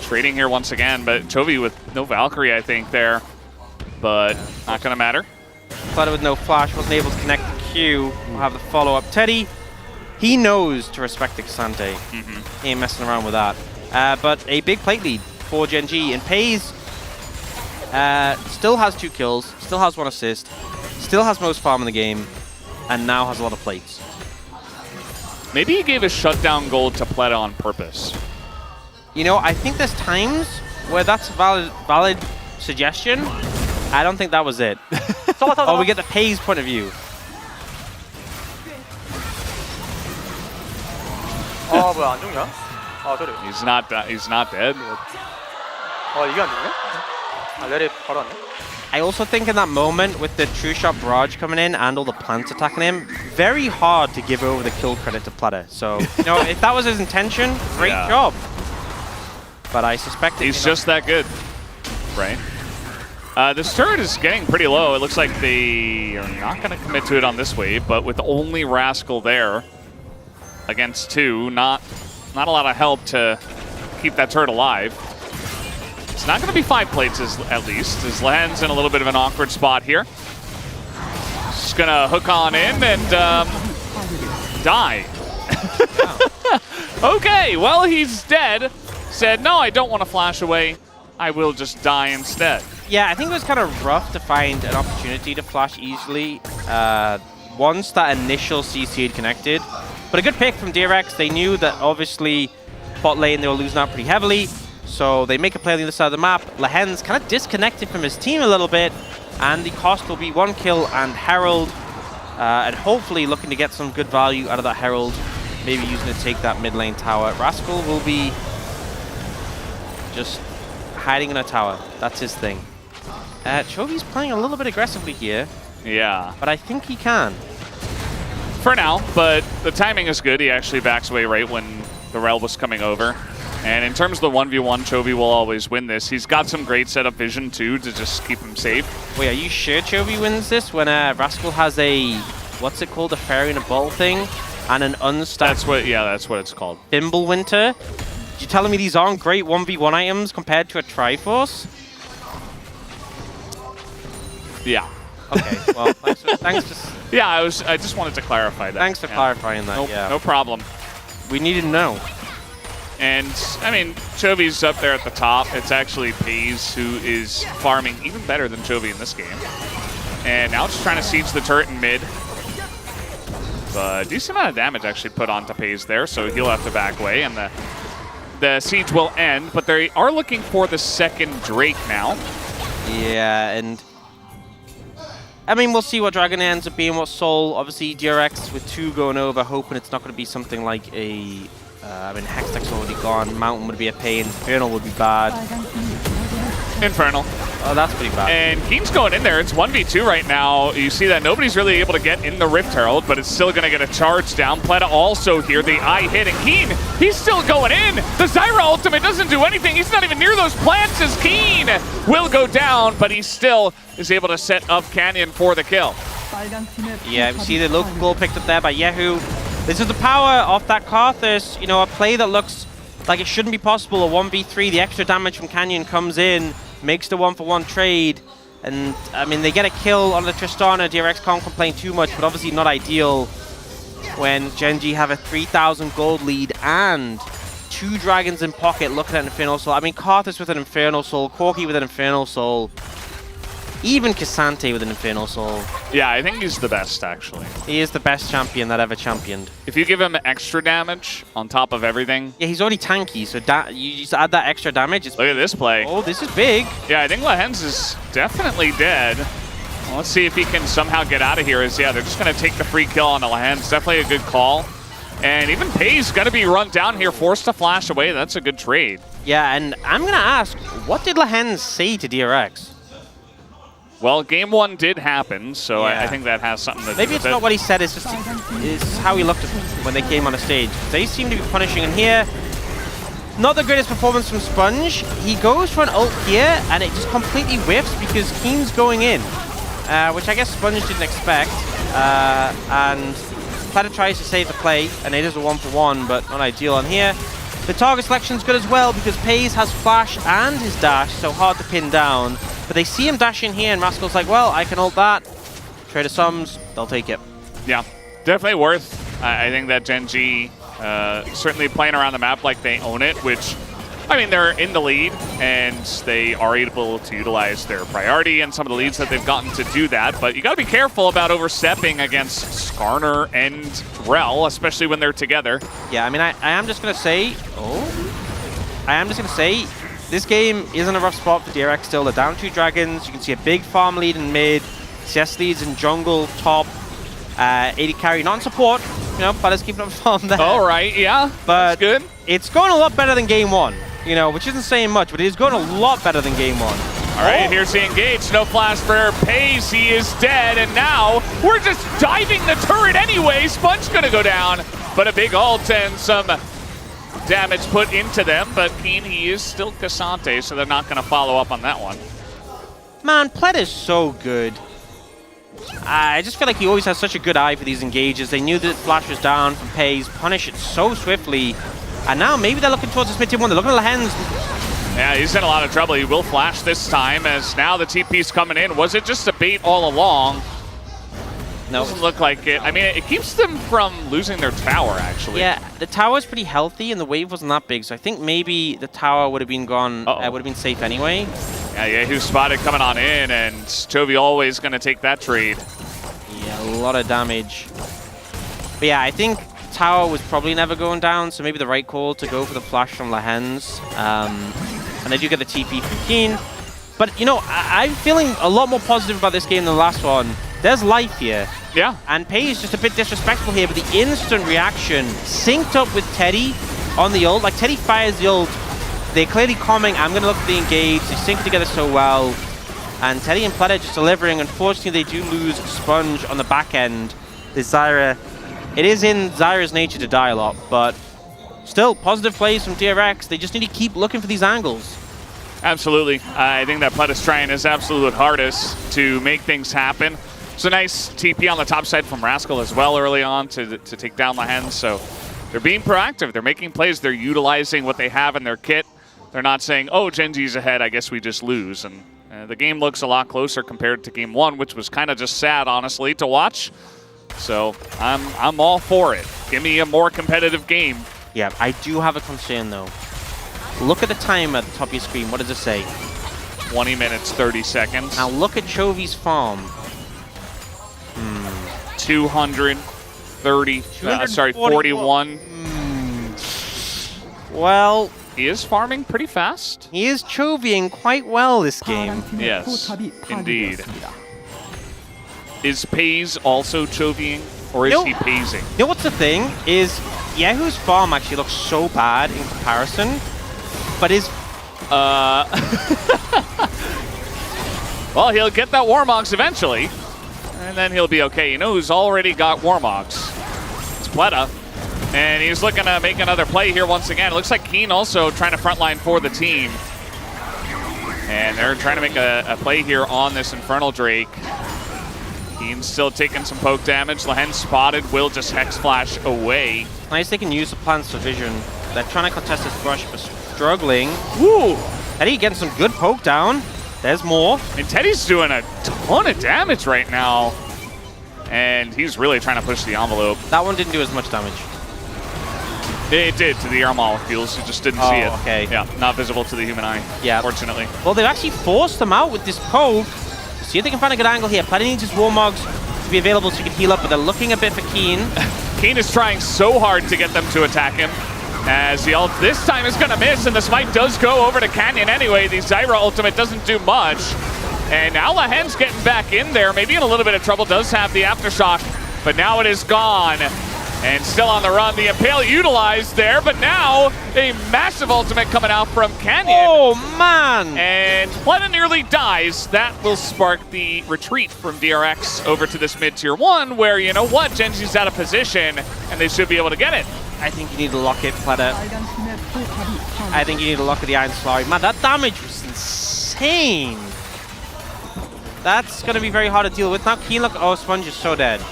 Trading here once again, but Chovy with no Valkyrie, I think, there. But not going to matter. Platter with no flash, wasn't able to connect the Q. We'll have the follow-up. Teddy, he knows to respect the Cassante. He ain't messing around with that. But a big plate lead for Genji. And Paze still has 2 kills, still has 1 assist, still has most farm in the game, and now has a lot of plates. Maybe he gave a shutdown gold to Pleta on purpose. You know, I think there's times where that's a valid suggestion. I don't think that was it. Oh, we get the Paze point of view. 뭐야 안 죽냐? 아 저래. He's not dead. 이게 안 죽네? 아 레리 바로 왔네. I also think in that moment, with the True Shot Barrage coming in and all the plants attacking him, very hard to give over the kill credit to Platter. So, you know, if that was his intention, great job. But I suspect he's just that good, right? This turret is getting pretty low. It looks like they are not going to commit to it on this wave, but with only Rascal there against 2, not a lot of help to keep that turret alive. It's not going to be 5 plates at least, as Lehen's in a little bit of an awkward spot here. Just going to hook on in and die. Okay, well, he's dead. Said, no, I don't want to flash away. I will just die instead. Yeah, I think it was kind of rough to find an opportunity to flash easily once that initial CC had connected. But a good pick from DRX. They knew that obviously bot lane they were losing out pretty heavily. So they make a play on the other side of the map. Lehen's kind of disconnected from his team a little bit, and the cost will be 1 kill and Herald, and hopefully looking to get some good value out of that Herald, maybe using it to take that mid lane tower. Rascal will be just hiding in a tower. That's his thing. Chovy's playing a little bit aggressively here. Yeah. But I think he can. For now, but the timing is good. He actually backs away right when the Rel was coming over. And in terms of the 1v1, Chovy will always win this. He's got some great setup vision, too, to just keep him safe. Wait, are you sure Chovy wins this when Rascal has a, what's it called, a fairy in a bottle thing, and an unstacked... That's what it's called. Thimble Winter? You're telling me these aren't great 1v1 items compared to a Triforce? Yeah. Okay, well, thanks for... Yeah, I just wanted to clarify that. Thanks for clarifying that, No problem. We needed to know. And, I mean, Chovy's up there at the top. It's actually Paze who is farming even better than Chovy in this game. And now just trying to siege the turret in mid. But decent amount of damage actually put onto Paze there, so he'll have to back away, and the siege will end. But they are looking for the second Drake now. Yeah, and... I mean, we'll see what Dragon ends up being, what Soul. Obviously, DRX with 2 going over, hoping it's not going to be something like a... I mean, Hextech's already gone. Mountain would be a pain. Infernal would be bad. Infernal. Oh, that's pretty bad. And Keen's going in there. It's 1v2 right now. You see that nobody's really able to get in the Rift Herald, but it's still going to get a charge down. Pleta also here. The eye hit. And Keen, he's still going in. The Zyra ultimate doesn't do anything. He's not even near those plants as Keen will go down, but he still is able to set up Canyon for the kill. Yeah, we see the local goal picked up there by Yehu. This is the power of that Karthus. You know, a play that looks like it shouldn't be possible. A 1v3, the extra damage from Canyon comes in, makes the 1-for-1 trade. And, I mean, they get a kill on the Tristana. DRX can't complain too much, but obviously not ideal when Gen.G have a 3,000 gold lead and 2 dragons in pocket looking at Infernal Soul. I mean, Karthus with an Infernal Soul, Corki with an Infernal Soul. Even Cassante with an Infernal Soul. Yeah, I think he's the best, actually. He is the best champion that ever championed. If you give him extra damage on top of everything... Yeah, he's already tanky, so you just add that extra damage. Look at this play. Oh, this is big. Yeah, I think Lahens is definitely dead. Well, let's see if he can somehow get out of here. Yeah, they're just going to take the free kill on the Lahens. Definitely a good call. And even Pei's going to be run down here, forced to flash away. That's a good trade. Yeah, and I'm going to ask, what did Lahens say to DRX? Well, game 1 did happen, so yeah. I think that has something to do with it. Maybe it's not what he said, it's just it's how he looked when they came on a stage. They seem to be punishing in here. Not the greatest performance from Sponge. He goes for an ult here, and it just completely whiffs because Keen's going in, which I guess Sponge didn't expect. And Pleta tries to save the play, and it is a 1-for-1, but not ideal on here. The target selection's good as well because Pei's has flash and his dash, so hard to pin down. But they see him dash in here, and Rascal's like, well, I can ult that. Trader Sums, they'll take it. Yeah, definitely worth. I think that Gen.G certainly playing around the map like they own it, which, I mean, they're in the lead, and they are able to utilize their priority and some of the leads that they've gotten to do that. But you got to be careful about overstepping against Skarner and Rel, especially when they're together. Yeah, I mean, I am just going to say, this game is in a rough spot for DRX still. They're down 2 dragons. You can see a big farm lead in mid, CS leads in jungle, top, AD carry, not in support. You know, Pleta's keeping up farm there. All right, yeah, but that's good. It's going a lot better than game 1, you know, which isn't saying much, but it is going a lot better than game 1. All right, here's the engage. No flash for Pei's. He is dead, and now we're just diving the turret anyway. Sponge gonna go down, but a big ult and some damage put into them, but Keen, he is still Cassante, so they're not going to follow up on that one. Man, Pleta is so good. I just feel like he always has such a good eye for these engages. They knew that Flash was down from Pei's, punish it so swiftly, and now maybe they're looking towards this mid-tier 1. They're looking at Lahens. Yeah, he's in a lot of trouble. He will flash this time, as now the TP's coming in. Was it just a bait all along? No. Doesn't look like it. I mean, it keeps them from losing their tower, actually. Yeah, the tower's pretty healthy, and the wave wasn't that big, so I think maybe the tower would have been gone, would have been safe anyway. Yeah, Yehu spotted coming on in, and Chovy always going to take that trade. Yeah, a lot of damage. But yeah, I think tower was probably never going down, so maybe the right call to go for the flash from Lahens. And they do get the TP from Keen. But, you know, I'm feeling a lot more positive about this game than the last one. There's life here. Yeah. And Pei is just a bit disrespectful here, but the instant reaction synced up with Teddy on the ult. Like, Teddy fires the ult. They're clearly coming. I'm going to look for the engage. They sync together so well. And Teddy and Pleta just delivering. Unfortunately, they do lose Sponge on the back end. The Zyra. It is in Zyra's nature to die a lot, but still, positive plays from DRX. They just need to keep looking for these angles. Absolutely. I think that Pleta's trying his absolute hardest to make things happen. It's a nice TP on the top side from Rascal as well early on to take down Lahens. So they're being proactive. They're making plays. They're utilizing what they have in their kit. They're not saying, oh, Gen.G's ahead, I guess we just lose. And the game looks a lot closer compared to game 1, which was kind of just sad, honestly, to watch. So I'm all for it. Give me a more competitive game. Yeah, I do have a concern, though. Look at the time at the top of your screen. What does it say? 20 minutes, 30 seconds. Now look at Chovy's farm. 230, sorry, 41. Well, he is farming pretty fast. He is Chovying quite well this game. Yes, indeed. Is Pei's also Chovying, or is he Peizing? You know what's the thing? Is Yehu's farm actually looks so bad in comparison, but his... Well, he'll get that Warmogs eventually, and then he'll be okay. You know who's already got Warmogs? It's Pleta, and he's looking to make another play here once again. It looks like Keen also trying to frontline for the team. And they're trying to make a play here on this Infernal Drake. Keen's still taking some poke damage. Lehen spotted, will just Hex Flash away. Nice they can use the plants for vision. They're trying to contest this rush, but struggling. Woo! Teddy getting some good poke down. There's more. And Teddy's doing a ton of damage right now. And he's really trying to push the envelope. That one didn't do as much damage. It did to the air molecules, you just didn't see it. Okay. Yeah, not visible to the human eye, yeah. Fortunately. Well, they've actually forced them out with this poke. See if they can find a good angle here. Plenty needs his Warmogs to be available so he can heal up, but they're looking a bit for Keen. Keen is trying so hard to get them to attack him. As the ult this time is going to miss, and the smite does go over to Canyon anyway. The Zyra ultimate doesn't do much. And now Lehen's getting back in there, maybe in a little bit of trouble, does have the Aftershock, but now it is gone. And still on the run, the Impale utilized there, but now a massive ultimate coming out from Canyon. Oh, man! And Pleta nearly dies. That will spark the retreat from DRX over to this mid-tier 1, where, you know what, Genji's out of position, and they should be able to get it. I think you need to lock it, Pleta. I think you need to lock it, the Iron Slurry. Man, that damage was insane. That's going to be very hard to deal with. Now Keen, look, oh, Sponge is so dead.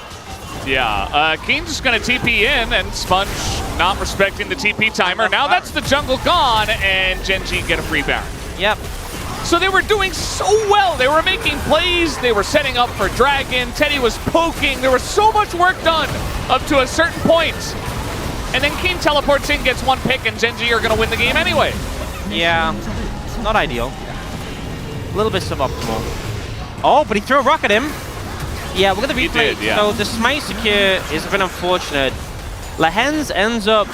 Yeah, Keen's just going to TP in, and Sponge not respecting the TP timer. Now that's the jungle gone, and Genji get a free Baron. Yep. So they were doing so well. They were making plays. They were setting up for Dragon. Teddy was poking. There was so much work done up to a certain point. And then Keen teleports in, gets one pick, and Genji are going to win the game anyway. Yeah, not ideal. A little bit suboptimal. Oh, but he threw a rock at him. Yeah, we're going to replay. Yeah. So the smite secure is a bit unfortunate. Lehen's ends up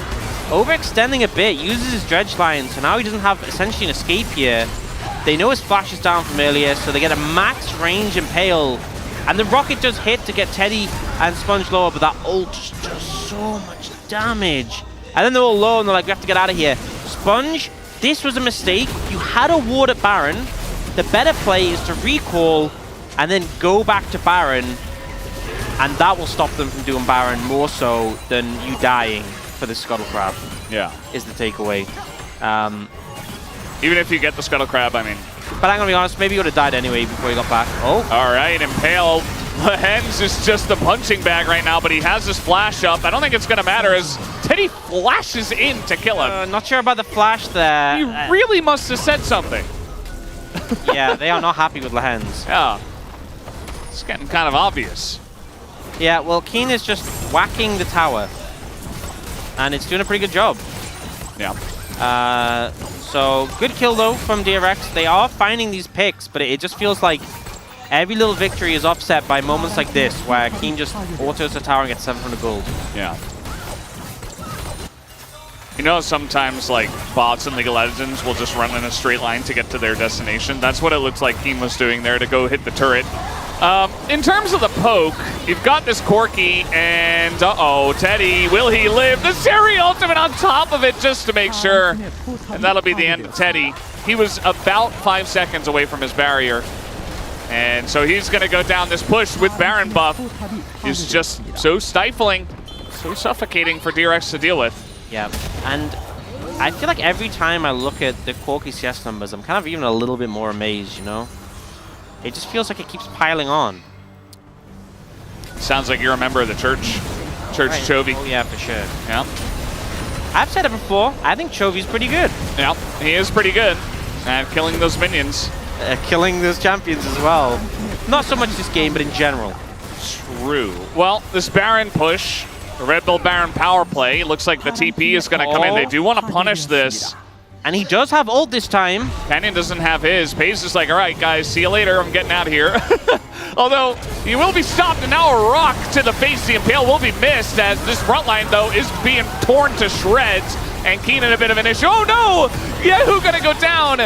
overextending a bit, uses his dredge line, so now he doesn't have essentially an escape here. They know his flash is down from earlier, so they get a max range Impale. And the rocket does hit to get Teddy and Sponge lower, but that ult just does so much damage. And then they're all low, and they're like, we have to get out of here. Sponge, this was a mistake. You had a ward at Baron. The better play is to recall and then go back to Baron, and that will stop them from doing Baron more so than you dying for the Scuttle Crab. Yeah. Is the takeaway. Even if you get the Scuttle Crab, I mean. But I'm going to be honest, maybe you would have died anyway before you got back. Oh. All right, Impale. Lehen's is just the punching bag right now, but he has his flash up. I don't think it's going to matter as Teddy flashes in to kill him. Not sure about the flash there. You really must have said something. Yeah, they are not happy with Lehen's. Yeah. It's getting kind of obvious. Yeah, well, Keen is just whacking the tower. And it's doing a pretty good job. Yeah. So, good kill, though, from DRX. They are finding these picks, but it just feels like every little victory is offset by moments like this, where Keen just autos the tower and gets 700 gold. Yeah. You know, sometimes, like, bots in League of Legends will just run in a straight line to get to their destination. That's what it looks like Keen was doing there to go hit the turret. In terms of the poke, you've got this Corki, and uh-oh, Teddy, will he live? The Seri ultimate on top of it just to make sure, and that'll be the end of Teddy. He was about 5 seconds away from his barrier, and so he's going to go down this push with Baron buff. He's just so stifling, so suffocating for DRX to deal with. Yeah, and I feel like every time I look at the Corki CS numbers, I'm kind of even a little bit more amazed, you know? It just feels like it keeps piling on. Sounds like you're a member of the church. Church right. Chovy. Oh yeah, for sure. Yeah. I've said it before, I think Chovy's pretty good. Yeah, he is pretty good at killing those minions. Killing those champions as well. Not so much this game, but in general. True. Well, this Baron push, the Red Bull Baron power play, looks like the TP is going to come in. They do want to punish this. And he does have ult this time. Canyon doesn't have his. Pace is like, all right, guys, see you later. I'm getting out of here. Although, he will be stopped, and now a rock to the face. The Impale will be missed as this front line, though, is being torn to shreds. And Keen in a bit of an issue. Oh, no! Yahoo going to go down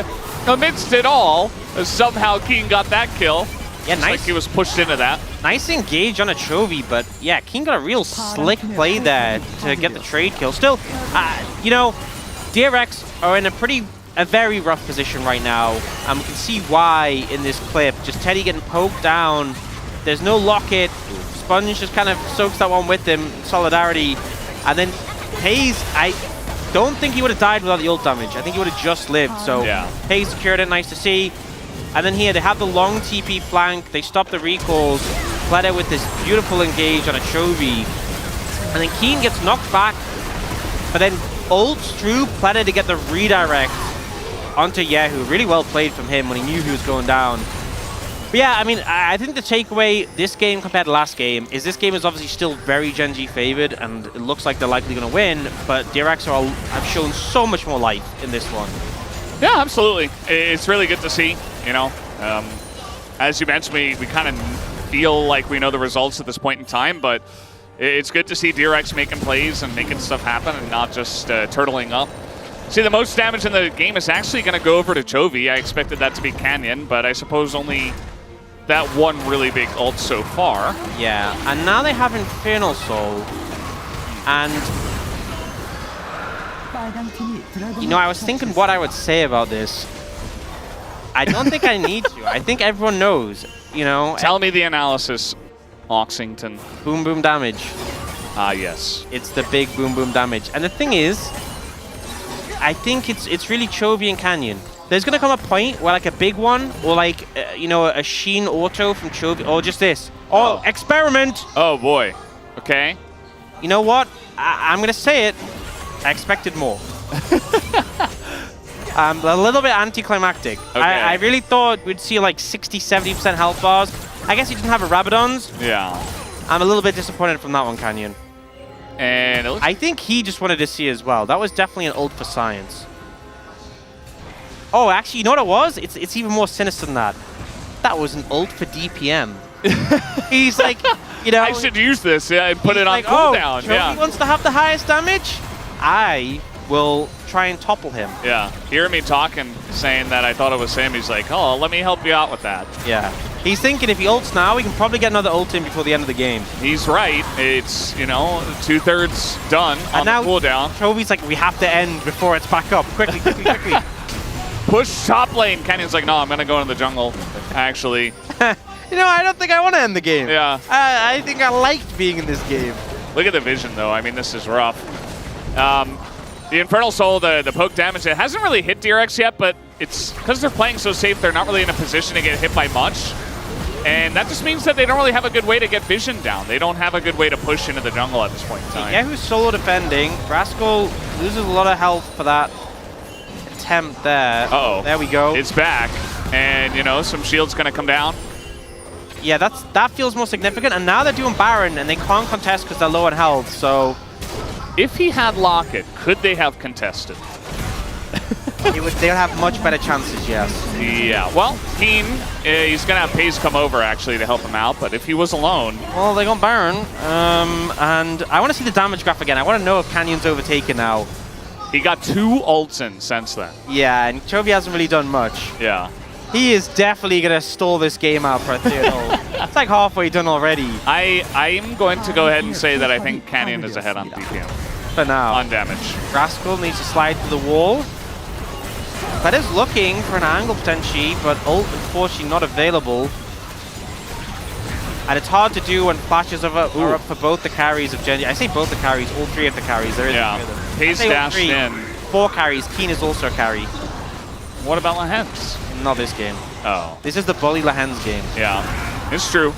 amidst it all. Somehow Keen got that kill. Yeah, nice. Like he was pushed into that. Nice engage on a Chovy, but yeah, Keen got a real slick play there to get the trade kill. Still, you know, DRX are in a pretty a very rough position right now, and we can see why in this clip. Just Teddy getting poked down. There's no locket. Sponge just kind of soaks that one with him in solidarity. And then Hayes, I don't think he would have died without the ult damage. I think he would have just lived. So Hayes secured it, nice to see. And then here they have the long TP flank. They stop the recalls. Pleta with this beautiful engage on a Chovy. And then Keen gets knocked back, but then ults through Pleta to get the redirect onto Yahoo. Really well played from him when he knew he was going down. But yeah, I mean, I think the takeaway this game compared to last game is this game is obviously still very Gen G favored, and it looks like they're likely going to win, but DRX have shown so much more life in this one. Yeah, absolutely. It's really good to see, you know. As you mentioned, we kind of feel like we know the results at this point in time, but it's good to see DRX making plays and making stuff happen and not just turtling up. See, the most damage in the game is actually going to go over to Chovy. I expected that to be Canyon, but I suppose only that one really big ult so far. Yeah, and now they have Infernal Soul, and you know, I was thinking what I would say about this. I don't think I need to. I think everyone knows, you know. Tell me the analysis, Oxington. Boom boom damage. Ah, yes. It's the big boom boom damage. And the thing is, I think it's really Chovy and Canyon. There's going to come a point where like a big one, or like, you know, a Sheen auto from Chovy, or just this. Oh, experiment! Oh boy. Okay. You know what? I'm going to say it. I expected more. A little bit anticlimactic. Okay. I really thought we'd see like 60-70% health bars. I guess he didn't have a Rabadons. Yeah. I'm a little bit disappointed from that one, Canyon. And I think he just wanted to see as well. That was definitely an ult for science. Oh, actually, you know what it was? It's even more sinister than that. That was an ult for DPM. He's like, you know, I should use this, and put it on like, cooldown. Oh, Chovy wants to have the highest damage? I will try and topple him. Yeah. Hear me talking, saying that I thought it was him. He's like, oh, let me help you out with that. Yeah. He's thinking if he ults now, we can probably get another ult in before the end of the game. He's right. It's, you know, 2/3 done on now the cooldown. Chovy's like, we have to end before it's back up. Quickly, quickly, quickly. Push top lane. Canyon's like, no, I'm going to go into the jungle, actually. You know, I don't think I want to end the game. Yeah. I think I liked being in this game. Look at the vision, though. I mean, this is rough. The Infernal Soul, the poke damage, it hasn't really hit DRX yet, but it's because they're playing so safe, they're not really in a position to get hit by much. And that just means that they don't really have a good way to get vision down. They don't have a good way to push into the jungle at this point in time. Yeah, who's solo defending. Rascal loses a lot of health for that attempt there. Uh-oh. There we go. It's back. And, you know, some shield's going to come down. Yeah, that feels more significant. And now they're doing Baron, and they can't contest because they're low on health, so... If he had Locket, could they have contested? They'll have much better chances, yes. Yeah, well, Keen, he's going to have Pace come over, actually, to help him out, but if he was alone... Well, they got Baron, and I want to see the damage graph again. I want to know if Canyon's overtaken now. He got 2 ults in since then. Yeah, and Chovy hasn't really done much. Yeah. He is definitely going to stall this game out for a third ult. It's like halfway done already. I'm going to go ahead and say that I think Canyon is ahead on DPM. For now. On damage. Rascal needs to slide to the wall. That is looking for an angle potentially, but ult unfortunately not available. And it's hard to do when flashes are up for both the carries of Gen G. I say both the carries, all 3 of the carries. There is 3 of them. Pace dashed in. 4 carries. Keen is also a carry. What about Lahens? Not this game. Oh. This is the Bully Lahens game. Yeah, it's true.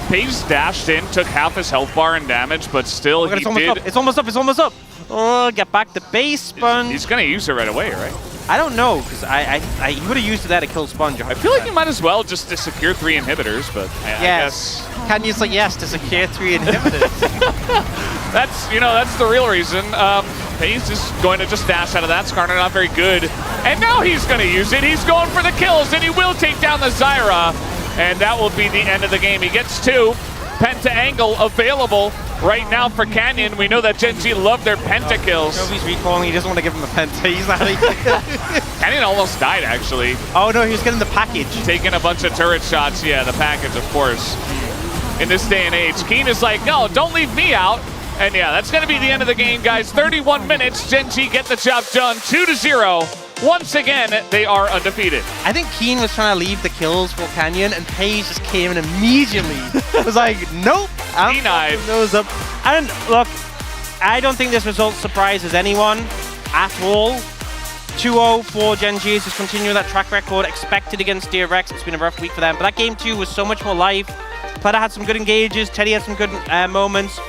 Pace dashed in, took half his health bar and damage, but still he did... It's almost up, it's almost up! Oh, get back the base, Sponge! He's going to use it right away, right? I don't know, because he would have used it there to kill Sponge. I feel like he might as well just to secure 3 inhibitors, but I guess... Canyon like, yes, to secure 3 inhibitors. That's the real reason. Pace is going to just dash out of that. Skarner not very good. And now he's going to use it. He's going for the kills, and he will take down the Zyra. And that will be the end of the game. He gets 2. Penta angle available right now for Canyon. We know that Gen G love their Penta kills. Chovy's recalling. He doesn't want to give him a Penta. He's not. Canyon almost died, actually. Oh, no, he was getting the package. Taking a bunch of turret shots. Yeah, the package, of course. In this day and age, Keen is like, no, don't leave me out. And yeah, that's going to be the end of the game, guys. 31 minutes. Gen G get the job done. 2-0. once again, they are undefeated. I think Keen was trying to leave the kills for Canyon, and Paige just came in immediately. It was like, nope, I'm denied. Nose up. And look, I don't think this result surprises anyone at all. 2-0 for Gen G is just continuing that track record expected against DRX. It's been a rough week for them, but that game 2 was so much more live. Pleta had some good engages, Teddy had some good moments,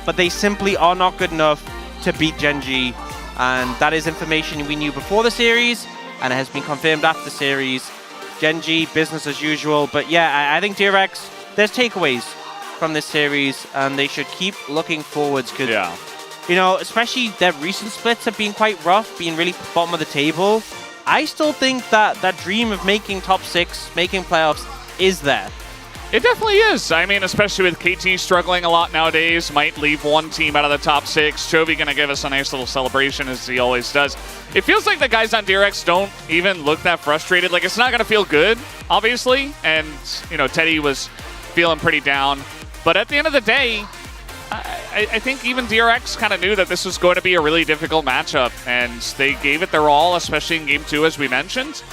but they simply are not good enough to beat Gen G. And that is information we knew before the series, and it has been confirmed after the series. Gen G, business as usual. But yeah, I think DRX, there's takeaways from this series, and they should keep looking forwards. Because, you know, especially their recent splits have been quite rough, being really bottom of the table. I still think that that dream of making top 6, making playoffs, is there. It definitely is. I mean, especially with KT struggling a lot nowadays, might leave one team out of the top 6. Chovy going to give us a nice little celebration, as he always does. It feels like the guys on DRX don't even look that frustrated. Like, it's not going to feel good, obviously. And, you know, Teddy was feeling pretty down. But at the end of the day, I think even DRX kind of knew that this was going to be a really difficult matchup. And they gave it their all, especially in Game 2, as we mentioned.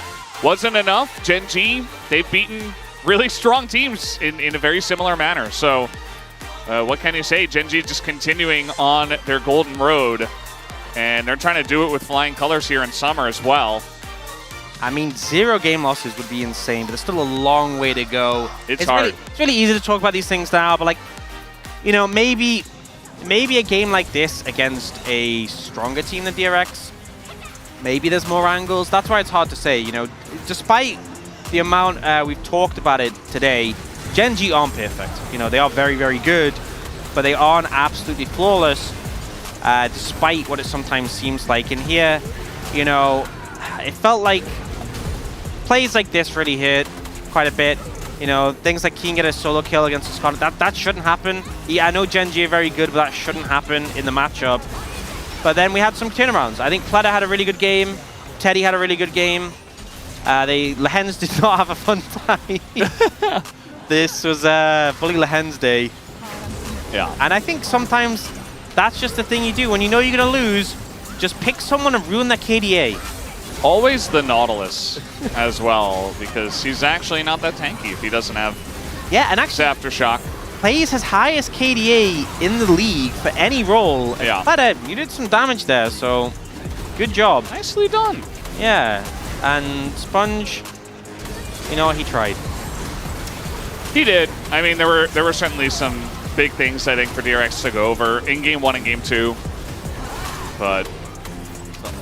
Wasn't enough. Gen G, they've beaten really strong teams in a very similar manner. So what can you say? Gen G just continuing on their golden road, and they're trying to do it with flying colors here in summer as well. I mean, 0 game losses would be insane, but there's still a long way to go. It's hard. It's really easy to talk about these things now, but like, you know, maybe a game like this against a stronger team than DRX, maybe there's more angles. That's why it's hard to say. You know, despite the amount we've talked about it today, Gen G aren't perfect. You know, they are very, very good, but they aren't absolutely flawless, despite what it sometimes seems like. And here, you know, it felt like plays like this really hurt quite a bit. You know, things like Keen get a solo kill against Scott, that shouldn't happen. Yeah, I know Gen G are very good, but that shouldn't happen in the matchup. But then we had some turnarounds. I think Pleta had a really good game. Teddy had a really good game. Lehens did not have a fun time. This was Bully Lehens Day. Yeah. And I think sometimes that's just the thing you do. When you know you're going to lose, just pick someone and ruin their KDA. Always the Nautilus as well, because he's actually not that tanky if he doesn't have and actually Aftershock. Plays his highest KDA in the league for any role. Yeah. Pleta, you did some damage there, so good job. Nicely done. Yeah. And Sponge, you know, he tried. He did. I mean, there were certainly some big things, I think, for DRX to go over in Game 1 and Game 2. But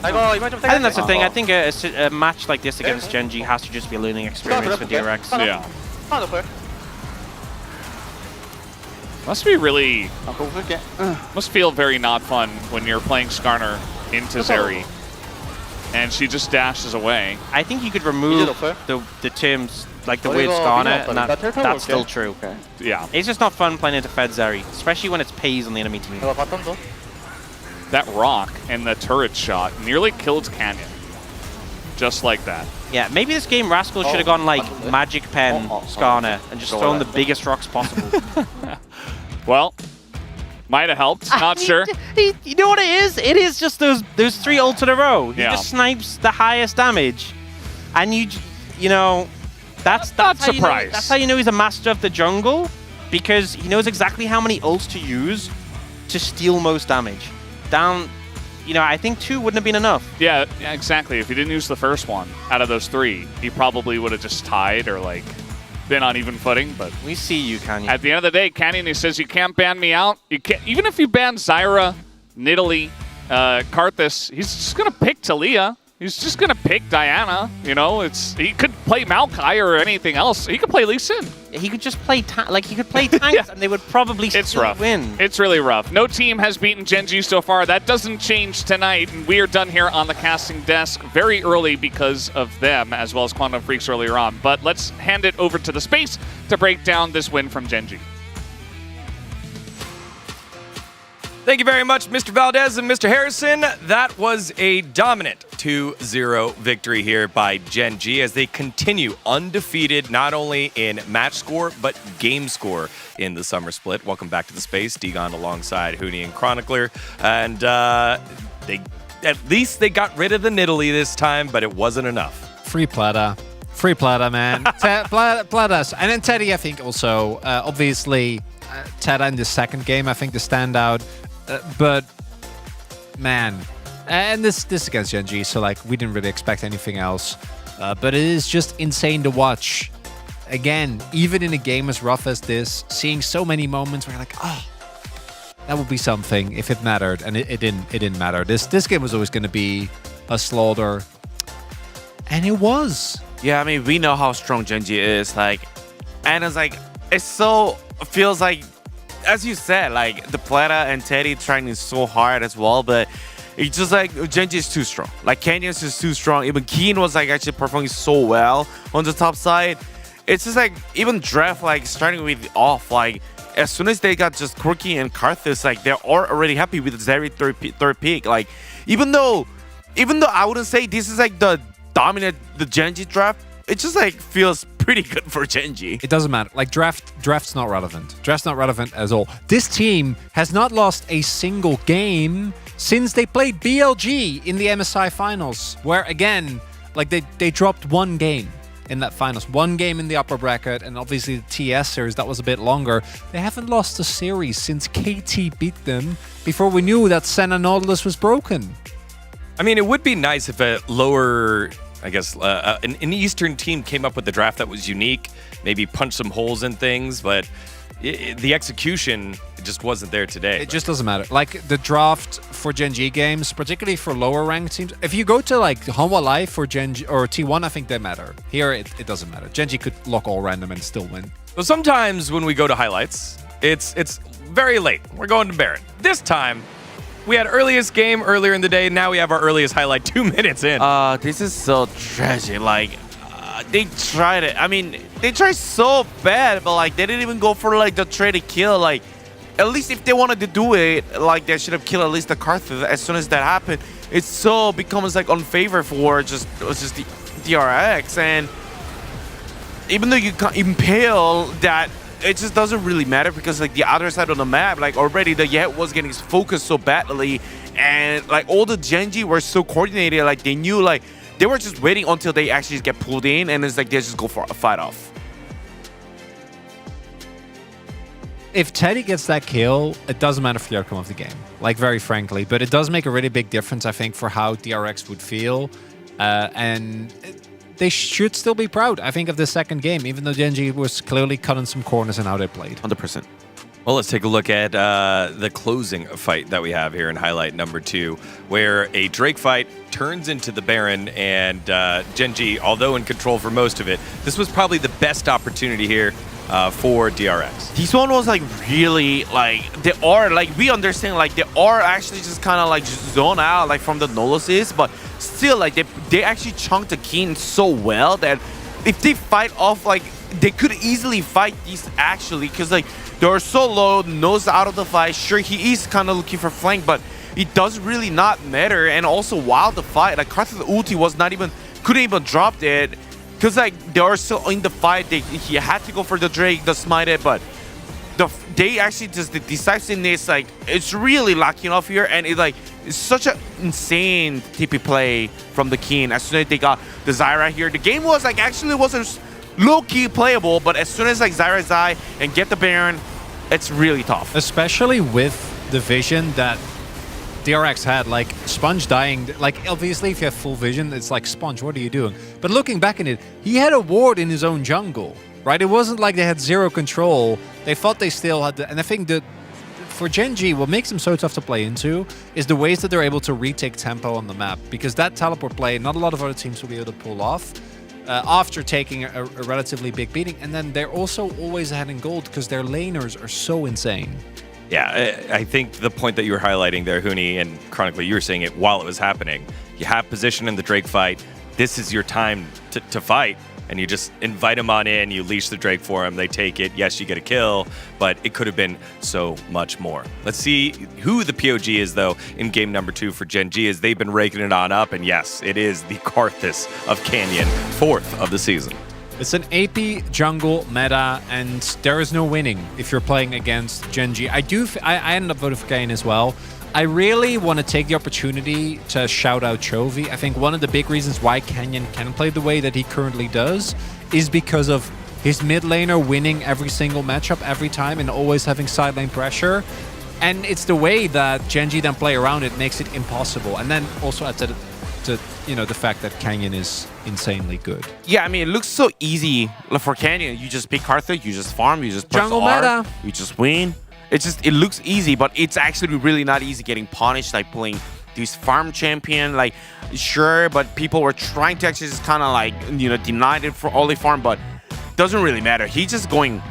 I think that's the thing. I think a match like this against Gen G has to just be a learning experience for DRX. Yeah. Must be really... Must feel very not fun when you're playing Skarner into Zeri, and she just dashes away. I think you could remove the terms, like the word Skarner, and that's still true. Yeah. It's just not fun playing into Fed Zeri, especially when it's Pays on the enemy team. That rock and the turret shot nearly killed Canyon. Just like that. Yeah, maybe this game Rascal should have gone like Magic Pen Skarner and just thrown the biggest rocks possible. Well, might have helped. Not sure. You know what it is? It is just those 3 ults in a row. He Yeah. just snipes the highest damage, and you know, that's not how you know, surprised. that's how you know he's a master of the jungle, because he knows exactly how many ults to use to steal most damage. Down, you know, I think 2 wouldn't have been enough. Yeah, exactly. If he didn't use the first one out of those 3, he probably would have just tied or like been on even footing. But we see you, Canyon. At the end of the day, Canyon, he says you can't ban me out. You can't, even if you ban Zyra, Nidalee, Karthus, he's just gonna pick Talia. He's just gonna pick Diana. You know, he could play Maokai or anything else. He could play Lee Sin. He could just play he could play tanks, and they would probably still win. It's really rough. No team has beaten Gen G so far. That doesn't change tonight, and we are done here on the casting desk very early because of them, as well as Quantum Freaks earlier on. But let's hand it over to the space to break down this win from Gen G. Thank you very much, Mr. Valdez and Mr. Harrison. That was a dominant 2-0 victory here by Gen G as they continue undefeated not only in match score, but game score in the Summer Split. Welcome back to the space. Degon alongside Huni and Chronicler. And they at least they got rid of the Nidalee this time, but it wasn't enough. Free Plata. Free Plata, man. Plata. And then Teddy, I think, also. Obviously, Teddy in the second game, I think, the standout. But, man. And this against Gen.G, so, like, we didn't really expect anything else. But it is just insane to watch. Again, even in a game as rough as this, seeing so many moments where you're like, oh, that would be something if it mattered. And it didn't matter. This game was always going to be a slaughter. And it was. Yeah, I mean, we know how strong Gen.G is, like, and it's like, it so feels like, as you said, like, the Plata and Teddy trying so hard as well, but it's just like, Gen.G is too strong. Like, Canyon's just too strong. Even Keen was, like, actually performing so well on the top side. It's just like, even Draft, like, starting with off, like, as soon as they got just Quirky and Karthus, like, they're already happy with Zeri third pick. Like, even though I wouldn't say this is, like, the dominant the Gen.G draft, it just like feels pretty good for Gen.G. It doesn't matter. Like draft's not relevant. Draft's not relevant at all. This team has not lost a single game since they played BLG in the MSI finals, where again, like they dropped one game in that finals, one game in the upper bracket, and obviously the TS series that was a bit longer. They haven't lost a series since KT beat them before we knew that Senna Nautilus was broken. I mean, it would be nice if a lower, I guess, an Eastern team came up with a draft that was unique, maybe punch some holes in things, but the execution just wasn't there today. It just doesn't matter. Like, the draft for Gen.G games, particularly for lower ranked teams, if you go to, like, Hanwha Live or Gen.G or T1, I think they matter. Here, it doesn't matter. Gen.G could lock all random and still win. So sometimes when we go to highlights, it's very late. We're going to Baron. This time, we had earliest game earlier in the day. Now we have our earliest highlight 2 minutes in. This is so tragic. Like, they tried it. I mean, they tried so bad, but like they didn't even go for like the trade to kill. Like, at least if they wanted to do it, like they should have killed at least the Karthus. As soon as that happened, it so becomes like unfavor for just the DRX. And even though you can't impale that, it just doesn't really matter because like the other side of the map, like already the Yet was getting focused so badly, and like all the Gen.G were so coordinated, like they knew, like they were just waiting until they actually get pulled in, and it's like they just go for a fight off. If Teddy gets that kill, it doesn't matter for the outcome of the game, like very frankly, but it does make a really big difference, I think, for how DRX would feel, and they should still be proud, I think, of the second game, even though Gen.G was clearly cutting some corners in how they played. 100%. Well, let's take a look at the closing fight that we have here in highlight number 2, where a Drake fight turns into the Baron, and Gen.G, although in control for most of it, this was probably the best opportunity here for DRX. This one was like really like they are like we understand like they are actually just kind of like zone out like from the Noluses, but still like they actually chunked the Keen so well that if they fight off, like they could easily fight these actually, because like they're so low, nose out of the fight. Sure, he is kind of looking for flank, but it does really not matter. And also while the fight, like Karthus ulti was not even, couldn't even drop it, because like they are still in the fight. He had to go for the Drake, the smite it, but they actually just the decisiveness, like it's really locking off here, and it like it's such an insane TP play from the Keen. As soon as they got the Zyra here, the game was like actually wasn't low-key playable, but as soon as like Zyra die and get the Baron, it's really tough. Especially with the vision that DRX had, like Sponge dying, like obviously if you have full vision, it's like, Sponge, what are you doing? But looking back in it, he had a ward in his own jungle, right? It wasn't like they had zero control. They thought they still had and I think that for Gen.G, what makes them so tough to play into is the ways that they're able to retake tempo on the map, because that teleport play, not a lot of other teams will be able to pull off after taking a relatively big beating. And then they're also always ahead in gold because their laners are so insane. Yeah, I think the point that you were highlighting there, Huni, and chronically, you were saying it while it was happening. You have position in the Drake fight. This is your time to fight, and you just invite them on in. You leash the Drake for them. They take it. Yes, you get a kill, but it could have been so much more. Let's see who the POG is, though, in game number 2 for Gen.G, as they've been raking it on up. And yes, it is the Karthus of Canyon, 4th of the season. It's an AP jungle meta, and there is no winning if you're playing against Gen.G. I ended up voting for Kane as well. I really want to take the opportunity to shout out Chovy. I think one of the big reasons why Canyon can play the way that he currently does is because of his mid laner winning every single matchup every time and always having side lane pressure. And it's the way that Genji then play around it makes it impossible. And then also add to the fact that Canyon is insanely good. Yeah, I mean, it looks so easy for Canyon. You just pick Arthur, you just farm, you just press Jungle R, meta. you just win. It looks easy, but it's actually really not easy getting punished, like playing this farm champion. Like, sure, but people were trying to actually just kind of like, denied it for only farm, but doesn't really matter. He's just going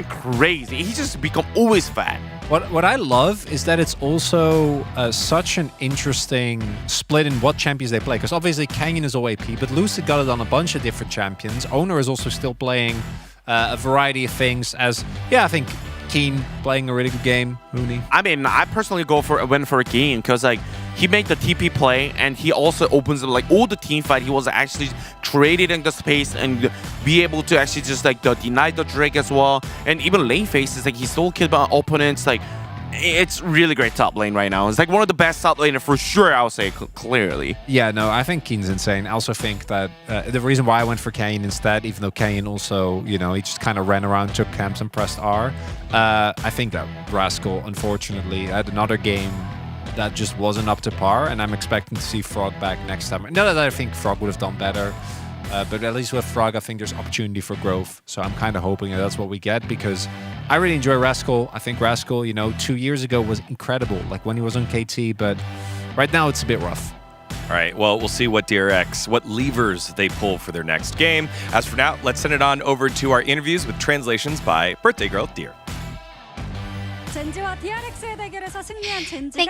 crazy. He just become always fat. What I love is that it's also such an interesting split in what champions they play. Because obviously Canyon is OAP, but Lucid got it on a bunch of different champions. Owner is also still playing a variety of things as, I think Keen playing a really good game. Mooney. I mean, I personally went for a Keen because like he made the TP play and he also opens like all the team fight. He was actually creating the space and be able to actually just like deny the Drake as well. And even lane phases, like he stole kill by opponents. Like it's really great top lane right now. It's like one of the best top laner for sure, I would say clearly. Yeah, no, I think Keen's insane. I also think that the reason why I went for Kane instead, even though Kane also, he just kind of ran around, took camps and pressed R. I think that Rascal, unfortunately, had another game that just wasn't up to par, and I'm expecting to see Frog back next time. Not that I think Frog would have done better, but at least with Frog, I think there's opportunity for growth. So I'm kind of hoping that that's what we get, because I really enjoy Rascal. I think Rascal, 2 years ago was incredible, like when he was on KT, but right now it's a bit rough. All right, well, we'll see what DRX, what levers they pull for their next game. As for now, let's send it on over to our interviews with translations by birthday girl Deer. Thank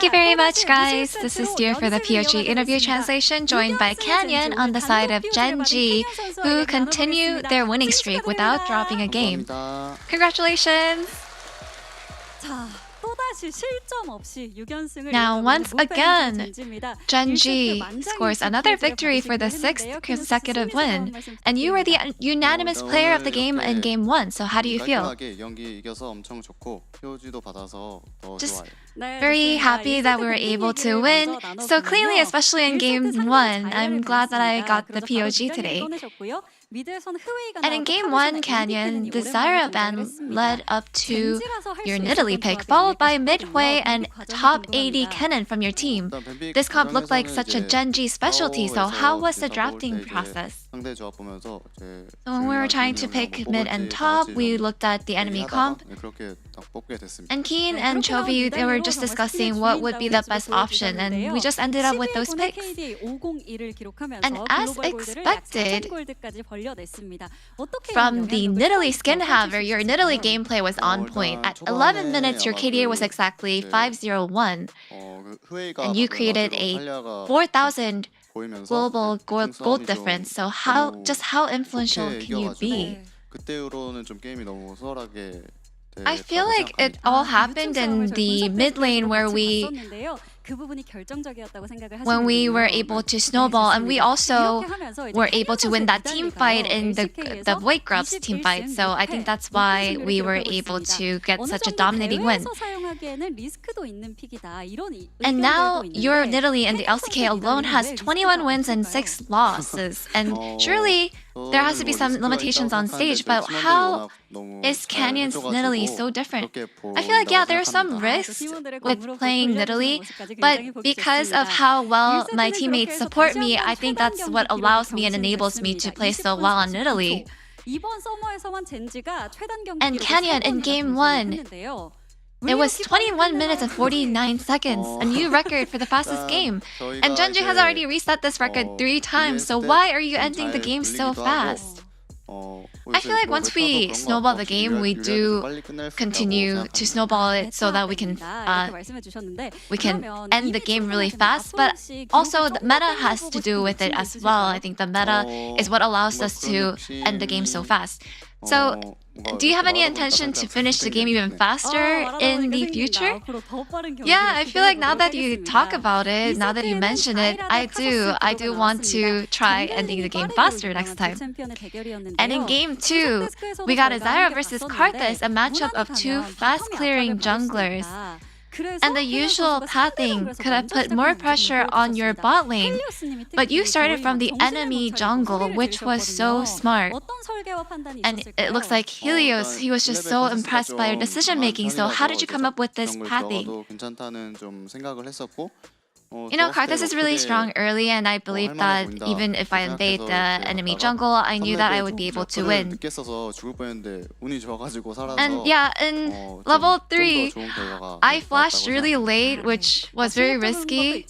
you very much, guys. This is Deer for the POG interview translation, joined by Canyon on the side of Genji, who continue their winning streak without dropping a game. Congratulations! Now, once again, Genji scores another victory for the 6th consecutive win, and you were the unanimous player of the game in Game 1, so how do you feel? Just very happy that we were able to win so cleanly, especially in Game 1. I'm glad that I got the POG today. And in Game 1, Canyon, the Zyra ban led up to your Nidalee pick, followed by Midway and top 80 Kennen from your team. This comp looked like such a Genji specialty, so how was the drafting process? So when we were trying to pick mid and top, we looked at the enemy comp. And Keen and Chovy, they were just discussing what would be the best option, and we just ended up with those picks. And as expected, from the Nidalee skin haver, your Nidalee gameplay was on point. At 11 minutes, your KDA was exactly 501, and you created a 4,000 global gold difference. So how influential can you be? I feel like it all happened in the mid lane when we were able to snowball, and we also were able to win that team fight in the Void Grubs team fight. So I think that's why we were able to get such a dominating win. And now your Nidalee in the LCK alone has 21 wins and 6 losses. And surely there has to be some limitations on stage, but how is Canyon's Nidalee so different? I feel like, there are some risks with playing Nidalee, but because of how well my teammates support me, I think that's what allows me and enables me to play so well on Nidalee. And Canyon in Game 1, it was 21 minutes and 49 seconds, a new record for the fastest game. And Genji has already reset this record 3 times, so why are you ending the game so fast? I feel like once we snowball the game, we do continue to snowball it so that we can end the game really fast. But also the meta has to do with it as well. I think the meta is what allows us to end the game so fast. So, do you have any intention to finish the game even faster in the future? Yeah, I feel like now that you talk about it, now that you mention it, I do want to try ending the game faster next time. And in Game 2, we got a Zyra versus Karthus, a matchup of 2 fast-clearing junglers. And the usual pathing could have put more pressure on your bot lane, but you started from the enemy jungle, which was so smart. And it looks like Helios, he was just so impressed by your decision making. So how did you come up with this pathing? You know, Karthus is really strong early, and I believe that even if I invade the enemy jungle, I knew that I would be able to win. And yeah, in level 3, I flashed really late, which was very risky.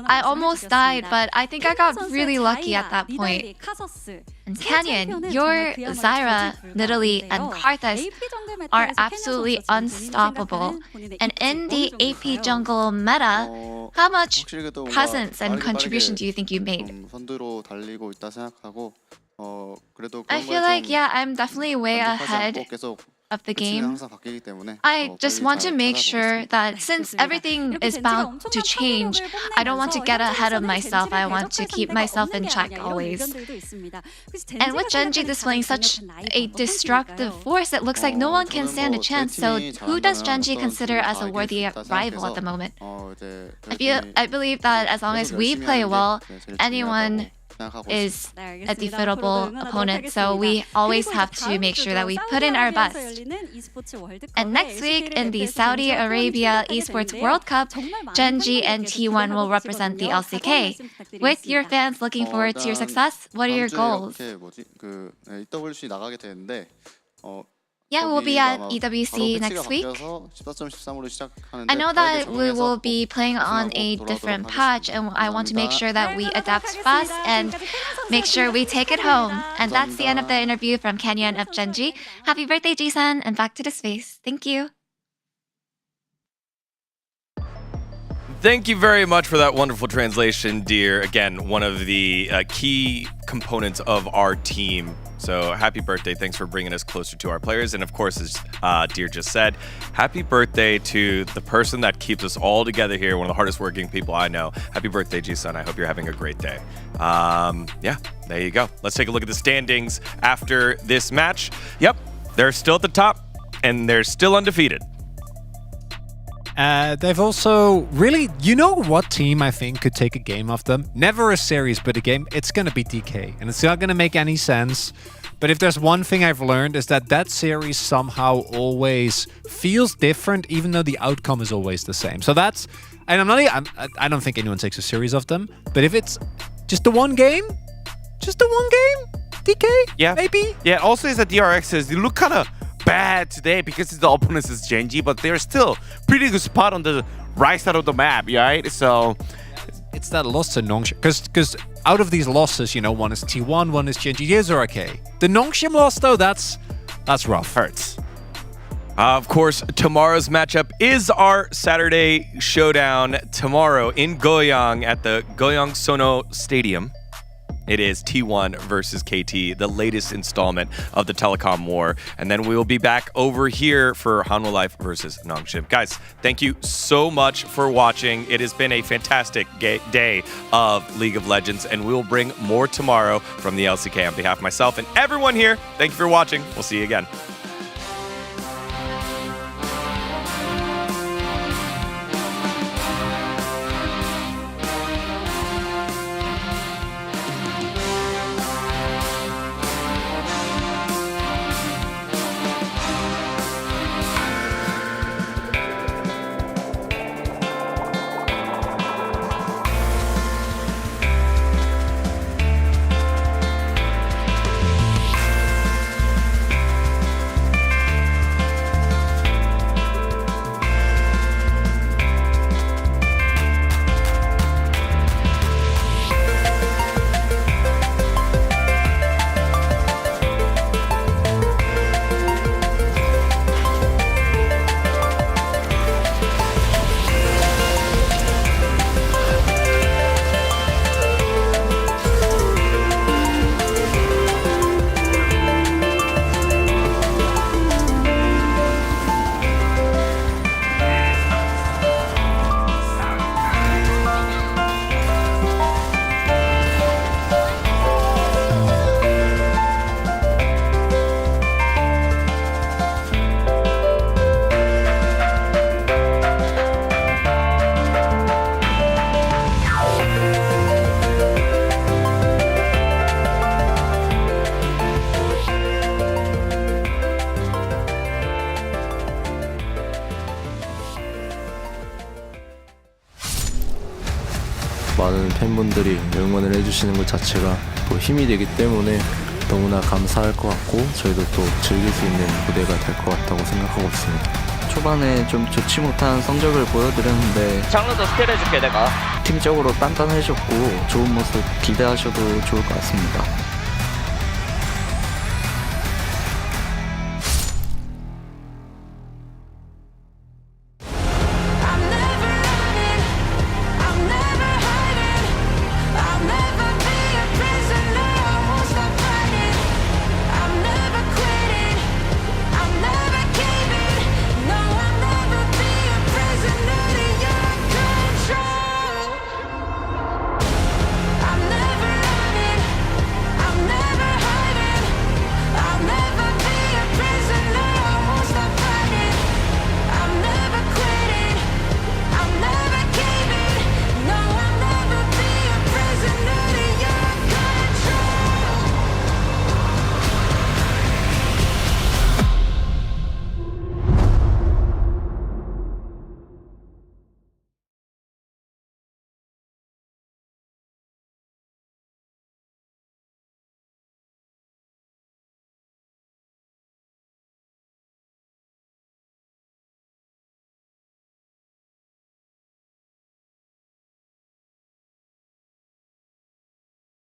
I almost died, but I think I got really lucky at that point. And Canyon, your Zyra, Nidalee, and Karthus are absolutely unstoppable. And in the AP jungle meta, how much presence and contribution do you think you made? I feel like, yeah, I'm definitely way ahead of the game. I just want to make sure that since everything is bound to change, I don't want to get ahead of myself. I want to keep myself in check always. And with Genji displaying such a destructive force, it looks like no one can stand a chance. So who does Genji consider as a worthy rival at the moment? I believe that as long as we play well, anyone is a defeatable opponent, so we always have to make sure that we put in our best. And next week in the Saudi Arabia Esports World Cup, Genji and T1 will represent the LCK. With your fans looking forward to your success, what are your goals? Yeah, we'll be at EWC next week. I know that we will be playing on a different patch, and I want to make sure that we adapt fast and make sure we take it home. And that's the end of the interview from Canyon of Genji. Happy birthday, Jisan, and back to the space. Thank you. Thank you very much for that wonderful translation, dear. Again, one of the key components of our team. So happy birthday. Thanks for bringing us closer to our players. And of course, as Deer just said, happy birthday to the person that keeps us all together here, one of the hardest working people I know. Happy birthday, Ji-sun. I hope you're having a great day. Yeah, there you go. Let's take a look at the standings after this match. Yep, they're still at the top, and they're still undefeated. They've also really, you know what team I think could take a game off them? Never a series, but a game. It's going to be DK, and it's not going to make any sense. But if there's one thing I've learned is that series somehow always feels different, even though the outcome is always the same. So that's, and I don't think anyone takes a series of them. But if it's just the one game, DK, yeah, maybe. Yeah. Also, is that DRXs, they look kind of bad today because the opponent is Genji, but they're still pretty good spot on the right side of the map, right? So it's that loss to Nongshim, because out of these losses, you know, one is T1, one is Genji. These are okay. The Nongshim loss, though, that's rough. Hurts. Of course, tomorrow's matchup is our Saturday showdown tomorrow in Goyang at the Goyang Sono Stadium. It is T1 versus KT, the latest installment of the Telecom War. And then we will be back over here for Hanwha Life versus Nongshim. Guys, thank you so much for watching. It has been a fantastic day of League of Legends, and we will bring more tomorrow from the LCK. On behalf of myself and everyone here, thank you for watching. We'll see you again. 많은 팬분들이 응원을 해주시는 것 자체가 또 힘이 되기 때문에 너무나 감사할 것 같고 저희도 또 즐길 수 있는 무대가 될 것 같다고 생각하고 있습니다. 초반에 좀 좋지 못한 성적을 보여드렸는데 장르도 스틸 해줄게 내가. 팀적으로 단단해졌고 좋은 모습 기대하셔도 좋을 것 같습니다.